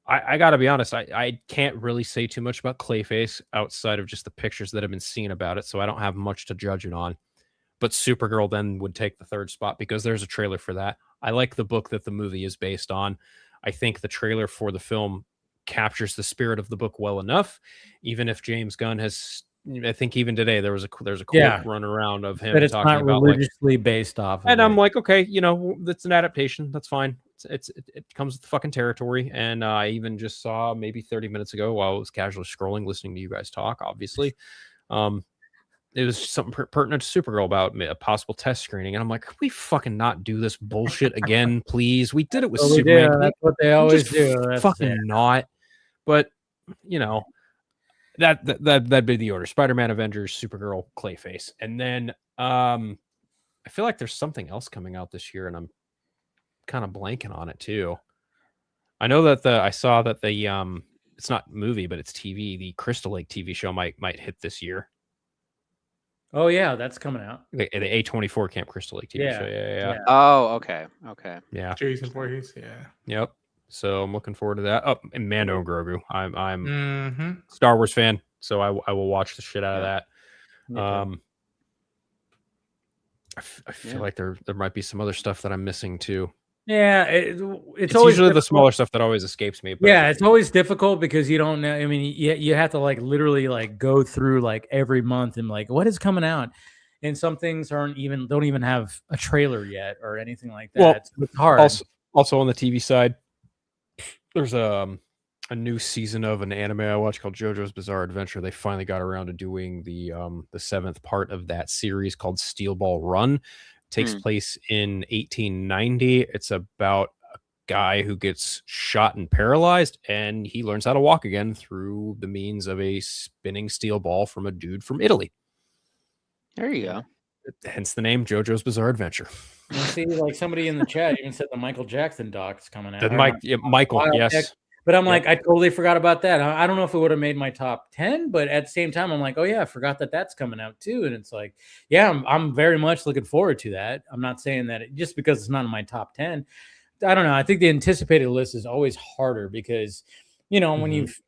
I gotta be honest, I can't really say too much about Clayface outside of just the pictures that have been seen about it, so I don't have much to judge it on. But Supergirl then would take the 3rd spot because there's a trailer for that. I like the book that the movie is based on. I think the trailer for the film captures the spirit of the book well enough, even if James Gunn has, I think even today there's a quote run around of him it's talking not about religiously based off of and it. I'm like, okay, that's an adaptation, that's fine. It comes with the fucking territory. And I even just saw maybe 30 minutes ago while I was casually scrolling listening to you guys talk, obviously, it was something pertinent to Supergirl about a possible test screening, and I'm like, can we fucking not do this bullshit again, please? We did it with Superman. Yeah, that's what they always do. That's fucking not. But that'd be the order: Spider-Man, Avengers, Supergirl, Clayface, and then I feel like there's something else coming out this year, and I'm kind of blanking on it too. I know that I saw that the it's not movie, but it's TV. The Crystal Lake TV show might hit this year. Oh yeah, that's coming out. The A24 Camp Crystal Lake TV show. Yeah. Oh, okay. Yeah. Jason Voorhees. Yeah. Yep. So I'm looking forward to that. Oh, and Mando and Grogu. I'm Star Wars fan, so I will watch the shit out of that. I feel like there might be some other stuff that I'm missing too. Yeah, it's usually always difficult. The smaller stuff that always escapes me. But yeah, it's always difficult because you don't know. I mean, you have to like literally like go through like every month and like what is coming out, and some things don't even have a trailer yet or anything like that. Well, it's hard. Also on the TV side, there's a new season of an anime I watch called JoJo's Bizarre Adventure. They finally got around to doing the 7th part of that series called Steel Ball Run. Takes place in 1890. It's about a guy who gets shot and paralyzed, and he learns how to walk again through the means of a spinning steel ball from a dude from Italy. There you go. Hence the name JoJo's Bizarre Adventure. You see, like somebody in the chat even said the Michael Jackson doc's coming out. Michael, yes. But I'm like, I totally forgot about that. I don't know if it would have made my top 10, but at the same time, I'm like, oh yeah, I forgot that's coming out too. And it's like, yeah, I'm very much looking forward to that. I'm not saying that just because it's not in my top 10. I don't know. I think the anticipated list is always harder because, when you've,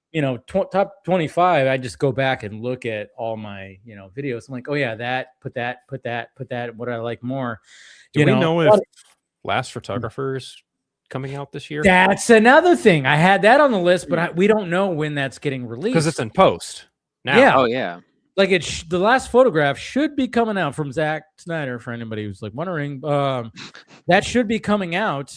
top 25, I just go back and look at all my, videos. I'm like, oh yeah, put that. What I like more. Do we know if Last Photographer's coming out this year? That's another thing. I had that on the list, but we don't know when that's getting released because it's in post now. Yeah. Oh yeah. Like the last photograph should be coming out from Zack Snyder. For anybody who's like wondering, that should be coming out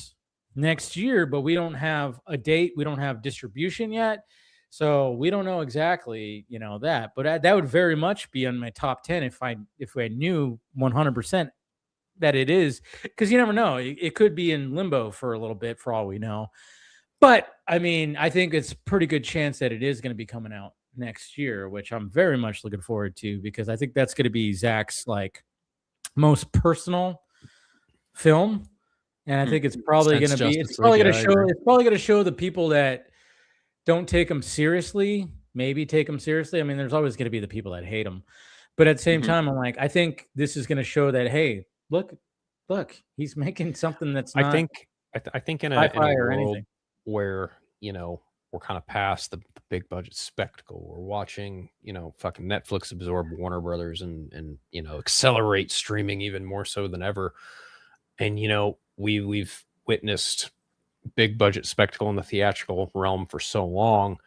next year, but we don't have a date. We don't have distribution yet. So we don't know exactly, that. But that would very much be on my top 10 if I knew 100% that it is, because you never know. It could be in limbo for a little bit for all we know. But I mean, I think it's a pretty good chance that it is going to be coming out next year, which I'm very much looking forward to, because I think that's going to be Zach's like most personal film. And I think it's probably going to be, it's probably going to show the people that don't take him seriously, maybe take him seriously. I mean, there's always going to be the people that hate him. But at the same time, I'm like, I think this is going to show that, hey, look, he's making something that's not. I think in a world where, we're kind of past the big budget spectacle, we're watching, fucking Netflix absorb Warner Brothers and accelerate streaming even more so than ever. And, we've witnessed big budget spectacle in the theatrical realm for so long.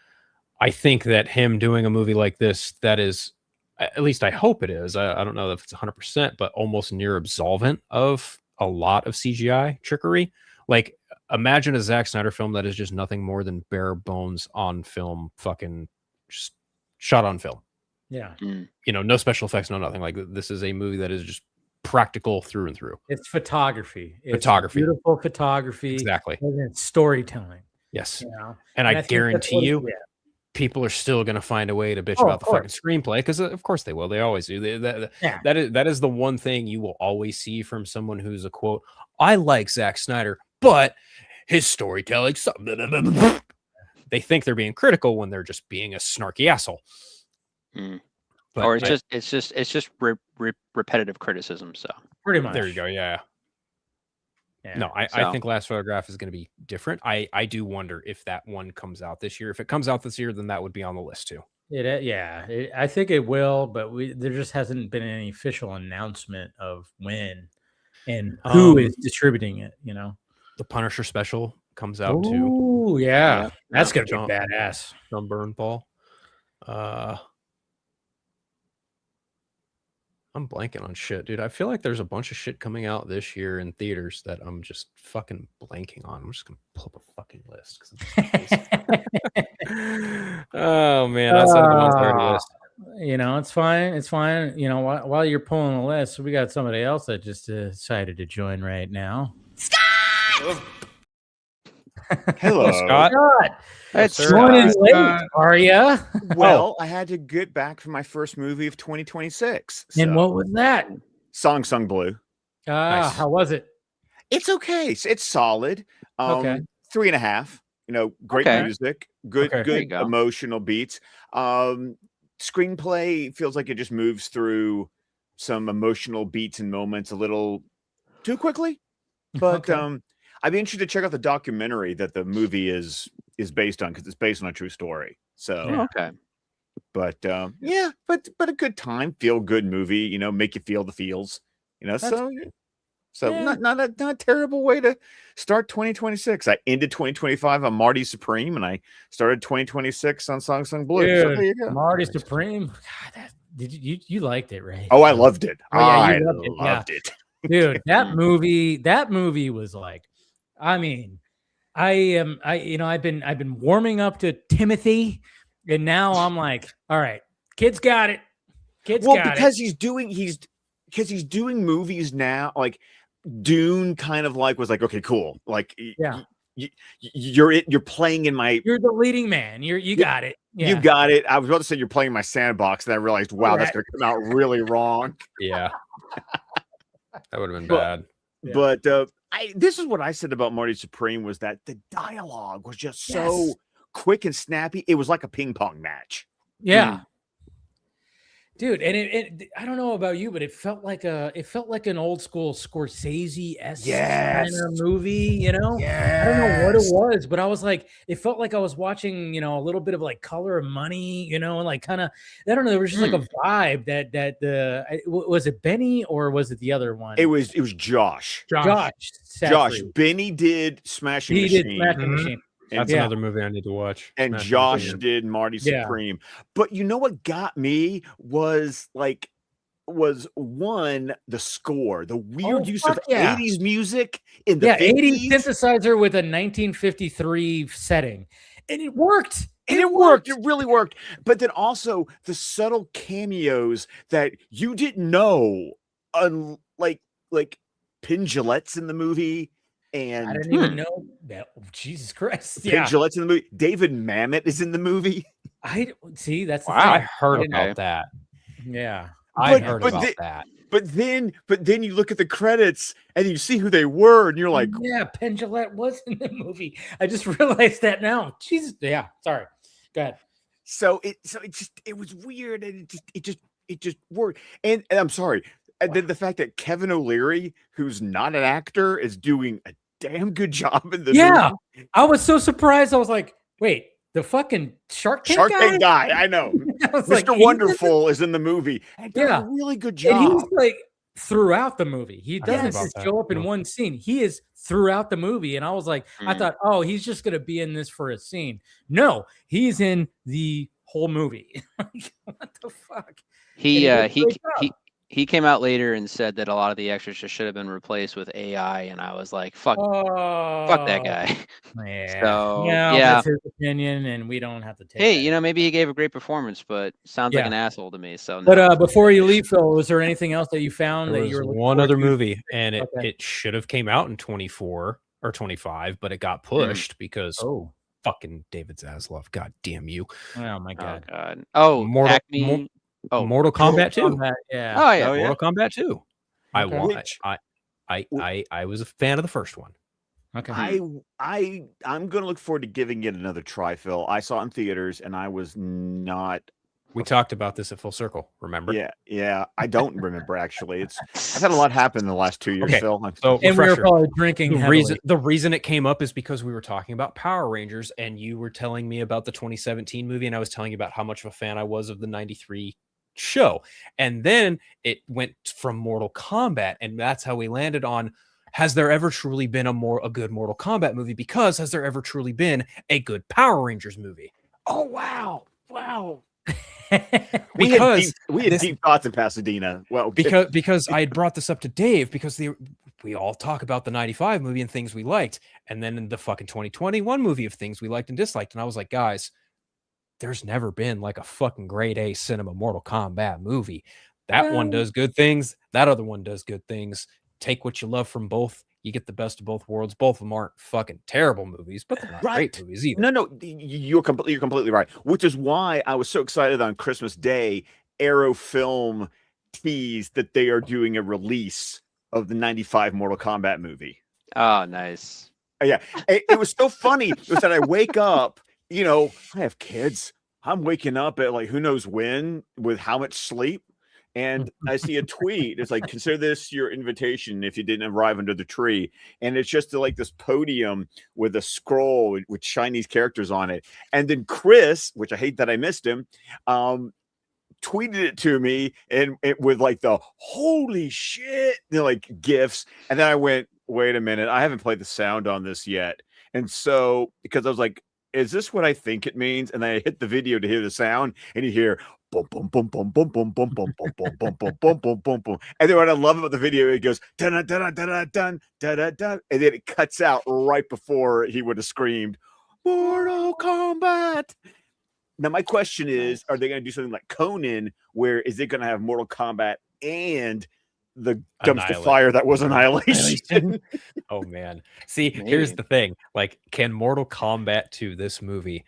I think that him doing a movie like this, that is, at least I hope it is, I don't know if it's 100%, but almost near absolvent of a lot of CGI trickery. Like, imagine a Zack Snyder film that is just nothing more than bare bones on film, fucking just shot on film. Yeah. No special effects, no nothing. Like, this is a movie that is just practical through and through. It's photography. It's beautiful photography. Exactly. And it's storytelling. Yes. And I guarantee you, people are still going to find a way to bitch about the fucking screenplay, because of course they will. They always do. That is the one thing you will always see from someone who's a quote, I like Zack Snyder, but his storytelling, they think they're being critical when they're just being a snarky asshole. But or it's just repetitive criticism. So pretty much. There you go. Yeah. No, I think Last Photograph is going to be different. I do wonder if that one comes out this year. If it comes out this year, then that would be on the list too. I think it will, but there just hasn't been any official announcement of when and who is distributing it. The Punisher special comes out too. Oh yeah, that's gonna be badass. John Bernthal. I'm blanking on shit, dude. I feel like there's a bunch of shit coming out this year in theaters that I'm just fucking blanking on. I'm just gonna pull up a fucking list. Oh man, that's the ones on the list. It's fine. It's fine. While you're pulling the list, we got somebody else that just decided to join right now. Scott! Hello, Scott. That's joining late, are ya? Well, I had to get back from my first movie of 2026. And what was that? Song Sung Blue. Nice. How was it? It's okay. It's solid. Okay. 3.5. Great music, good emotional beats. Screenplay feels like it just moves through some emotional beats and moments a little too quickly. But I'd be interested to check out the documentary that the movie is based on, because it's based on a true story. So but but a good time, feel good movie. Make you feel the feels. Not a terrible way to start 2026. I ended 2025 on Marty Supreme, and I started 2026 on Song Sung Blue. Dude, so there you go. Marty Supreme. God, did you liked it, right? Oh, I loved it. Oh, yeah, I loved it. Dude, that movie was like, I mean, I've been warming up to Timothy, and now I'm like, all right, kids got it. Because he's doing movies now, like Dune kind of like was like, okay, cool. Like, you're playing in my, you're the leading man. You got it. Yeah. You got it. I was about to say you're playing in my sandbox, and I realized, wow, that's going to come out really wrong. Yeah. That would have been bad. But this is what I said about Marty Supreme, was that the dialogue was just so quick and snappy. It was like a ping pong match. Yeah. Dude, and it I don't know about you, but it felt like an old school Scorsese-esque kind of movie, I don't know what it was, but I was like, it felt like I was watching, a little bit of like Color of Money, and like kind of, I don't know, there was just like a vibe that was it Benny or was it the other one? It was Josh. Josh. Benny did Smashing Machine. That's another movie I need to watch. And Josh did Marty Supreme. But you know what got me was like, was one, the score, the weird use of fuck yeah. 80s music in the 80s 50s. synthesizer with a 1953 setting, and it worked. And it worked. It really worked. But then also the subtle cameos that you didn't know, like Penn Jillette's in the movie. And I didn't even know that. Oh, Jesus Christ. Penn Jillette's in the movie. David Mamet is in the movie. I see. That's wow. I heard about that. Yeah, I heard about that. But then you look at the credits and you see who they were, and you're like, yeah, Penn Jillette was in the movie. I just realized that now. Jesus. Yeah. Sorry. Go ahead. So it was weird, and it just worked. And I'm sorry. And then the fact that Kevin O'Leary, who's not an actor, is doing a damn good job in the movie. I was so surprised. I was like, wait, the fucking Shark Tank guy? I know. Mr. Wonderful is in the movie. And does a really good job. And he's like throughout the movie. He doesn't just show up in one scene. He is throughout the movie. And I was like, I thought, oh, he's just going to be in this for a scene. No, he's in the whole movie. What the fuck? He came out later and said that a lot of the extras just should have been replaced with AI, and I was like, fuck that guy. Yeah. So, that's his opinion, and we don't have to take Hey, maybe he gave a great performance, but sounds like an asshole to me. So, But before you leave, Phil, was there anything else that you found There that you were was looking one forward other to? movie, and it should have came out in 24 or 25, but it got pushed because fucking David Zaslav. God damn you. Oh my God. Mortal Kombat 2. Yeah. Oh yeah. Mortal Kombat 2. I Okay. watched. I was a fan of the first one. Okay. I'm gonna look forward to giving it another try, Phil. I saw it in theaters and I was not. We talked about this at Full Circle, remember? Yeah. I don't remember actually. I've had a lot happen in the last 2 years, Phil. So and we were probably drinking. The reason it came up is because we were talking about Power Rangers, and you were telling me about the 2017 movie, and I was telling you about how much of a fan I was of the 93 show. And then it went from Mortal Kombat, and that's how we landed on, has there ever truly been a good Mortal Kombat movie? Because has there ever truly been a good Power Rangers movie? Oh wow. Because we had deep thoughts in Pasadena. Well, because I had brought this up to Dave, because we all talk about the 95 movie and things we liked, and then in the fucking 2021 movie of things we liked and disliked. And I was like, guys, there's never been like a fucking grade A cinema Mortal Kombat movie. That one does good things. That other one does good things. Take what you love from both. You get the best of both worlds. Both of them aren't fucking terrible movies, but they're not great movies either. No, you're completely right. Which is why I was so excited on Christmas Day. Arrow Film teased that they are doing a release of the 95 Mortal Kombat movie. Oh, nice. Yeah, it was so funny. It was that I wake up, I have kids. I'm waking up at like who knows when with how much sleep. And I see a tweet. It's like, consider this your invitation if you didn't arrive under the tree. And it's just like this podium with a scroll with Chinese characters on it. And then Chris, which I hate that I missed him, tweeted it to me and with like the holy shit, like gifs. And then I went, wait a minute, I haven't played the sound on this yet. And so, because I was like, is this what I think it means? And then I hit the video to hear the sound, and you hear boom, boom, boom, boom, boom, boom, boom, boom, boom, boom, boom, boom, boom, boom, boom, boom. And then what I love about the video, it goes dun dun dun dun dun dun dun, and then it cuts out right before he would have screamed Mortal Kombat. Now my question is, are they going to do something like Conan, where is it going to have Mortal Kombat and the dumpster fire that was Annihilation? Oh man. See, here's the thing. Like, can Mortal Kombat 2, this movie,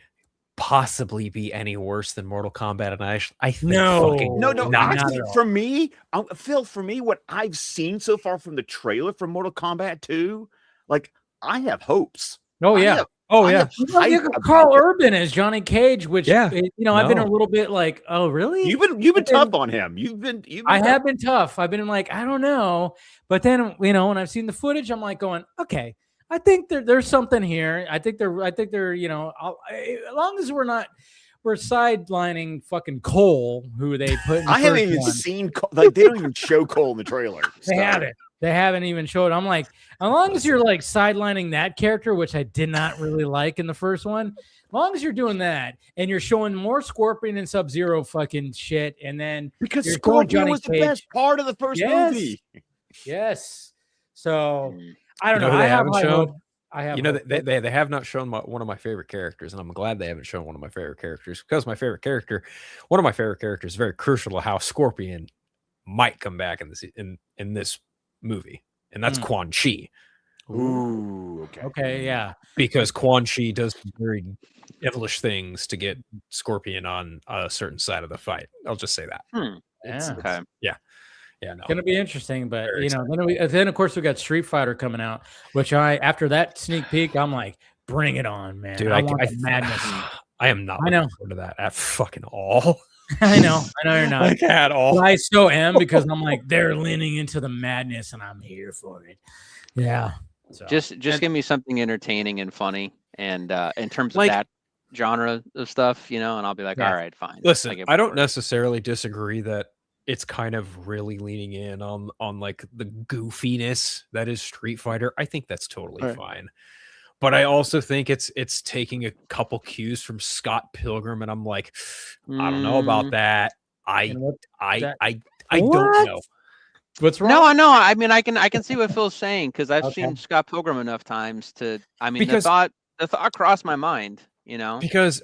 possibly be any worse than Mortal Kombat Annihilation? I think no. Not. Actually, for me, Phil, what I've seen so far from the trailer for Mortal Kombat 2, like, I have hopes. Oh yeah. Carl Urban as Johnny Cage, which I've been a little bit like, oh really? You've been tough on him. I have been tough. I've been like, I don't know, but then when I've seen the footage, I'm like going, okay, I think there's something here. I think they're as long as we're sidelining fucking Cole, who they put in I haven't even seen Cole. Like, they don't even show Cole in the trailer. They haven't. They haven't even showed. I'm like, as long as you're like sidelining that character, which I did not really like in the first one, as long as you're doing that and you're showing more Scorpion and Sub-Zero fucking shit, and then Because you're showing Scorpion Johnny was the Cage. best part of the first movie. Yes. So I don't You know. who I they have haven't high shown? hope. I have. You know, hope. they have not shown one of my favorite characters, and I'm glad they haven't shown one of my favorite characters because one of my favorite characters, is very crucial to how Scorpion might come back in this movie, and that's Quan Chi. Ooh, okay. Okay, yeah. Because Quan Chi does some very devilish things to get Scorpion on a certain side of the fight. I'll just say that. Yeah. Yeah, no. It's gonna be interesting, but Very then of course we got Street Fighter coming out, which after that sneak peek, I'm like, bring it on, man. Dude, I want the madness. I am not I know. looking forward to that at fucking all. I know you're not. Like at all. But I so am because I'm like they're leaning into the madness, and I'm here for it. Yeah. So. Just give me something entertaining and funny, and in terms of that genre of stuff, and I'll be like, all right, fine. Listen, I don't necessarily disagree that it's kind of really leaning in on like the goofiness that is Street Fighter. I think that's totally fine. But I also think it's taking a couple cues from Scott Pilgrim, and I'm like, I don't know about that. I don't know. What's wrong? No, I know. I mean, I can see what Phil's saying because I've seen Scott Pilgrim enough times to. I mean, the thought crossed my mind. Because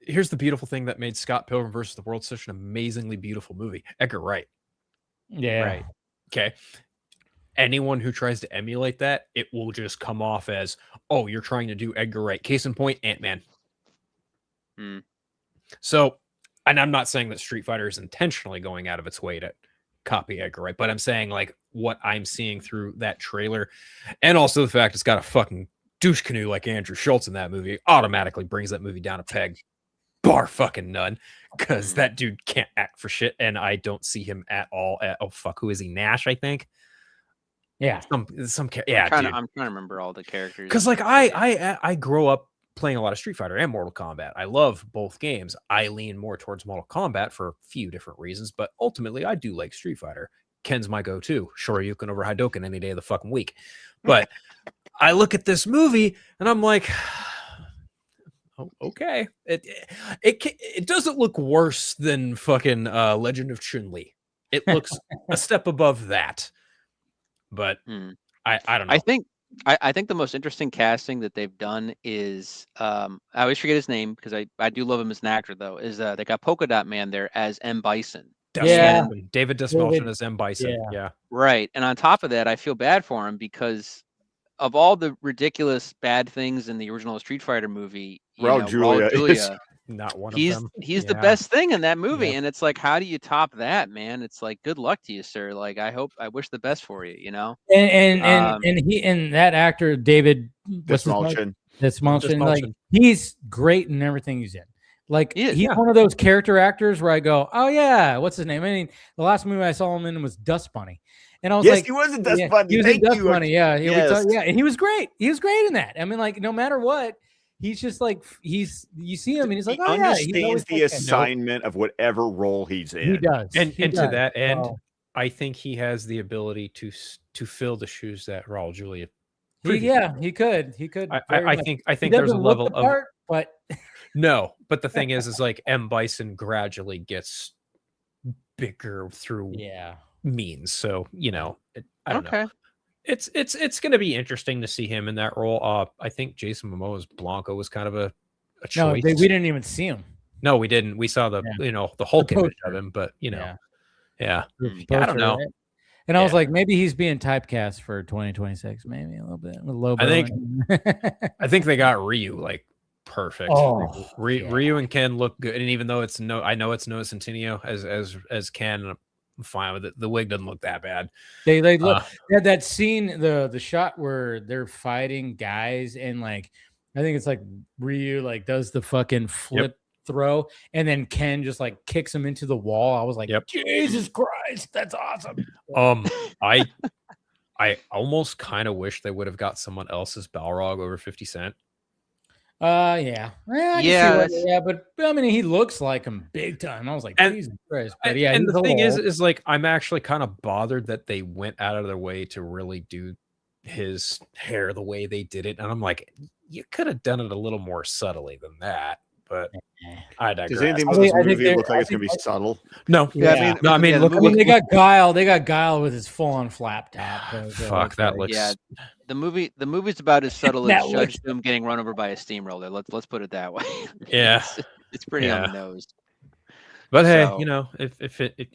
here's the beautiful thing that made Scott Pilgrim versus the World such an amazingly beautiful movie. Edgar Wright. Yeah. Right. Okay. Anyone who tries to emulate that, it will just come off as, oh, you're trying to do Edgar Wright. Case in point, Ant-Man. So, and I'm not saying that Street Fighter is intentionally going out of its way to copy Edgar Wright, but I'm saying like what I'm seeing through that trailer, and also the fact it's got a fucking douche canoe like Andrew Schultz in that movie automatically brings that movie down a peg, bar fucking none, because that dude can't act for shit, and I don't see him at all. Who is he? Nash, I think. Yeah, I'm trying to remember all the characters because like I grew up playing a lot of Street Fighter and Mortal Kombat. I love both games. I lean more towards Mortal Kombat for a few different reasons, but ultimately I do like Street Fighter. Ken's my go-to. Sure, you can over Hadouken any day of the fucking week, but I look at this movie and I'm like, oh, okay, it doesn't look worse than fucking Legend of Chun-Li. It looks a step above that. But I don't know. I think the most interesting casting that they've done is I always forget his name because I do love him as an actor though. Is they got Polka Dot Man there as M. Bison. David Desmalchin as M. Bison. Yeah. Right. And on top of that, I feel bad for him because of all the ridiculous bad things in the original Street Fighter movie, Raul Julia not one of them. He's the best thing in that movie, and it's like, how do you top that, man? It's like, good luck to you, sir. Like, I wish the best for you, And that actor David Desmalchin, like he's great in everything he's in. Like he's one of those character actors where I go, oh yeah, what's his name? I mean, the last movie I saw him in was Dust Bunny. And I was like, he was in Dust Bunny. He was in Dust Bunny, yeah. And he was great. He was great in that. I mean, like, no matter what, he's just like you see him and he's like, he understands the assignment of whatever role he's in. He does. And to that end, I think he has the ability to fill the shoes that Raul Julia. He could. I think there's a level of part, but no. But the thing is like M. Bison gradually gets bigger through means. So I don't know. It's going to be interesting to see him in that role. I think Jason Momoa's Blanco was kind of a choice. No, we didn't even see him. No, we didn't. We saw the the Hulk image of him, but I don't know. Right? And I was like, maybe he's being typecast for 2026, maybe a little bit. I think they got Ryu like perfect. Ryu and Ken look good, and even though I know it's Noah Centineo as Ken. I'm fine with it. The wig doesn't look that bad. They look. They had that scene, the shot where they're fighting guys, and like I think it's like Ryu like does the fucking flip throw, and then Ken just like kicks him into the wall. I was like, Jesus Christ, that's awesome. I almost kind of wish they would have got someone else's Balrog over 50 Cent. Yeah. But I mean, he looks like him big time. I was like, Jesus Christ. But yeah, and he's the thing old. is like I'm actually kind of bothered that they went out of their way to really do his hair the way they did it, and I'm like, you could have done it a little more subtly than that. But I digress. Does anything about this movie look like it's going to be subtle? No. Yeah. No, I mean, look, they got Guile. They got Guile with his full-on flap top. Fuck, that looks. Yeah, the movie's about as subtle That as Judge Doom getting run over by a steamroller. Let's put it that way. Yeah, it's pretty on the nose. But hey, So- you know, if it,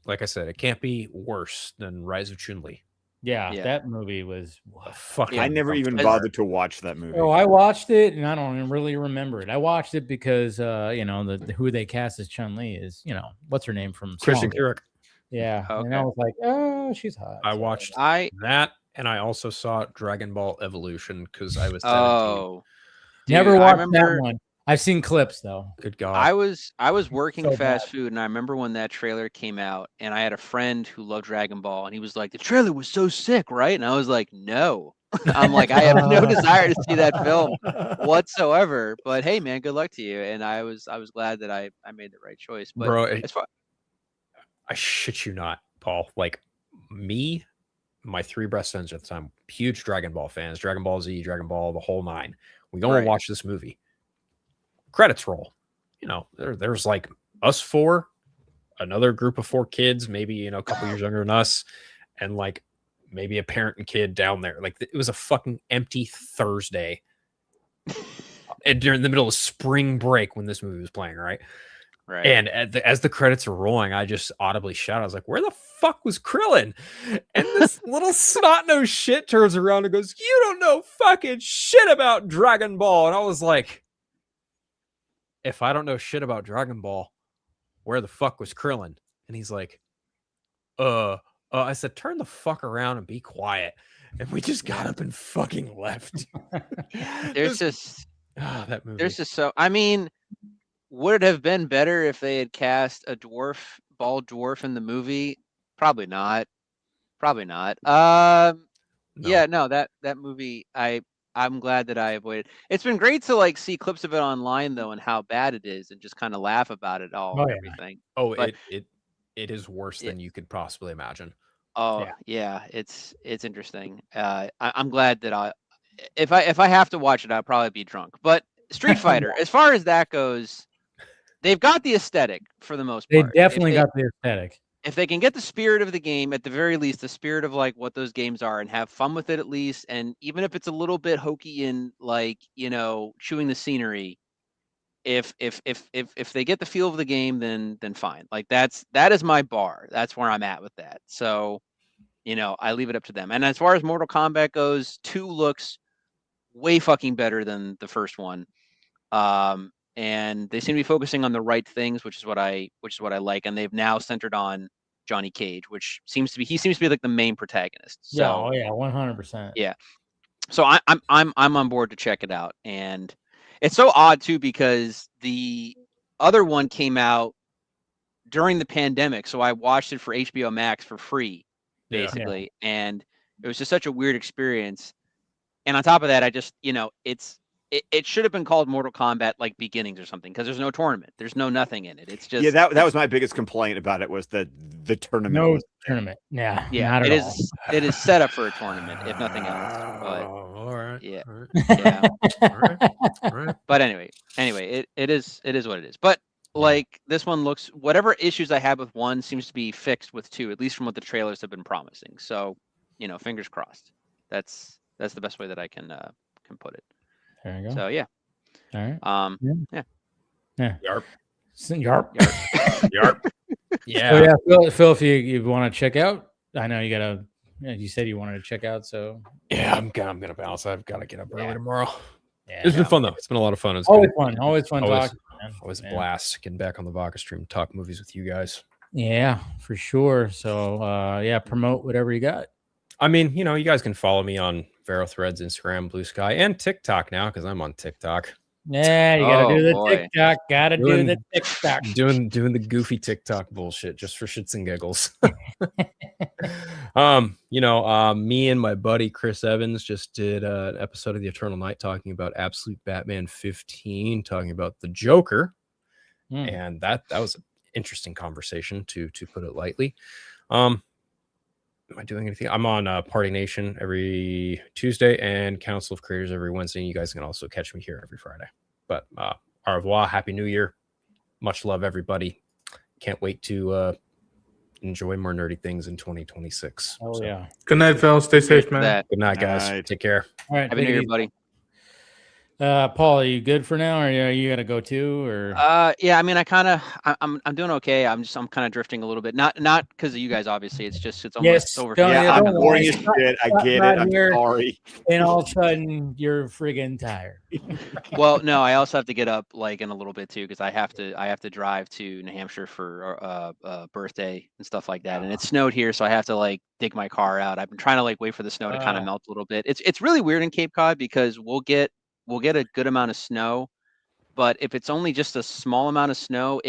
like I said, it can't be worse than Rise of Chun-Li. Yeah, Yeah. that movie was Fucking. I never even bothered to watch that movie. Oh, I watched it and I don't even really remember it. I watched it because you know, who they cast as Chun-Li is, you know, what's her name from Christian Smallville. Kirk. Yeah. And Okay. I was like, oh, she's hot. I watched that, and I also saw Dragon Ball Evolution because I was 17. Oh, Never dude, I watched remember- that one. I've seen clips though. Good God. I was working So fast food, and I remember when that trailer came out, and I had a friend who loved Dragon Ball, and he was like, "The trailer was so sick, right?" And I was like, "No." I'm like, I have no desire to see that film whatsoever. But hey, man, good luck to you. And I was glad that I made the right choice. But Bro, as far I shit you not, Paul. Like me, my three best friends at the time, huge Dragon Ball fans, Dragon Ball Z, Dragon Ball, the whole nine. We go and watch this movie. Credits roll. You know, there's like us four, another group of 4 kids, maybe, you know, a couple years younger than us, and like maybe a parent and kid down there. Like it was a fucking empty Thursday. And during the middle of spring break when this movie was playing, right? Right. And as the credits are rolling, I just audibly shout, I was like, where the fuck was Krillin? And this little snot-nosed shit turns around and goes, you don't know fucking shit about Dragon Ball. And I was like, if I don't know shit about Dragon Ball, where the fuck was Krillin? And he's like, I said, turn the fuck around and be quiet. And we just got up and fucking left. there's just that movie. there's just so I mean, would it have been better if they had cast a bald dwarf in the movie? Probably not. Yeah, no, that movie I'm glad that I avoided. It's been great to like see clips of it online though, and how bad it is, and just kind of laugh about it all and everything. Oh, But- it is worse than you could possibly imagine. Oh yeah, it's interesting. I'm glad that if I have to watch it, I'll probably be drunk. But Street Fighter, as far as that goes, they've got the aesthetic for the most They part. definitely got the aesthetic. If they can get the spirit of the game, at the very least, the spirit of like what those games are, and have fun with it at least, and even if it's a little bit hokey and like, you know, chewing the scenery, if they get the feel of the game, then fine. Like that is my bar. That's where I'm at with that. So, you know, I leave it up to them. And as far as Mortal Kombat goes, 2 looks way fucking better than the first one. And they seem to be focusing on the right things, which is what I like. And they've now centered on Johnny Cage, which seems to be like the main protagonist. So, yeah, 100%. Yeah. So I'm on board to check it out. And it's so odd too, because the other one came out during the pandemic. So I watched it for HBO Max for free, basically. And it was just such a weird experience. And on top of that, I just, you know, it should have been called Mortal Kombat like Beginnings or something, because there's no tournament. There's no nothing in it. It's just that was my biggest complaint about it, was the tournament. No tournament. Yeah. Yeah, not it at is. all. It is set up for a tournament, if nothing else. But all right. Yeah. All right. Yeah. All right. But anyway, it is what it is. But like this one looks, whatever issues I had with 1 seems to be fixed with 2, at least from what the trailers have been promising. So, you know, fingers crossed. That's the best way that I can put it. There you go. So yeah. All right. Yeah. Yarp. Yarp. Yarp. Yeah. So yeah, Phil, if you want to check out, I know you gotta. You said you wanted to check out, so Yeah, I'm gonna bounce. I've got to get up early tomorrow. Yeah, It's been fun though. It's been a lot of fun. It's always good. fun. Always fun Always, talking. Man. always a Yeah. blast getting back on the Vodka stream, talk movies with you guys. Yeah, for sure. So yeah, promote whatever you got. I mean, you know, you guys can follow me on Vero Threads, Instagram, Blue Sky, and TikTok now because I'm on TikTok. Yeah, you gotta do the boy. TikTok. Gotta do Doing- the TikTok. Doing the goofy TikTok bullshit just for shits and giggles. Me and my buddy Chris Evans just did an episode of The Eternal Night talking about Absolute Batman 15, talking about the Joker, and that was an interesting conversation to put it lightly. Am I doing anything? I'm on Party Nation every Tuesday and Council of Creators every Wednesday. You guys can also catch me here every Friday. But au revoir, Happy New Year, much love, everybody. Can't wait to enjoy more nerdy things in 2026. Oh, yeah. Good night, Phil. Stay safe, man. Good night, guys. Take care. All right. Happy New Year, buddy. Paul, are you good for now, or are you gonna go too? Or yeah, I mean, I'm doing okay. I'm kind of drifting a little bit. Not because of you guys, obviously. It's just it's almost over. Yeah, I'm boring as shit. I get it. I'm sorry. And all of a sudden, you're friggin' tired. Well, no, I also have to get up like in a little bit too because I have to drive to New Hampshire for birthday and stuff like that. And it snowed here, so I have to like dig my car out. I've been trying to like wait for the snow to kind of melt a little bit. It's really weird in Cape Cod because we'll get a good amount of snow, but if it's only just a small amount of snow,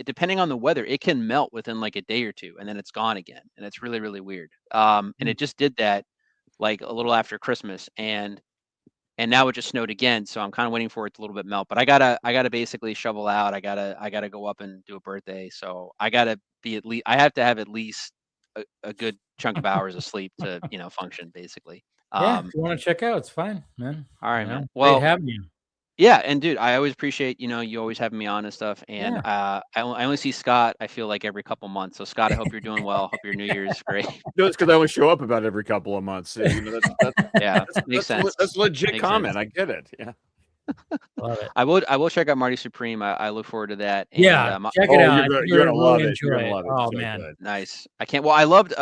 depending on the weather, it can melt within like a day or two, and then it's gone again, and it's really, really weird. And it just did that like a little after Christmas, and now it just snowed again, so I'm kind of waiting for it to a little bit melt. But I gotta basically shovel out. I gotta go up and do a birthday, so I have to have at least a good chunk of hours of sleep to function basically. Yeah, if you want to check out, it's fine, man. All right, man. Well, Well, having you. yeah, and dude, I always appreciate you always having me on and stuff. And I only see Scott, I feel like every couple months. So Scott, I hope you're doing well. Hope your New Year's great. No, it's because I only show up about every couple of months. That's, Yeah, makes sense. That's legit Makes comment. sense. I get it. Yeah. Love it. I will check out Marty Supreme. I look forward to that. And, Yeah, check it out. You're gonna love it. Enjoy You're gonna love it. Oh So man, good. nice. I can't. Well, I loved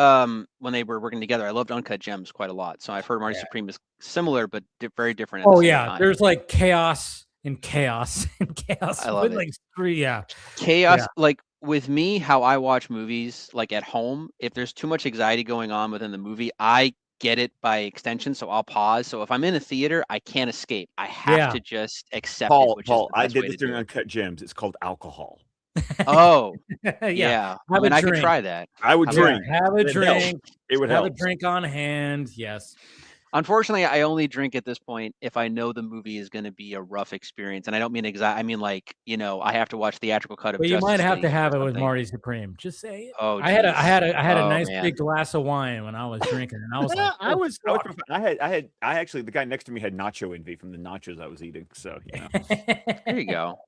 when they were working together. I loved Uncut Gems quite a lot. So I've heard Marty Supreme is similar but very different. At the oh same yeah, time. there's like chaos and chaos and chaos. I love with, it. Like three, Chaos. Yeah. Like with me, how I watch movies, like at home, if there's too much anxiety going on within the movie, I get it by extension, so I'll pause. So if I'm in a theater, I can't escape. I have to just accept it, which is the I best did way this to do during it. Uncut Gems. It's called alcohol. Oh, yeah. yeah. I Have mean, a I could drink. try that. I would drink. Have a It helps. drink. It would Have help. a drink on hand. Yes. Unfortunately, I only drink at this point if I know the movie is going to be a rough experience, and I don't mean I mean like I have to watch theatrical cut of. But you Justice might have League to or have it with something. Marty Supreme. Just say it. Oh, I had a Oh, nice man. big glass of wine when I was drinking, and I was like, I the guy next to me had nacho envy from the nachos I was eating. So There you go.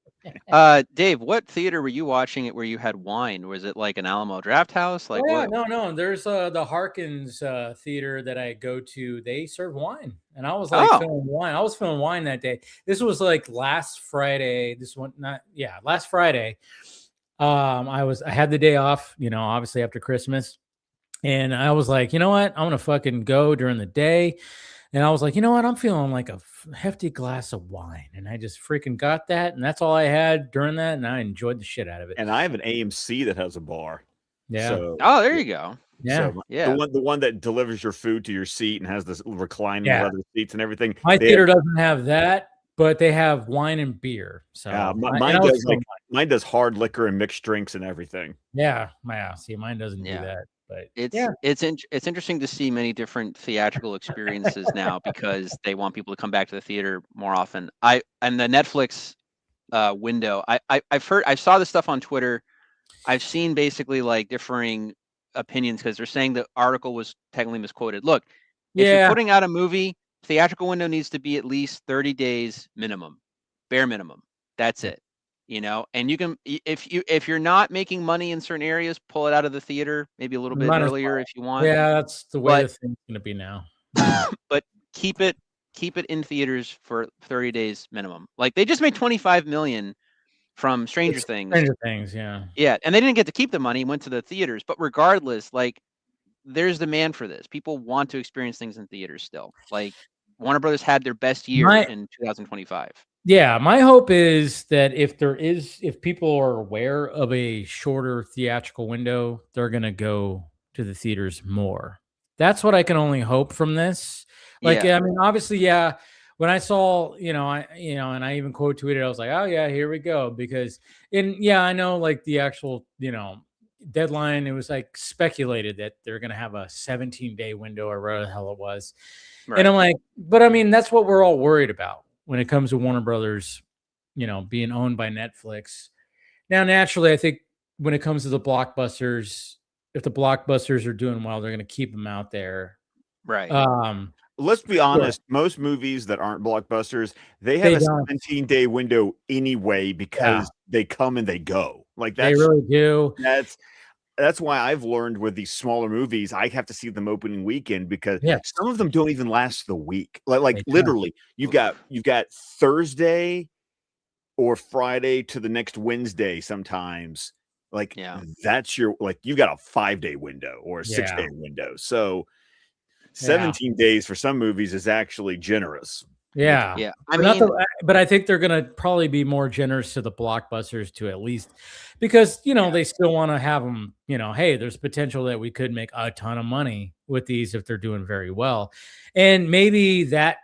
Dave, what theater were you watching it where you had wine? Was it like an Alamo Draft House? Like oh, yeah, what? no. There's the Harkins theater that I go to. They serve wine, and I was like filling wine. I was filling wine that day. This was like last Friday. Last Friday. I had the day off. Obviously after Christmas, and I was like, you know what? I'm gonna fucking go during the day. And I was like, you know what? I'm feeling like a hefty glass of wine. And I just freaking got that. And that's all I had during that. And I enjoyed the shit out of it. And I have an AMC that has a bar. Yeah. So, Oh, there you go. Yeah. So Yeah. The one that delivers your food to your seat and has this reclining leather seats and everything. My theater doesn't have that, but they have wine and beer. So mine does hard liquor and mixed drinks and everything. Yeah. See, mine doesn't do that. But it's interesting to see many different theatrical experiences now because they want people to come back to the theater more often. And the Netflix window, I saw this stuff on Twitter. I've seen basically like differing opinions because they're saying the article was technically misquoted. Look, if you're putting out a movie, theatrical window needs to be at least 30 days minimum, bare minimum. That's it. And you can, if you're not making money in certain areas, pull it out of the theater maybe a little bit earlier if you want. Yeah, that's the way the thing's gonna be now. But keep it in theaters for 30 days minimum. Like they just made $25 million from Stranger Things. Stranger Things, yeah. Yeah, and they didn't get to keep the money, went to the theaters. But regardless, like there's demand for this. People want to experience things in theaters still. Like Warner Brothers had their best year in 2025. Yeah, my hope is that if people are aware of a shorter theatrical window, they're going to go to the theaters more. That's what I can only hope from this. Like, I mean, obviously, when I saw, and I even quote tweeted, I was like, oh yeah, here we go. Because I know like the actual, deadline. It was like speculated that they're going to have a 17-day window or whatever the hell it was. Right. And I'm like, but I mean, that's what we're all worried about when it comes to Warner Brothers, being owned by Netflix. Now, naturally, I think when it comes to the blockbusters, if the blockbusters are doing well, they're going to keep them out there. Right. Let's be honest. Most movies that aren't blockbusters, they have a 17-day window anyway because they come and they go. Like they really do. That's why I've learned with these smaller movies, I have to see them opening weekend because some of them don't even last the week. Like literally, you've got Thursday or Friday to the next Wednesday sometimes. Like that's you've got a 5-day window or a 6-day window. So 17 days for some movies is actually generous. Yeah. I mean, but I think they're going to probably be more generous to the blockbusters to at least because, they still want to have them, hey, there's potential that we could make a ton of money with these if they're doing very well. And maybe that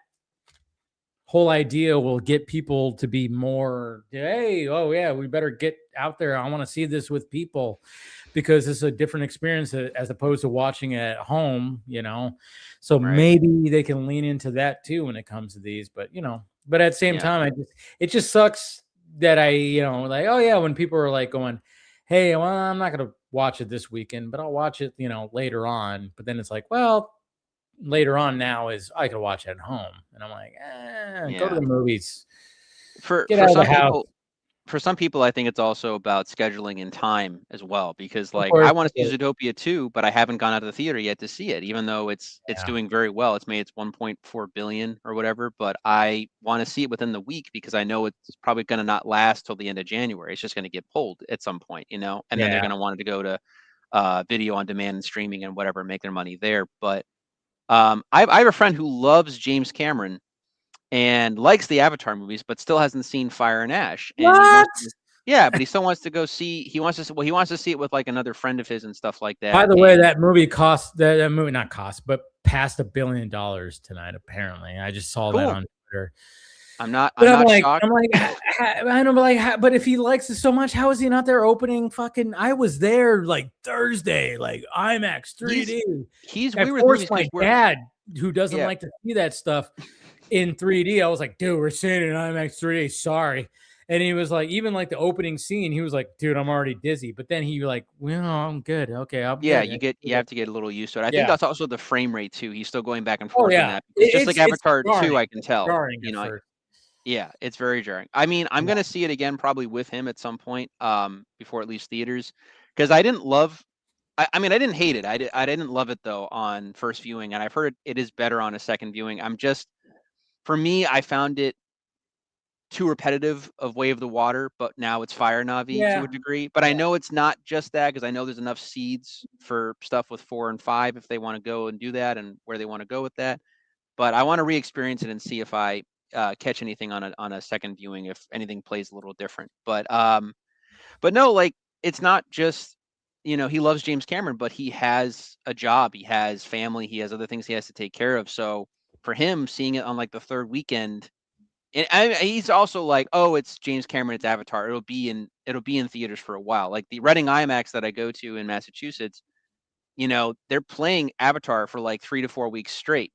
whole idea will get people to be more, hey, oh yeah, we better get out there. I want to see this with people because it's a different experience as opposed to watching it at home, So maybe they can lean into that too when it comes to these, but but at the same time, it just sucks that oh yeah, when people are like going, hey, well, I'm not going to watch it this weekend, but I'll watch it, later on. But then it's like, well, later on now is I could watch it at home. And I'm like, go to the movies. Get out of the house. For some people, I think it's also about scheduling and time as well, because I want to see Zootopia 2, but I haven't gone out to the theater yet to see it, even though it's doing very well. It's made its 1.4 billion or whatever, but I want to see it within the week because I know it's probably going to not last till the end of January. It's just going to get pulled at some point, and then they're going to want it to go to video on demand and streaming and whatever, make their money there. But I have a friend who loves James Cameron and likes the Avatar movies, but still hasn't seen Fire and Ash. And but he still wants to go see. He wants to see it with like another friend of his and stuff like that. By the way, that movie passed $1 billion tonight. Apparently, I just saw that on Twitter. I'm not shocked. But if he likes it so much, how is he not there opening fucking? I was there like Thursday, like IMAX 3D. I forced my dad, who doesn't like to see that stuff in 3D. I was like, dude, we're seeing it in IMAX 3D. Sorry. And he was like, even like the opening scene, he was like, dude, I'm already dizzy. But then he like, well, I'm good. Okay. You have to get a little used to it. I think that's also the frame rate too. He's still going back and forth on that. It's just like Avatar 2, I can tell. It's very jarring. I mean, I'm going to see it again, probably with him at some point before it leaves theaters. Because I didn't love, I didn't hate it. I didn't love it though on first viewing. And I've heard it is better on a second viewing. For me, I found it too repetitive of Way of the Water, but now it's Fire Navi to a degree. But I know it's not just that, because I know there's enough seeds for stuff with 4 and 5 if they want to go and do that and where they want to go with that. But I want to re-experience it and see if I catch anything on a second viewing, if anything plays a little different. But no, like it's not just he loves James Cameron, but he has a job, he has family, he has other things he has to take care of. So for him, seeing it on like the third weekend, and he's also like, oh, it's James Cameron, it's Avatar. It'll be in theaters for a while. Like the Reading IMAX that I go to in Massachusetts, they're playing Avatar for like 3 to 4 weeks straight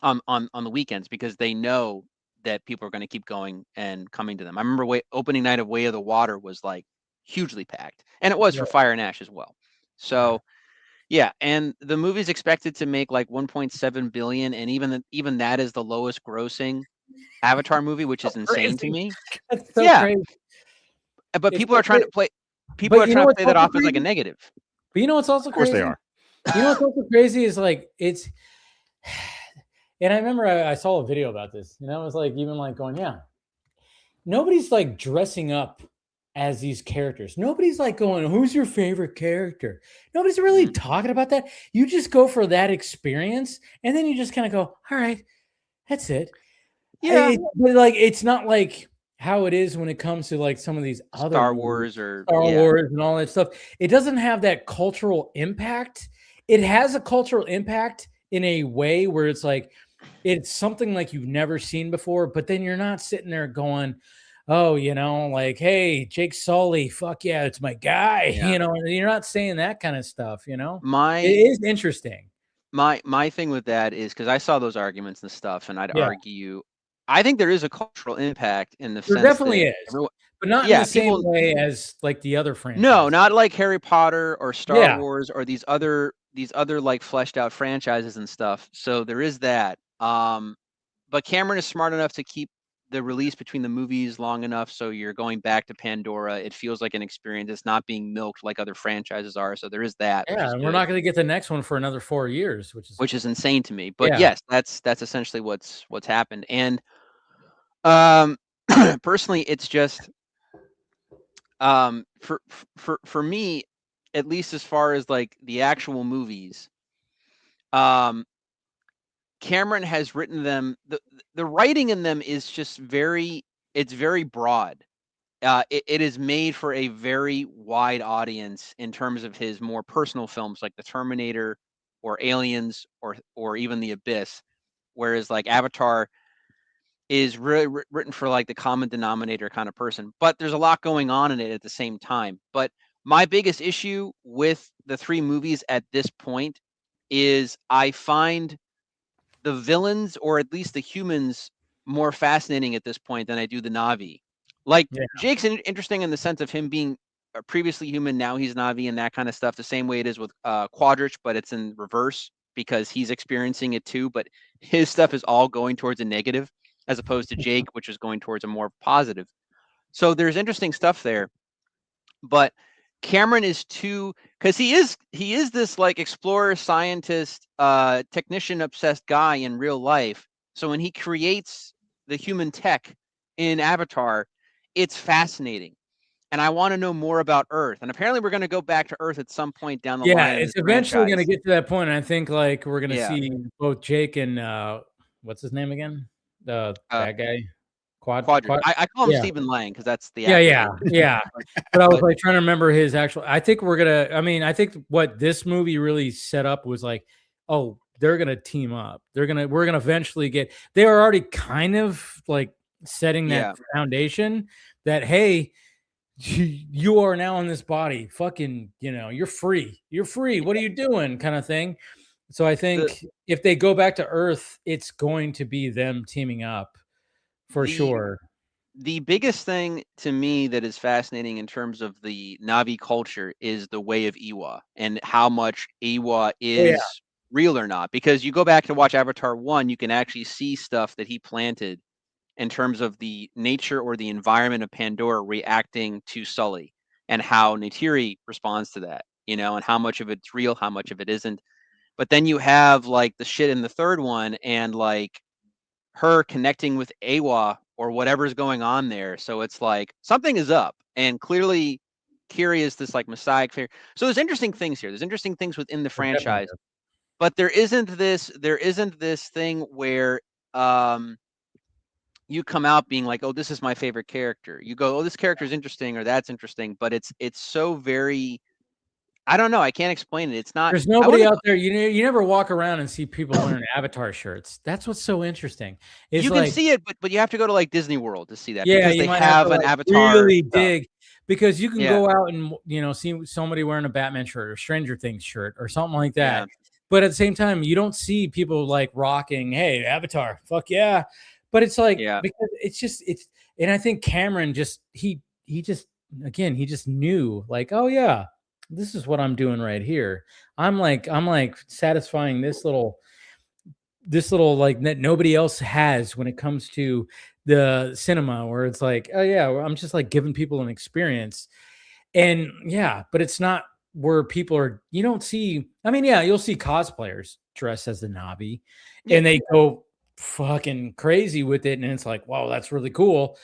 on the weekends because they know that people are going to keep going and coming to them. I remember opening night of Way of the Water was like hugely packed, and it was for Fire and Ash as well. So. Yeah, and the movie's expected to make like 1.7 billion, and even that is the lowest grossing Avatar movie, which is insane to me. That's so crazy. But people are trying to play that off as like a negative. But you know what's also crazy? Of course they are. You know what's also crazy is like it's, and I remember I saw a video about this, and I was like, even like going, nobody's like dressing up as these characters. Nobody's like going, who's your favorite character? Nobody's really talking about that. You just go for that experience, and then you just kind of go, all right, that's it. Yeah. But like, it's not like how it is when it comes to like some of these other Star Wars and all that stuff. It doesn't have that cultural impact. It has a cultural impact in a way where it's like, it's something like you've never seen before, but then you're not sitting there going, oh, like, hey, Jake Sully, fuck yeah, it's my guy. Yeah. And you're not saying that kind of stuff. It My is interesting. my thing with that is because I saw those arguments and stuff, and I'd Yeah. argue, I think there is a cultural impact in the There sense definitely that is, everyone, but not in yeah, the same people, way as like the other franchises. no, not like Harry Potter or Star Yeah. Wars or these other like fleshed out franchises and stuff. So there is that. But Cameron is smart enough to keep the release between the movies long enough so you're going back to Pandora. It feels like an experience. It's not being milked like other franchises are. So there is that. Which Yeah, is and we're good, not going to get the next one for another 4 years, which is insane to me. But Yeah. yes, that's essentially what's happened. And personally, it's just for me, at least as far as like the actual movies, Cameron has written them. The writing in them is just it's very broad. It is made for a very wide audience in terms of his more personal films like The Terminator or Aliens or even The Abyss, whereas like Avatar is really written for like the common denominator kind of person. But there's a lot going on in it at the same time. But my biggest issue with the three movies at this point is I find the villains, or at least the humans, more fascinating at this point than I do the Na'vi. Like Jake's interesting in the sense of him being previously human, now he's Na'vi and that kind of stuff. The same way it is with Quadrich, but it's in reverse because he's experiencing it too. But his stuff is all going towards a negative, as opposed to Jake, which is going towards a more positive. So there's interesting stuff there. But Cameron is too, because he is this like explorer, scientist, technician obsessed guy in real life. So when he creates the human tech in Avatar, it's fascinating. And I want to know more about Earth. And apparently we're going to go back to Earth at some point down the line. It's eventually going to get to that point. And I think like we're going to Yeah. see both Jake and what's his name again? That guy. Quadrich. I call him Yeah. Stephen Lang because that's the Yeah. actor. But I was like trying to remember his actual. I think I think what this movie really set up was like, oh, they're gonna team up. We're gonna eventually get. They are already kind of like setting that foundation that hey, you are now in this body. Fucking, you're free. You're free. What are you doing? Kind of thing. So I think if they go back to Earth, it's going to be them teaming up for sure. The biggest thing to me that is fascinating in terms of the Na'vi culture is the way of Iwa and how much Iwa is real or not. Because you go back to watch Avatar 1, you can actually see stuff that he planted in terms of the nature or the environment of Pandora reacting to Sully and how Neytiri responds to that, and how much of it's real, how much of it isn't. But then you have like the shit in the third one and like her connecting with Awa or whatever's going on there. So it's like something is up. And clearly Kiri is this like messiah figure. So there's interesting things here. There's interesting things within the franchise. But there isn't this thing where you come out being like, oh, this is my favorite character. You go, oh, this character is interesting or that's interesting, but it's so very, I don't know. I can't explain it. It's not. There's nobody out there. You never walk around and see people wearing Avatar shirts. That's what's so interesting. It's you can see it, but you have to go to like Disney World to see that. Yeah, because you they might have to, an like, Avatar. Really dig because you can Yeah. go out and see somebody wearing a Batman shirt or Stranger Things shirt or something like that. Yeah. But at the same time, you don't see people like rocking, hey, Avatar, fuck yeah. But it's like because it's and I think Cameron just he just knew like, oh yeah, this is what I'm doing right here. I'm like satisfying this little like that nobody else has when it comes to the cinema, where it's like, oh yeah, I'm just like giving people an experience. And but it's not where people are, you don't see, I mean, you'll see cosplayers dressed as the Na'vi and they go fucking crazy with it. And it's like, wow, that's really cool.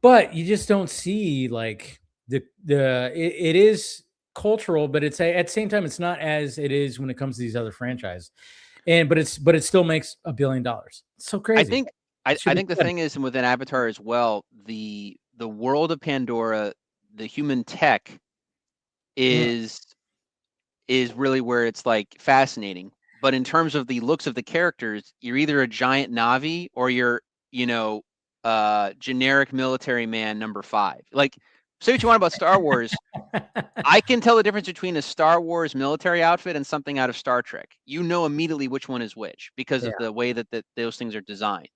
But you just don't see like it is cultural, but it's at the same time, it's not as it is when it comes to these other franchises. But it still makes $1 billion. It's so crazy. I think the thing is within Avatar as well, the world of Pandora, the human tech is really where it's like fascinating. But in terms of the looks of the characters, you're either a giant Na'vi or you're, generic military man number 5. Like, say what you want about Star Wars. I can tell the difference between a Star Wars military outfit and something out of Star Trek. You know immediately which one is which because of the way that those things are designed,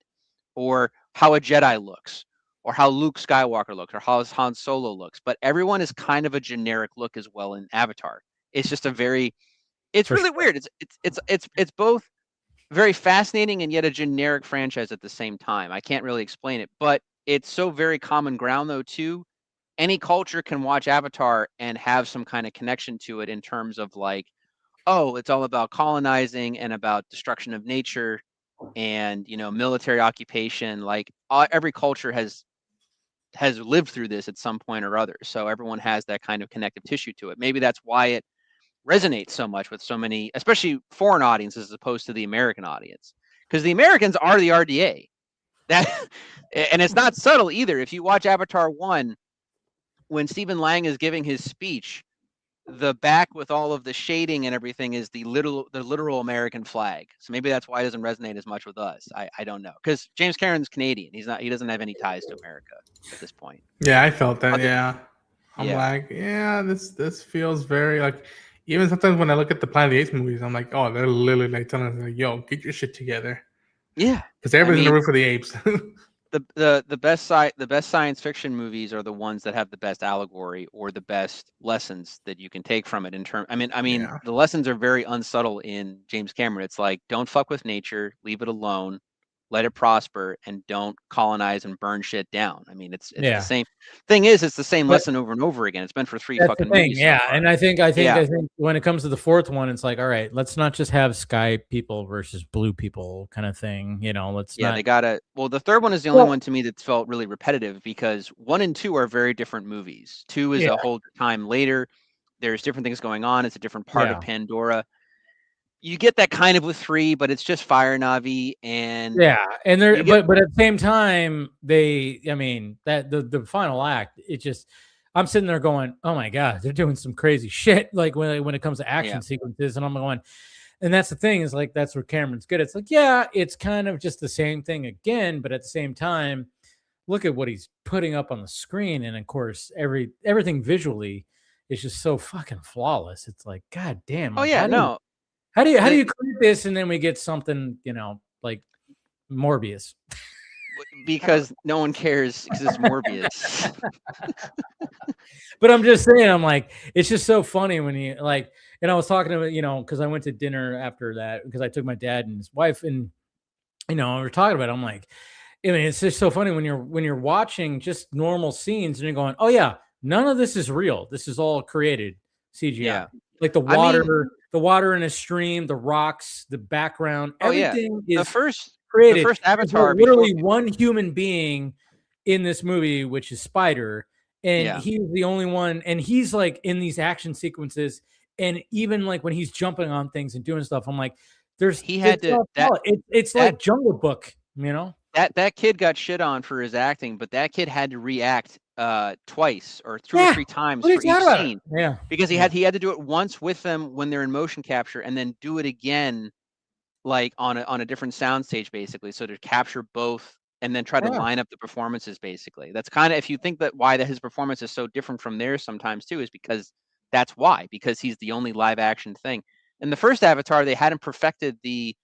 or how a Jedi looks, or how Luke Skywalker looks, or how Han Solo looks. But everyone is kind of a generic look as well in Avatar. It's just it's really weird. It's both very fascinating and yet a generic franchise at the same time. I can't really explain it, but it's so very common ground though too. Any culture can watch Avatar and have some kind of connection to it in terms of like, oh, it's all about colonizing and about destruction of nature and, you know, military occupation. Like every culture has lived through this at some point or other. So everyone has that kind of connective tissue to it. Maybe that's why it resonates so much with so many, especially foreign audiences as opposed to the American audience, because the Americans are the RDA. That, and it's not subtle either. If you watch Avatar 1, when Stephen Lang is giving his speech, the back with all of the shading and everything is the literal American flag. So maybe that's why it doesn't resonate as much with us. I don't know, because James Cameron's Canadian. He doesn't have any ties to America at this point. Yeah, I felt that. I'm like, this feels very like. Even sometimes when I look at the Planet of the Apes movies, I'm like, oh, they're literally like telling us, like, yo, get your shit together. Yeah, because everybody's in the room for the apes. the best science fiction movies are the ones that have the best allegory or the best lessons that you can take from it. The lessons are very unsubtle in James Cameron. It's like, don't fuck with nature, leave it alone, let it prosper, and don't colonize and burn shit down. I mean, it's the same thing. It's the same lesson over and over again. It's been for 3 fucking movies. Yeah, and I think when it comes to the 4th one, it's like, all right, let's not just have sky people versus blue people kind of thing. You know, they gotta. Well, the 3rd one is the only one to me that felt really repetitive, because 1 and 2 are very different movies. 2 is a whole time later. There's different things going on. It's a different part of Pandora. You get that kind of with 3, but it's just Fire Na'vi and but at the same time, the final act, I'm sitting there going, oh my god, they're doing some crazy shit. Like when it comes to action sequences, and I'm going, and that's the thing, is like, that's where Cameron's good. It's like, it's kind of just the same thing again, but at the same time, look at what he's putting up on the screen, and of course, everything visually is just so fucking flawless. It's like, god damn. How do you create this, and then we get something, like Morbius? Because no one cares, because it's Morbius. But I'm just saying, I'm like, it's just so funny when you like, and I was talking to him, because I went to dinner after that, because I took my dad and his wife, and we were talking about it. I'm like, it's just so funny when you're watching just normal scenes and you're going, oh yeah, none of this is real. This is all created CGI. Yeah. Like the water in a stream, the rocks, the background, everything is created. The first Avatar, literally one human being in this movie, which is Spider, and he's the only one, and he's like in these action sequences, and even like when he's jumping on things and doing stuff, I'm like, it's like Jungle Book, That kid got shit on for his acting, but that kid had to react twice or 2 or 3 times for each scene. Yeah, because he had to do it once with them when they're in motion capture, and then do it again, like on a different soundstage, basically, so to capture both, and then try to line up the performances. Basically, that's kind of, if you think that why his performance is so different from theirs sometimes too, is because that's why, because he's the only live action thing. In the first Avatar, they hadn't perfected the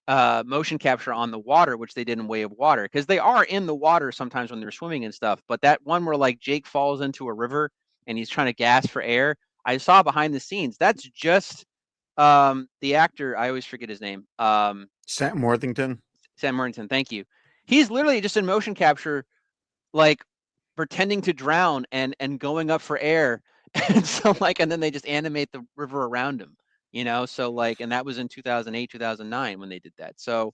motion capture on the water, which they did in Way of Water, because they are in the water sometimes when they're swimming and stuff. But that one where like Jake falls into a river and he's trying to gas for air, I saw behind the scenes. That's just the actor, I always forget his name. Sam Worthington. Sam Worthington, thank you. He's literally just in motion capture, like pretending to drown and going up for air. And so and then they just animate the river around him. So like, and that was in 2008, 2009 when they did that. So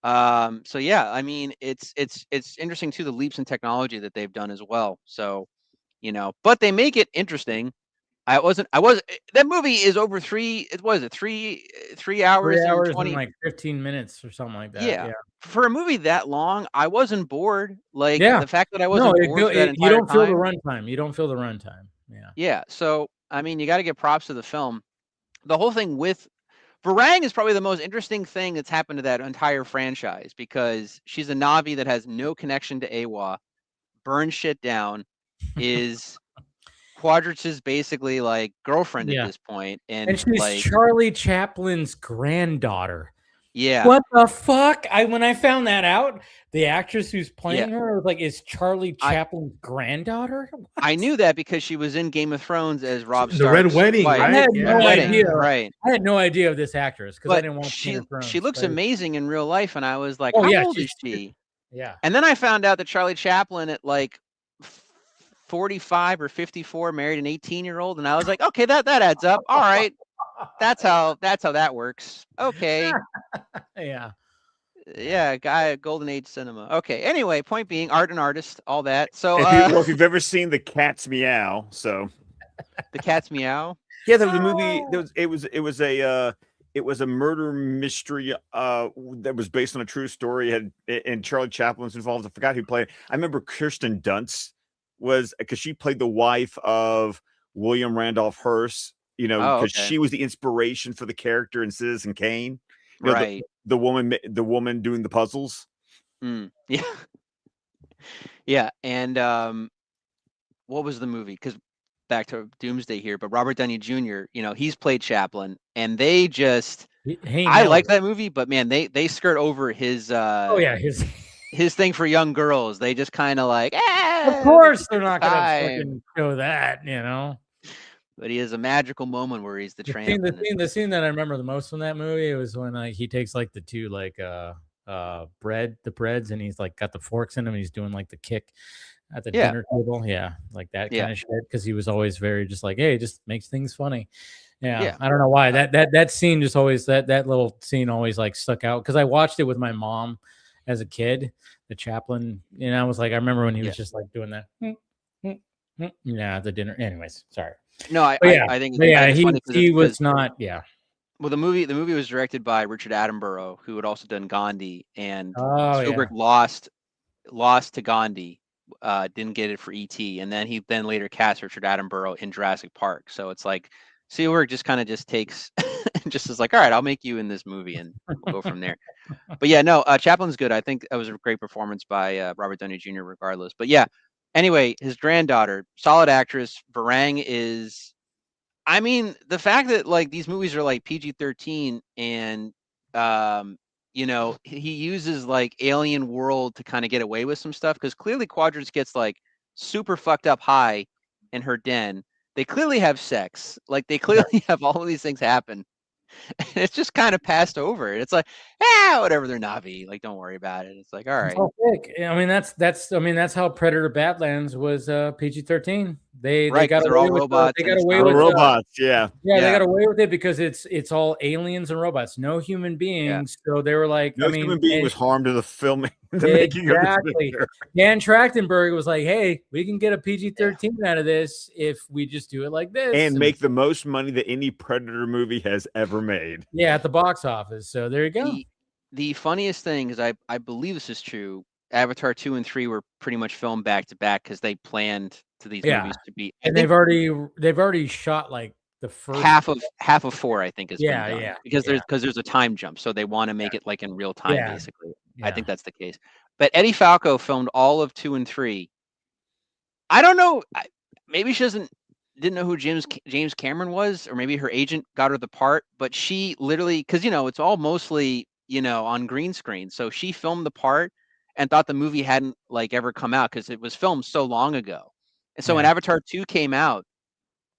I mean, it's interesting too, the leaps in technology that they've done as well. So, but they make it interesting. That movie is over 3 hours, 3 hours and 20, and like 15 minutes or something like that. Yeah. For a movie that long, I wasn't bored. Like the fact that I wasn't bored for that entire you don't feel time. the runtime. You don't feel the runtime. Yeah. Yeah. So, I mean, you got to give props to the film. The whole thing with Varang is probably the most interesting thing that's happened to that entire franchise because she's a Na'vi that has no connection to Awa, burns shit down, is Quadrant's basically like girlfriend at Yeah. this point, And and she's like Charlie Chaplin's granddaughter. yeah, What the fuck? When I found that out, the actress who's playing Yeah. her was like, is Charlie Chaplin's granddaughter? I knew that because she was in Game of Thrones as Rob The Stark's Red Wedding, wife. I right? had Yeah. no Wedding, idea. right? I had no idea of this actress because I But didn't watch Game of Thrones. she looks but- amazing in real life, and I was like, Oh, how yeah, old is she's- she? Yeah. And then I found out that Charlie Chaplin at like 45 or 54 married an 18-year-old, and I was like, okay, that adds up. All right, that's how that works. Okay, Yeah. yeah, guy, golden age cinema. Okay, anyway, point being, art and artist, all that. So If you've ever seen The Cat's Meow, so the Cat's Meow. yeah, there was a movie. It was a murder mystery that was based on a true story. And Charlie Chaplin's involved. I forgot who played it. I remember Kirsten Dunst was because she played the wife of William Randolph Hearst. You know, because she was the inspiration for the character in Citizen Kane. You know, Right. The woman doing the puzzles. Yeah. Yeah, and what was the movie? Because back to Doomsday here, but Robert Downey Jr., you know, he's played Chaplin, and they just I like that movie, but man, they skirt over his Oh yeah, his thing for young girls. They just kind of like, of course they're not gonna fucking show that, you know. But he has a magical moment where he's the tramp. The scene that I remember the most from that movie was when he takes like the two like breads, and he's like got the forks in him, and he's doing like the kick at the dinner table. Yeah, like that kind of shit. Because he was always very just like, hey, it just makes things funny. Yeah, I don't know why that scene just always that little scene always like stuck out because I watched it with my mom as a kid. The Chaplin, and I was like, I remember when he was just like doing that. Yeah, at the dinner. Anyways, sorry. No, I think he was not. Yeah. Well, the movie was directed by Richard Attenborough, who had also done Gandhi, and Spielberg lost to Gandhi, didn't get it for E.T., and then he later cast Richard Attenborough in Jurassic Park. So it's like Spielberg just kind of just takes, just is like, all right, I'll make you in this movie, and we'll go from there. But yeah, no, Chaplin's good. I think that was a great performance by Robert Downey Jr. regardless. But yeah, anyway, his granddaughter, solid actress. Varang is. I mean, the fact that like these movies are like PG-13 and you know, he uses like Alien World to kind of get away with some stuff because clearly Quadrants gets like super fucked up high in her den. They clearly have sex. Like they clearly have all of these things happen. It's just kind of passed over. It's like, whatever, they're Na'vi. Like, don't worry about it. It's like, all right. I mean, that's how Predator Badlands was PG-13. They got they're away all with robots. they got away with robots. Yeah, they got away with it because it's all aliens and robots, no human beings. So they were like, no human being was harmed in the filming, the making of this picture. Dan Trachtenberg was like, hey, we can get a PG-13 out of this if we just do it like this and make the most money that any Predator movie has ever made. Yeah, at the box office. So there you go. The funniest thing is I believe this is true. Avatar 2 and 3 were pretty much filmed back to back because they planned to these movies to be. And they've already shot like the first half of 4, I think, has been done. Yeah, because there's a time jump, so they want to make it like in real time, basically. I think that's the case. But Eddie Falco filmed all of 2 and 3. I don't know. Maybe she didn't know who James Cameron was, or maybe her agent got her the part. But she literally, because it's all mostly on green screen, so she filmed the part and thought the movie hadn't like ever come out because it was filmed so long ago. And so when Avatar 2 came out,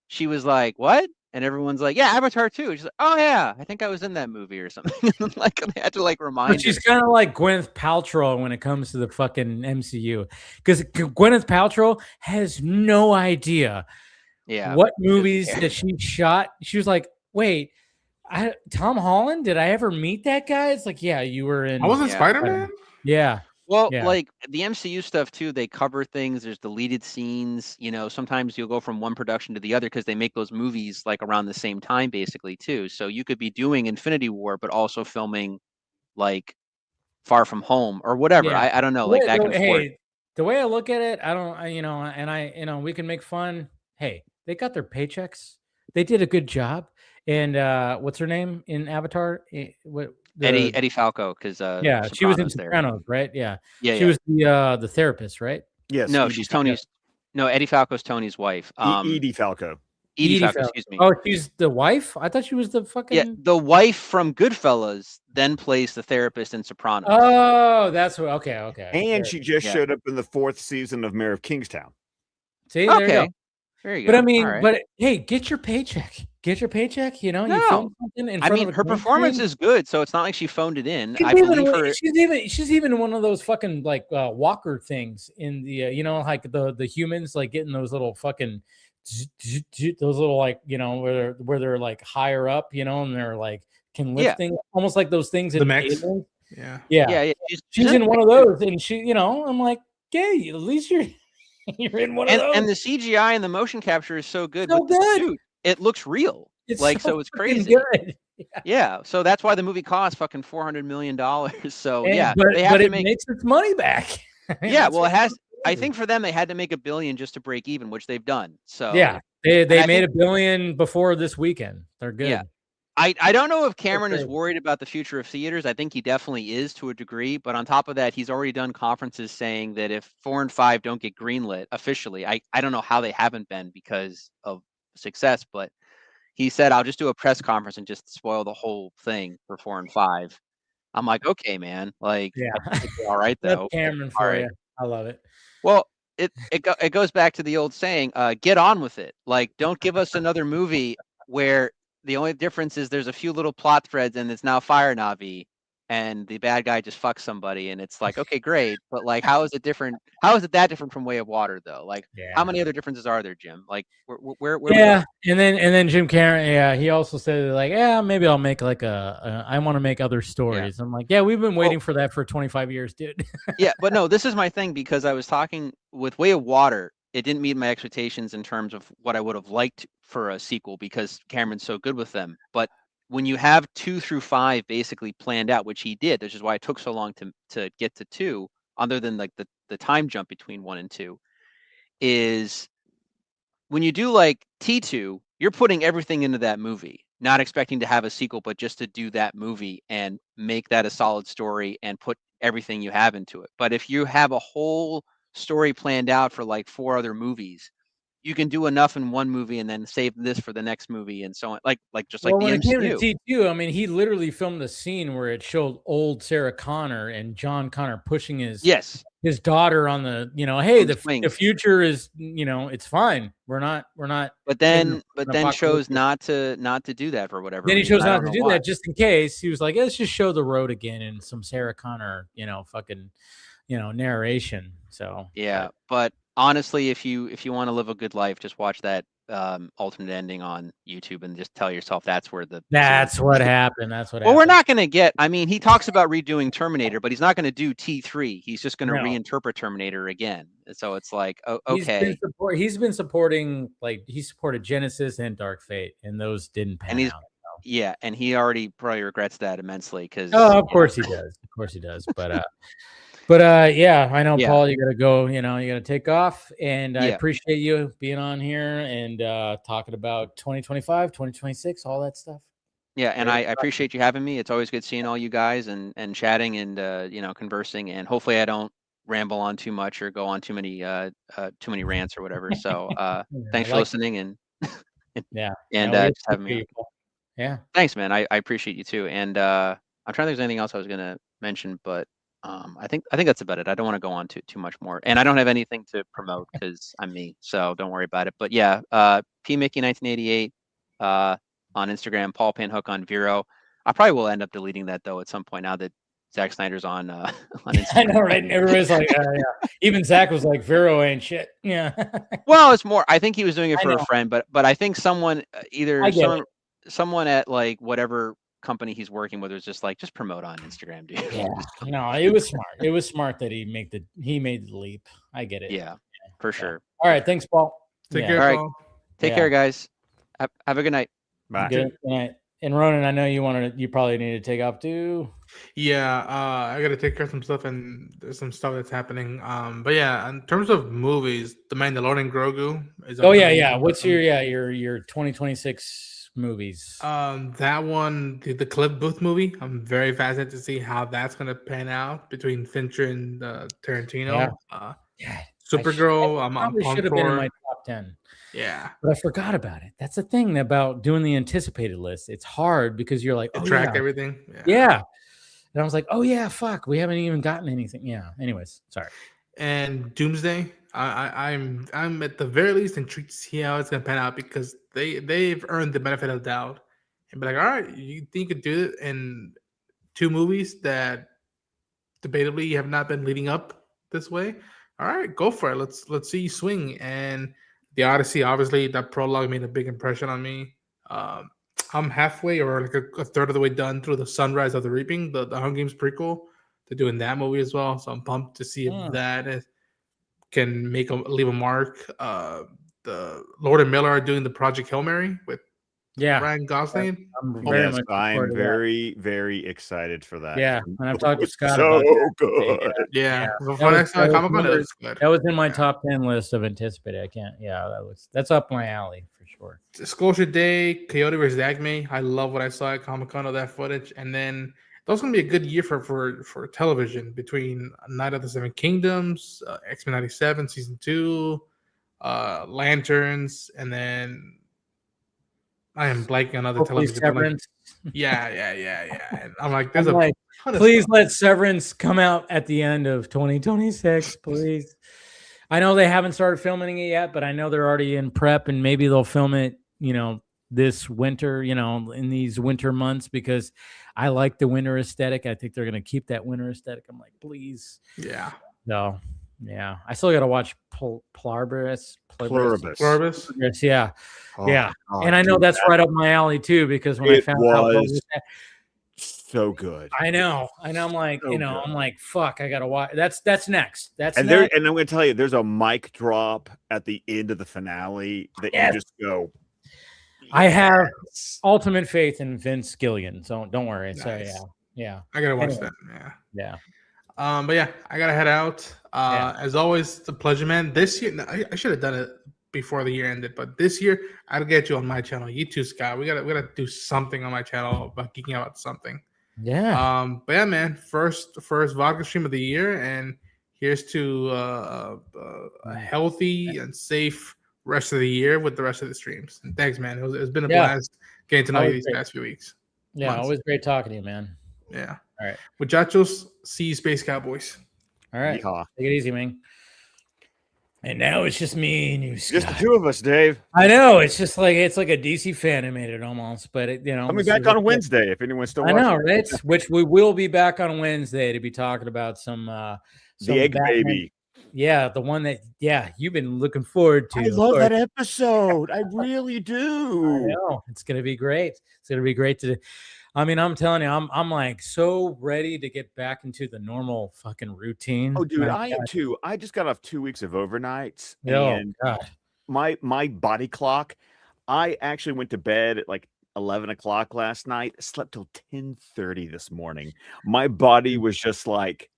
she was like, "What?" And everyone's like, "Yeah, Avatar 2." She's like, "Oh yeah, I think I was in that movie or something." Like they had to like remind. But she's kind of like Gwyneth Paltrow when it comes to the fucking MCU, because Gwyneth Paltrow has no idea what movies that she shot. She was like, "Wait, Tom Holland? Did I ever meet that guy?" It's like, yeah, you were in. I was in Spider-Man. Yeah. Well, like the MCU stuff too, they cover things. There's deleted scenes. Sometimes you'll go from one production to the other because they make those movies like around the same time, basically too. So you could be doing Infinity War, but also filming like Far From Home or whatever. Yeah. I don't know, like back and forth. The way I look at it, I don't, we can make fun. Hey, they got their paychecks. They did a good job. what's her name in Avatar? Eddie Falco, because yeah, she was in Sopranos there. Sopranos, right? Yeah, Yeah, she was the therapist, right? Yes. No, Edie she's Falco. Tony's. No, Eddie Falco's Tony's wife. Edie Falco. Edie Falco, excuse me. Oh, she's the wife. I thought she was the fucking. Yeah, the wife from Goodfellas then plays the therapist in Sopranos. Oh, that's what. Okay. And she just Yeah. showed up in the 4th season of Mayor of Kingstown. See, there you Okay, go. there you But go. I mean, All right. but hey, get your paycheck. Get your paycheck. You know, you No. film something in I front mean, of a her green performance screen. is good, so it's not like she phoned it in. She's I even, believe her. she's even one of those fucking like walker things in the you know, like the humans like getting those little fucking those little like, you know, where they're like higher up, you know, and they're like can lift Yeah. things almost like those things The in mechs. Aliens. Yeah. Yeah. She's in one of those, and she, you know, I'm like, hey, at least you're in one of those. And the CGI and the motion capture is so good So with the good. suit. It looks real. It's like so so it's fucking crazy. good. Yeah, so that's why the movie cost fucking $400 million. So And- yeah, but they have to it make. makes its money back. Yeah, That's well, it what has. I amazing. think for them, they had to make $1 billion just to break even, which they've done. So Yeah, they and I made think- $1 billion before this weekend. They're good. Yeah. I don't know if Cameron is great. worried about the future of theaters. I think he definitely is to a degree. But on top of that, he's already done conferences saying that if 4 and 5 don't get greenlit officially, I don't know how they haven't been because of success, but he said, I'll just do a press conference and just spoil the whole thing for 4 and 5. I'm like, okay, man. Like, Yeah. I think you're all right That's though. Cameron All for right. you. I love it. Well, it goes back to the old saying, get on with it. Like, don't give us another movie where the only difference is there's a few little plot threads and it's now Fire Navi and the bad guy just fucks somebody and it's like, okay, great. But like, how is it different? How is it that different from Way of Water though? Like, how many other differences are there, Jim? Like, where we Yeah, and then Jim Cameron, yeah, he also said like, yeah, maybe I'll make like I want to make other stories. I'm like, yeah, we've been waiting for that for 25 years, dude. Yeah, but no, this is my thing because I was talking with Way of Water. It didn't meet my expectations in terms of what I would have liked for a sequel because Cameron's so good with them. But when you have 2 through 5 basically planned out, which he did, which is why it took so long to get to 2, other than like the time jump between 1 and 2, is when you do like T2, you're putting everything into that movie, not expecting to have a sequel, but just to do that movie and make that a solid story and put everything you have into it. But if you have a whole story planned out for like 4 other movies, you can do enough in one movie and then save this for the next movie and so on. Like just like Well, the when it came to MCU. T2, I mean, he literally filmed a scene where it showed old Sarah Connor and John Connor pushing his his daughter on the, you know, hey, the future is, you know, it's fine. We're not. But then chose not to do that for whatever. Then he reason. chose I not don't to know do why. that just in case. He was like, let's just show the road again and some Sarah Connor, you know, fucking, you know, narration. So yeah, but honestly, if you want to live a good life, just watch that alternate ending on YouTube and just tell yourself that's where that's what happened. That's what well, happened. we're not going to get. I mean, he talks about redoing Terminator, but he's not going to do T3. He's just going to No. reinterpret Terminator again. So it's like, okay. He's been supporting, like, he supported Genesis and Dark Fate, and those didn't pan out. Yeah, and he already probably regrets that immensely because. Oh, of course he does. Of course he does. But yeah, I know, Yeah. Paul, you got to go. You know, you got to take off, and I Yeah. appreciate you being on here and talking about 2025, 2026, all that stuff. Yeah, and I appreciate you having me. It's always good seeing all you guys and chatting and you know, conversing. And hopefully, I don't ramble on too much or go on too many rants or whatever. So thanks for listening and yeah, and we just having me. appreciate you. Yeah, thanks, man. I appreciate you too. And I'm trying to think if there's anything else I was gonna mention, but I think that's about it. I don't want to go on too much more, and I don't have anything to promote because I'm me, so don't worry about it. But yeah, P Mickey 1988 on Instagram, Paul Panhook on Vero. I probably will end up deleting that though at some point now that Zack Snyder's on Instagram. I know, right? And everybody's like, yeah. Even Zach was like, Vero ain't shit. Yeah. Well, it's more. I think he was doing it for a friend, but I think someone someone at like whatever company he's working with was just like, just promote on Instagram, dude. Yeah. No, it was smart. It was smart that he made the leap. I get it. Yeah, for sure. All right. Thanks, Paul. Take care, All right. Paul. Take care, guys. Have a good night. Bye. Good night. And Ronan, I know you probably need to take off too. Yeah, I gotta take care of some stuff, and there's some stuff that's happening. But yeah, in terms of movies, The Mandalorian Grogu is. Oh yeah. What's your 2026 movies? That one, the Cliff Booth movie. I'm very fascinated to see how that's gonna pan out between Fincher and Yeah. Tarantino. Yeah, Supergirl. I I'm probably should pumped have been in my for. top 10, Yeah, but I forgot about it. That's the thing about doing the anticipated list. It's hard because you're like, to oh track yeah, everything. yeah. And I was like, oh yeah, fuck, we haven't even gotten anything. Yeah. Anyways, sorry. And Doomsday. I'm at the very least intrigued to see how it's gonna pan out because they've earned the benefit of the doubt and be like, all right, you think you could do it in 2 movies that debatably have not been leading up this way. All right, go for it. Let's see you swing. And the Odyssey, obviously, that prologue made a big impression on me. Um, I'm halfway or like a third of the way done through the Sunrise of the Reaping, the Hunger Games prequel. They're doing that movie as well, so I'm pumped to see if can leave a mark. The Lord and Miller are doing the Project Hail Mary with Ryan Gosling. I'm very much looking forward I'm to that. very, very excited for that. Yeah, and I've talked to Scott so about that. good. Yeah, That was in my top 10 list of anticipated. I can't. Yeah, that's up my alley for sure. Disclosure Day, Coyote vs. Acme. I love what I saw at Comic-Con of that footage. And then that's going to be a good year for television between Night of the Seven Kingdoms, X-Men 97 Season 2, Lanterns, and then I am blanking on other Hopefully television. But Severance. Yeah. And I'm like, please let Severance come out at the end of 2026, please. I know they haven't started filming it yet, but I know they're already in prep, and maybe they'll film it, this winter, in these winter months, because I like the winter aesthetic. I think they're going to keep that winter aesthetic. I'm like, please. Yeah. No. Yeah. I still got to watch Pluribus. Yeah. Oh, yeah. God, and I know that's right up my alley too, because when I found out what was that, so good. I know. And I'm like, I'm like, fuck, I gotta watch. That's next. That's and next. And I'm gonna tell you, there's a mic drop at the end of the finale that you just go. I have ultimate faith in Vince Gilligan, so don't worry. Nice. So yeah. I gotta watch Anyway. that. Yeah. But yeah, I gotta head out. As always, it's a pleasure, man. This year, I should have done it before the year ended, but this year I'll get you on my channel. You too, Scott. We gotta do something on my channel about geeking out about something. Yeah. But yeah, man. First Vodka stream of the year, and here's to a healthy and safe rest of the year with the rest of the streams. And thanks, man. It's been a blast getting to know you these past few weeks. Yeah, always great talking to you, man. Yeah. All right. Muchachos, see you, Space Cowboys. All right. Yeehaw. Take it easy, man. And now it's just me and you, Scott. Just the two of us, Dave. I know. It's just like a DC fan animated almost, but coming back on Wednesday if anyone's still watching. I know, right? Which we will be back on Wednesday to be talking about some the Egg Batman. Baby. Yeah, the one that you've been looking forward to. I love that episode. I really do. I know. It's gonna be great. It's gonna be great to. I mean, I'm telling you, I'm like so ready to get back into the normal fucking routine. Oh, dude, I am too. I just got off 2 weeks of overnights, and God. my body clock. I actually went to bed at like 11 o'clock last night. Slept till 10:30 this morning. My body was just like,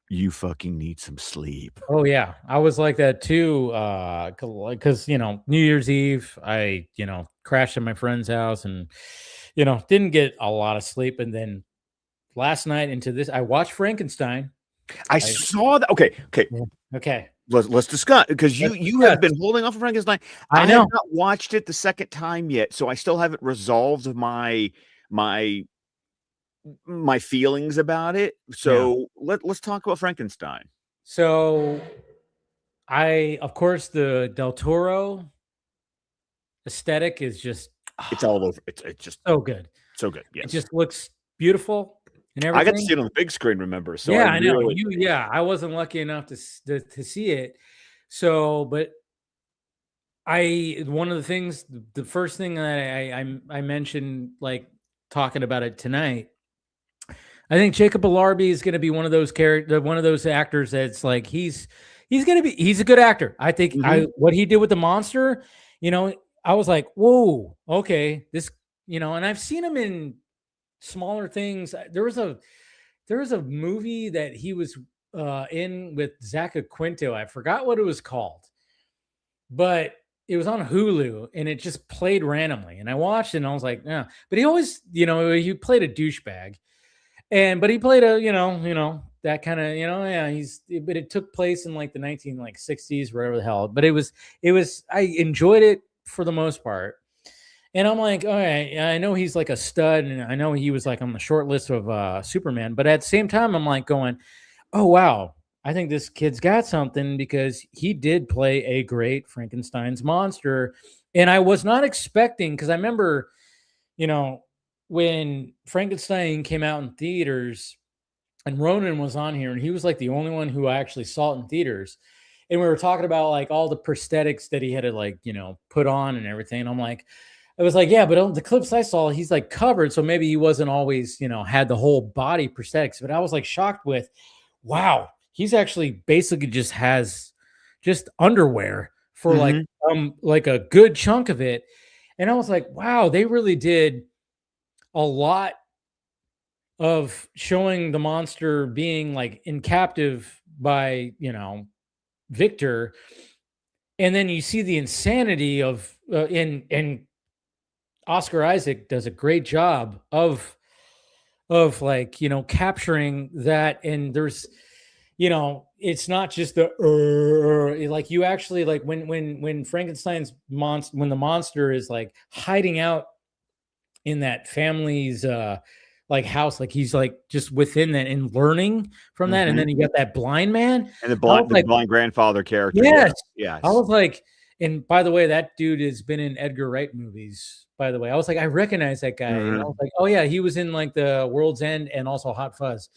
you fucking need some sleep. Oh yeah, I was like that too. Because New Year's Eve, I crashed at my friend's house and didn't get a lot of sleep. And then last night into this, I watched Frankenstein. I saw that. Okay. Let's discuss, because you have been holding off of Frankenstein. I know. have not watched it the second time yet, so I still haven't resolved my feelings about it. So let's talk about Frankenstein. So of course, the Del Toro aesthetic is just it's all over. It's just so good. So good. Yes. It just looks beautiful and everything. I got to see it on the big screen, remember? So yeah, I know. I wasn't lucky enough to see it. So, but one of the things, the first thing that I mentioned, like talking about it tonight, I think Jacob Elordi is going to be one of those actors that's like he's a good actor. I think what he did with the monster, I was like, whoa, okay, this, and I've seen him in smaller things. There was a movie that he was in with Zach Quinto. I forgot what it was called, but it was on Hulu and it just played randomly. And I watched it and I was like, yeah. But he always, he played a douchebag. But he played that kind of, but it took place in like the 1960s, whatever the hell. But I enjoyed it for the most part. And I'm like, all right, I know he's like a stud, and I know he was like on the short list of Superman. But at the same time, I'm like going, oh wow, I think this kid's got something because he did play a great Frankenstein's monster. And I was not expecting, because I remember, when Frankenstein came out in theaters and Ronan was on here, and he was like the only one who actually saw it in theaters. And we were talking about like all the prosthetics that he had to like, put on and everything. And I'm like, I was like, yeah, but on the clips I saw, he's like covered. So maybe he wasn't always, had the whole body prosthetics. But I was like shocked with, wow, he's actually basically just has just underwear for like a good chunk of it. And I was like, wow, they really did a lot of showing the monster being like in captive by, Victor. And then you see the insanity of and Oscar Isaac does a great job of like, capturing that. And there's, it's not just the like you actually like when Frankenstein's monster, when the monster is like hiding out in that family's like house, like he's like just within that and learning from that. And then you got that blind man and the blind grandfather character. Yes. Yes. I was like, and by the way, that dude has been in Edgar Wright movies, by the way. I was like, I recognize that guy. And I was like, oh yeah, he was in like the World's End and also Hot Fuzz.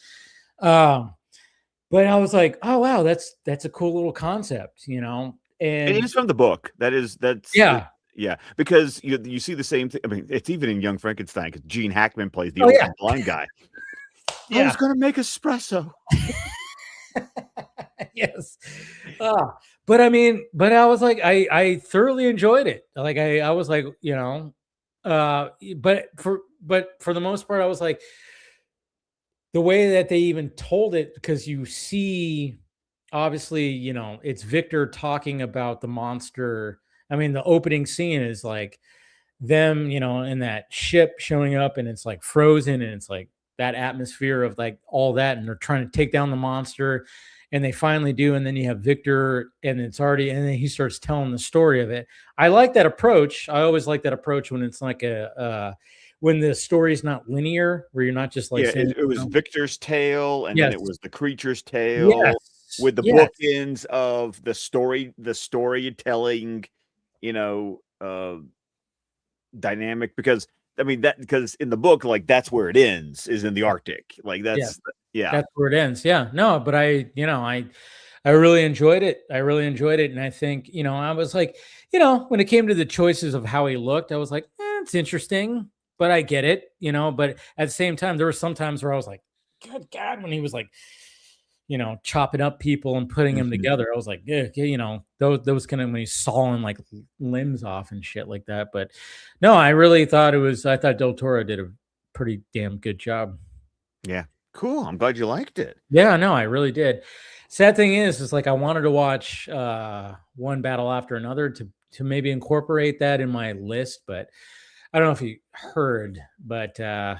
But I was like, oh wow, that's a cool little concept, and it is from the book. That's yeah, because you see the same thing. I mean, it's even in Young Frankenstein because Gene Hackman plays the old blind guy. I was gonna make espresso. Yes. But I mean, I was like, I thoroughly enjoyed it. Like I was like, but for the most part, I was like, the way that they even told it, because you see, obviously, it's Victor talking about the monster. I mean, the opening scene is like them, in that ship showing up, and it's like frozen, and it's like that atmosphere of like all that, and they're trying to take down the monster, and they finally do. And then you have Victor, and and then he starts telling the story of it. I like that approach. I always like that approach when it's like when the story is not linear, where you're not just like it was Victor's tale, and then it was the creature's tale with the bookends of the storytelling, dynamic. Because I mean because in the book, like that's where it ends, is in the Arctic. Like that's that's where it ends. Yeah, no, but I really enjoyed it. And I think I was like, when it came to the choices of how he looked, I was like, it's interesting. But I get it, but at the same time, there were some times where I was like, good God, when he was like, chopping up people and putting them together, I was like, those kind of, when he's sawing like limbs off and shit like that. But no, I really thought I thought Del Toro did a pretty damn good job. Yeah. Cool. I'm glad you liked it. Yeah, no, I really did. Sad thing is like I wanted to watch One Battle After Another to maybe incorporate that in my list, but I don't know if you heard, but today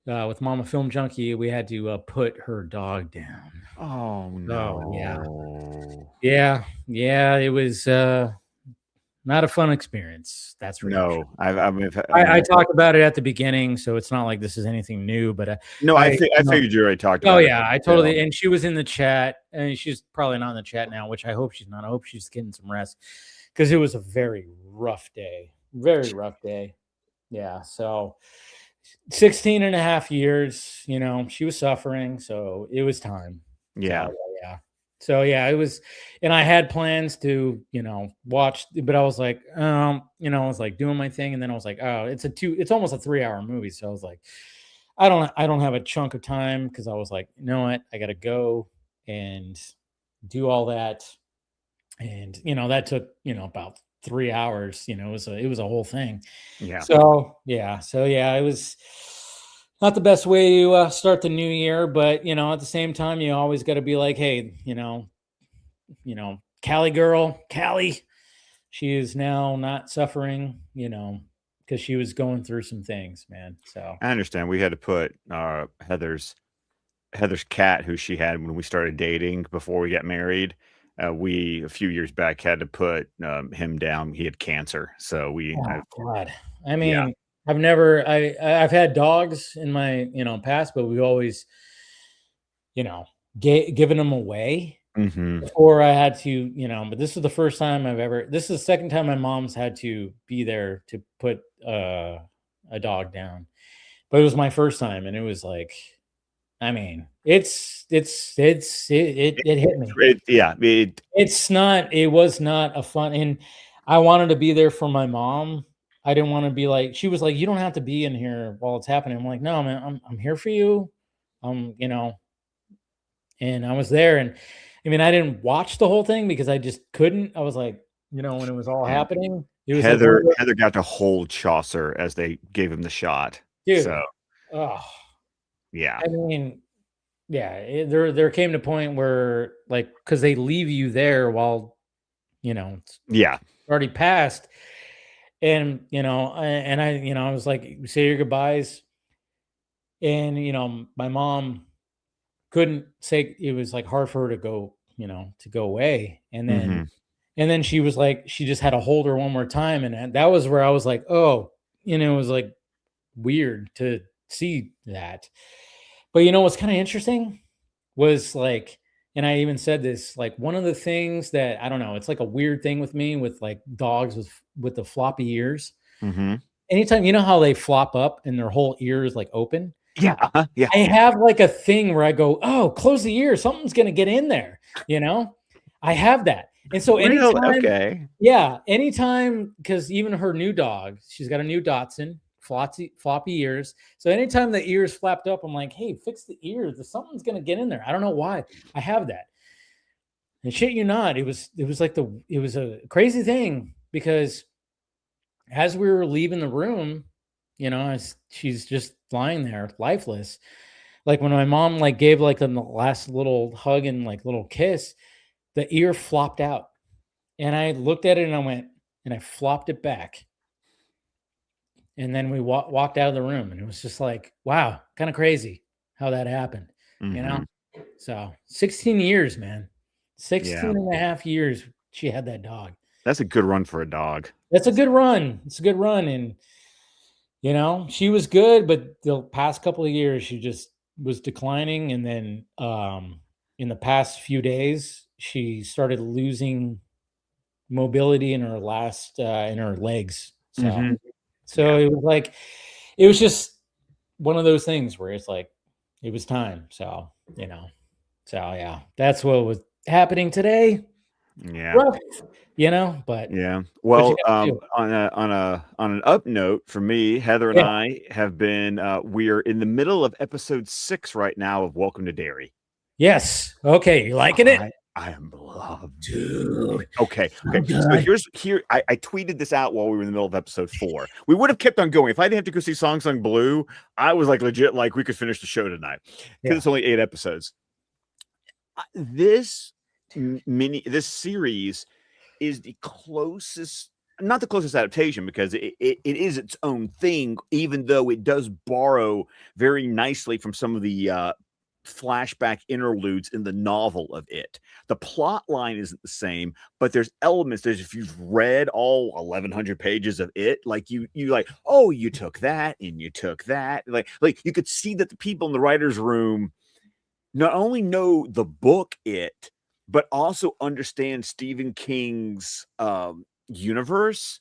with Mama Film Junkie, we had to put her dog down. Oh no! Yeah. It was not a fun experience. That's for sure. I talked about it at the beginning, so it's not like this is anything new. But I figured you already talked about it. Oh yeah, I totally. And she was in the chat, and she's probably not in the chat now, which I hope she's not. I hope she's getting some rest, because it was a very rough day. Very rough day. Yeah. So 16 and a half years, she was suffering, so it was time. Yeah. So it was, and I had plans to, watch, but I was like, I was like doing my thing, and then I was like, oh, it's almost a 3-hour movie. So I was like, I don't have a chunk of time, because I was like, you know what, I got to go and do all that, and that took about 3 hours. It was a whole thing. Yeah. So it was not the best way to start the new year, but at the same time, you always got to be like, hey, Cali girl, Cali, she is now not suffering, because she was going through some things, man. So I understand. We had to put Heather's cat, who she had when we started dating before we got married. We a few years back had to put him down. He had cancer, so God, I mean, I've had dogs in my past, but we've always given them away before I had to, but this is the first time this is the second time my mom's had to be there to put a dog down, but it was my first time, and it was like, I mean, it hit me. It was not a fun, and I wanted to be there for my mom. I didn't want to be like, she was like, you don't have to be in here while it's happening. I'm like, no, man, I'm here for you. And I was there, and I mean, I didn't watch the whole thing because I just couldn't. I was like, when it was all happening, it was Heather got to hold Chaucer as they gave him the shot. Dude, so yeah. I mean, yeah, there came to a point where, like, because they leave you there while it's already passed, and I was like, say your goodbyes, and my mom couldn't say, it was like hard for her to go away, and then she was like, she just had to hold her one more time, and that was where I was like, oh, it was like weird to see that. But what's kind of interesting was, like, and I even said this, like, one of the things that, I don't know, it's like a weird thing with me with like dogs with the floppy ears. Anytime, how they flop up and their whole ear is like open. Yeah. I have like a thing where I go, oh, close the ear. Something's going to get in there. I have that. And so anytime, anytime, because even her new dog, she's got a new Dotson, floppy ears. So anytime the ears flapped up, I'm like, hey, fix the ears. Something's going to get in there. I don't know why I have that. And shit you not, it was a crazy thing, because as we were leaving the room, she's just lying there lifeless. Like when my mom like gave like the last little hug and like little kiss, the ear flopped out, and I looked at it and I went, and I flopped it back. And then we walked out of the room, and it was just like, wow, kind of crazy how that happened, So 16 years, man, 16 and a half years she had that dog. That's a good run for a dog. That's a good run. It's a good run. And, she was good, but the past couple of years, she just was declining. And then in the past few days, she started losing mobility in her in her legs. So it was like, it was just one of those things where it's like, it was time. So, yeah, that's what was happening today. Yeah. Rough, but yeah. Well, on an up note for me, Heather and I have been we are in the middle of episode 6 right now of Welcome to Derry. Yes. Okay, you liking it? I am loved, dude. Okay. So I tweeted this out while we were in the middle of episode 4. We would have kept on going if I didn't have to go see Song Sung Blue. I was like legit, like we could finish the show tonight because it's only 8 episodes. This series is the closest, not the closest adaptation, because it is its own thing, even though it does borrow very nicely from some of the flashback interludes in the novel of it. The plot line isn't the same, but there's elements. If you've read all 1,100 pages of it, like you like, oh, you took that and you took that, like you could see that the people in the writer's room not only know the book It, but also understand Stephen King's universe,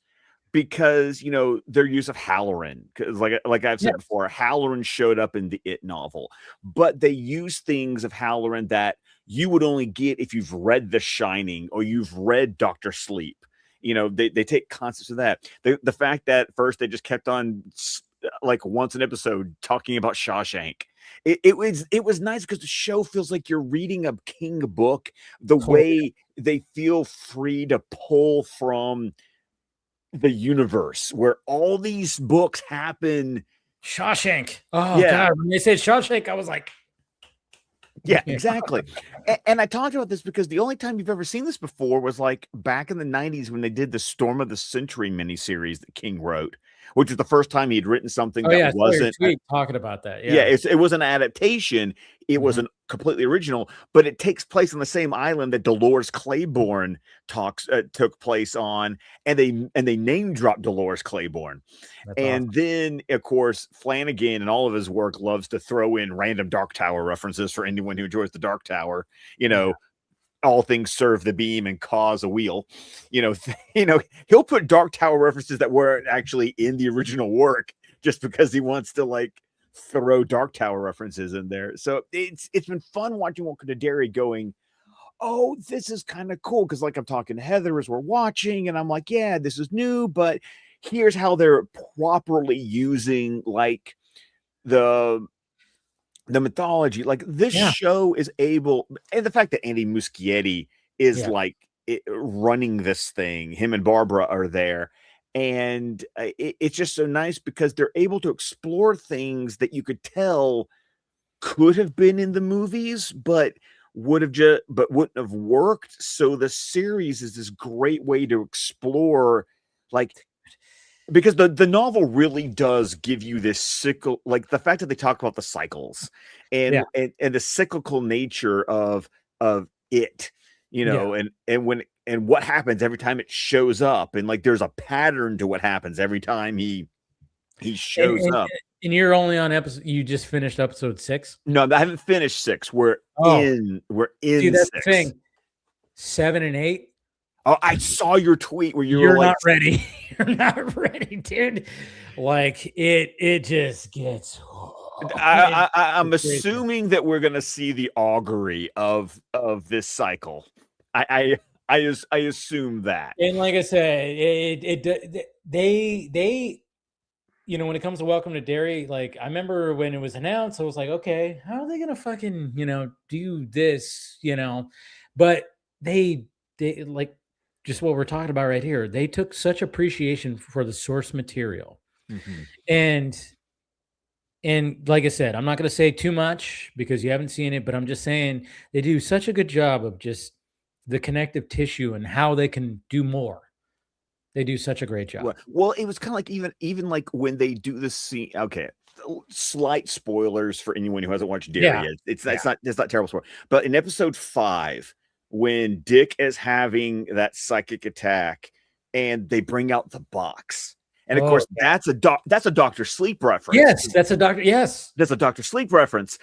because their use of Halloran, because like I've said before, Halloran showed up in the It novel, but they use things of Halloran that you would only get if you've read The Shining or you've read Dr. Sleep. They take concepts of that. The fact that first they just kept on, like, once an episode talking about Shawshank. It was nice because the show feels like you're reading a King book, the way they feel free to pull from the universe where all these books happen Shawshank. Oh Yeah. God, when they said Shawshank, I was like, Yeah, exactly. And I talked about this because the only time you've ever seen this before was like back in the 90s when they did the Storm of the Century miniseries that King wrote, which was the first time he'd written something oh that yeah, I saw your wasn't tweet talking about that. yeah, it was an adaptation. It Mm-hmm. wasn't completely original, but it takes place on the same island that Dolores Claiborne took place on, and they name dropped Dolores Claiborne. That's And awesome. then, of course, Flanagan and all of his work loves to throw in random Dark Tower references for anyone who enjoys the Dark Tower. You know, all things serve the beam and cause a wheel. He'll put Dark Tower references that weren't actually in the original work just because he wants to like throw Dark Tower references in there. So it's been fun watching Welcome to Derry going, oh, this is kind of cool. Cause like I'm talking to Heather as we're watching, and I'm like, yeah, this is new, but here's how they're properly using like the mythology. Like this show is able, and the fact that Andy Muschietti is like running this thing, him and Barbara are there. And it's just so nice because they're able to explore things that you could tell could have been in the movies, but wouldn't have worked. So the series is this great way to explore, like, because the novel really does give you this cycle, like the fact that they talk about the cycles and the cyclical nature of it, and what happens every time it shows up, and like there's a pattern to what happens every time he shows up. And you're only on episode. You just finished episode 6. No, I haven't finished 6. We're in. Dude, that's 6. the thing. 7 and 8. Oh, I saw your tweet where You're were like, not ready. You're not ready, dude. Like it just gets. I'm assuming that we're gonna see the augury of this cycle. I assume that. And like I said, they when it comes to Welcome to Derry, like I remember when it was announced, I was like, okay, how are they gonna fucking do this? But they like just what we're talking about right here. They took such appreciation for the source material, and like I said, I'm not going to say too much because you haven't seen it, but I'm just saying they do such a good job of just the connective tissue and how they can do more. They do such a great job. Well, it was kind of like even like when they do the scene. Okay, slight spoilers for anyone who hasn't watched Derry yet. It's not terrible spoiler. But in episode 5, when Dick is having that psychic attack, and they bring out the box. And of course, that's a Dr. Sleep reference. Yes, that's a Dr. Yes, that's a Dr. Sleep reference.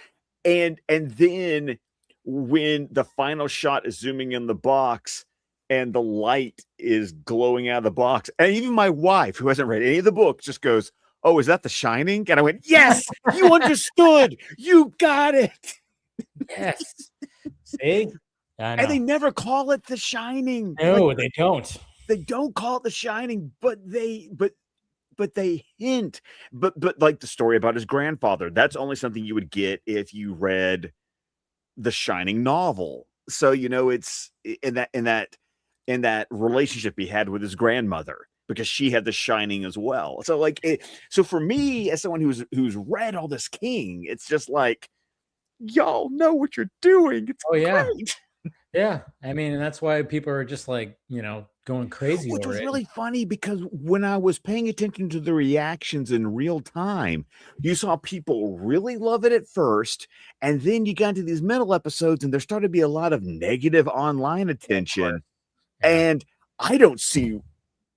And then when the final shot is zooming in the box and the light is glowing out of the box, and even my wife, who hasn't read any of the books, just goes, "Oh, is that The Shining?" And I went, "Yes, you understood. You got it." Yes. See, and they never call it The Shining. No, like, they don't. They don't call it The Shining, but they hint, but like the story about his grandfather, that's only something you would get if you read the Shining novel. So it's in that relationship he had with his grandmother, because she had the Shining as well. So so for me, as someone who's read all this King, it's just like, y'all know what you're doing. It's great. Yeah, I mean, and that's why people are just like, going crazy. Which was really funny, because when I was paying attention to the reactions in real time, you saw people really love it at first, and then you got into these middle episodes, and there started to be a lot of negative online attention, and I don't see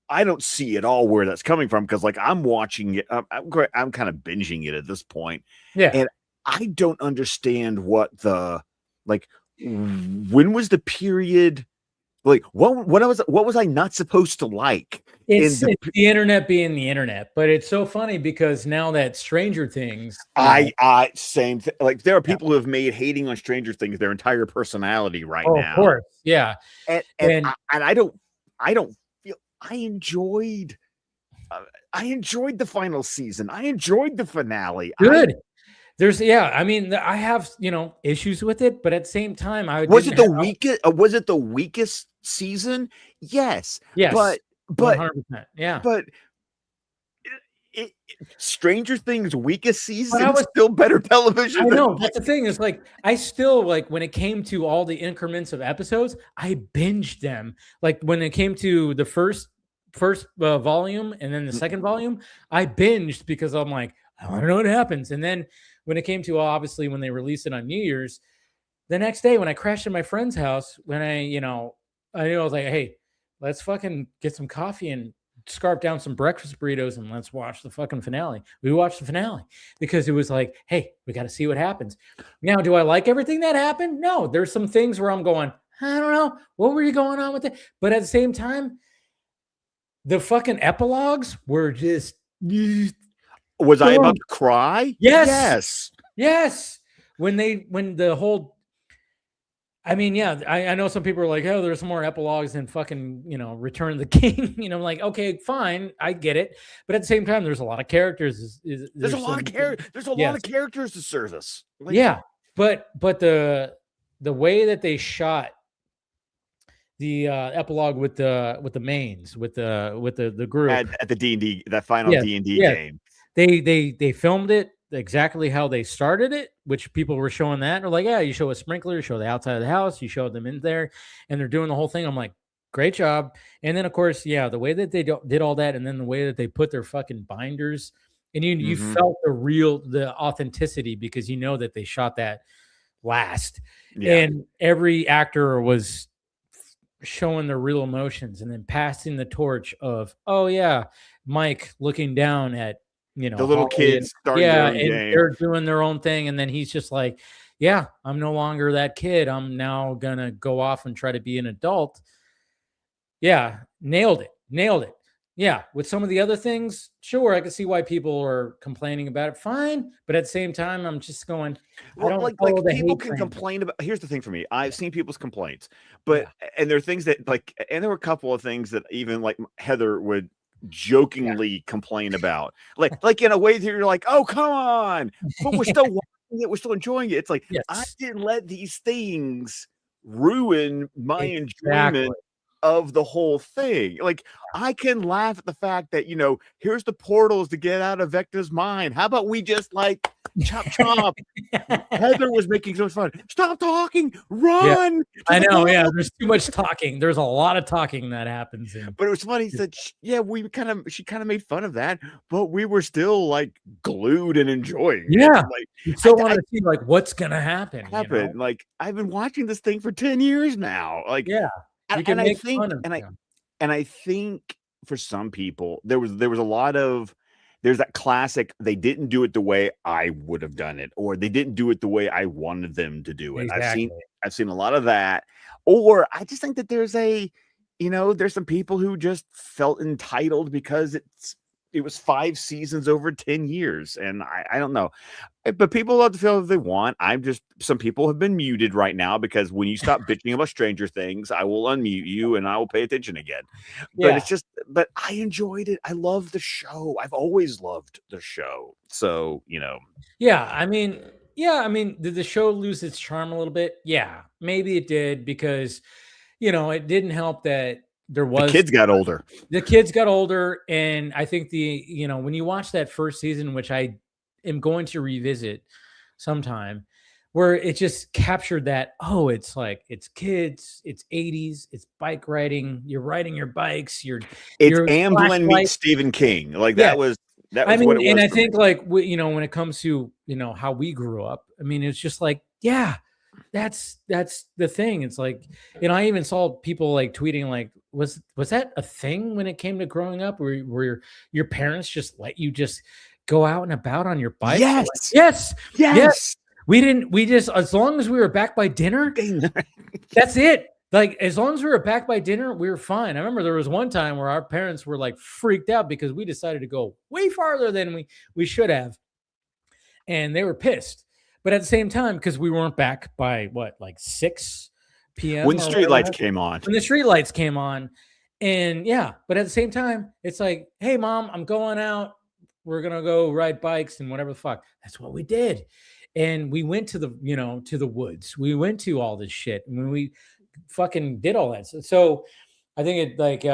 at all where that's coming from, because like I'm watching it, I'm kind of binging it at this point, and I don't understand what when was the period. Like what was I not supposed to like? It's the internet being the internet, but it's so funny because now that Stranger Things, same thing. Like there are people who have made hating on Stranger Things their entire personality now. Of course, yeah. And I don't feel I enjoyed the final season. I enjoyed the finale. Good. I mean, I have issues with it, but at the same time, was it the weakest season? Yes, but 100%, yeah, but Stranger Things weakest But season I was still better television. I than- know that's the thing. Is like I still like when it came to all the increments of episodes, I binged them. Like when it came to the first volume and then the second volume, I binged because I'm like, I want to know what happens. And then when it came to obviously when they released it on New Year's, the next day when I crashed in my friend's house, when I knew I was like, hey, let's fucking get some coffee and scarf down some breakfast burritos and let's watch the fucking finale. We watched the finale because it was like, hey, we got to see what happens. Now, do I like everything that happened? No, there's some things where I'm going, I don't know. What were you going on with it? But at the same time, the fucking epilogues were just. Was I about to cry? Yes. Yes. When the whole. I mean, yeah, I know some people are like, oh, there's more epilogues than fucking, Return of the King. I'm like, okay, fine, I get it. But at the same time, there's a lot of characters. There's a lot of characters. There's a lot of characters to service. Like, yeah, but the way that they shot the epilogue with the mains with the group at the D&D, that final D&D game, they filmed it exactly how they started it, which people were showing that. They're like, yeah, you show a sprinkler, you show the outside of the house, you show them in there, and they're doing the whole thing. I'm like, great job. And then, of course, yeah, the way that they did all that, and then the way that they put their fucking binders, and you felt the authenticity because you know that they shot that last. Yeah. And every actor was showing their real emotions and then passing the torch of, oh, yeah, Mike looking down at, the little kids starting their own game. They're doing their own thing, and then he's just like, yeah, I'm no longer that kid, I'm now gonna go off and try to be an adult. Yeah, nailed it. Yeah, with some of the other things, sure, I can see why people are complaining about it, fine, but at the same time, I'm just going, like people can complain about. Here's the thing for me, I've seen people's complaints, but and there are things that and there were a couple of things that even like Heather would jokingly complain about, like in a way that you're like, oh, come on, but we're still watching it, we're still enjoying it. It's like, I didn't let these things ruin my enjoyment of the whole thing. Like, I can laugh at the fact that here's the portals to get out of Vecna's mind. How about we just chop chop? Heather was making so much fun. Stop talking, run. Yeah. I know. Yeah, there's too much talking. There's a lot of talking that happens. But it was funny. He said, "Yeah, she kind of made fun of that, but we were still glued and enjoying." Yeah, it. You still want to see what's gonna happen. Like, I've been watching this thing for 10 years now. Yeah, and I think, and I think for some people there was a lot of. There's that classic, they didn't do it the way I would have done it, or they didn't do it the way I wanted them to do it. Exactly. I've seen a lot of that. Or I just think that there's there's some people who just felt entitled because it was 5 seasons over 10 years. And I don't know. But people love to feel if they want. Some people have been muted right now because when you stop bitching about Stranger Things, I will unmute you and I will pay attention again. But but I enjoyed it. I love the show. I've always loved the show. So, Yeah, I mean, did the show lose its charm a little bit? Yeah, maybe it did because, it didn't help that the kids got older. The kids got older, and I think when you watch that first season, which I am going to revisit sometime, where it just captured that, it's kids, it's 80s, it's bike riding, you're riding your bikes, you're Amblin meets Stephen King. That was what it was. And I think when it comes to how we grew up, I mean, it's just that's the thing. It's I even saw people tweeting was that a thing when it came to growing up where your parents just let you just go out and about on your bike? Yes. We just as long as we were back by dinner, that's it. As long as we were back by dinner, we were fine. I remember there was one time where our parents were freaked out because we decided to go way farther than we should have. And they were pissed. But at the same time, because we weren't back by 6 p.m. when the streetlights came on. When the streetlights came on. And but at the same time, it's hey, Mom, I'm going out. We're going to go ride bikes and whatever the fuck. That's what we did. And we went to the woods. We went to all this shit. And when we fucking did all that. So I think it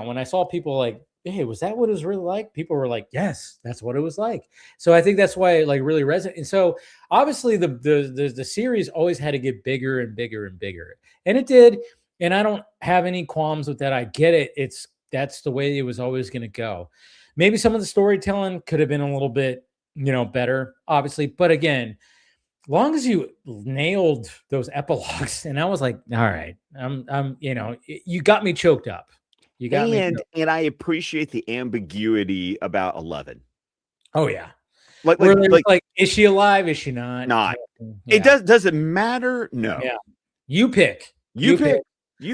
when I saw people hey, was that what it was really like? People were like, yes, that's what it was like. So I think that's why it like really resonated. And so obviously the series always had to get bigger and bigger and bigger, and it did. And I don't have any qualms with that. I get it. That's the way it was always going to go. Maybe some of the storytelling could have been a little bit, better, obviously. But again, long as you nailed those epilogues, and I was like, all right, you got me choked up. You got me. And I appreciate the ambiguity about 11. Oh yeah. Like, is she alive? Is she not? Not. Yeah. It does it matter? No. Yeah. You pick. You pick.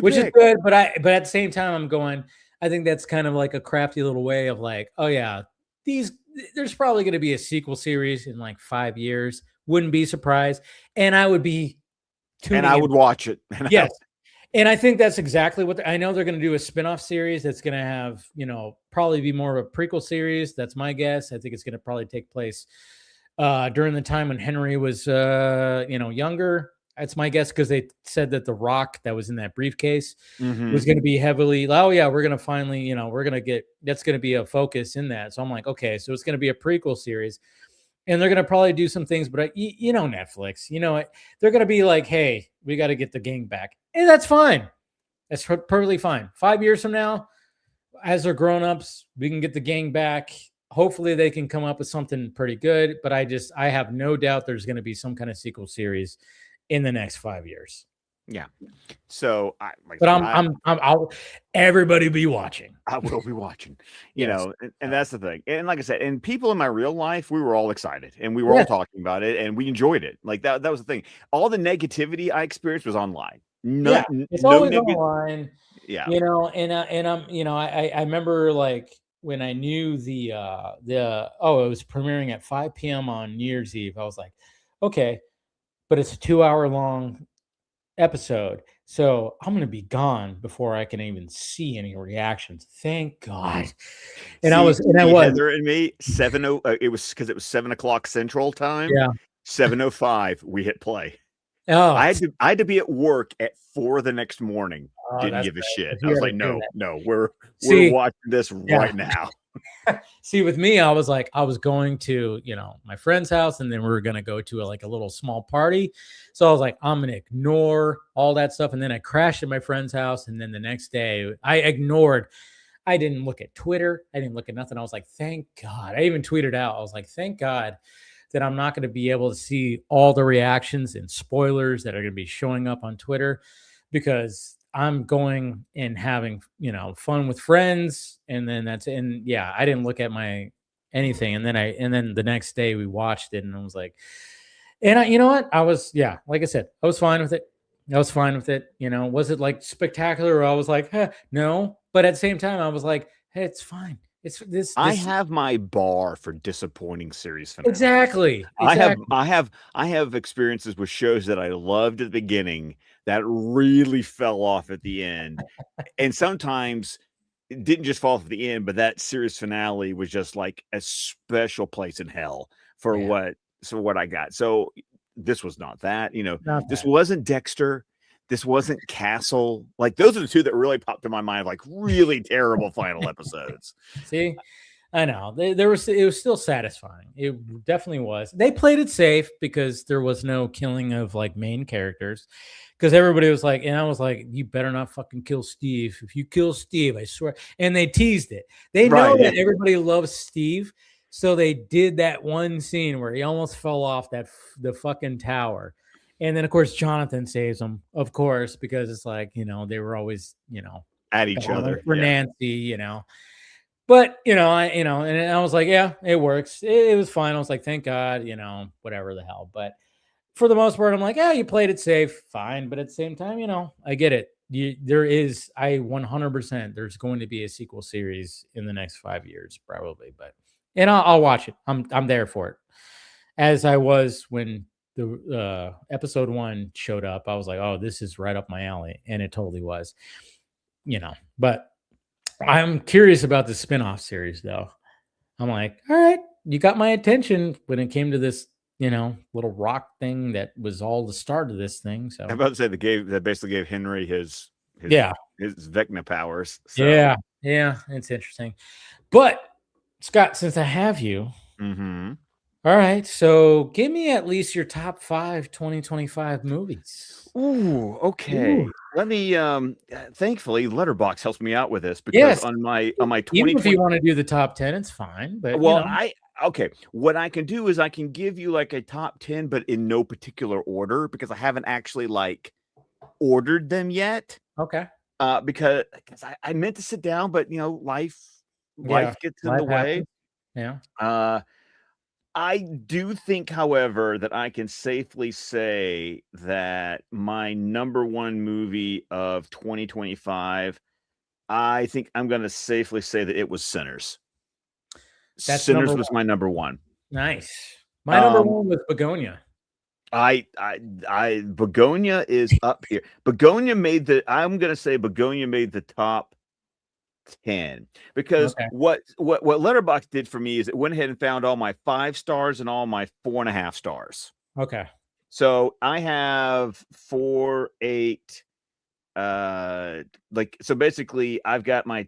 Which is good, but at the same time, I'm going, I think that's kind of like a crafty little way of like, oh yeah, there's probably going to be a sequel series in like 5 years. Wouldn't be surprised. And I would be I would watch it. Yes. And I think that's exactly what I know. They're going to do a spinoff series that's going to have, probably be more of a prequel series. That's my guess. I think it's going to probably take place during the time when Henry was, younger. That's my guess, because they said that the rock that was in that briefcase was going to be heavily, oh yeah, we're going to finally, that's going to be a focus in that. So I'm like, okay, so it's going to be a prequel series. And they're going to probably do some things, but Netflix, they're going to be like, hey, we got to get the gang back. And that's fine. That's perfectly fine. 5 years from now, as they're grown-ups, we can get the gang back. Hopefully they can come up with something pretty good. But I have no doubt there's going to be some kind of sequel series in the next 5 years. Yeah. So I'll everybody be watching. I will be watching, and that's the thing. And like I said, and people in my real life, we were all excited and we were all talking about it and we enjoyed it. Like that was the thing. All the negativity I experienced was online. It's always online. Yeah. I remember like when I knew it was premiering at 5 p.m. on New Year's Eve. I was like, okay, but it's a 2-hour long episode, so I'm gonna be gone before I can even see any reactions. Thank God. And I was Heather and me 7:00. It was because it was 7:00 Central Time. Yeah, 7:05. We hit play. Oh, I had to be at work at 4 the next morning. Didn't give a shit. I was like, no, we're watching this right now. See, with me, I was going to, my friend's house, and then we were going to go to a little small party. So I was like, I'm going to ignore all that stuff. And then I crashed at my friend's house. And then the next day I didn't look at Twitter. I didn't look at nothing. I was like, thank God. I even tweeted out. I was like, thank God that I'm not going to be able to see all the reactions and spoilers that are going to be showing up on Twitter, because I'm going and having, fun with friends. And then I didn't look at my anything. And then the next day we watched it, and I was like, and you know what? I was, like I said, I was fine with it. Was it like spectacular? Or I was like, no. But at the same time, I was like, hey, it's fine. It's this. I have my bar for disappointing series finales. Exactly. I have experiences with shows that I loved at the beginning that really fell off at the end. And sometimes it didn't just fall off at the end, but that series finale was just like a special place in hell for what I got. So this was not that, this wasn't Dexter. This wasn't Castle. Like, those are the two that really popped in my mind, like really terrible final episodes. See, I know it was still satisfying. It definitely was. They played it safe because there was no killing of like main characters, because everybody was like, and I was like, you better not fucking kill Steve. If you kill Steve, I swear. And they teased it. They know that everybody loves Steve. So they did that one scene where he almost fell off the fucking tower. And then, of course, Jonathan saves him, of course, because it's like, they were always, at each other for Nancy, But, and I was like, yeah, it works. It was fine. I was like, thank God, whatever the hell. But for the most part, I'm like, yeah, you played it safe. Fine. But at the same time, I get it. There is 100%. There's going to be a sequel series in the next 5 years, probably. And I'll watch it. I'm there for it. As I was when the episode 1 showed up. I was like, oh, this is right up my alley. And it totally was, but I'm curious about the spinoff series though. I'm like, all right, you got my attention when it came to this, little rock thing that was all the start of this thing. So I'm about to say that basically gave Henry his Vecna powers. So. Yeah. Yeah, it's interesting. But Scott, since I have you, Mm-hmm. all right, so give me at least your top 5 2025 movies. Ooh, okay. Ooh. Let me thankfully Letterbox helps me out with this because Yes. on my Even if 2020 you want to do the top 10, it's fine. But well, okay. What I can do is I can give you like a top 10, but in no particular order because I haven't actually like ordered them yet. Okay. Because I meant to sit down, but life gets in the way. Yeah. I do think, however, that I can safely say that my number one movie of 2025, I think I'm going to safely say that it was Sinners. Sinners was my number one. Nice. My number one was Begonia. Begonia is up here. Begonia I'm going to say Begonia made the top 10 because what Letterboxd did for me is it went ahead and found all my 5 stars and all my 4.5 stars. Okay. So I have 4, 8, so basically I got my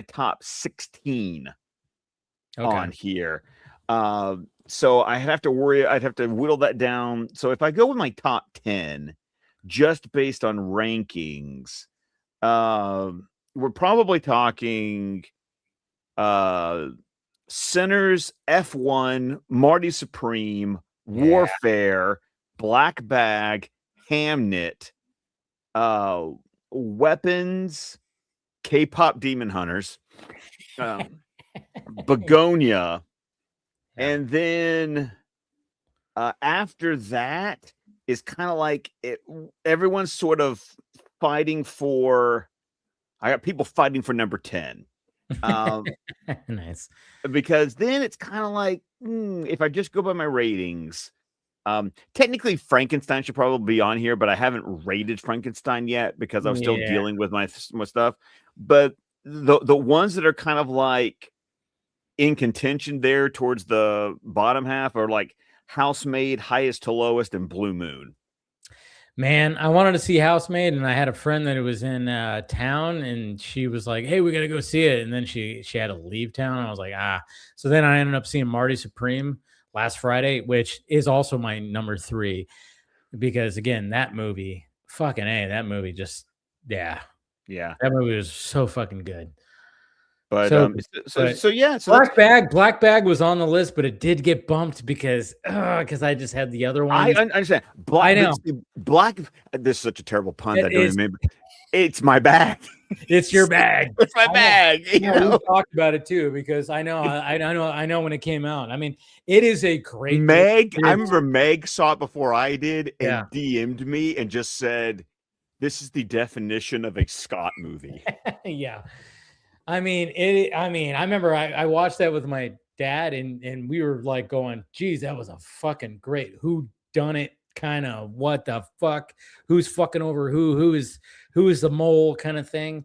top 16 on here. So I'd have to whittle that down. So if I go with my top 10, just based on rankings, we're probably talking Sinners, F1, Marty Supreme, Warfare, Black Bag, Hamnet, Weapons, K-pop Demon Hunters, Begonia, and then after that is kind of like everyone's sort of fighting for. I got people fighting for number 10. Nice. Because then it's kind of like, if I just go by my ratings, technically Frankenstein should probably be on here, but I haven't rated Frankenstein yet because I'm still dealing with my stuff. But the ones that are kind of like in contention there towards the bottom half are like Housemaid, Highest to Lowest, and Blue Moon. Man, I wanted to see Housemaid, and I had a friend that was in town, and she was like, "Hey, we got to go see it." And then she had to leave town. And I was like, So then I ended up seeing Marty Supreme last Friday, which is also my number 3, because again, that movie, that movie just, that movie was so fucking good. But Black Bag was on the list, but it did get bumped because I just had the other one. I understand. I know. Black. This is such a terrible pun that I don't even remember. It's my bag. It's your bag. It's my bag. We talked about it too because I know when it came out. I mean, it is a great Meg. I remember Meg saw it before I did and DM'd me and just said, "This is the definition of a Scott movie." Yeah. I mean, I remember I watched that with my dad and we were like going, geez, that was a fucking great who done it kind of what the fuck, who's fucking over who is the mole kind of thing.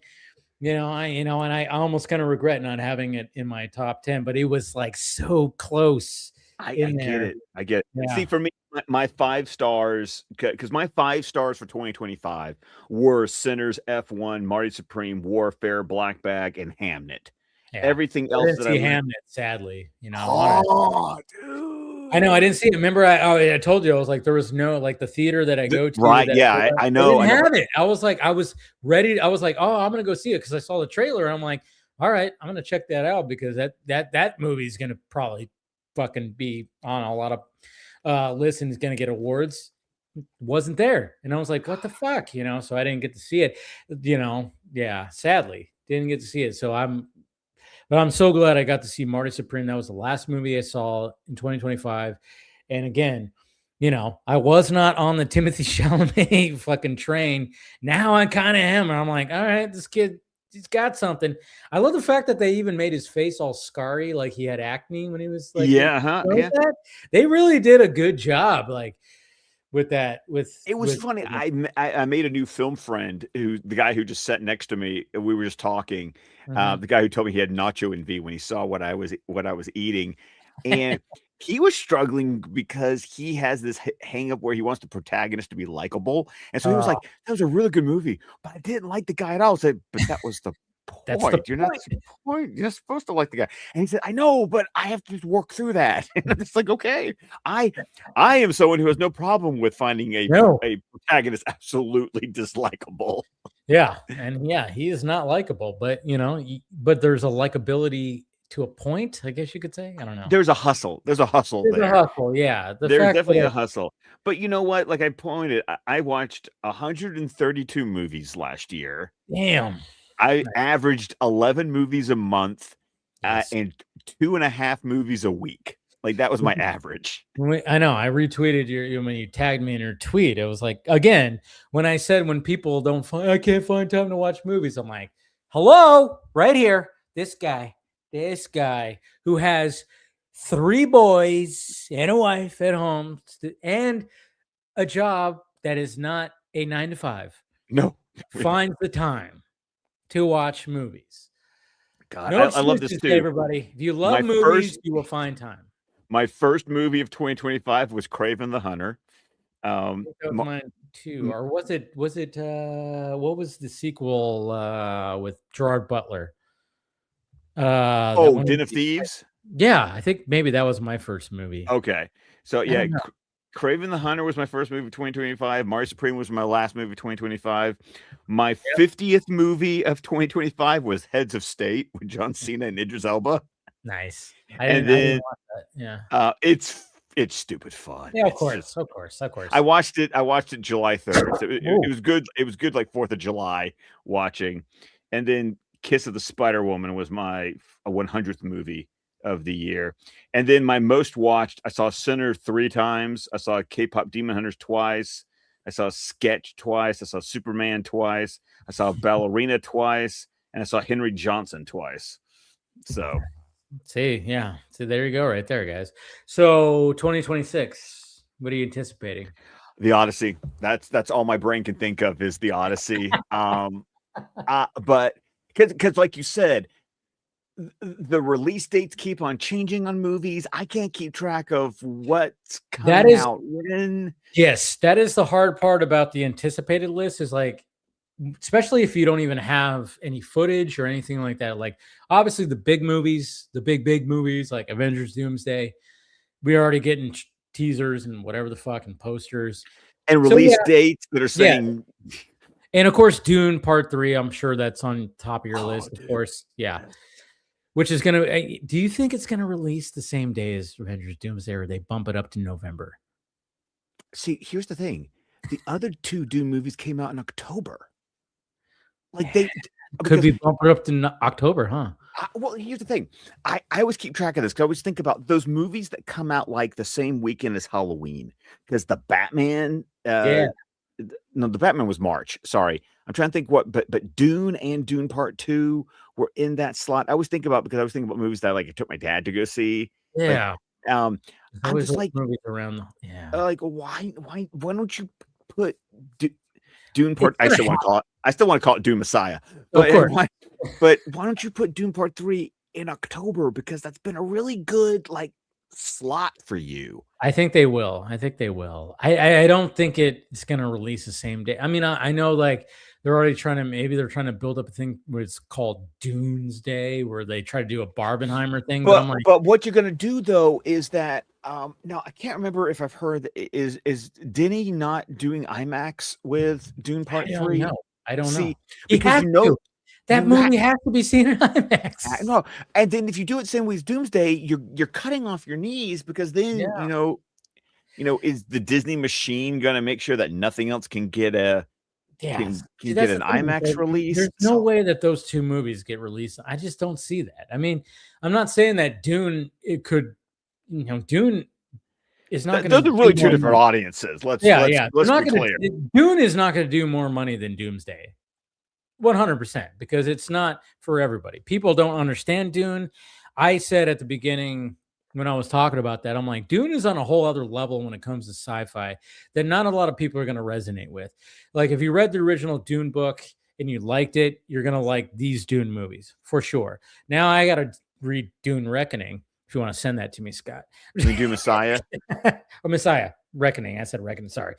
And I almost kind of regret not having it in my top 10, but it was like so close. I get it. Yeah. See, for me, my 5 stars, because my 5 stars for 2025 were Sinners, F1, Marty Supreme, Warfare, Black Bag, and Hamnet. Yeah. Everything else that I didn't see Hamnet, sadly. Dude. I know I didn't see it. Remember, I told you I was like, there was no like the theater that I go to. Right? Yeah, I know. I didn't have it. I was ready. I was like, oh, I'm gonna go see it because I saw the trailer. And I'm like, all right, I'm gonna check that out because that movie is gonna probably fucking be on a lot of lists and is going to get awards. Wasn't there, and I was like, what the fuck, so I didn't get to see it, sadly didn't get to see it. So I'm so glad I got to see Marty Supreme. That was the last movie I saw in 2025, and again, I was not on the Timothy Chalamet fucking train. Now I kind of am, and I'm like, all right, this kid, he's got something. I love the fact that they even made his face all scarry, like he had acne when he was like, They really did a good job, like with that. It was funny. I made a new film friend the guy who just sat next to me. We were just talking. The guy who told me he had nacho envy when he saw what I was eating, and he was struggling because he has this hang up where he wants the protagonist to be likable. And so he was like, that was a really good movie, but I didn't like the guy at all. I said, but that was the That's the point. You're not You're supposed to like the guy. And he said, I know, but I have to just work through that. And I'm just like, okay. I am someone who has no problem with finding a protagonist absolutely dislikable. Yeah, and yeah, he is not likable, but but there's a likability to a point, I guess you could say. I don't know. There's a hustle. There's a hustle There's there. a hustle, yeah. There's definitely a hustle. But you know what? Like I pointed, I watched 132 movies last year. Damn. I averaged 11 movies a month Yes. and 2.5 movies a week. Like that was my average. I know. I retweeted when you tagged me in your tweet. It was like, again, when I said when people I can't find time to watch movies. I'm like, hello, right here. This guy who has 3 boys and a wife at home and a job that is not a 9 to 5. No, finds the time to watch movies. God, No I love this excuses, too. everybody. If you love movies, you will find time. My first movie of 2025 was Kraven the Hunter. That was mine too. Or was it what was the sequel with Gerard Butler? Den of Thieves? Yeah, I think maybe that was my first movie. Okay. So yeah, Kraven the Hunter was my first movie of 2025. Mario Supreme was my last movie of 2025. My 50th movie of 2025 was Heads of State with John Cena and Idris Elba. Nice. I didn't watch that. Yeah. It's stupid fun. Yeah, of It's course. just- I watched it July 3rd. So it was good. It was good like 4th of July watching. And then Kiss of the Spider Woman was my 100th movie of the year. And then my most watched, I saw Sinner 3 times. I saw K-pop Demon Hunters twice. I saw Sketch twice. I saw Superman twice. I saw Ballerina twice. And I saw Henry Johnson twice. So see, there you go, right there, guys. So 2026, what are you anticipating? The Odyssey. That's all my brain can think of is the Odyssey. But because like you said, the release dates keep on changing on movies. I can't keep track of what's coming out when. Yes, that is the hard part about the anticipated list is like, especially if you don't even have any footage or anything like that. Like obviously the big movies, the big movies like Avengers Doomsday, we're already getting teasers and whatever the fucking posters. And release dates that are saying. Yeah. And of course, Dune Part 3, I'm sure that's on top of your list, of course. Yeah. Which is going to, do you think it's going to release the same day as Avengers Doomsday or they bump it up to November? See, here's the thing. The other 2 Dune movies came out in October. Like they could be bumped up to October, huh? Well, here's the thing. I always keep track of this because I always think about those movies that come out like the same weekend as Halloween. Because the Batman, no, the Batman was March. Sorry, I'm trying to think but Dune and Dune Part 2 were in that slot. I always think about because I was thinking about movies that I took my dad to go see. Yeah. I'm just like movies around. Like why don't you put Dune Part? I still want to call it Dune Messiah. But why don't you put Dune Part 3 in October? Because that's been a really good slot for you. I think they will. I don't think it's going to release the same day. I mean, I know they're already trying to build up a thing where it's called Doomsday, where they try to do a Barbenheimer thing. But I'm like, but what you're going to do though is that now I can't remember if I've heard is Denny not doing IMAX with Dune Part 3? I don't know. Because that movie has to be seen in IMAX. No, and then if you do it same way as Doomsday, you're cutting off your knees because then is the Disney machine going to make sure that nothing else can get an IMAX release? There's no way that those 2 movies get released. I just don't see that. I mean, I'm not saying that Dune Dune is not going to. Those are really 2 different audiences. Let's be clear. Dune is not going to do more money than Doomsday. 100%, because it's not for everybody. People don't understand Dune. I said at the beginning when I was talking about that, I'm like, Dune is on a whole other level when it comes to sci-fi that not a lot of people are going to resonate with. Like if you read the original Dune book and you liked it, you're going to like these Dune movies for sure. Now I got to read Dune Reckoning if you want to send that to me, Scott. Dune Messiah? Or Messiah. Reckoning. I said reckoning. Sorry,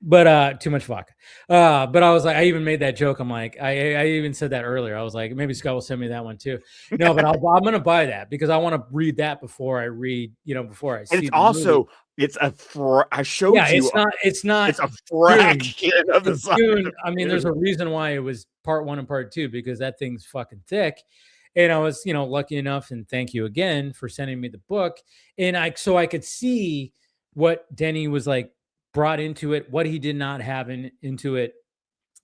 but too much vodka. But I was like, I even made that joke. I'm like, I even said that earlier. I was like, maybe Scott will send me that one too. No, but I'm gonna buy that because I want to read that before I read. Before I see. And it's the also movie. I showed Yeah, you. It's not. It's a fraction of the size. Dune, I mean, there's a reason why it was part 1 and part 2 because that thing's fucking thick. And I was, lucky enough, and thank you again for sending me the book. And I could see what Denny was like brought into it, what he did not have into it,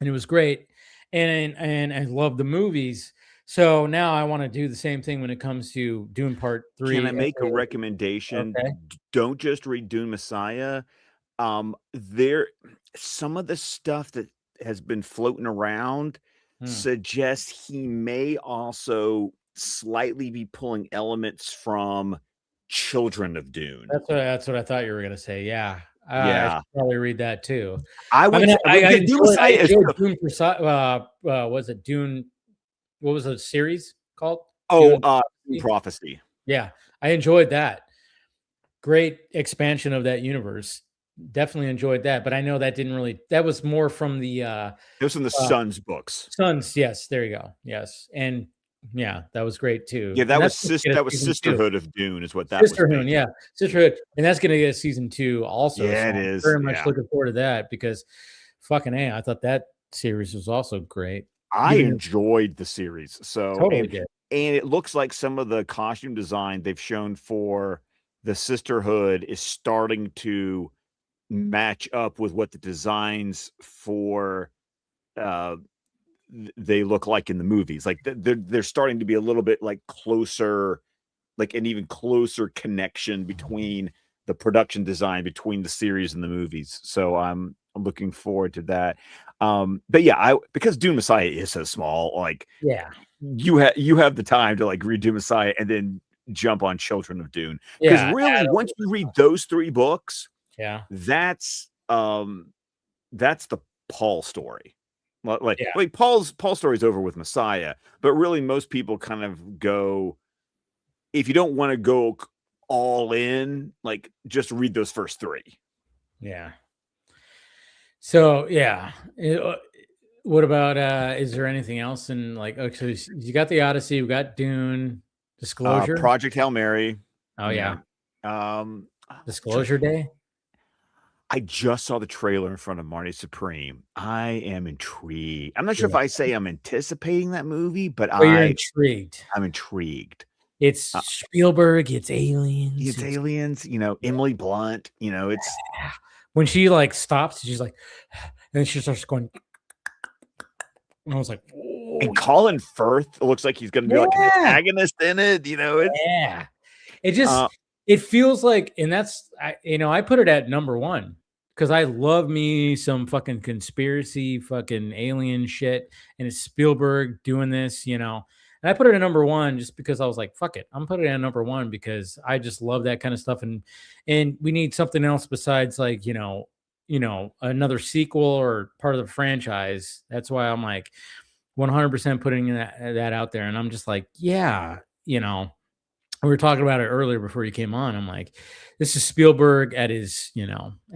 and it was great. And I love the movies. So now I want to do the same thing when it comes to Dune Part 3. Can I make a recommendation? Okay. Don't just read Dune Messiah. There, some of the stuff that has been floating around suggests he may also slightly be pulling elements from Children of Dune. That's what I thought you were gonna say. Yeah. Yeah. I should probably read that too. I enjoyed Dune was it Dune? What was the series called? Dune Prophecy. Yeah, I enjoyed that. Great expansion of that universe. Definitely enjoyed that, but I know that didn't really. That was more from the. It was from the Sons books. Sons, yes. There you go. Yes, and yeah, that was great too. Yeah, that was Sisterhood of Dune, is what that Sisterhood, was. Yeah, Sisterhood, and that's going to get a season 2 also. Yeah, so it is. Very much looking forward to that because, fucking A, I thought that series was also great. I enjoyed the series, so totally did. And it looks like some of the costume design they've shown for the Sisterhood is starting to match up with what the designs for they look like in the movies. Like they're starting to be a little bit like closer, like an even closer connection between the production design between the series and the movies. So I'm looking forward to that. But yeah, because Dune Messiah is so small, like you have the time to like read Dune Messiah and then jump on Children of Dune. Because really, once you read those 3 books, that's the Paul story. Like Paul's story is over with Messiah, but really most people kind of go, if you don't want to go all in, like just read those first 3. Yeah. So yeah, what about is there anything else in like? Okay, so you got the Odyssey, we got Dune, Disclosure, Project Hail Mary. Oh yeah. Disclosure Day. I just saw the trailer in front of Marty Supreme. I am intrigued. I'm not sure if I say I'm anticipating that movie, but you're intrigued. I'm intrigued. It's Spielberg. It's aliens. It's aliens. Emily Blunt. It's when she like stops. She's like, and then she starts going. And I was like, whoa. And Colin Firth looks like he's going to be like an antagonist in it. It's It just it feels like, and that's I put it at number 1 because I love me some fucking conspiracy, fucking alien shit, and it's Spielberg doing this, And I put it at number 1 just because I was like, fuck it, I'm putting it at number 1 because I just love that kind of stuff, and we need something else besides like another sequel or part of the franchise. That's why I'm like 100% putting that out there, and I'm just like, we were talking about it earlier before you came on. I'm like, this is Spielberg at his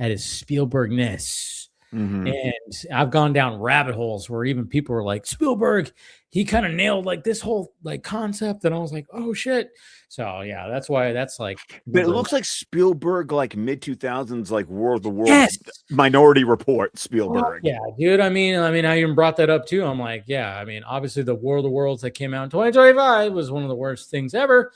Spielbergness. And I've gone down rabbit holes where even people were like, Spielberg, he kind of nailed like this whole like concept. And I was like, oh shit. So yeah, that's why that's like. But it looks like Spielberg, like mid 2000s, like War of the Worlds, Minority Report Spielberg. Yeah, dude. I mean, I even brought that up too. I'm like, obviously the War of the Worlds that came out in 2025 was one of the worst things ever.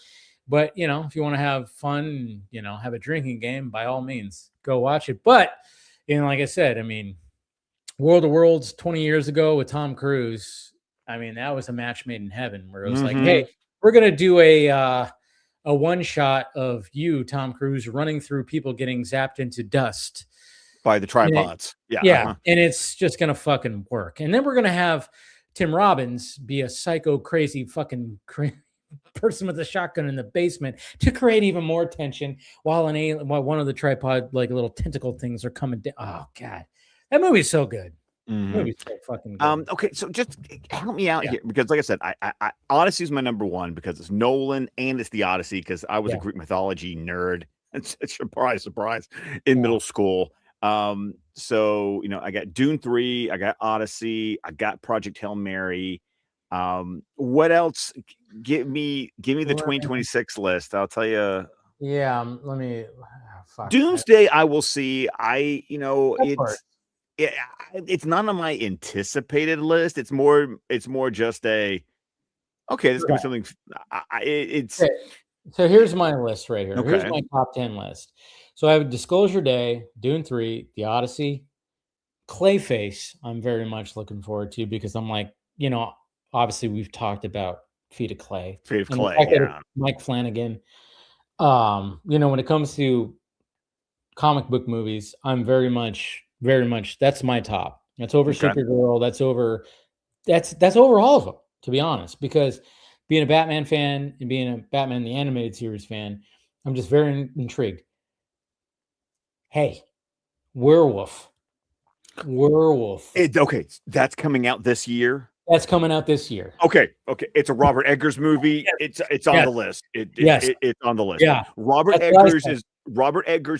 But, if you want to have fun, have a drinking game, by all means, go watch it. But, like I said, World of the Worlds 20 years ago with Tom Cruise, that was a match made in heaven where it was like, hey, we're going to do a one shot of you, Tom Cruise, running through people getting zapped into dust. By the tripods. And it's just going to fucking work. And then we're going to have Tim Robbins be a psycho, crazy fucking person with a shotgun in the basement to create even more tension while one of the tripod like little tentacle things are coming down. Oh god, that movie's so good. Movie's so fucking good. Okay, so just help me out here because, like I said, I Odyssey is my number 1 because it's Nolan and it's the Odyssey because I was a Greek mythology nerd It's a surprise, in middle school. So I got Dune 3, I got Odyssey, I got Project Hail Mary. What else? Give me the 2026 list. I'll tell you. Yeah, let me. Doomsday, I will see. It's not on my anticipated list. It's more just a okay. This could be something. It's okay. So here's my list right here. Here's Okay. my top 10 list. So I have Disclosure Day, Dune 3, The Odyssey, Clayface. I'm very much looking forward to because I'm like, obviously we've talked about Feet of Clay. Feet of And the Clay, fact that yeah. it's Mike Flanagan. When it comes to comic book movies, I'm very much that's my top. That's over Okay. Supergirl. That's over all of them, to be honest, because being a Batman fan and being a Batman the Animated Series fan, I'm just very intrigued. Hey, Werewolf. Okay, that's coming out this year. That's coming out this year. Okay. It's a Robert Eggers movie. It's on the list. It's on the list. Yeah. Robert Eggers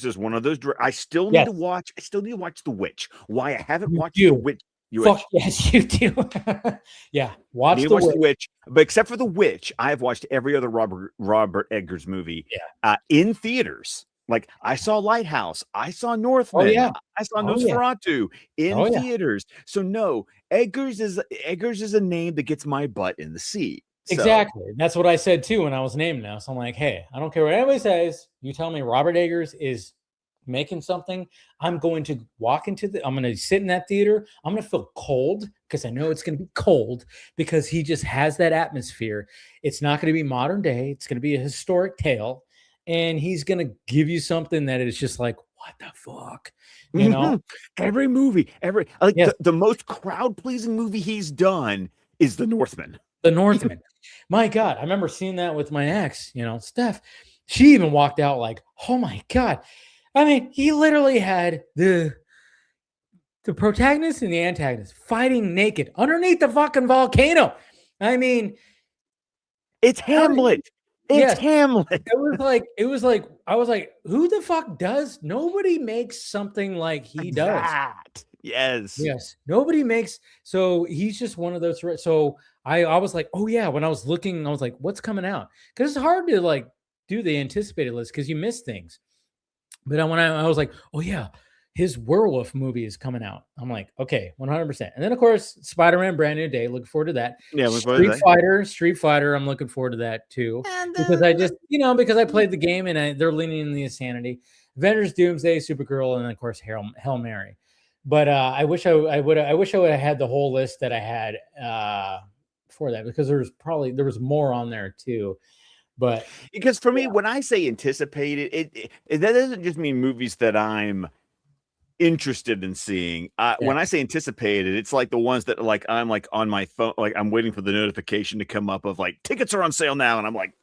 is one of those. I still need to watch. The Witch. Why I haven't watched The Witch? Fuck yes, you do. Yeah, watch The Witch. But except for The Witch, I have watched every other Robert Eggers movie. In theaters. Like I saw Lighthouse, I saw Northman, I saw Nosferatu in theaters. So no, Eggers is a name that gets my butt in the seat. So. Exactly. That's what I said too when I was named now. So I'm like, hey, I don't care what anybody says. You tell me Robert Eggers is making something. I'm going to I'm going to sit in that theater. I'm going to feel cold because I know it's going to be cold because he just has that atmosphere. It's not going to be modern day. It's going to be a historic tale. And he's going to give you something that is just like, what the fuck? Every movie, the most crowd pleasing movie he's done is The Northman. The Northman. My God. I remember seeing that with my ex, Steph. She even walked out like, oh my God. I mean, he literally had the protagonist and the antagonist fighting naked underneath the fucking volcano. I mean, it's Hamlet. It's Hamlet. It was like, I was like, who the fuck does? Nobody makes something like he does. Yes. Nobody makes. So he's just one of those. So I was like, oh yeah. When I was looking, I was like, what's coming out? Because it's hard to like do the anticipated list because you miss things. But when I was like, oh yeah, his werewolf movie is coming out. I'm like, okay, 100%. And then of course, Spider-Man Brand New Day. Looking forward to that. Yeah, Street Fighter. I'm looking forward to that too. Because I just, because I played the game and they're leaning in the insanity. Avengers Doomsday, Supergirl, and of course Hail Mary. But I wish I would have had the whole list that I had for that because there was more on there too. But because for me, when I say anticipated, that doesn't just mean movies that I'm interested in seeing. When I say anticipated, it's like the ones that like I'm like on my phone, like I'm waiting for the notification to come up of like tickets are on sale now, and I'm like,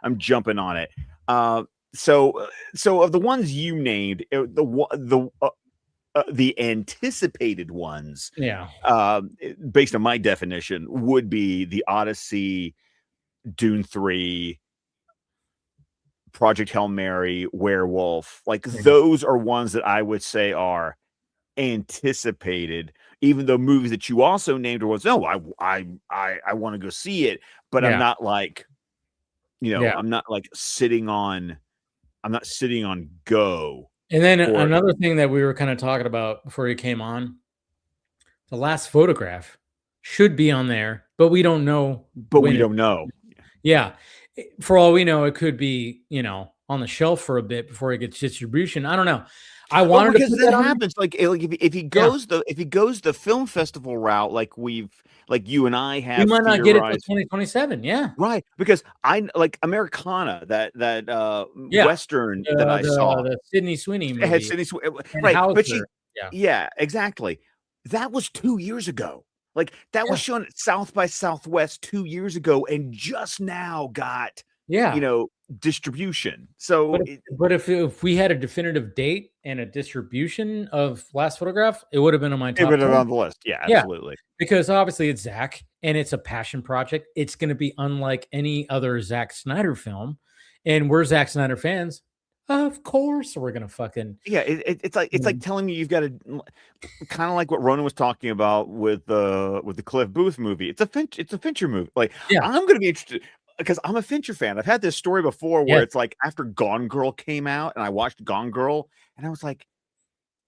I'm jumping on it. So of the ones you named, the anticipated ones, based on my definition, would be the Odyssey, Dune 3, Project Hail Mary, Werewolf. Like those are ones that I would say are anticipated, even though movies that you also named are ones, I want to go see it, but I'm not like, I'm not like sitting on go. And then another thing that we were kind of talking about before you came on, The Last Photograph should be on there, but we don't know. Yeah. For all we know, it could be, on the shelf for a bit before it gets distribution. I don't know. I wanted because that happens. Like if he goes the film festival route, like you and I have, we might not get it till 2027. Yeah, right. Because I like Americana, that Western that I saw, the Sydney Sweeney movie. It had Sydney Sweeney, right? But exactly. That was 2 years ago. Like that was shown at South by Southwest 2 years ago, and just now got distribution. So, but if we had a definitive date and a distribution of Last Photograph, it would have been on my top. It would have been on the list. Yeah, absolutely. Because obviously it's Zack and it's a passion project. It's going to be unlike any other Zack Snyder film, and we're Zack Snyder fans. Of course, we're gonna fucking Yeah, it's like telling me you've got to kind of like what Ronan was talking about with the Cliff Booth movie. It's a Fincher movie. Like Yeah. I'm going to be interested because I'm a Fincher fan. I've had this story before where Yes. it's like after Gone Girl came out and I watched Gone Girl and I was like,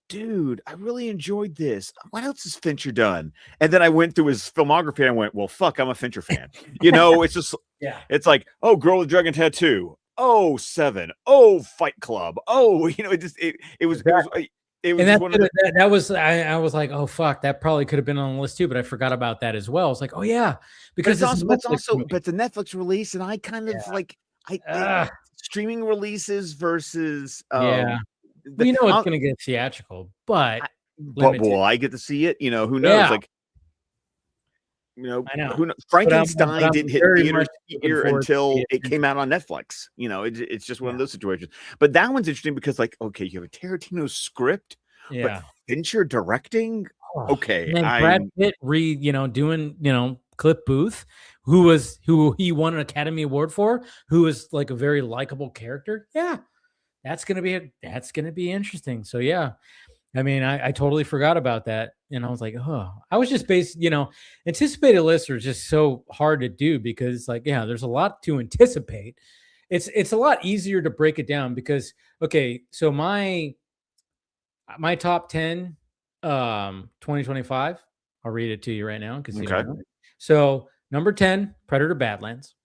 dude, I really enjoyed this. What else has Fincher done? And then I went through his filmography and I went, well, fuck, I'm a Fincher fan. It's just Yeah. it's like, oh, Girl with Dragon Tattoo. Oh, Seven. Oh, Fight Club. Oh, it was Exactly. it was And just one of the, that was I was like, oh fuck, that probably could have been on the list too, but I forgot about that as well. I was like, oh yeah, because but it's a Netflix release, and I kind of like Ugh. streaming releases versus Yeah. the- We know I'll- it's gonna get theatrical, but but will I get to see it? Who knows? Yeah. Like, I know. who knows? But I'm Frankenstein didn't hit very theaters much looking here forward to until see it came out on Netflix. It's just one of those situations. But that one's interesting because, like, okay, you have a Tarantino script, Yeah. but Fincher directing. Okay, And then Brad Pitt doing Cliff Booth, who he won an Academy Award for, who is like a very likable character. Yeah, that's gonna be interesting. So yeah, I mean, I totally forgot about that, and I was like, oh, I was just anticipated lists are just so hard to do because like, yeah, there's a lot to anticipate. It's a lot easier to break it down because okay, so my top 10 2025, I'll read it to you right now because Okay. So number 10, Predator Badlands.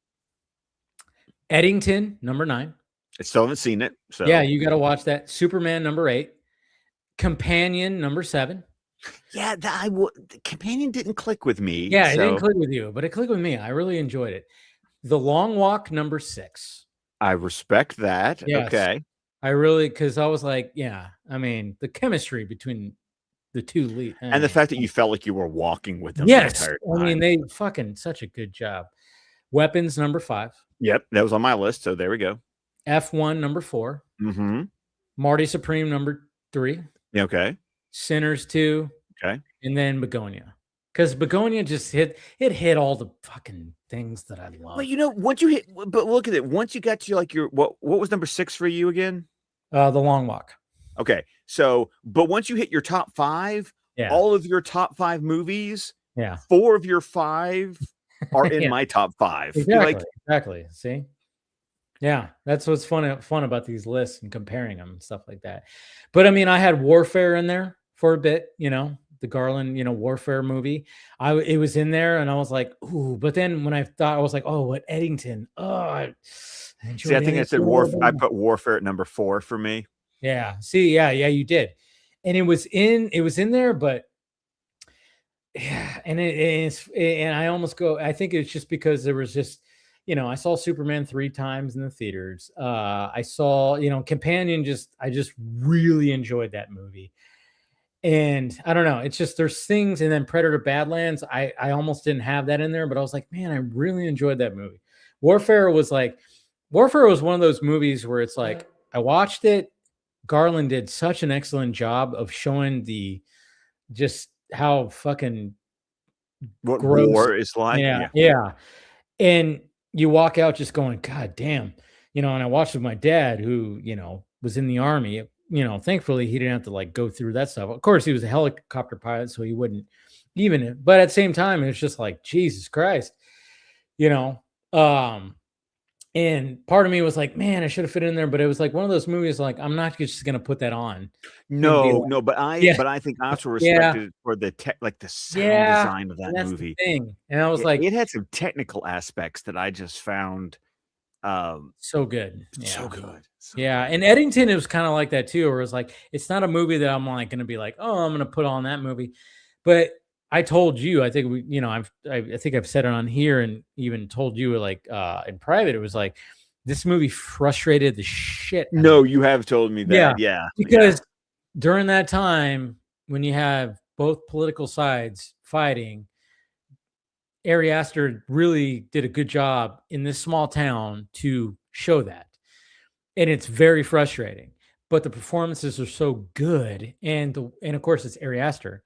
Eddington, number 9. I still haven't seen it. So Yeah, you got to watch that. Superman, number 8. Companion, number 7. yeah, the Companion didn't click with me. Yeah, it didn't so click with you, but it clicked with me. I really enjoyed it. The Long Walk, number 6. I respect that. Yes. Okay. Because I was like, yeah, I mean, the chemistry between the two lead. And the fact that you felt like you were walking with them yes, the entire I time. mean, they fucking such a good job. Weapons, number 5. Yep, that was on my list. So there we go. F1, number 4. Mm-hmm. Marty Supreme, number 3. Okay. Sinners, 2. Okay. And then Begonia. Because Begonia just hit all the fucking things that I love. Well, once you hit, but look at it. Once you got to like what was number 6 for you again? The Long Walk. Okay. So, but once you hit your top 5, Yeah. all of your top 5 movies, Yeah. 4 of your 5 are in Yeah. my top 5. Exactly. See? Yeah, that's what's fun about these lists and comparing them and stuff like that. But I mean, I had Warfare in there for a bit, the Garland, Warfare movie. It was in there and I was like, ooh, but then when I thought, I was like, oh, what Eddington? Oh, I See, I think I said Warfare. I put Warfare at number 4 for me. Yeah. See, yeah, you did. And it was in there, but yeah, and I almost go, I think it's just because there was just, I saw Superman 3 times in the theaters. I saw, Companion, I just really enjoyed that movie. And I don't know, it's just, there's things, and then Predator Badlands, I almost didn't have that in there, but I was like, man, I really enjoyed that movie. Warfare was one of those movies where it's like, I watched it. Garland did such an excellent job of showing just how fucking what gross war is like. Yeah. And you walk out just going, God damn, and I watched with my dad who, was in the Army, thankfully he didn't have to like go through that stuff. Of course, he was a helicopter pilot, so he wouldn't even, but at the same time, it was just like, Jesus Christ, and part of me was like, man, I should have fit in there, but it was like one of those movies, like, I'm not just going to put that on. No, but I think I also respected it for the sound design of that movie. Thing. And I was like, it had some technical aspects that I just found so good. Yeah. So good. Yeah. And Eddington, it was kind of like that too, where it was like, it's not a movie that I'm like going to be like, oh, I'm going to put on that movie. But I told you, I think I think I've said it on here and even told you like in private, it was like this movie frustrated the shit. No, you have told me that. Yeah. Because during that time, when you have both political sides fighting, Ari Aster really did a good job in this small town to show that. And it's very frustrating. But the performances are so good. And of course it's Ari Aster.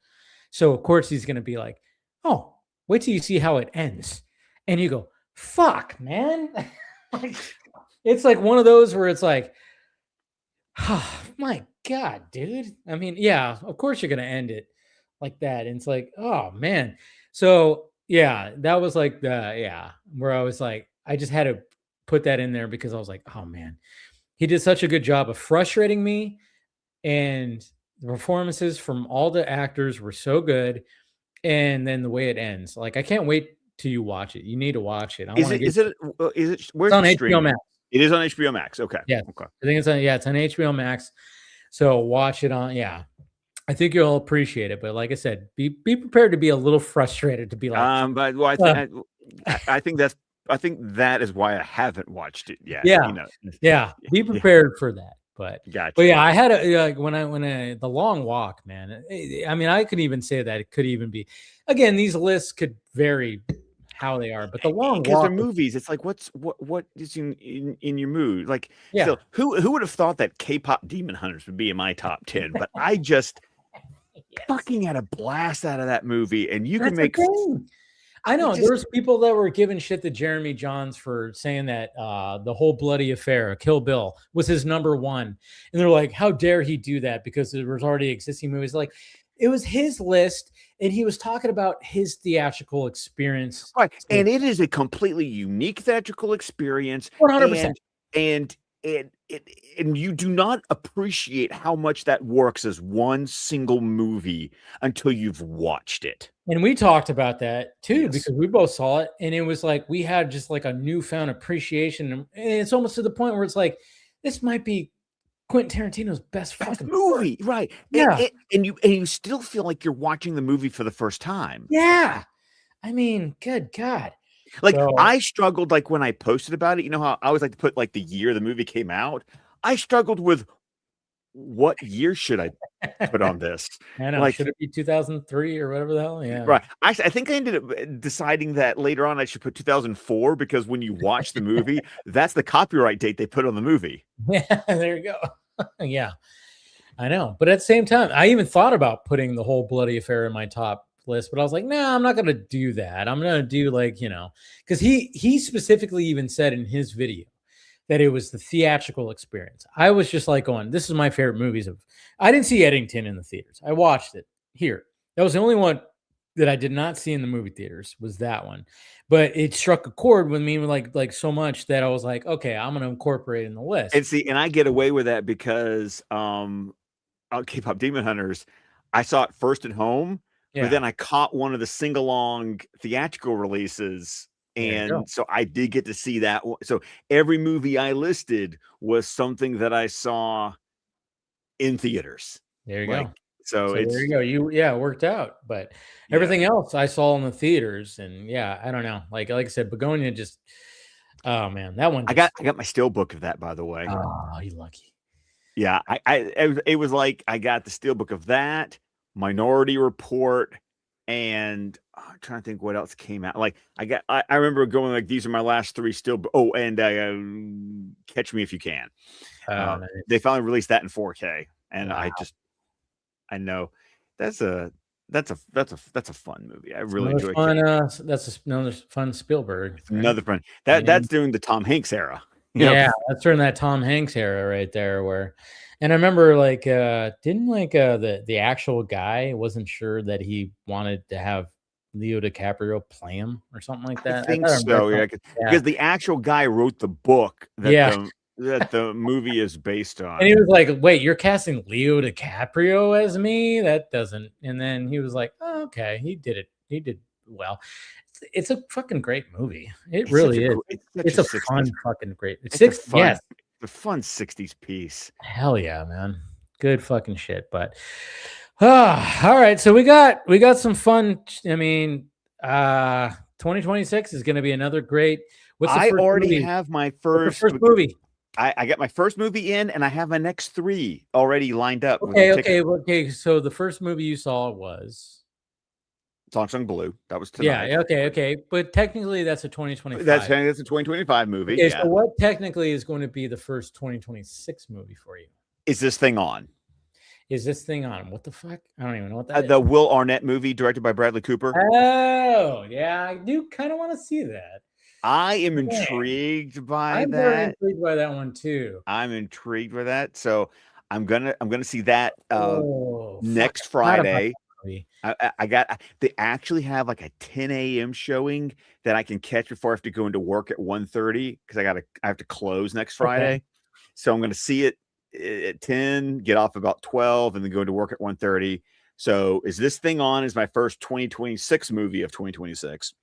So of course he's gonna be like, oh, wait till you see how it ends. And you go, fuck, man. It's like one of those where it's like, My God, dude. I mean, yeah, of course you're gonna end it like that. And it's like, oh man. So yeah, that was like where I was like, I just had to put that in there because I was like, oh man, he did such a good job of frustrating me, and the performances from all the actors were so good, and then the way it ends, like I can't wait till you watch it. You need to watch it. I want to get. Is it It's where's on it HBO streaming? Max. It is on HBO Max. Okay. Yeah, Okay. I think it's on HBO Max. So watch it on. Yeah, I think you'll appreciate it. But like I said, be prepared to be a little frustrated. To be like, But well, I think that is why I haven't watched it yet. yeah, You know. yeah, be prepared for that. But Gotcha. yeah, I had like when I the long walk, man. I mean, I could even say that it could even be. Again, these lists could vary how they are, but the long Because walk. they're movies. It's like what is in your mood? Like, Yeah. so who would have thought that K-pop Demon Hunters would be in my top 10? But I just fucking had a blast out of that movie, and you can That's the make. thing. I know there's people that were giving shit to Jeremy Johns for saying that the whole bloody affair, Kill Bill, was his number one, and they're like, "How dare he do that?" Because there was already existing movies. Like, it was his list, and he was talking about his theatrical experience. Right, and it is a completely unique theatrical experience. 100%. And you do not appreciate how much that works as one single movie until you've watched it. And we talked about that too, because we both saw it, and it was like we had just like a newfound appreciation, and it's almost to the point where it's like this might be Quentin Tarantino's best fucking movie, right? Yeah, and you still feel like you're watching the movie for the first time. yeah. I mean, good God. Like, So- I struggled, like, when I posted about it, you know how I always like to put like the year the movie came out. I struggled with what year should I put on this? I know, Like, should it be 2003 or whatever the hell? Yeah. right. I think I ended up deciding that later on I should put 2004 because when you watch the movie, that's the copyright date they put on the movie. Yeah, there you go. Yeah, I know. But at the same time, I even thought about putting the whole bloody affair in my top list, but I was like, nah, I'm not gonna do that. I'm gonna do like, because he specifically even said in his video that it was the theatrical experience. I was just like going, this is my favorite movies of. I didn't see Eddington in the theaters. I watched it here. That was the only one that I did not see in the movie theaters, was that one. But it struck a chord with me like so much that I was like, okay, I'm gonna incorporate it in the list. And see, and I get away with that because K-pop Demon Hunters, I saw it first at home, but then I caught one of the sing-along theatrical releases. And so I did get to see that. So every movie I listed was something that I saw in theaters. There you go. So there you go. It worked out. But everything else I saw in the theaters, and I don't know. Like I said, Begonia just, oh man, that one. I got my steelbook of that, by the way. Oh, you lucky. Yeah, it was like I got the steelbook of that, Minority Report, and I'm trying to think what else came out. Like I remember going like, these are my last three and Catch Me If You Can. Nice. They finally released that in 4K, and Wow. I know that's a fun movie. I really Another enjoy fun, that's another fun Spielberg. Right? Another fun. That's during the Tom Hanks era. Yeah, that's during that Tom Hanks era right there. And I remember like didn't like the actual guy wasn't sure that he wanted to have Leo DiCaprio play him or something like that. I think so, yeah. Because the actual guy wrote the book that the movie is based on. And he was like, wait, you're casting Leo DiCaprio as me? That doesn't. And then he was like, oh, okay, he did it. He did well. It's a fucking great movie. It's really is. It's a fun fucking great. It's a fun 60s piece. Hell yeah, man. Good fucking shit. But all right. So we got some fun. I mean, 2026 is going to be another great. I already have my first movie. I got my first movie in, and I have my next three already lined up. Okay. So the first movie you saw was Song Sung Blue. That was tonight. Yeah. Okay. But technically, that's a 2025. That's a 2025 movie. Okay. So what technically is going to be the first 2026 movie for you? Is this thing on? Is this thing on? What the fuck? I don't even know what that is. The Will Arnett movie directed by Bradley Cooper. Oh, yeah. I do kind of want to see that. I am intrigued by I'm very that. intrigued by that one too. I'm intrigued by that. So I'm gonna see that next Fuck, I forgot about Friday. that movie. They actually have like a 10 a.m. showing that I can catch before I have to go into work at 1:30 because I have to close next Friday. So I'm gonna see it at 10, get off about 12, and then go to work at 1:30. So is this thing on? Is my first 2026 movie of 2026?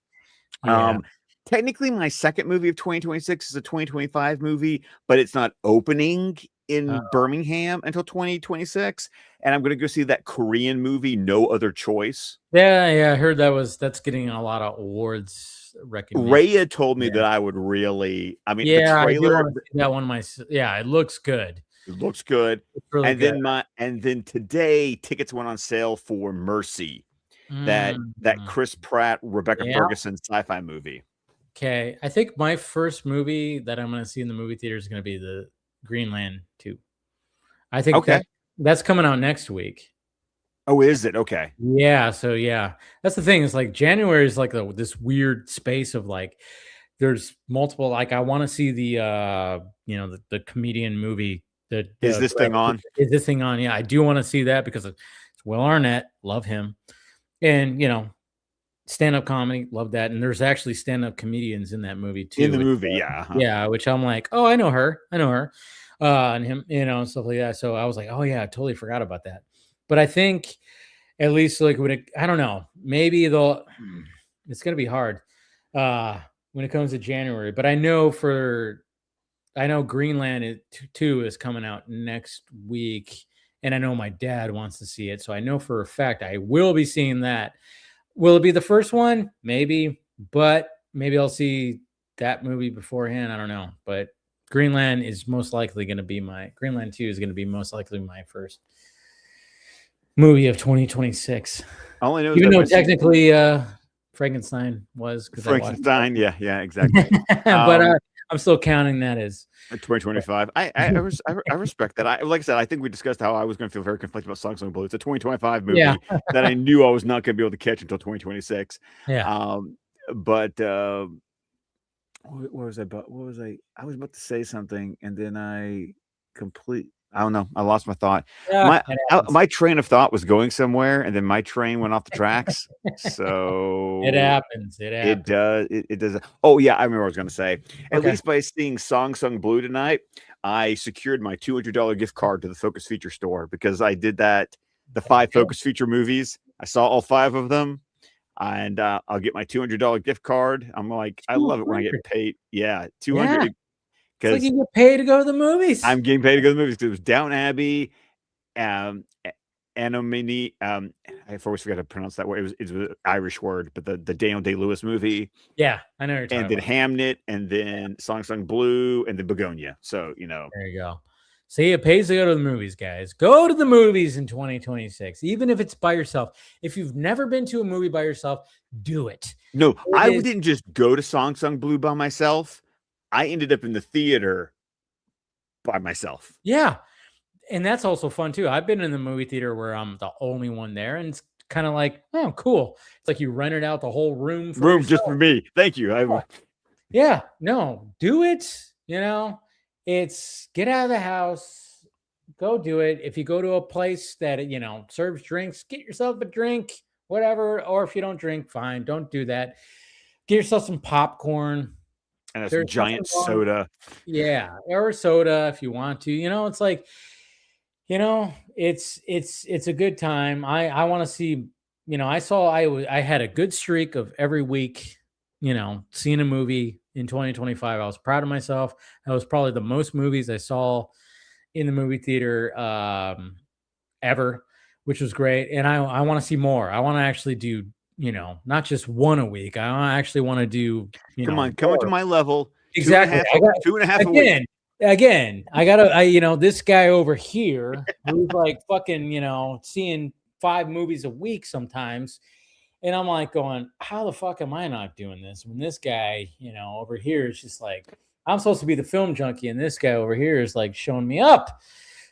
Yeah. Technically, my second movie of 2026 is a 2025 movie, but it's not opening in Birmingham until 2026. And I'm going to go see that Korean movie, No Other Choice. Yeah, I heard that's getting a lot of awards recognition. Raya told me that I would really. I mean, the the trailer. I do see that one. It looks good. It looks good. It's really and good. then today tickets went on sale for Mercy, that Chris Pratt, Rebecca Ferguson sci-fi movie. Okay, I think my first movie that I'm going to see in the movie theater is going to be the Greenland 2. I think that's coming out next week. Oh, is it? Okay. Yeah, so that's the thing. It's like January is like this weird space of like there's multiple. Like I want to see the the comedian movie. Is this thing on? Is this thing on? Yeah, I do want to see that because it's Will Arnett. Love him, and stand-up comedy, love that. And there's actually stand-up comedians in that movie too. In the movie, yeah. Yeah, which I'm like, oh, I know her. And him, and stuff like that. So I was like, oh yeah, I totally forgot about that. But I think at least like I don't know, maybe it's gonna be hard when it comes to January. But I know Greenland 2 is coming out next week, and I know my dad wants to see it. So I know for a fact I will be seeing that. Will it be the first one? Maybe, but maybe I'll see that movie beforehand. I don't know, but Greenland 2 is most likely going to be my first movie of 2026. I only know even though technically Frankenstein was Frankenstein. Yeah, exactly. But I'm still counting that as 2025. I respect that. Like I said, I think we discussed how I was going to feel very conflicted about Song Song Blue. It's a 2025 movie that I knew I was not going to be able to catch until 2026. Yeah. But what was I about? What was I? I was about to say something, and then I don't know. I lost my thought. My train of thought was going somewhere, and then my train went off the tracks. So it happens. It does. It does. Oh yeah, I remember what I was going to say. At least by seeing Song Sung Blue tonight, I secured my $200 gift card to the Focus Feature store because I did that. The 5 Focus Feature movies. I saw all 5 of them, and I'll get my $200 gift card. I'm like, I love it when I get paid. Yeah, 200. Yeah. It's like you get paid to go to the movies. I'm getting paid to go to the movies because it was Downton Abbey, Anomini. I always forgot to pronounce that word. It was an Irish word, but the Daniel Day-Lewis movie. Yeah, I know what you're talking about. And then Hamnet, and then Song Sung Blue, and then Begonia. So there you go. See, it pays to go to the movies, guys. Go to the movies in 2026, even if it's by yourself. If you've never been to a movie by yourself, do it. No, I didn't just go to Song Sung Blue by myself. I ended up in the theater by myself. Yeah. And that's also fun too. I've been in the movie theater where I'm the only one there, and it's kind of like, oh, cool. It's like you rented out the whole room just for me. Thank you. Yeah, no, do it. It's get out of the house, go do it. If you go to a place that serves drinks, get yourself a drink, whatever. Or if you don't drink, fine, don't do that. Get yourself some popcorn. And a giant soda. Yeah, or soda if you want to. It's like, it's a good time. I want to see. I had a good streak of every week. Seeing a movie in 2025. I was proud of myself. That was probably the most movies I saw in the movie theater ever, which was great. And I want to see more. I want to actually do. Not just one a week. I actually want to do. Come on to my level. Exactly. 2.5 a week. Again, I gotta. This guy over here who's like fucking, seeing 5 movies a week sometimes, and I'm like going, how the fuck am I not doing this when this guy, over here is just like, I'm supposed to be the film junkie, and this guy over here is like showing me up.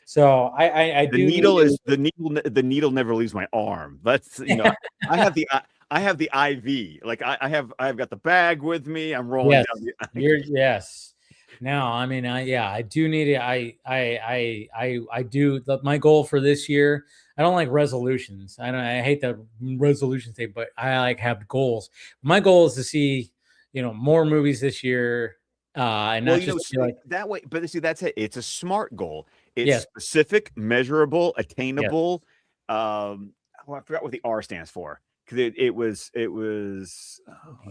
So I the needle never leaves my arm. That's I I have the IV. Like I've got the bag with me. I'm rolling Yes, down the. yes. Now, I mean, I do need it. I do. My goal for this year. I don't like resolutions. I hate the resolution thing, but I like have goals. My goal is to see, more movies this year, and Well, not just see, like that way. But see, that's it. It's a smart goal. It's yes, specific, measurable, yes, attainable. I forgot what the R stands for because it was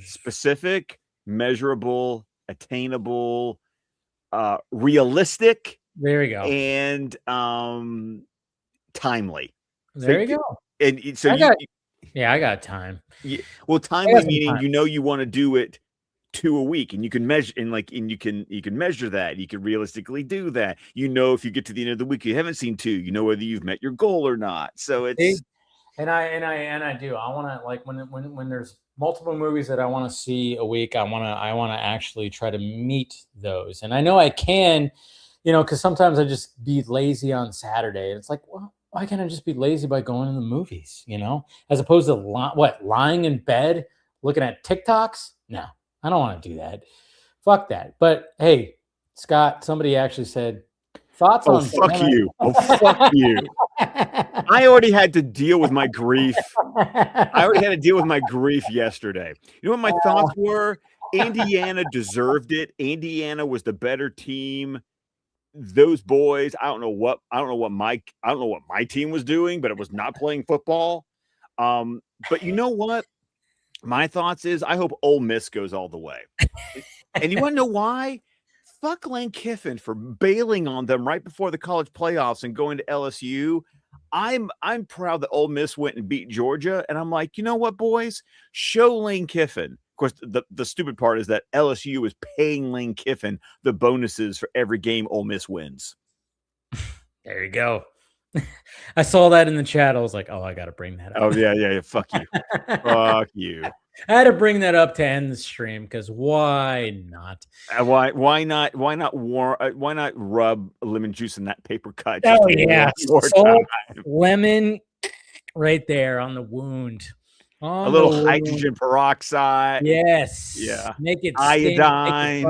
specific, measurable, attainable, realistic, there you go. and timely. There you go. And so I got time. well, timely some meaning time. you want to do it 2 a week, and you can measure and you can measure that. You can realistically do that. If you get to the end of the week you haven't seen 2, you know whether you've met your goal or not. So it's and I do. I want to like when there's multiple movies that I want to see a week. I want to actually try to meet those, and I know I can, because sometimes I just be lazy on Saturday. It's like, well, why can't I just be lazy by going to the movies? As opposed to lying in bed looking at TikToks. No, I don't want to do that. Fuck that. But hey, Scott, somebody actually said thoughts on. Fuck you. Oh, fuck you. I already had to deal with my grief. Yesterday. You know what my thoughts were? Indiana deserved it. Indiana was the better team. Those boys, I don't know what my team was doing, but it was not playing football. But you know what? My thoughts is I hope Ole Miss goes all the way. And you want to know why? Fuck Lane Kiffin for bailing on them right before the college playoffs and going to LSU. I'm proud that Ole Miss went and beat Georgia, and I'm like, you know what, boys? Show Lane Kiffin. Of course, the stupid part is that LSU is paying Lane Kiffin the bonuses for every game Ole Miss wins. There you go. I saw that in the chat. I was like, oh, I got to bring that up. Oh, yeah. Fuck you. Fuck you. I had to bring that up to end the stream because why not? Why not rub lemon juice in that paper cut? Oh, yeah. Salt, lemon right there on the wound. A little hydrogen peroxide. Yes. Yeah. Make it iodine.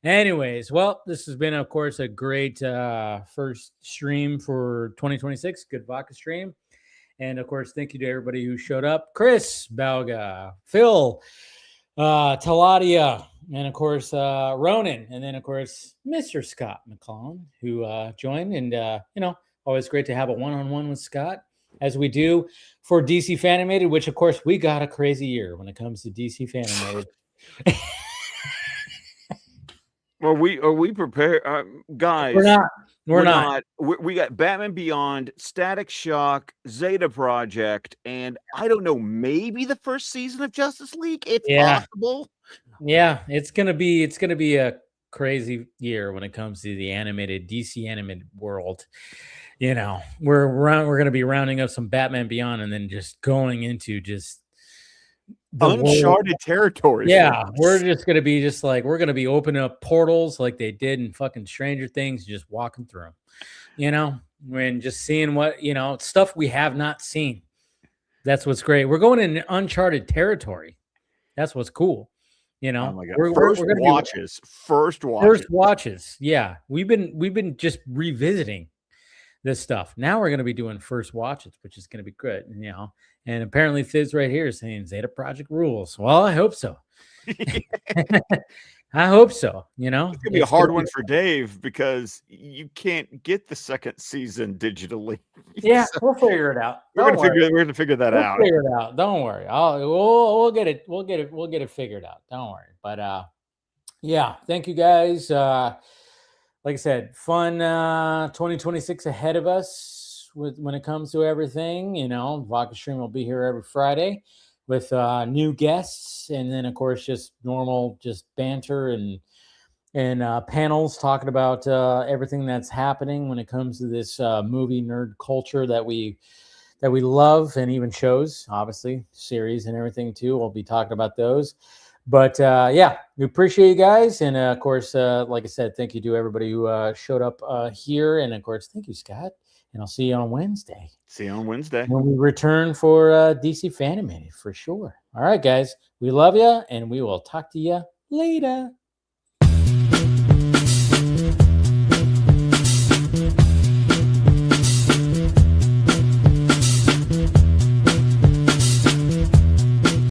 Anyways, well, this has been, of course, a great first stream for 2026. Good Vodka stream. And, of course, thank you to everybody who showed up. Chris Balga, Phil, Taladia, and, of course, Ronan. And then, of course, Mr. Scott McClellan, who joined. And, always great to have a one-on-one with Scott, as we do for DC Fanimated, which, of course, we got a crazy year when it comes to DC Fanimated. Well, we prepared, guys? We're not. We got Batman Beyond, Static Shock, Zeta Project, and I don't know, maybe the first season of Justice League, if possible. Yeah, it's gonna be a crazy year when it comes to the DC animated world. We're gonna be rounding up some Batman Beyond, and then just going into just uncharted territory. Yeah, we're just gonna be we're gonna be opening up portals like they did in fucking Stranger Things, just walking through them, when just seeing what stuff we have not seen. That's what's great. We're going in uncharted territory. That's what's cool. Oh my God. First watches. Yeah, we've been just revisiting this stuff. Now we're going to be doing first watches, which is going to be good. And apparently Fizz right here is saying Zeta Project rules. Well, I hope so. I hope so. It's going to be a hard one for Dave because you can't get the second season digitally. Yeah, we'll figure it out. We're going to figigure that out. Figure it out. Don't worry. We'll get it. We'll get it figured out. Don't worry. But yeah, thank you guys. Like I said, fun 2026 ahead of us when it comes to everything. Vodka Stream will be here every Friday with new guests, and then of course just normal banter and panels talking about everything that's happening when it comes to this movie nerd culture that we love, and even shows, obviously series and everything too. We'll be talking about those. But yeah, we appreciate you guys, and of course, like I said, thank you to everybody who showed up here, and of course, thank you, Scott. and I'll see you on Wednesday. See you on Wednesday. When we return for DC Fanimated for sure. All right, guys. We love you, and we will talk to you later.